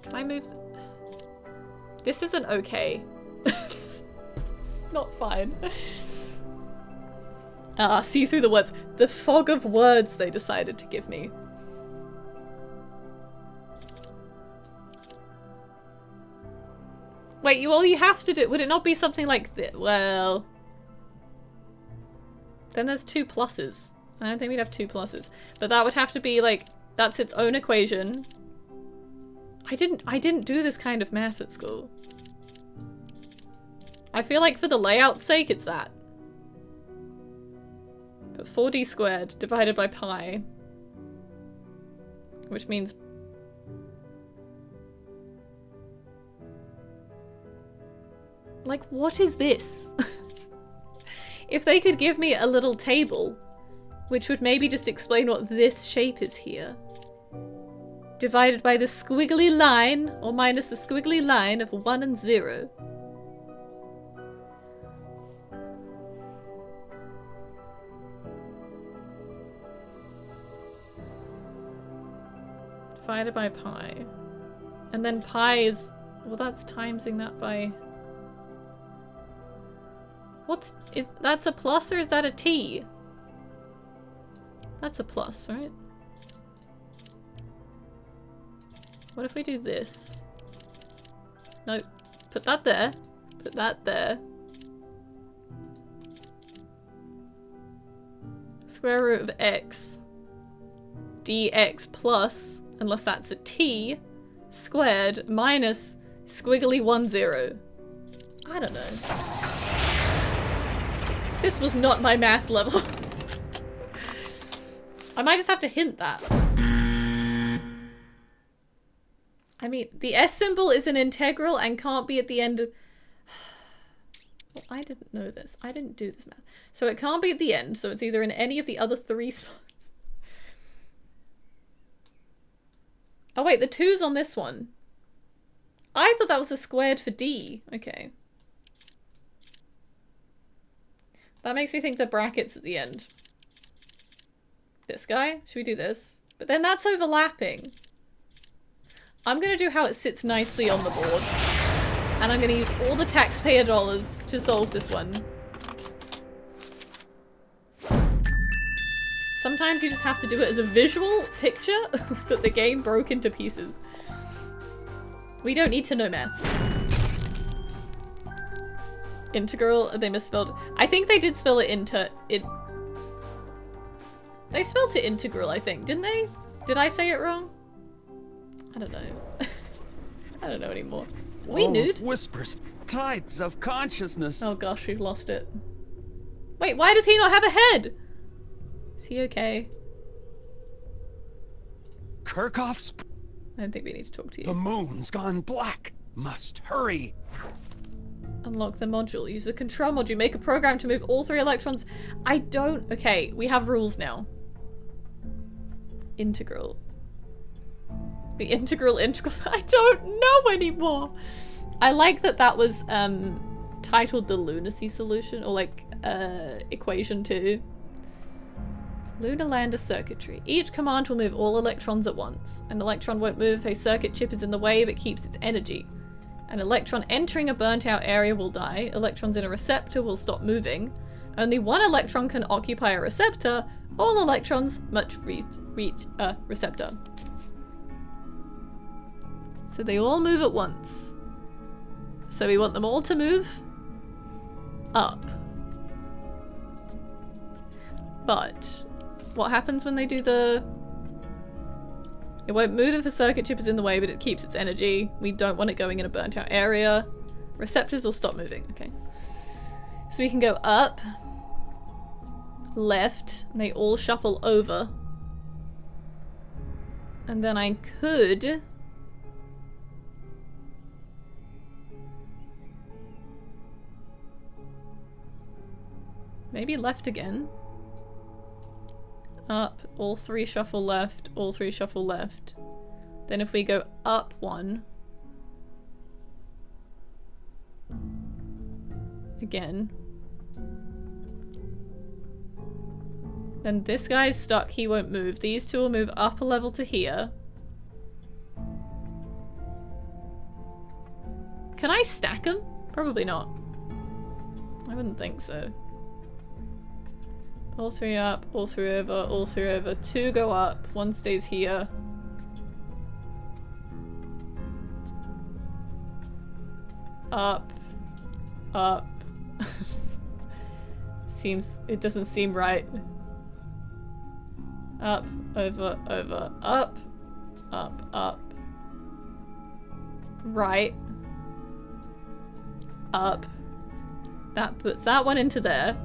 Can I move? This isn't okay. It's not fine. Ah, see through the words. The fog of words they decided to give me. Wait, all you have to do, would it not be something like this? Well, then there's 2 pluses. I don't think we'd have 2 pluses, but that would have to be like, that's its own equation. I didn't do this kind of math at school. I feel like for the layout's sake, it's that. But 4d squared divided by pi, which means Like, what is this? If they could give me a little table, which would maybe just explain what this shape is here. Divided by the squiggly line, or minus the squiggly line of 1 and 0. Divided by pi. And then pi is... well, that's timesing that by... that's a plus or is that a t? That's a plus, right? What if we do this? No, put that there. Put that there. Square root of x dx plus, unless that's a t, squared minus squiggly 1, 0. I don't know. This was not my math level. I might just have to hint that. I mean, the S symbol is an integral and can't be at the end of... well, I didn't know this. I didn't do this math. So it can't be at the end, so it's either in any of the other 3 spots. Oh wait, the 2's on this one. I thought that was a squared for D. Okay. That makes me think the brackets at the end. This guy? Should we do this? But then that's overlapping. I'm gonna do how it sits nicely on the board. And I'm gonna use all the taxpayer dollars to solve this one. Sometimes you just have to do it as a visual picture that the game broke into pieces. We don't need to know math. Integral, they misspelled. I think they did spell it they spelled it integral, I think, didn't they? Did I say it wrong? I don't know. I don't know anymore. We nude? Whispers, tides of consciousness. Oh gosh, we've lost it. Wait, why does he not have a head? Is he okay? Kirchhoff's... I don't think we need to talk to you. The moon's gone black. Must hurry. Unlock the module. Use the control module. Make a program to move all 3 electrons. I don't... Okay, we have rules now. Integral. The integral. I don't know anymore. I like that that was titled the lunacy solution, or like equation 2. Lunar lander circuitry. Each command will move all electrons at once. An electron won't move if a circuit chip is in the way but keeps its energy. An electron entering a burnt out area will die. Electrons in a receptor will stop moving. Only 1 electron can occupy a receptor. All electrons must reach a receptor. So they all move at once. So we want them all to move up. But what happens when they do the... It won't move if a circuit chip is in the way, but it keeps its energy. We don't want it going in a burnt out area. Receptors will stop moving. Okay. So we can go up, left, and they all shuffle over. And then I could... maybe left again. Up, all 3 shuffle left, all 3 shuffle left. Then if we go up 1. Again. Then this guy's stuck, he won't move. These 2 will move up a level to here. Can I stack them? Probably not. I wouldn't think so. All 3 up, all 3 over, all 3 over. 2 go up, 1 stays here. Up. Up. It doesn't seem right. Up, over, over, up. Up, up. Right. Up. That puts that one into there.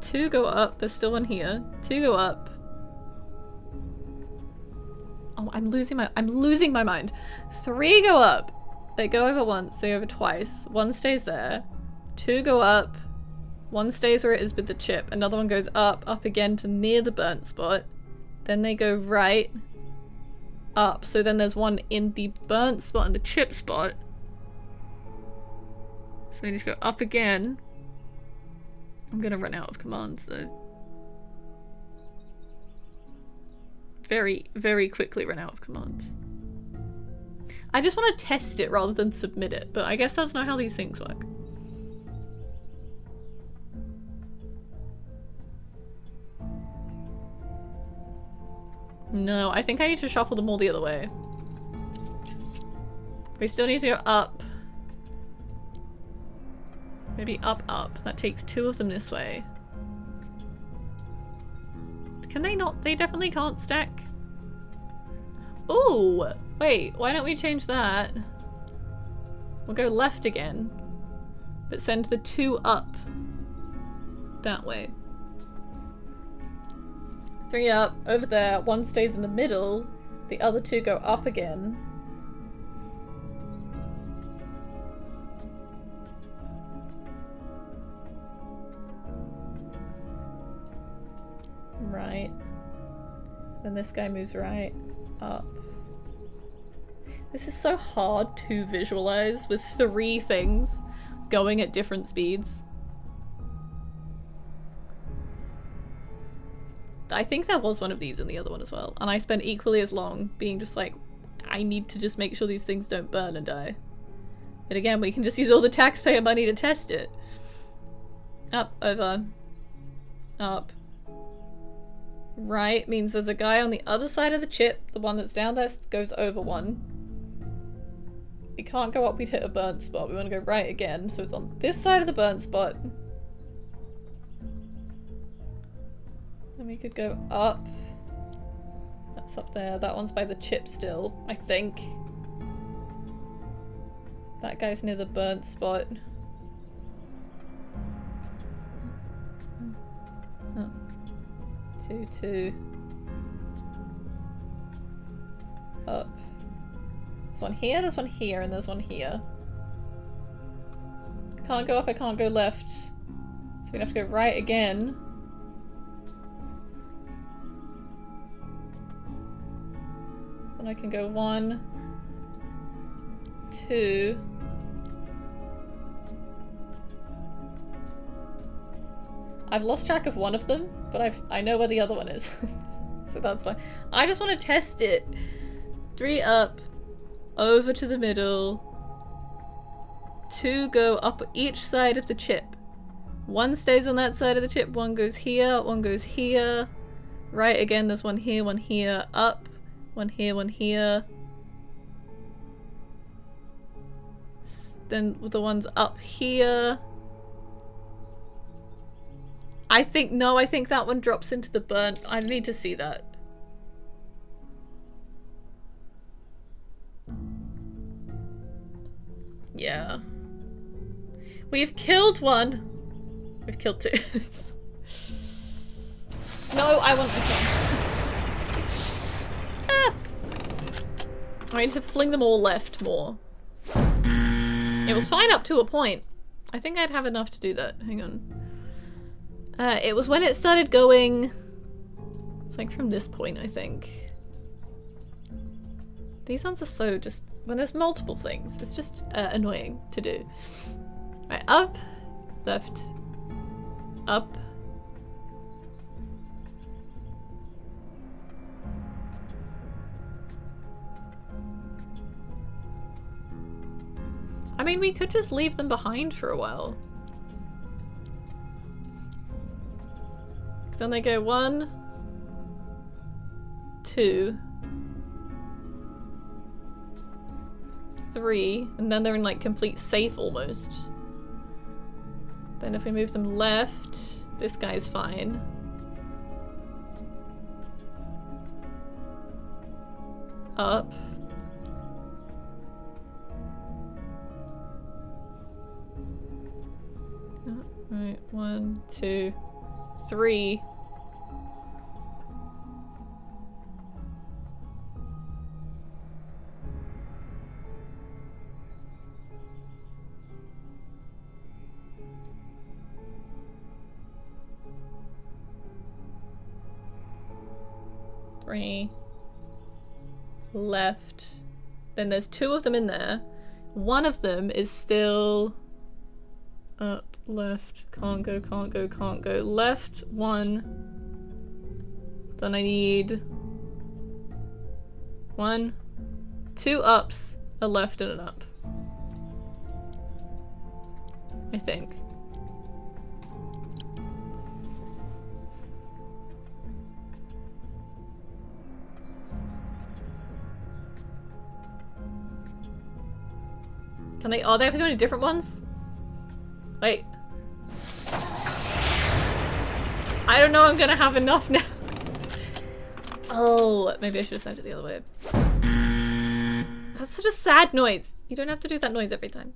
2 go up, there's still one here. 2 go up. Oh I'm losing my mind. 3 go up. They go over once, they go over twice. 1 stays there. 2 go up. 1 stays where it is with the chip. Another one goes up again to near the burnt spot. Then they go right, up. So then there's one in the burnt spot and the chip spot. So we need to go up again. I'm gonna run out of commands though. Very, very quickly run out of commands. I just want to test it rather than submit it, but I guess that's not how these things work. No, I think I need to shuffle them all the other way. We still need to go up. Maybe up. That takes 2 of them this way. Can they not? They definitely can't stack. Ooh! Wait, why don't we change that? We'll go left again. But send the 2 up. That way. 3 up, over there, 1 stays in the middle, the other 2 go up again. Right. Then this guy moves right, up. This is so hard to visualize with 3 things going at different speeds. I think there was one of these in the other one as well, and I spent equally as long being just like, I need to just make sure these things don't burn and die. But again, we can just use all the taxpayer money to test it. Up, over, up. Right means there's a guy on the other side of the chip, the one that's down there goes over 1. We can't go up, we'd hit a burnt spot. We want to go right again, so it's on this side of the burnt spot. Then we could go up. That's up there. That one's by the chip still, I think. That guy's near the burnt spot. Oh. 2, 2. Up. There's one here, there's one here, and there's one here. I can't go up, I can't go left. So we're gonna have to go right again. Then I can go 1, 2. I've lost track of one of them, but I know where the other one is. So that's fine. I just want to test it. 3 up, over to the middle. 2 go up each side of the chip. 1 stays on that side of the chip, 1 goes here, 1 goes here. Right again, there's 1 here, up. 1 here. Then the ones up here. I think that one drops into the burnt. I need to see that. Yeah. We've killed 1. We've killed 2. No, I want my phone. Ah! I need to fling them all left more. It was fine up to a point. I think I'd have enough to do that. Hang on. It was when it started going... It's like from this point, I think. These ones are so just... When there's multiple things, it's just annoying to do. Right, up, left, up. I mean, we could just leave them behind for a while. Then they go 1, 2, 3, and then they're in like complete safe almost. Then if we move them left, this guy's fine. Up. Right, 1, 2, 3. 3. Left. Then there's 2 of them in there. One of them is still up, left, can't go, can't go, can't go. Left, 1. Then I need 1, 2 ups, a left and an up. I think. Can they? Oh, they have to go to different ones? Wait. I don't know I'm gonna have enough now. Oh, maybe I should have sent it the other way. That's such a sad noise. You don't have to do that noise every time.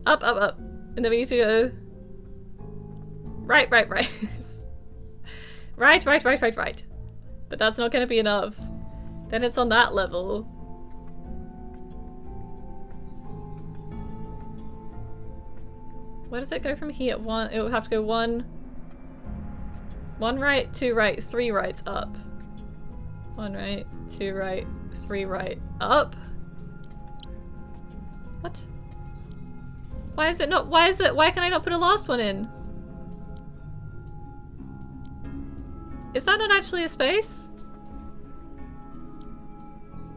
Up, up, up. And then we need to go... Right, right, right. Right, right, right, right, right. But that's not gonna be enough. Then it's on that level. Where does it go from here? One, it will have to go 1 right, 2 right, 3 rights up. 1 right, 2 right, 3 right, up. What? Why is it not? Why can I not put a last one in? Is that not actually a space?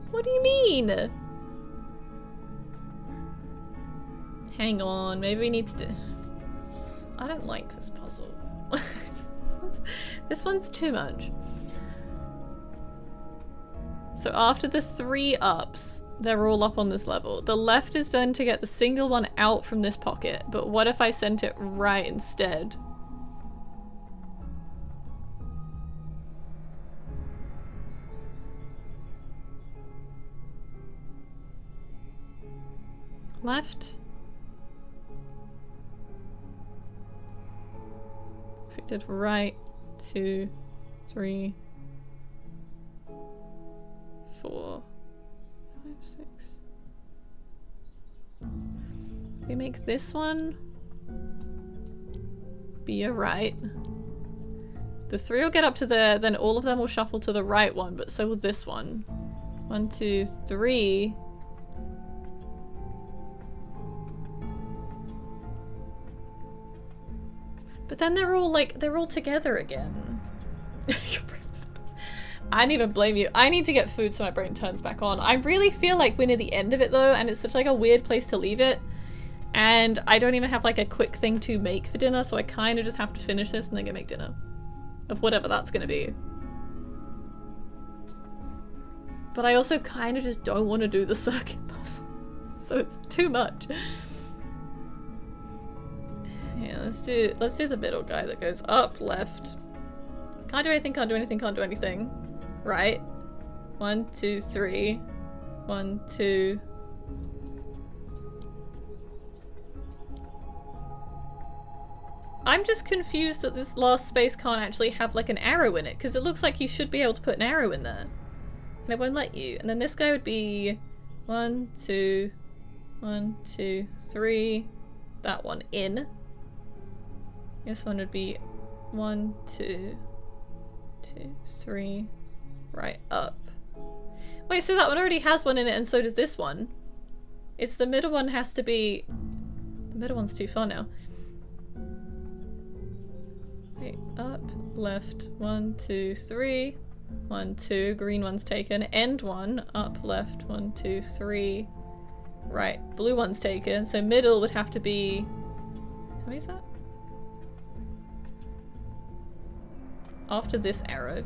What do you mean? Hang on, maybe we need to do... I don't like this puzzle. this one's too much. So after the 3 ups, they're all up on this level. The left is done to get the single one out from this pocket, but what if I sent it right instead? Left. If we did right, 2, 3, 4, 5, 6. We make this one be a right. The 3 will get up to there, then all of them will shuffle to the right one, but so will this one. 1, 2, 3. But then they're all together again. I didn't even blame you. I need to get food so my brain turns back on. I really feel like we're near the end of it though, and it's such like a weird place to leave it. And I don't even have like a quick thing to make for dinner, so I kind of just have to finish this and then go make dinner. Of whatever that's gonna be. But I also kind of just don't want to do the circuit puzzle. So it's too much. Yeah, let's do the middle guy that goes up, left. Can't do anything, can't do anything, can't do anything. Right. 1, 2, 3. 1, 2. I'm just confused that this last space can't actually have like an arrow in it, because it looks like you should be able to put an arrow in there. And it won't let you. And then this guy would be 1, 2, 1, 2, 3. That one in. This one would be 1, 2, 2, 3, right up. Wait, so that one already has one in it and so does this one. It's the middle one has to be... The middle one's too far now. Wait, up, left, 1, 2, 3, 1, 2, green one's taken, end one, up, left, 1, 2, 3, right, blue one's taken, so middle would have to be... How many is that? After this arrow.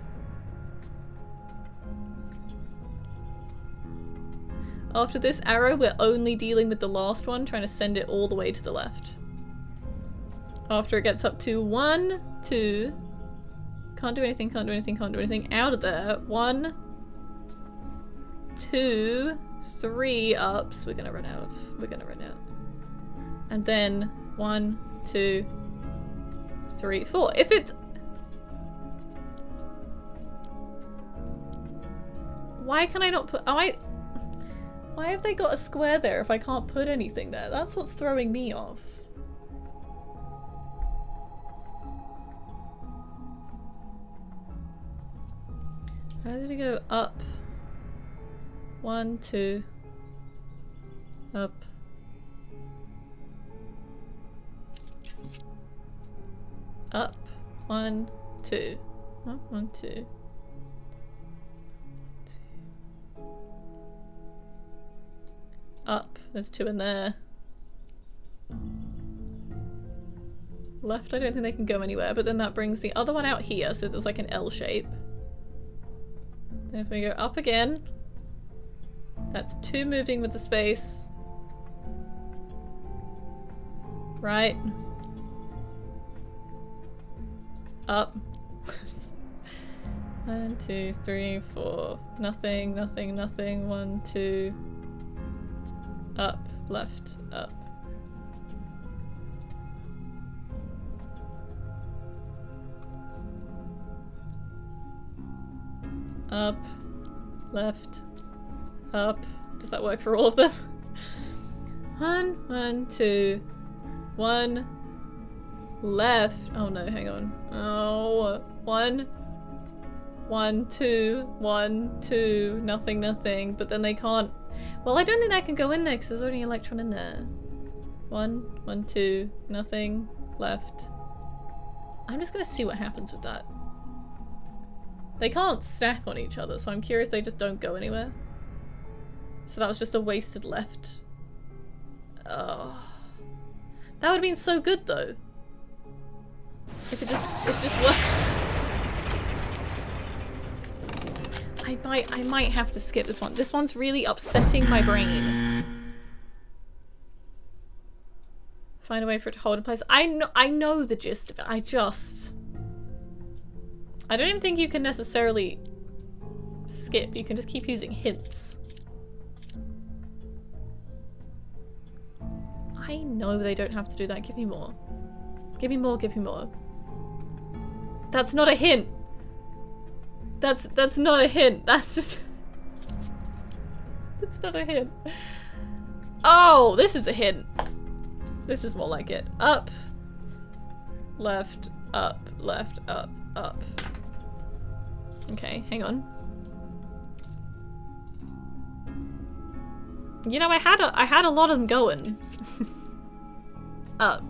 After this arrow, we're only dealing with the last one, trying to send it all the way to the left. After it gets up to 1, 2, can't do anything, can't do anything, can't do anything, out of there, 1, 2, 3 ups, we're gonna run out. And then 1, 2, 3, 4. If it's... Why can I not put... Why have they got a square there if I can't put anything there? That's what's throwing me off. How did we go up? 1, 2. Up. Up. 1, 2. Up, 1, 2. Up. There's 2 in there. Left, I don't think they can go anywhere, but then that brings the other one out here, so there's like an L shape. Then if we go up again, that's 2 moving with the space. Right. Up. 1, 2, 3, 4. Nothing, nothing, nothing. 1, 2. Up, left, up. Up, left, up. Does that work for all of them? 1, 1, 2, 1, left. Oh no, hang on. Oh, 1, 1, 2, 1, 2, nothing, nothing. But then they can't. Well, I don't think that can go in there because there's already an electron in there. 1, 1, 2, nothing, left. I'm just gonna see what happens with that. They can't stack on each other, so I'm curious they just don't go anywhere. So that was just a wasted left. Oh. That would have been so good though. If it just worked. I might have to skip this one. This one's really upsetting my brain. Find a way for it to hold in place. I know the gist of it. I don't even think you can necessarily skip. You can just keep using hints. I know they don't have to do that. Give me more. Give me more, give me more. That's not a hint. That's not a hint. That's just... It's not a hint. Oh, this is a hint. This is more like it. Up. Left, up, up. Okay, hang on. You know, I had a lot of them going. Up.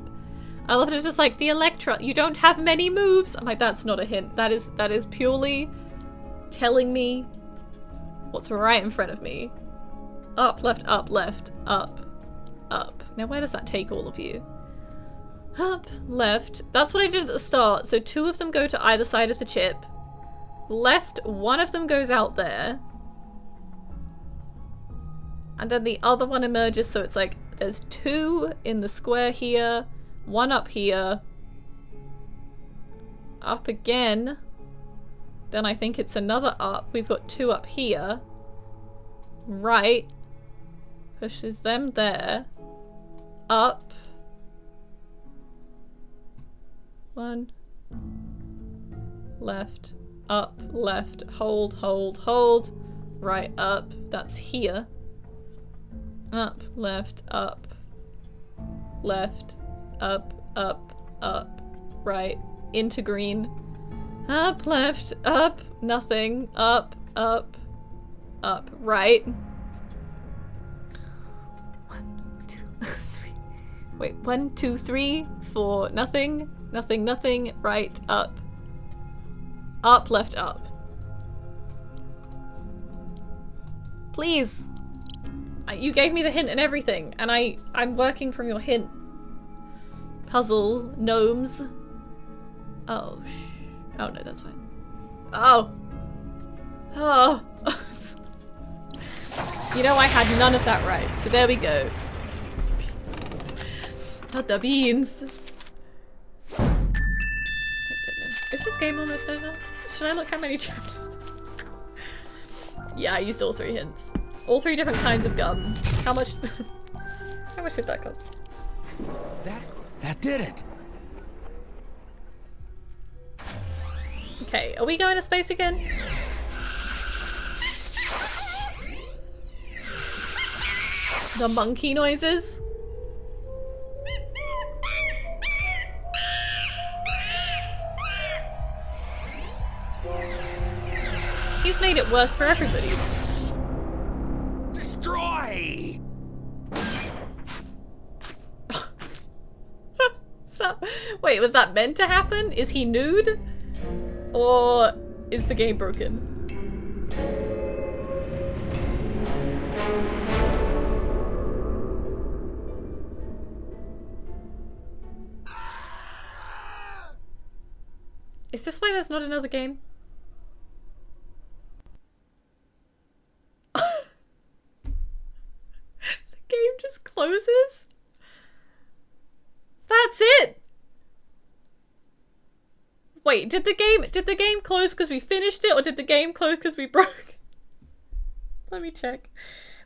I love it. It's just like the Electra. You don't have many moves. I'm like, that's not a hint. That is purely telling me what's right in front of me. Up, left, up, up. Now, where does that take all of you? Up, left. That's what I did at the start. So 2 of them go to either side of the chip. Left, 1 of them goes out there. And then the other one emerges, so it's like there's 2 in the square here, 1 up here. Up again. Then I think it's another up. We've got 2 up here. Right. Pushes them there. Up. 1. Left. Up. Left. Hold, hold, hold. Right, up. That's here. Up, left, up. Left. Up, right. Into green. Up, left, up. Nothing. Up, right. 1, 2, 3. Wait, 1, 2, 3, 4. Nothing. Nothing, nothing. Right, up. Up, left, up. Please. You gave me the hint and everything, and I'm working from your hint. Puzzle, gnomes. Oh, oh no, that's fine. Oh. Oh. You know, I had none of that right, so there we go. Not the beans. Thank goodness. Is this game almost over? Should I look how many chapters? Yeah, I used all 3 hints. All 3 different kinds of gum. How much? How much did that cost? That did it. Okay, are we going to space again? The monkey noises? He's made it worse for everybody. Destroy! Wait, was that meant to happen? Is he nude? Or is the game broken? Is this why there's not another game? The game just closes? That's it! Wait, did the game close because we finished it, or did the game close because we broke? Let me check.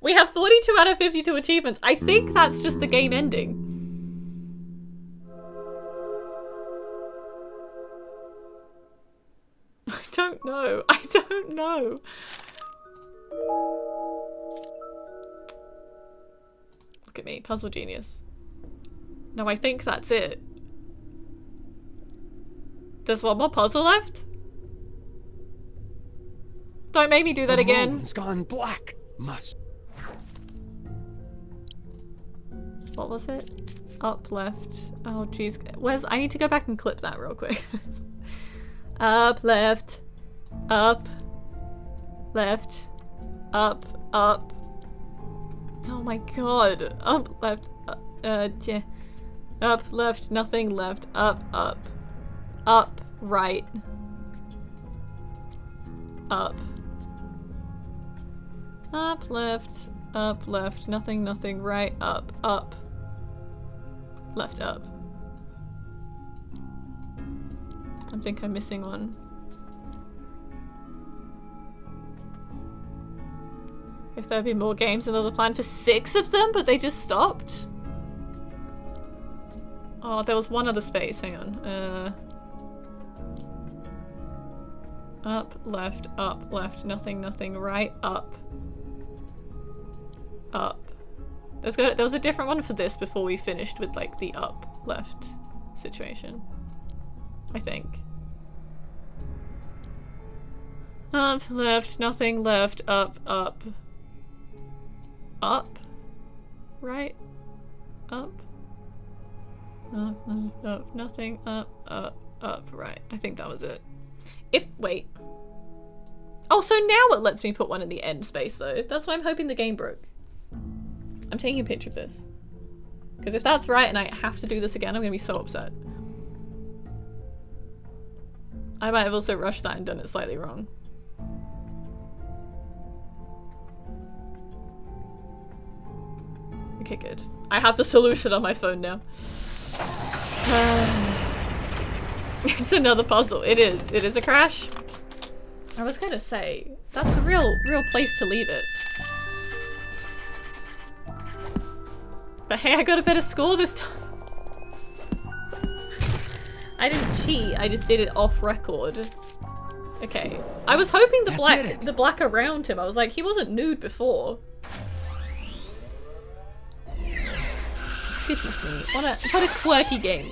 We have 42 out of 52 achievements. I think that's just the game ending. I don't know. I don't know. Look at me, puzzle genius. No, I think that's it. There's one more puzzle left? Don't make me do that again. Moon's gone black. Must. What was it? Up, left. Oh, jeez. Where's... I need to go back and clip that real quick. Up, left. Up. Left. Up. Up. Oh my god. Up, left. Yeah. Up, left, nothing, left. Up, up. Up, right. Up. Up, left, nothing, nothing, right, up, up. Left, up. I think I'm missing one. If there'd be more games and there was a plan for 6 of them, but they just stopped? Oh, there was one other space, hang on. Up, left, nothing, nothing, right, up. Up. There was a different one for this before we finished with like the up, left situation. I think. Up, left, nothing, left, up, up. Up? Right? Up? Up, nothing, up, right. I think that was it. Wait. Oh, so now it lets me put one in the end space though. That's why I'm hoping the game broke. I'm taking a picture of this. Because if that's right and I have to do this again, I'm gonna be so upset. I might have also rushed that and done it slightly wrong. Okay, good. I have the solution on my phone now. It's another puzzle. It is. It is a crash. I was gonna say, that's a real place to leave it. But hey, I got a better score this time. I didn't cheat, I just did it off record. Okay. I was hoping the black around him. I was like, he wasn't nude before. Goodness me. What a quirky game.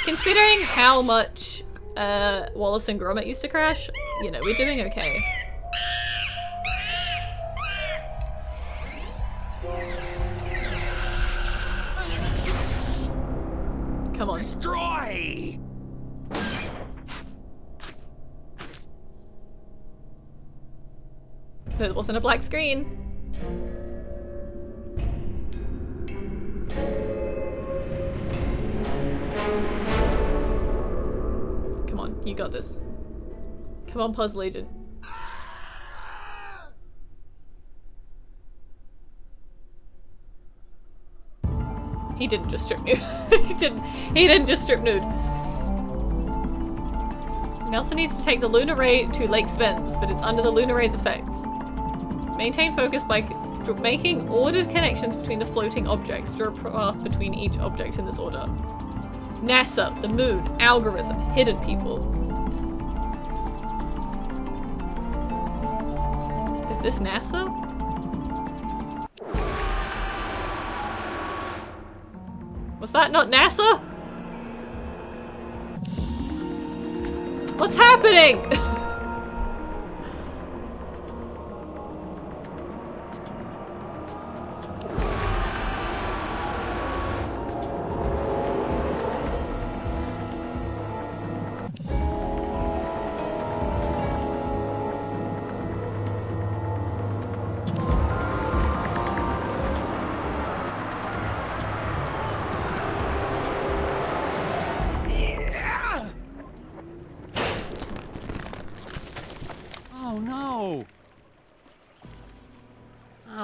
Considering how much Wallace and Gromit used to crash, you know, we're doing okay. Come on. Destroy! There wasn't a black screen. Come on, you got this. Come on, puzzle agent. He didn't just strip nude. He didn't just strip nude. Nelson needs to take the lunar ray to Lake Spence, but it's under the lunar ray's effects. Maintain focus by making ordered connections between the floating objects. Draw a path between each object in this order. NASA, the moon, algorithm, hidden people. Is this NASA? Was that not NASA? What's happening?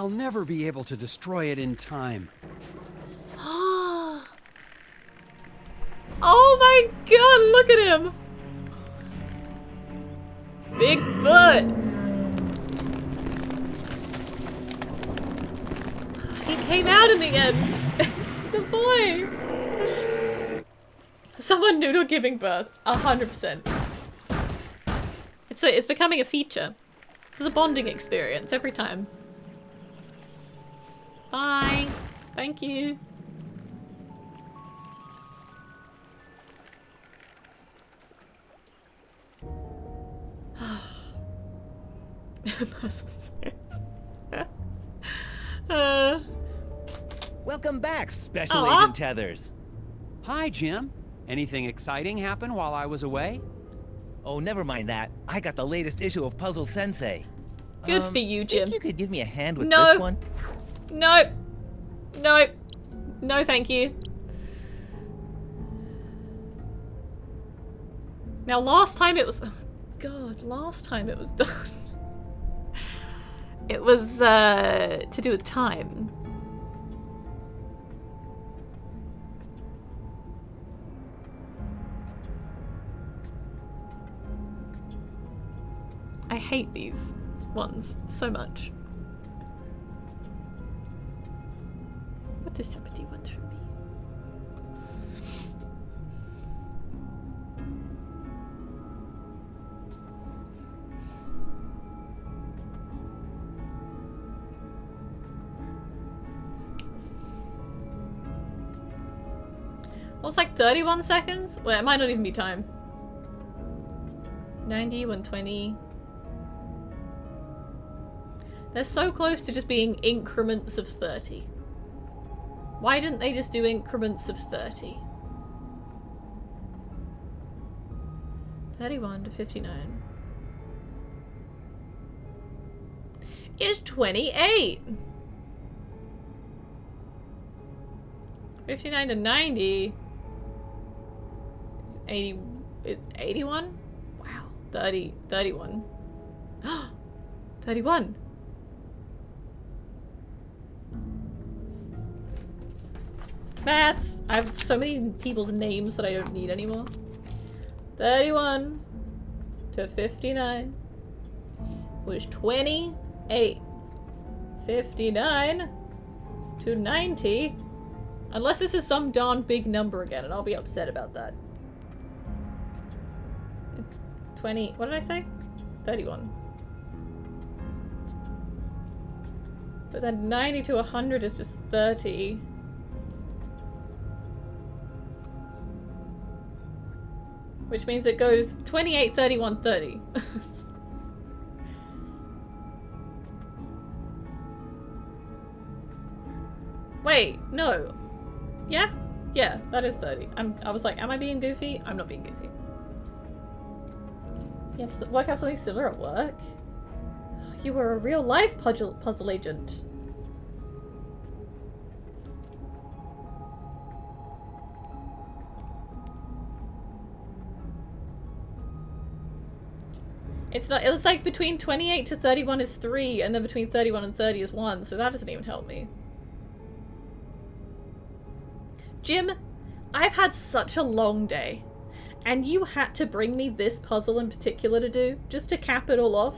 I'll never be able to destroy it in time. Oh my god, look at him! Bigfoot! He came out in the end! It's the boy! Someone noodle giving birth. 100%. It's becoming a feature. This is a bonding experience every time. Bye! Thank you. Welcome back, Special Agent Tethers. Hi, Jim. Anything exciting happen while I was away? Oh, never mind that. I got the latest issue of Puzzle Sensei. Good for you, Jim. Think you could give me a hand with this one? No. No. No, thank you. Now, last time it was... Oh, God, last time it was done. It was, to do with time. I hate these ones so much. What does somebody want from me? Well, it's like 31 seconds? Well, it might not even be time. 90, 120. They're so close to just being increments of 30. Why didn't they just do increments of 30? 31 to 59. Is 28. 59 to 90 is 80. Is 81? Wow. 31. 31. Maths! I have so many people's names that I don't need anymore. 31 to 59 was 28. 59 to 90. Unless this is some darn big number again, and I'll be upset about that. It's 20. What did I say? 31. But then 90 to 100 is just 30. Which means it goes 28, 31, 30. Wait, no. Yeah? Yeah, that is 30. I was like, am I being goofy? I'm not being goofy. Yes, work out something similar at work. You were a real life puzzle agent. It's not, it was like between 28 to 31 is 3, and then between 31 and 30 is 1, so that doesn't even help me. Jim, I've had such a long day, and you had to bring me this puzzle in particular to do, just to cap it all off,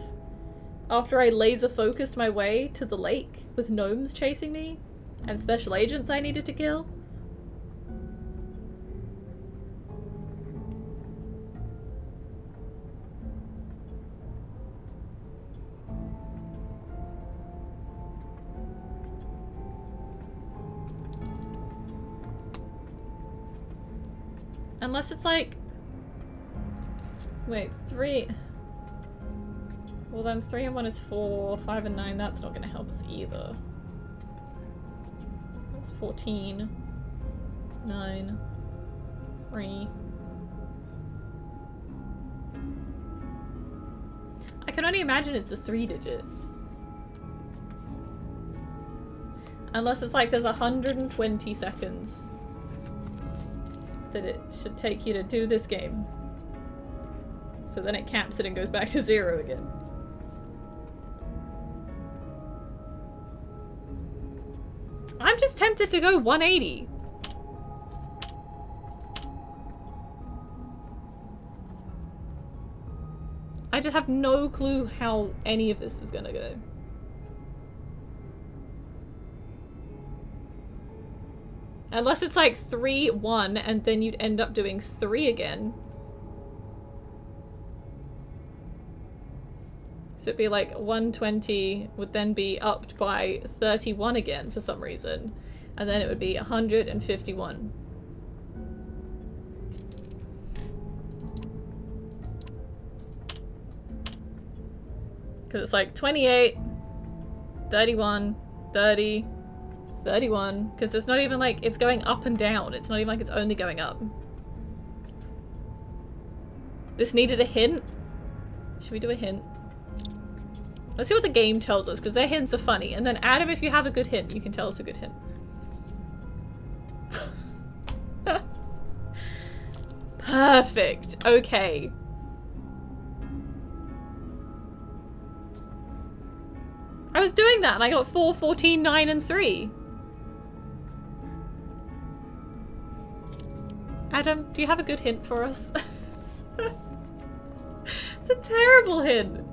after I laser focused my way to the lake with gnomes chasing me, and special agents I needed to kill. Unless it's like... Wait, it's 3... Well then 3 and 1 is 4, 5 and 9, that's not gonna help us either. That's 14. 9. 3. I can only imagine it's a 3-digit. Unless it's like there's 120 seconds that it should take you to do this game. So then it caps it and goes back to 0 again. I'm just tempted to go 180. I just have no clue how any of this is gonna go. Unless it's like 3, 1, and then you'd end up doing 3 again. So it'd be like 120 would then be upped by 31 again for some reason. And then it would be 151. Because it's like 28, 31, 30, 31. Because it's not even like it's going up and down. It's not even like it's only going up. This needed a hint. Should we do a hint? Let's see what the game tells us, because their hints are funny. And then Adam, if you have a good hint, you can tell us a good hint. Perfect. Okay. I was doing that and I got 4, 14, 9, and 3. Adam, do you have a good hint for us? It's a terrible hint.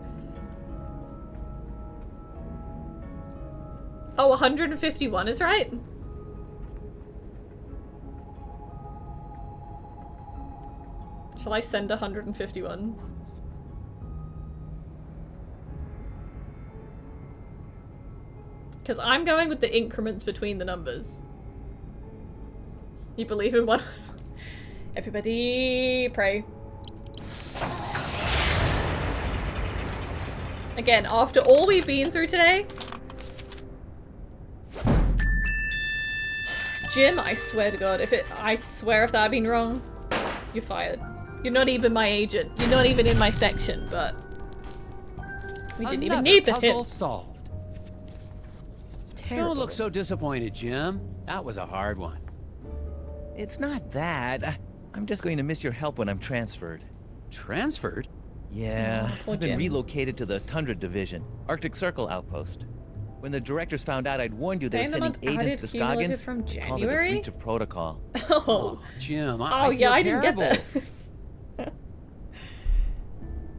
Oh, 151 is right? Shall I send 151? Because I'm going with the increments between the numbers. You believe in one? Everybody pray. Again, after all we've been through today, Jim, I swear to God, I swear if that had been wrong, you're fired. You're not even my agent. You're not even in my section, but we didn't even need the puzzle hint. solved. Terrible. Don't look so disappointed, Jim. That was a hard one. It's not that. I'm just going to miss your help when I'm transferred. Transferred? Yeah, poor I've been Jim. relocated to the Tundra Division, Arctic Circle outpost. When the directors found out I'd warned you they were Stay in the sending month agents to added cumulative Scoggins, from called it a January? breach of protocol. Oh, Jim, oh I yeah, feel I didn't get terrible. this.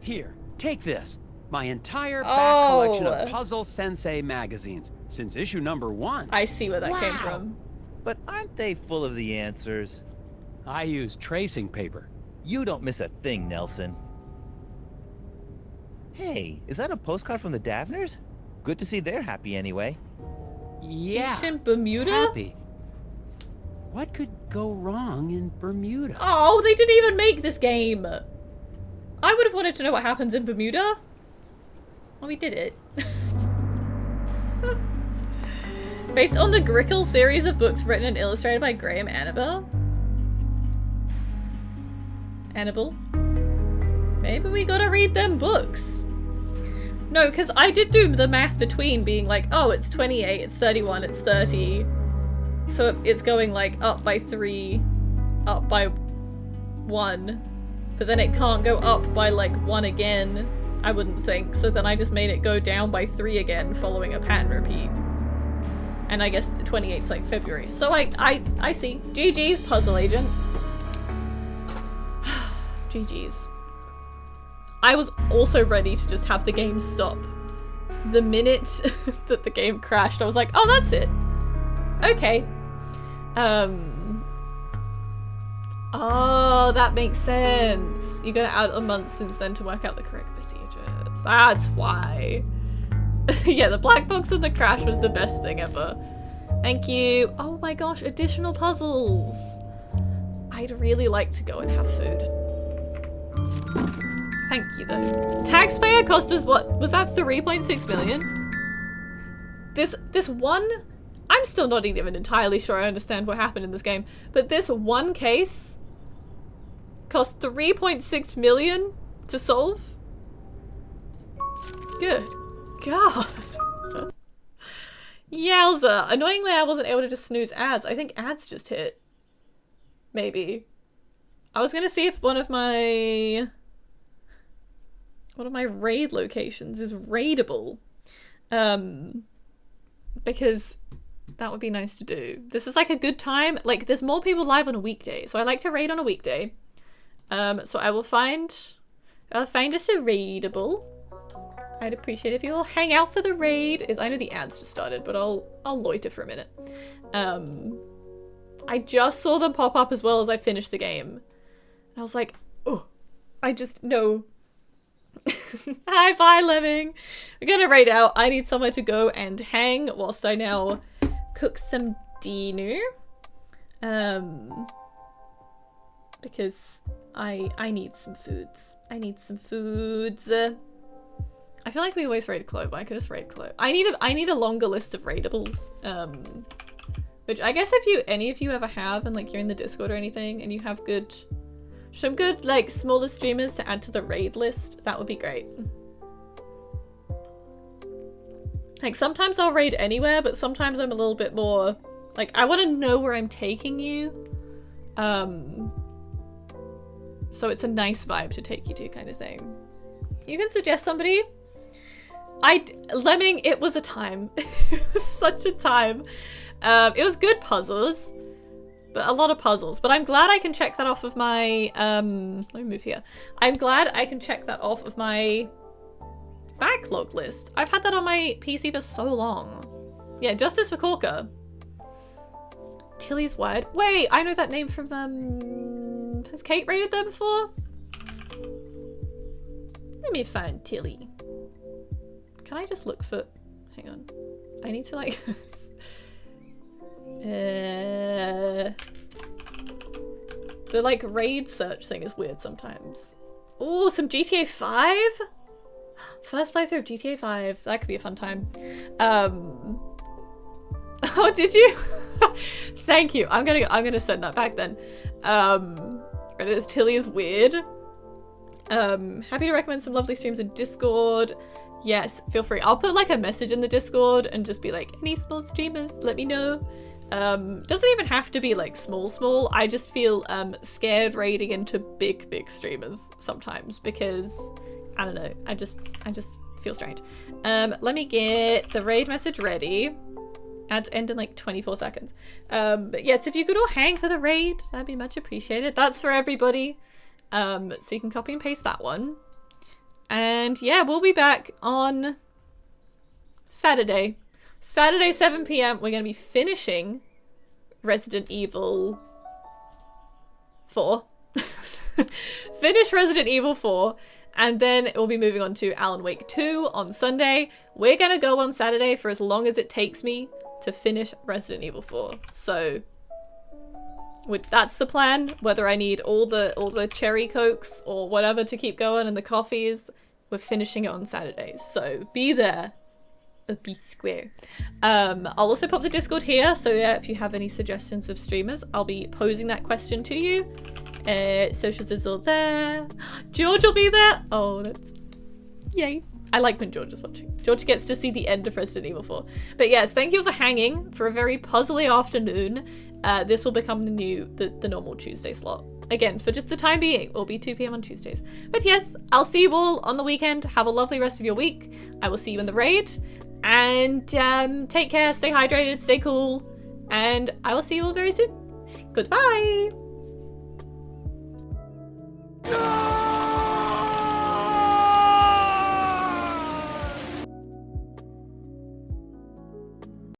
Here, take this. My entire back collection Oh. of Puzzle Sensei magazines since issue number 1. I see where that came from. But aren't they full of the answers? I use tracing paper. You don't miss a thing, Nelson. Hey, is that a postcard from the Davners? Good to see they're happy anyway. Yeah. Beach in Bermuda? Happy. What could go wrong in Bermuda? Oh, they didn't even make this game. I would have wanted to know what happens in Bermuda. Well, we did it. Based on the Grickle series of books written and illustrated by Graham Annabelle. Maybe we gotta read them books. No, because I did do the math between being like, oh, it's 28, it's 31, it's 30. So it's going like up by 3, up by 1. But then it can't go up by like 1 again, I wouldn't think. So then I just made it go down by 3 again following a pattern repeat. And I guess 28's like February. So I see. GG's, puzzle agent. GG's. I was also ready to just have the game stop. The minute that the game crashed, I was like, oh, that's it. Okay. Oh, that makes sense. You're gonna add a month since then to work out the correct procedures. That's why. Yeah, the black box and the crash was the best thing ever. Thank you. Oh my gosh, additional puzzles. I'd really like to go and have food. Thank you though. Taxpayer cost us what? Was that 3.6 million? This one, I'm still not even entirely sure I understand what happened in this game, but this one case cost 3.6 million to solve? Good God. Yowza. Annoyingly, I wasn't able to just snooze ads. I think ads just hit. Maybe. I was gonna see if one of my raid locations is raidable. Because That would be nice to do. This is like a good time. Like, there's more people live on a weekday, so I like to raid on a weekday. So I will I'll find us a raidable. I'd appreciate if you all hang out for the raid. I know the ads just started, but I'll loiter for a minute. I just saw them pop up as well as I finished the game. And I was like, oh, I just know. Hi, bye, Lemming. We're gonna raid out. I need somewhere to go and hang whilst I now cook some dinner. Because I need some foods. I need some foods. I feel like we always raid Chloe, but I could just raid Chloe. I need a longer list of raidables. Which I guess if any of you ever have, and like you're in the Discord or anything, and you have some good like smaller streamers to add to the raid list, that would be great. Like sometimes I'll raid anywhere, but sometimes I'm a little bit more like I want to know where I'm taking you. So it's a nice vibe to take you to, kind of thing. You can suggest somebody. Lemming, it was a time. It was such a time. It was good puzzles, but a lot of puzzles. But I'm glad I can check that off of my, let me move here. I'm glad I can check that off of my backlog list. I've had that on my PC for so long. Yeah, Justice for Corker. Tilly's Word. Wait, I know that name from, has Kate rated there before? Let me find Tilly. Can I just look for, hang on. I need to like, the like raid search thing is weird sometimes. Oh, some GTA 5? First playthrough of GTA 5. That could be a fun time. Oh, did you? Thank you. I'm gonna send that back then. It is Tilly is weird. Happy to recommend some lovely streams in Discord. Yes, feel free. I'll put like a message in the Discord and just be like, any small streamers, let me know. Doesn't even have to be like small. I just feel scared raiding into big streamers sometimes because I don't know. I just feel strange. Let me get the raid message ready. Ads end in like 24 seconds. But yes, if you could all hang for the raid, that'd be much appreciated. That's for everybody. So you can copy and paste that one. And yeah, we'll be back on Saturday. Saturday, 7 p.m. We're going to be finishing Resident Evil 4. Finish Resident Evil 4. And then we'll be moving on to Alan Wake 2 on Sunday. We're going to go on Saturday for as long as it takes me to finish Resident Evil 4. So that's the plan. Whether I need all the cherry cokes or whatever to keep going and the coffees, we're finishing it on Saturday. So be there. Be square. I'll also pop the Discord here. So yeah, if you have any suggestions of streamers, I'll be posing that question to you. Socials is all there. George will be there. Oh, that's yay. I like when George is watching. George gets to see the end of Resident Evil 4. But yes, thank you for hanging for a very puzzly afternoon. This will become the normal Tuesday slot. Again, for just the time being, it will be 2 p.m. on Tuesdays. But yes, I'll see you all on the weekend. Have a lovely rest of your week. I will see you in the raid. And take care, stay hydrated, stay cool. And I will see you all very soon. Goodbye! No!